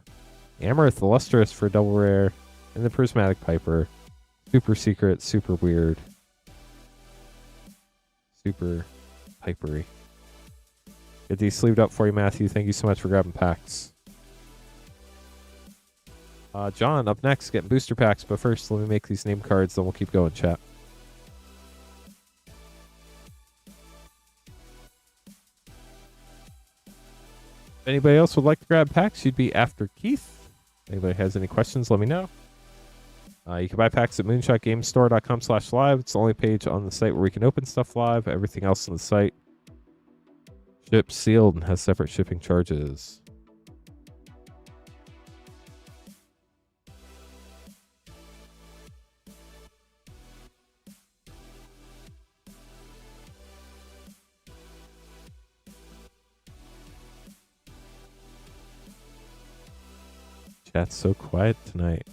Amaranth Illustrious for double rare. And the Prismatic Piper. Super secret, super weird. Super pipery. Get these sleeved up for you, Matthew. Thank you so much for grabbing packs. John, up next, getting booster packs. But first, let me make these name cards, then we'll keep going, chat. If anybody else would like to grab packs, you'd be after Keith. Anybody has any questions, let me know. You can buy packs at moonshotgamestore.com/live. It's the only page on the site where we can open stuff live. Everything else on the site ships sealed and has separate shipping charges. Chat's so quiet tonight.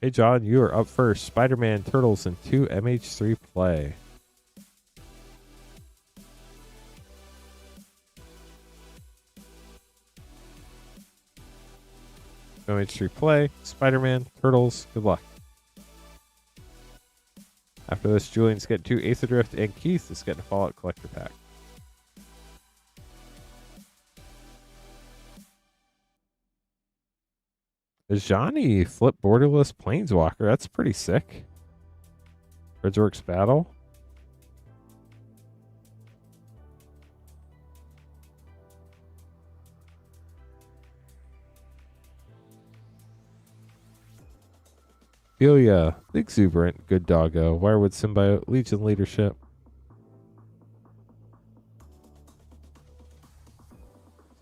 Hey John, you are up first. Spider-Man, Turtles, and 2 MH3 play. MH3 play, Spider-Man, Turtles, good luck. After this, Julian's getting 2 Aether Drift, and Keith is getting a Fallout Collector Pack. Johnny flip borderless Planeswalker. That's pretty sick. Bridgeworks Battle. Ilya, Exuberant, Good Doggo, Wirewood Symbiote, Legion Leadership.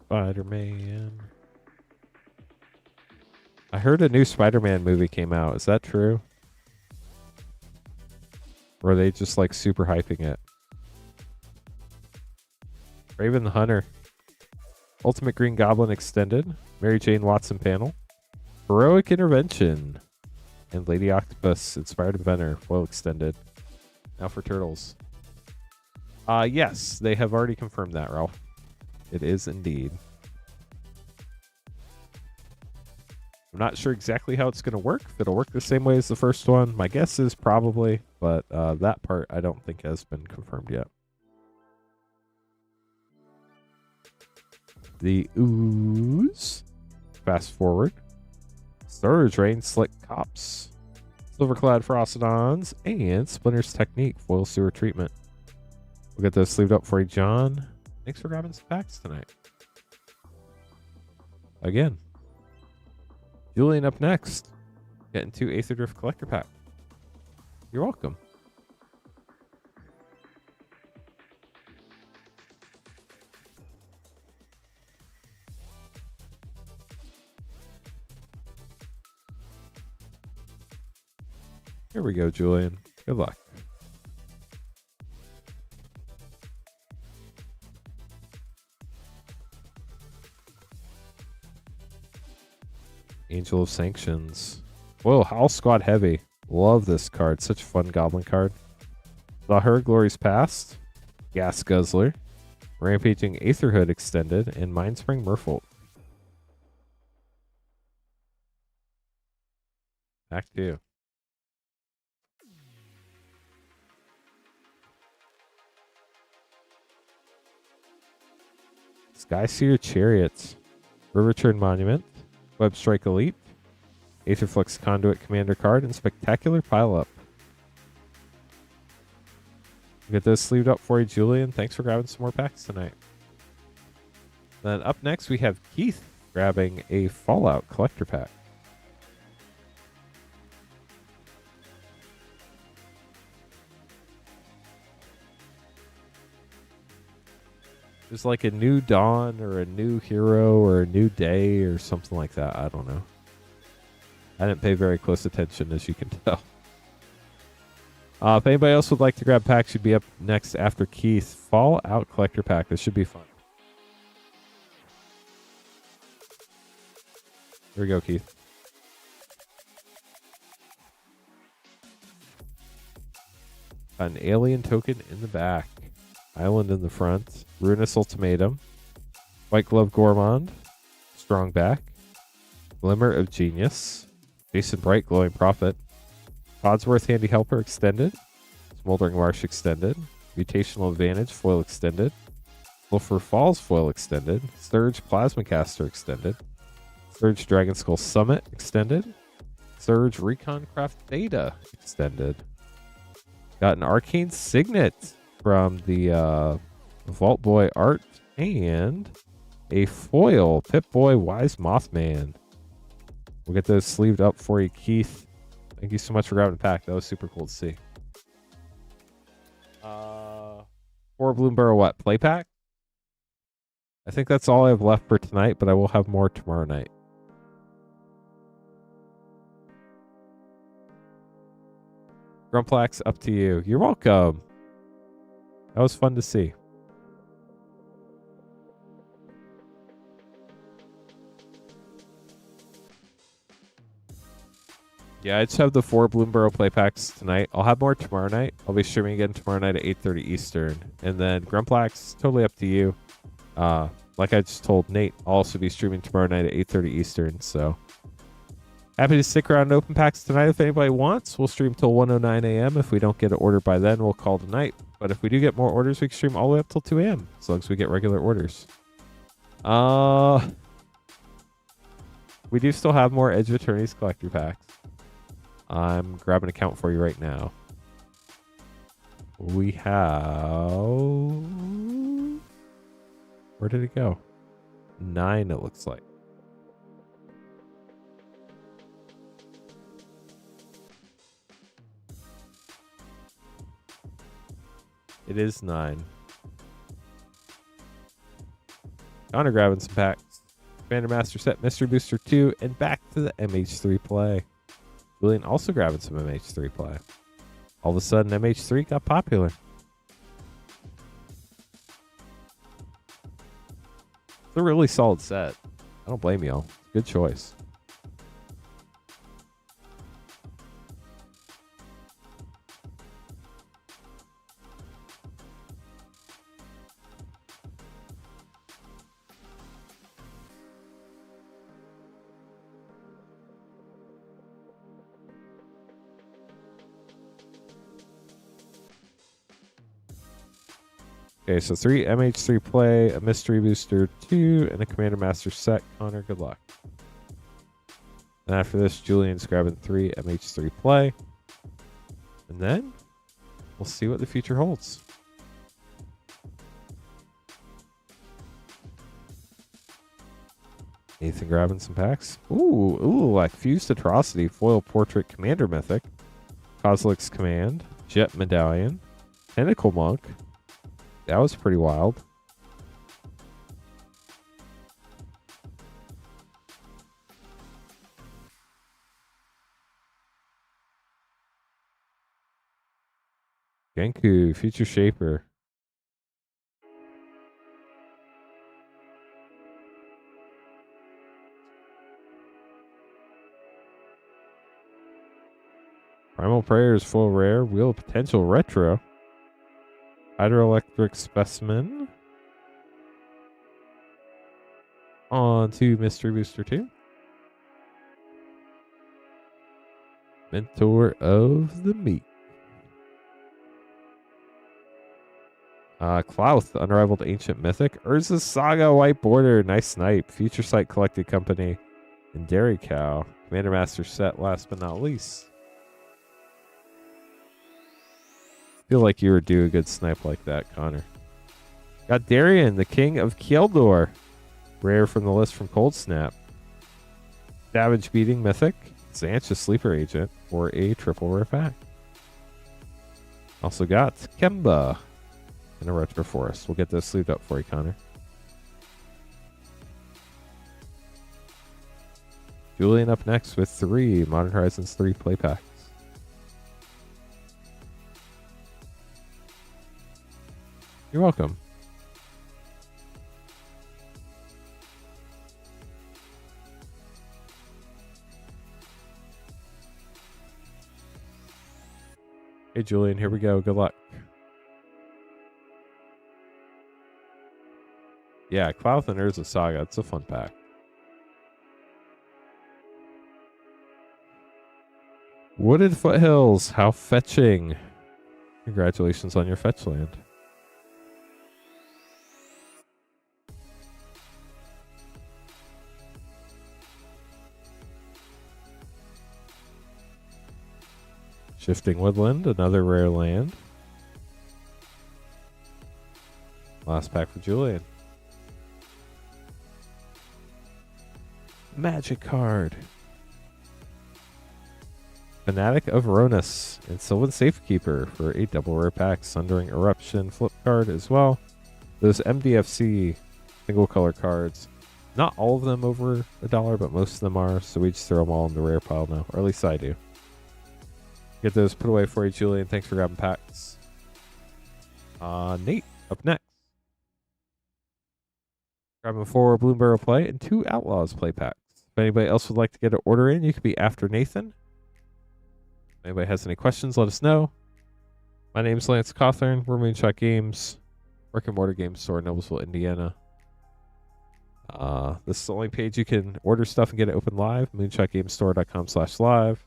Spider-Man. I heard a new Spider-Man movie came out. Is that true? Or are they just like super hyping it? Raven the Hunter. Ultimate Green Goblin Extended. Mary Jane Watson panel. Heroic Intervention. And Lady Octopus Inspired Inventor. Foil Extended. Now for Turtles. Yes, they have already confirmed that, Ralph. It is indeed. I'm not sure exactly how it's going to work. If it'll work the same way as the first one, my guess is probably, but that part I don't think has been confirmed yet. The Ooze. Fast forward. Surge Rain Slick Cops. Silverclad Frostodons. And Splinter's Technique Foil Sewer Treatment. We'll get those sleeved up for you, John. Thanks for grabbing some packs tonight. Again. Julian up next. Getting 2 Aether Drift Collector Pack. You're welcome. Here we go, Julian. Good luck. Angel of Sanctions. Whoa, Howl Squad Heavy. Love this card. Such a fun goblin card. Zahur Glory's Past. Gas Guzzler. Rampaging Aetherhood Extended. And Mindspring Merfolk. Back to you. Skyseer Chariots. Riverturn Monument. Web Strike Elite. Aetherflux Conduit Commander card. And Spectacular Pileup. Get those sleeved up for you, Julian. Thanks for grabbing some more packs tonight. Then up next, we have Keith grabbing a Fallout Collector Pack. There's like a new dawn or a new hero or a new day or something like that. I don't know. I didn't pay very close attention, as you can tell. If anybody else would like to grab packs, should be up next after Keith. Fallout Collector Pack. This should be fun. Here we go, Keith. An alien token in the back. Island in the front. Ruinous Ultimatum. White Glove Gourmand. Strong Back. Glimmer of Genius. Jason Bright Glowing Prophet. Codsworth Handy Helper Extended. Smoldering Marsh Extended. Mutational Advantage Foil Extended. Sulphur Falls Foil Extended. Surge Plasmacaster Extended. Surge Dragon Skull Summit Extended. Surge Reconcraft Theta Extended. Got an Arcane Signet from the Vault Boy art and a foil Pip-Boy Wise Mothman. We'll get those sleeved up for you, Keith. Thank you so much for grabbing the pack. That was super cool to see. 4 Bloomburrow what? Play pack? I think that's all I have left for tonight, but I will have more tomorrow night. Grumplax, up to you. You're welcome. That was fun to see. Yeah, I just have the 4 Bloomburrow play packs tonight. I'll have more tomorrow night. I'll be streaming again tomorrow night at 8:30 Eastern. And then Grumplax, totally up to you. Like I just told Nate, I'll also be streaming tomorrow night at 8:30 Eastern. So happy to stick around and open packs tonight if anybody wants. We'll stream till 1:09 a.m. If we don't get an order by then, we'll call tonight. But if we do get more orders, we can stream all the way up till 2 a.m. as long as we get regular orders. We do still have more Edge of Attorneys collector packs. I'm grabbing an account for you right now. We have... Where did it go? 9, it looks like. It is 9. Connor grabbing some packs. Commander Master Set Mystery Booster 2 and back to the MH3 play. Julian also grabbing some MH3 play. All of a sudden, MH3 got popular. It's a really solid set. I don't blame y'all. Good choice. Okay, so 3 MH3 play, a Mystery Booster 2, and a Commander Master set. Connor, good luck. And after this, Julian's grabbing 3 MH3 play. And then we'll see what the future holds. Nathan grabbing some packs. Ooh, like Fused Atrocity, Foil Portrait Commander Mythic, Kozilek's Command, Jet Medallion, Tentacle Monk. That was pretty wild. Genku, Future Shaper. Primal Prayers, full rare. Wheel of Potential retro. Hydroelectric Specimen. On to Mystery Booster 2. Mentor of the Meat. Klauth, Unrivaled Ancient Mythic. Urza's Saga, White Border. Nice snipe. Future Sight Collected Company. And Dairy Cow. Commander Master set, last but not least. Feel like you were due a good snipe like that, Connor. Got Darian, the King of Kieldor. Rare from the list from Cold Snap. Savage Beating Mythic. Xantia Sleeper Agent for a triple rare pack. Also got Kemba and a Retro Forest. We'll get those sleeved up for you, Connor. Julian up next with 3 Modern Horizons 3 play packs. You're welcome. Hey, Julian, here we go. Good luck. Yeah, Klauth and Urza Saga. It's a fun pack. Wooded Foothills. How fetching. Congratulations on your fetch land. Shifting Woodland, another rare land. Last pack for Julian. Magic card. Fanatic of Ronus and Sylvan Safekeeper for a double rare pack. Sundering Eruption flip card as well. Those MDFC single color cards. Not all of them over $1, but most of them are. So we just throw them all in the rare pile now. Or at least I do. Get those put away for you, Julian. Thanks for grabbing packs. Nate, up next. Grabbing 4 Bloomburrow play and 2 Outlaws play packs. If anybody else would like to get an order in, you could be after Nathan. If anybody has any questions, let us know. My name is Lance Cawthorn. We're Moonshot Games, brick and mortar game store in Noblesville, Indiana. This is the only page you can order stuff and get it open live. moonshotgamestore.com/live.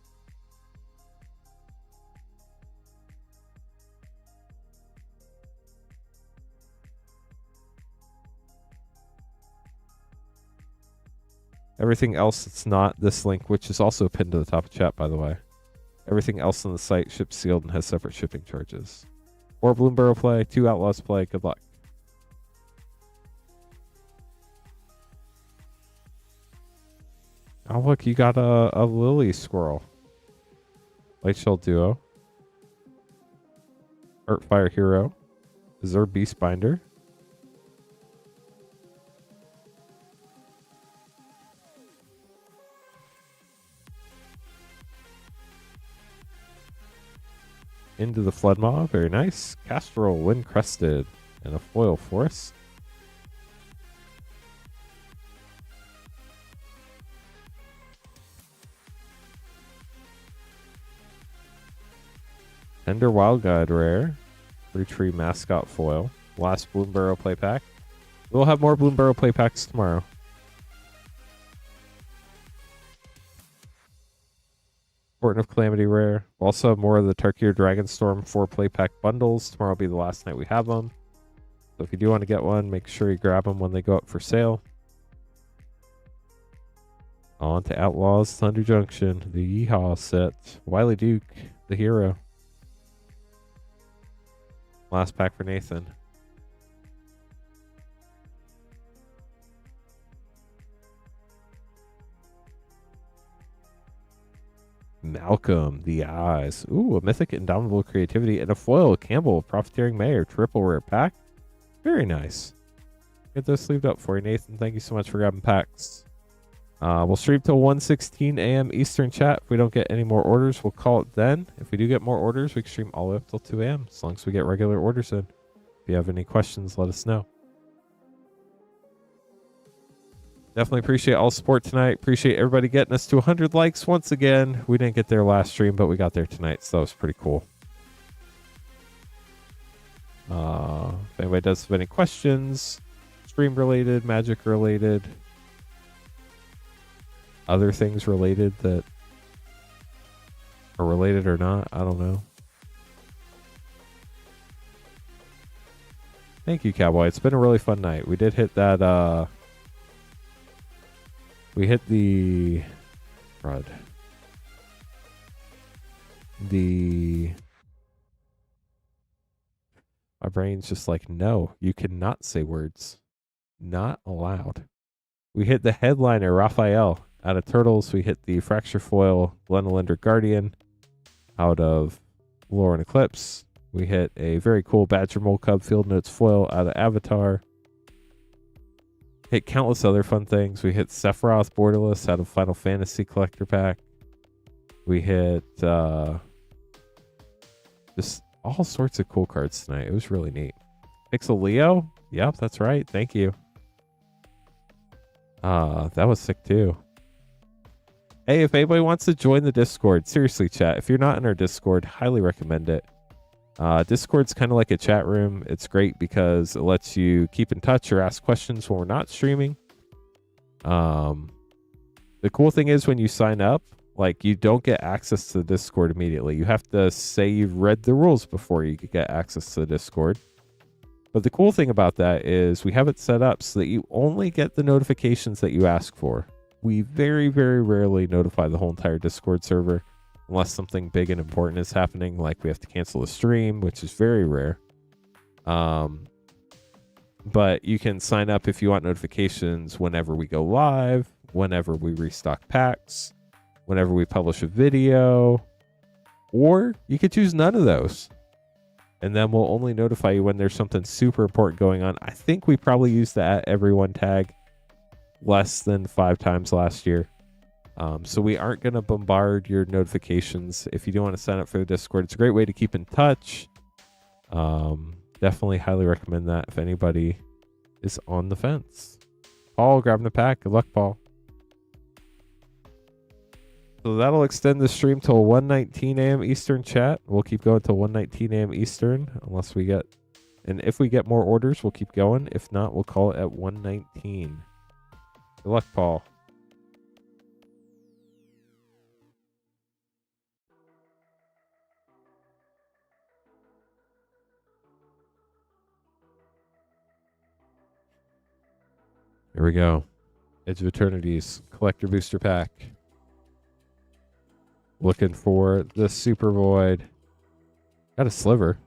Everything else that's not this link, which is also pinned to the top of chat, by the way. Everything else on the site ships sealed and has separate shipping charges. 4 Bloomburrow play, 2 Outlaws play. Good luck. Oh, look, you got a Lily Squirrel. Lightshell Duo. Earthfire Hero. Zerg Beastbinder. Into the Floodmaw, very nice. Castrol, Wind Crested, and a Foil Forest. Tender Wild Guide rare. Tree Mascot Foil. Last Bloomburrow play pack. We'll have more Bloomburrow play packs tomorrow. Fortin of Calamity rare. We'll also have more of the Tarkir Dragonstorm 4 play pack bundles. Tomorrow will be the last night we have them. So if you do want to get one, make sure you grab them when they go up for sale. On to Outlaws Thunder Junction, the Yeehaw set. Wiley Duke, the hero. Last pack for Nathan. Malcolm, the Eyes. Ooh, a Mythic Indomitable Creativity and a foil. Campbell, Profiteering Mayor, triple rare pack. Very nice. Get those sleeved up for you, Nathan. Thank you so much for grabbing packs. We'll stream till 1:16 a.m. Eastern chat. If we don't get any more orders, we'll call it then. If we do get more orders, we can stream all the way up till 2 a.m. as long as we get regular orders in. If you have any questions, let us know. Definitely appreciate all the support tonight. Appreciate everybody getting us to 100 likes once again. We didn't get there last stream, but we got there tonight, so that was pretty cool. If anybody does have any questions, stream related, magic related, other things related that are related or not, I don't know. Thank you, Cowboy. It's been a really fun night. We did hit that, we hit the crud. My brain's just like, no, you cannot say words. Not allowed. We hit the headliner, Raphael. Out of Turtles, we hit the Fracture Foil, Glenelinder Guardian. Out of Lurin Eclipse, we hit a very cool Badger Mole Cub Field Notes Foil out of Avatar. Hit countless other fun things. We hit Sephiroth Borderless out of Final Fantasy Collector Pack. We hit just all sorts of cool cards tonight. It was really neat. Pixel Leo? Yep, that's right. Thank you. That was sick too. Hey, if anybody wants to join the Discord, seriously, chat. If you're not in our Discord, highly recommend it. Discord's kind of like a chat room. It's great because it lets you keep in touch or ask questions when we're not streaming. The cool thing is when you sign up, like, you don't get access to the Discord immediately. You have to say you've read the rules before you get access to the Discord. But the cool thing about that is we have it set up so that you only get the notifications that you ask for. We very, very rarely notify the whole entire Discord server unless something big and important is happening, like we have to cancel a stream, which is very rare. But you can sign up if you want notifications whenever we go live, whenever we restock packs, whenever we publish a video, or you could choose none of those. And then we'll only notify you when there's something super important going on. I think we probably used the @everyone tag less than 5 times last year. So we aren't going to bombard your notifications. If you do want to sign up for the Discord, it's a great way to keep in touch. Definitely highly recommend that if anybody is on the fence. Paul, grabbing the pack. Good luck, Paul. So that'll extend the stream till 1:19 a.m. Eastern chat. We'll keep going till 1:19 a.m. Eastern unless we get... And if we get more orders, we'll keep going. If not, we'll call it at 1:19. Good luck, Paul. Here we go. Edge of Eternities Collector Booster Pack. Looking for the Super Void. Got a Sliver.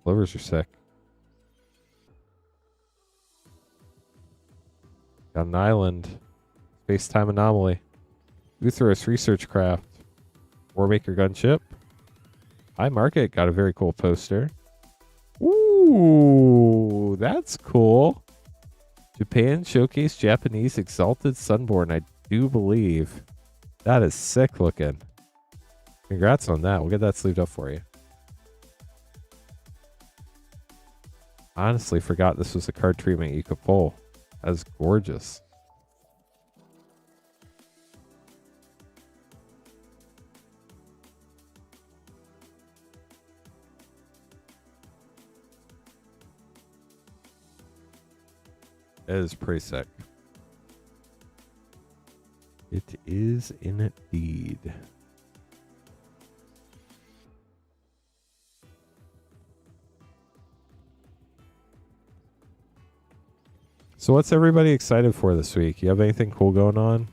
Slivers are sick. Got an Island. Space-Time Anomaly. Uthros Research Craft. Warmaker Gunship. High Market got a very cool poster. Ooh, that's cool. Japan Showcase Japanese Exalted Sunborn, I do believe. That is sick looking. Congrats on that. We'll get that sleeved up for you. Honestly forgot this was a card treatment you could pull. That's gorgeous. It is pretty sick. It is indeed. So what's everybody excited for this week? You have anything cool going on?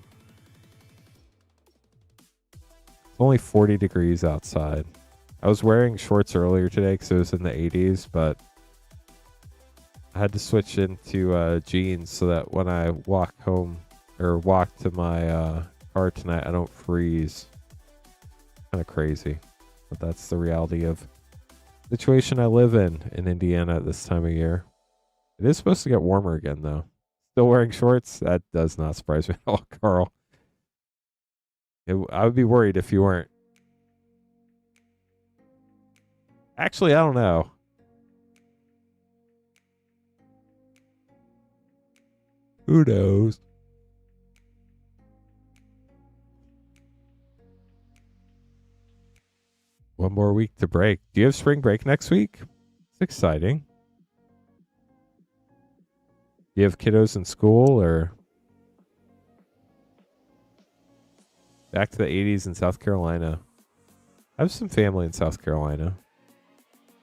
It's only 40 degrees outside. I was wearing shorts earlier today because it was in the 80s, but I had to switch into jeans so that when I walk home or walk to my car tonight, I don't freeze. Kind of crazy, but that's the reality of the situation I live in Indiana at this time of year. It is supposed to get warmer again, though. Still wearing shorts? That does not surprise me at all, Carl. I would be worried if you weren't. Actually, I don't know. Who knows? One more week to break. Do you have spring break next week? It's exciting. Do you have kiddos in school or back to the 80s in South Carolina? I have some family in South Carolina.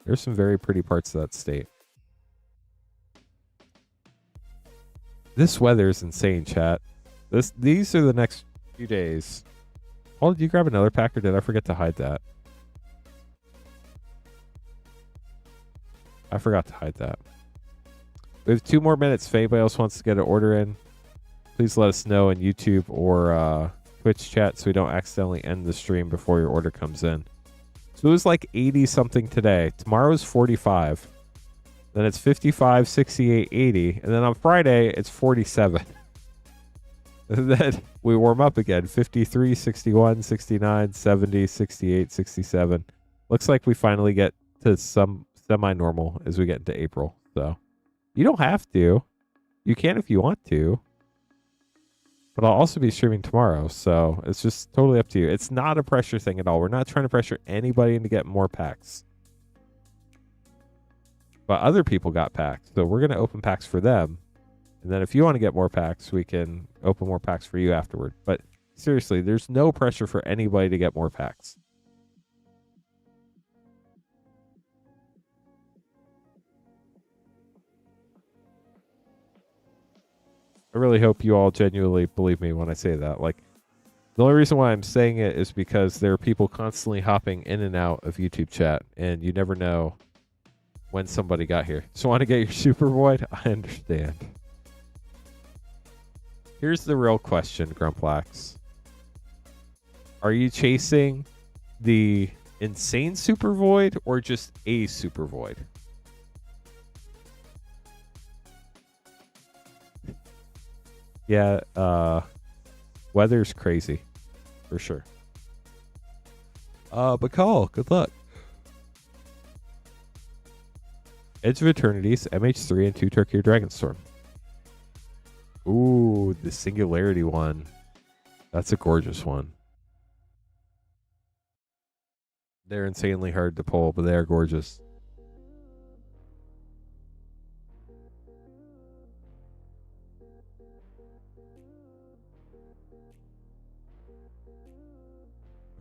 There's some very pretty parts of that state. This weather is insane, chat. These are the next few days. Oh, did you grab another pack or did I forget to hide that? I forgot to hide that. We have 2 more minutes. If anybody else wants to get an order in, please let us know in YouTube or Twitch chat so we don't accidentally end the stream before your order comes in. So it was like 80 something today. Tomorrow's 45. Then it's 55, 68, 80. And then on Friday, it's 47. And then we warm up again. 53, 61, 69, 70, 68, 67. Looks like we finally get to some semi-normal as we get into April. So you don't have to. You can if you want to. But I'll also be streaming tomorrow, so it's just totally up to you. It's not a pressure thing at all. We're not trying to pressure anybody into get more packs. But other people got packs, so we're going to open packs for them. And then if you want to get more packs, we can open more packs for you afterward. But seriously, there's no pressure for anybody to get more packs. I really hope you all genuinely believe me when I say that. Like, the only reason why I'm saying it is because there are people constantly hopping in and out of YouTube chat, and you never know when somebody got here. So want to get your Super Void? I understand. Here's the real question, Grumplax. Are you chasing the insane Super Void or just a Super Void? Yeah, weather's crazy, for sure. But call, good luck. Edge of Eternities, MH3, and 2 Turkey Dragonstorm. Ooh, the Singularity one. That's a gorgeous one. They're insanely hard to pull, but they are gorgeous.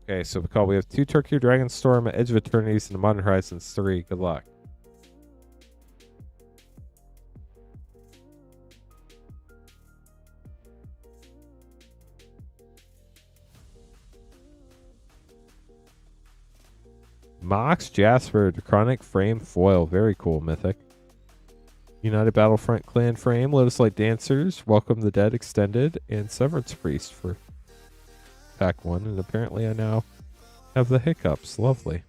Okay, so we have 2 Turkey Dragonstorm, Edge of Eternities, and Modern Horizons 3. Good luck. Mox, Jasper, Draconic Frame Foil. Very cool, Mythic. United Battlefront Clan Frame, Lotus Light Dancers, Welcome the Dead Extended, and Severance Priest for pack 1. And apparently I now have the hiccups. Lovely.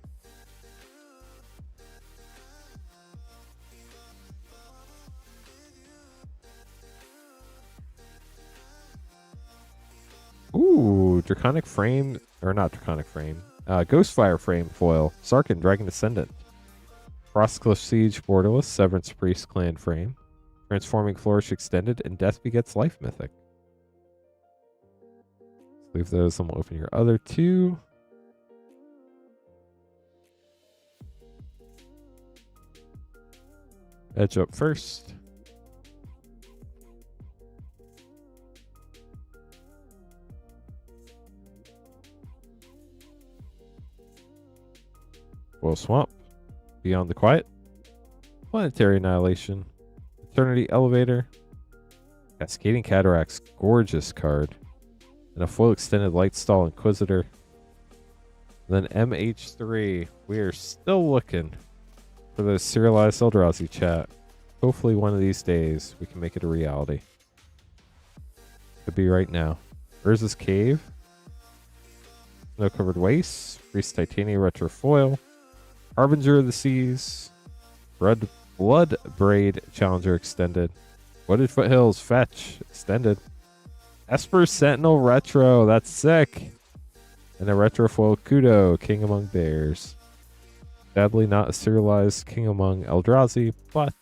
Ooh, Draconic Frame, or not Draconic Frame. Ghostfire Frame Foil, Sarkhan, Dragon Descendant, Frostcliff Siege, Borderless, Severance Priest Clan Frame, Transforming Flourish Extended, and Death Begets Life Mythic. Let's leave those, and we'll open your other 2. Edge up first. Will Swamp, Beyond the Quiet, Planetary Annihilation, Eternity Elevator, Cascading Cataracts, gorgeous card. And a full extended Lightstall Inquisitor. And then MH3. We are still looking for those serialized Eldrazi chat. Hopefully one of these days we can make it a reality. Could be right now. Urza's Cave. Snow Covered Waste. Priest Titania Retro Foil. Harbinger of the Seas. Blood Braid Challenger Extended. Wooded Foothills Fetch Extended. Esper Sentinel Retro. That's sick. And a Retro Foil Kudo King Among Bears. Sadly not a serialized King Among Eldrazi, but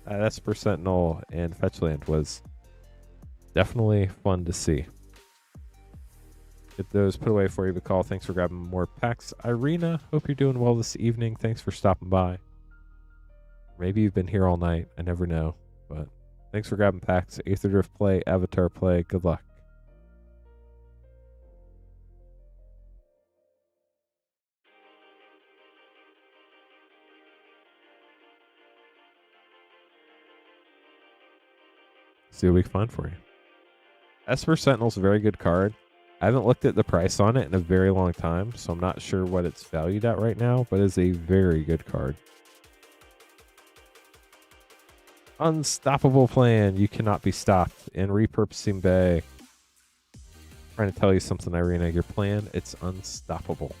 that Esper Sentinel and Fetchland was definitely fun to see. Get those put away for you, Bacall. Thanks for grabbing more packs. Irina, hope you're doing well this evening. Thanks for stopping by. Maybe you've been here all night. I never know. But thanks for grabbing packs. Aether Drift play, Avatar play. Good luck. See what we can find for you. Esper Sentinel's a very good card. I haven't looked at the price on it in a very long time, so I'm not sure what it's valued at right now, but it's a very good card. Unstoppable Plan. You cannot be stopped. And Repurposing Bay. Trying to tell you something, Irina. Your plan, it's unstoppable.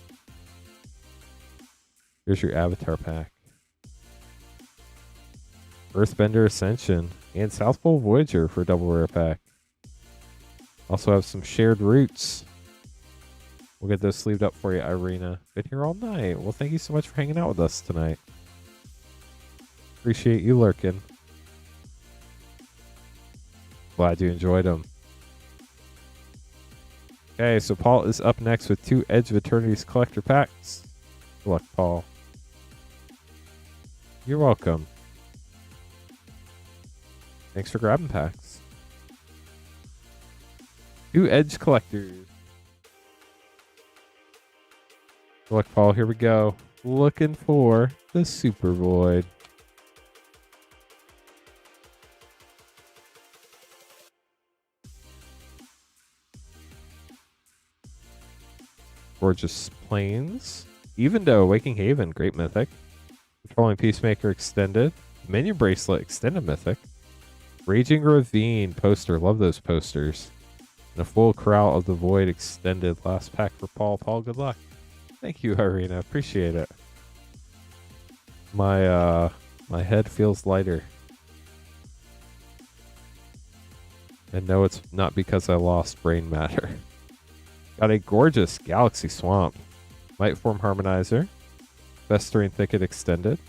Here's your Avatar pack. Earthbender Ascension. And South Pole Voyager for a double rare pack. Also have some Shared Roots. We'll get those sleeved up for you, Irina. Been here all night. Well, thank you so much for hanging out with us tonight. Appreciate you lurking. Glad you enjoyed them. Okay, so Paul is up next with 2 Edge of Eternity's collector packs. Good luck, Paul. You're welcome. Thanks for grabbing packs. 2 Edge collectors. Good luck, Paul. Here we go. Looking for the Super Void. Gorgeous Plains. Evendo, Waking Haven, great mythic. Patrolling Peacemaker Extended. Minion Bracelet, Extended mythic. Raging Ravine poster, love those posters. And a full Corral of the Void Extended. Last pack for Paul. Paul, good luck. Thank you, Irina. Appreciate it. My head feels lighter. And no, it's not because I lost brain matter. Got a gorgeous Galaxy Swamp. Mightform Harmonizer. Festering Thicket Extended.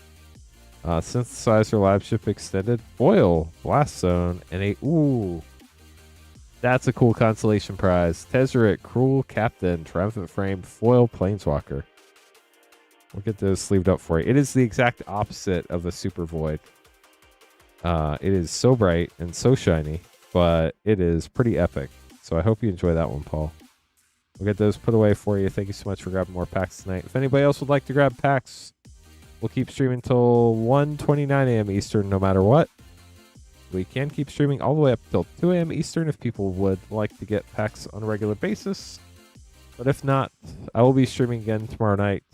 Synthesizer Lab Ship Extended. Foil Blast Zone. And a... Ooh. That's a cool consolation prize. Tezzeret Cruel Captain. Triumphant Frame. Foil Planeswalker. We'll get those sleeved up for you. It is the exact opposite of a Super Void. It is so bright and so shiny. But it is pretty epic. So I hope you enjoy that one, Paul. We'll get those put away for you. Thank you so much for grabbing more packs tonight. If anybody else would like to grab packs, we'll keep streaming till 1:29 a.m. Eastern no matter what. We can keep streaming all the way up till 2 a.m. Eastern if people would like to get packs on a regular basis. But if not, I will be streaming again tomorrow night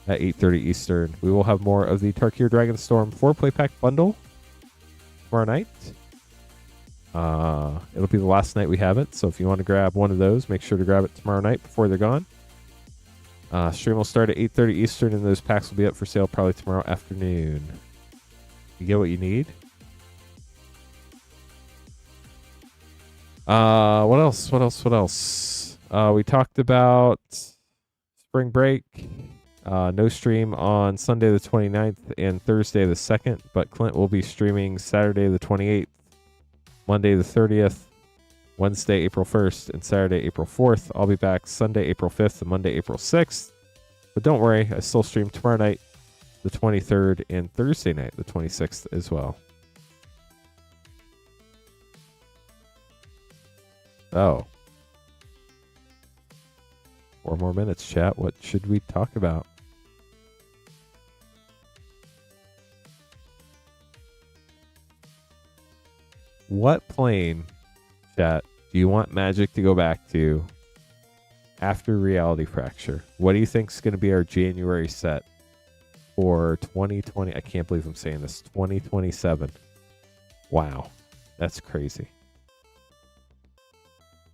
at 8:30 Eastern. We will have more of the Tarkir Dragonstorm 4-play pack bundle tomorrow night. It'll be the last night we have it, so if you want to grab one of those, make sure to grab it tomorrow night before they're gone. Stream will start at 8:30 Eastern, and those packs will be up for sale probably tomorrow afternoon. You get what you need. What else? We talked about spring break. No stream on Sunday the 29th and Thursday the 2nd, but Clint will be streaming Saturday the 28th. Monday the 30th, Wednesday, April 1st, and Saturday, April 4th. I'll be back Sunday, April 5th, and Monday, April 6th. But don't worry, I still stream tomorrow night, the 23rd, and Thursday night, the 26th as well. Oh. 4 more minutes, chat. What should we talk about? What plane, chat, do you want Magic to go back to after Reality Fracture? What do you think is going to be our January set for 2020? I can't believe I'm saying this. 2027. Wow. That's crazy.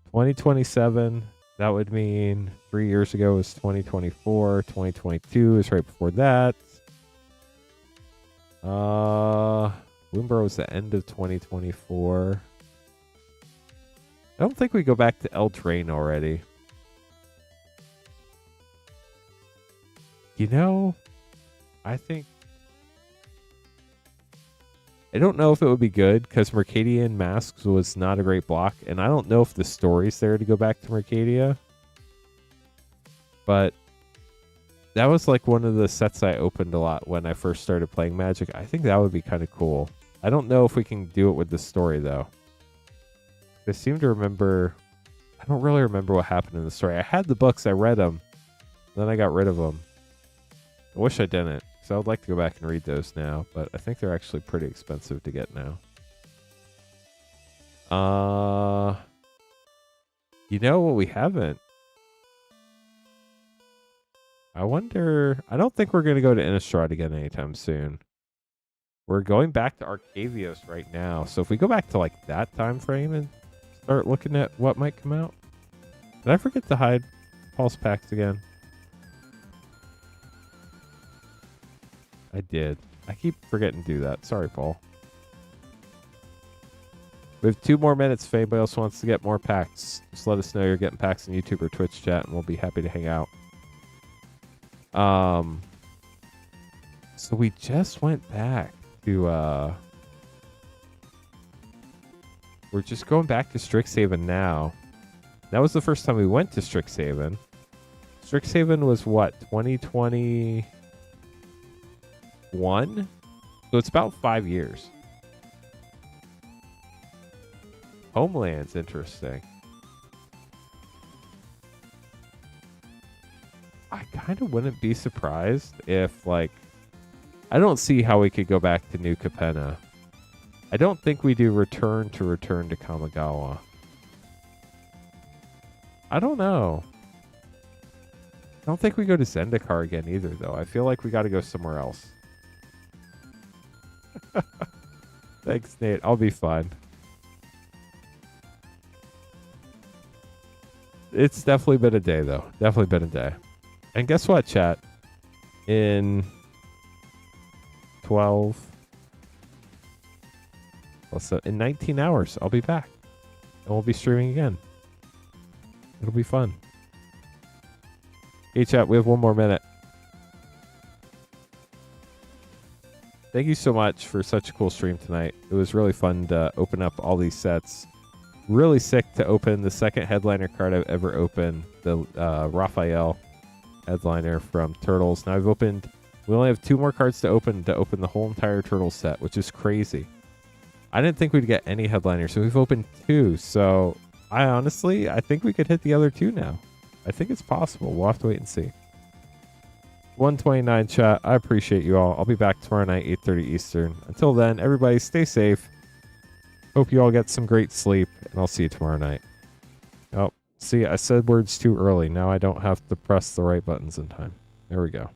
2027, that would mean 3 years ago was 2024. 2022 is right before that. Woomborough was the end of 2024. I don't think we go back to Eldraine already. You know, I don't know if it would be good because Mercadian Masks was not a great block, and I don't know if the story's there to go back to Mercadia. But that was like one of the sets I opened a lot when I first started playing Magic. I think that would be kind of cool. I don't know if we can do it with the story, though. I seem to remember... I don't really remember what happened in the story. I had the books, I read them, then I got rid of them. I wish I didn't, because I would like to go back and read those now, but I think they're actually pretty expensive to get now. You know what we haven't? I wonder... I don't think we're going to go to Innistrad again anytime soon. We're going back to Arcavios right now, so if we go back to like that time frame and start looking at what might come out. Did I forget to hide Pulse Packs again? I did. I keep forgetting to do that. Sorry, Paul. We have 2 more minutes if anybody else wants to get more packs. Just let us know you're getting packs in YouTube or Twitch chat, and we'll be happy to hang out. So we just went back to... We're just going back to Strixhaven now. That was the first time we went to Strixhaven. Strixhaven was what? 2021? So it's about 5 years. Homeland's interesting. I kind of wouldn't be surprised if, like... I don't see how we could go back to New Capenna. I don't think we do return to Kamigawa. I don't know. I don't think we go to Zendikar again either, though. I feel like we got to go somewhere else. Thanks, Nate. I'll be fine. It's definitely been a day, though. Definitely been a day. And guess what, chat? In 12... So in 19 hours, I'll be back. And we'll be streaming again. It'll be fun. Hey, chat, we have 1 more minute. Thank you so much for such a cool stream tonight. It was really fun to open up all these sets. Really sick to open the second headliner card I've ever opened, the Raphael headliner from Turtles. Now we only have 2 more cards to open the whole entire Turtles set, which is crazy. I didn't think we'd get any headliners, so we've opened 2. So I think we could hit the other 2 now. I think it's possible. We'll have to wait and see. 129 chat. I appreciate you all. I'll be back tomorrow night, 8:30 Eastern. Until then, everybody stay safe. Hope you all get some great sleep, and I'll see you tomorrow night. Oh, see, I said words too early. Now I don't have to press the right buttons in time. There we go.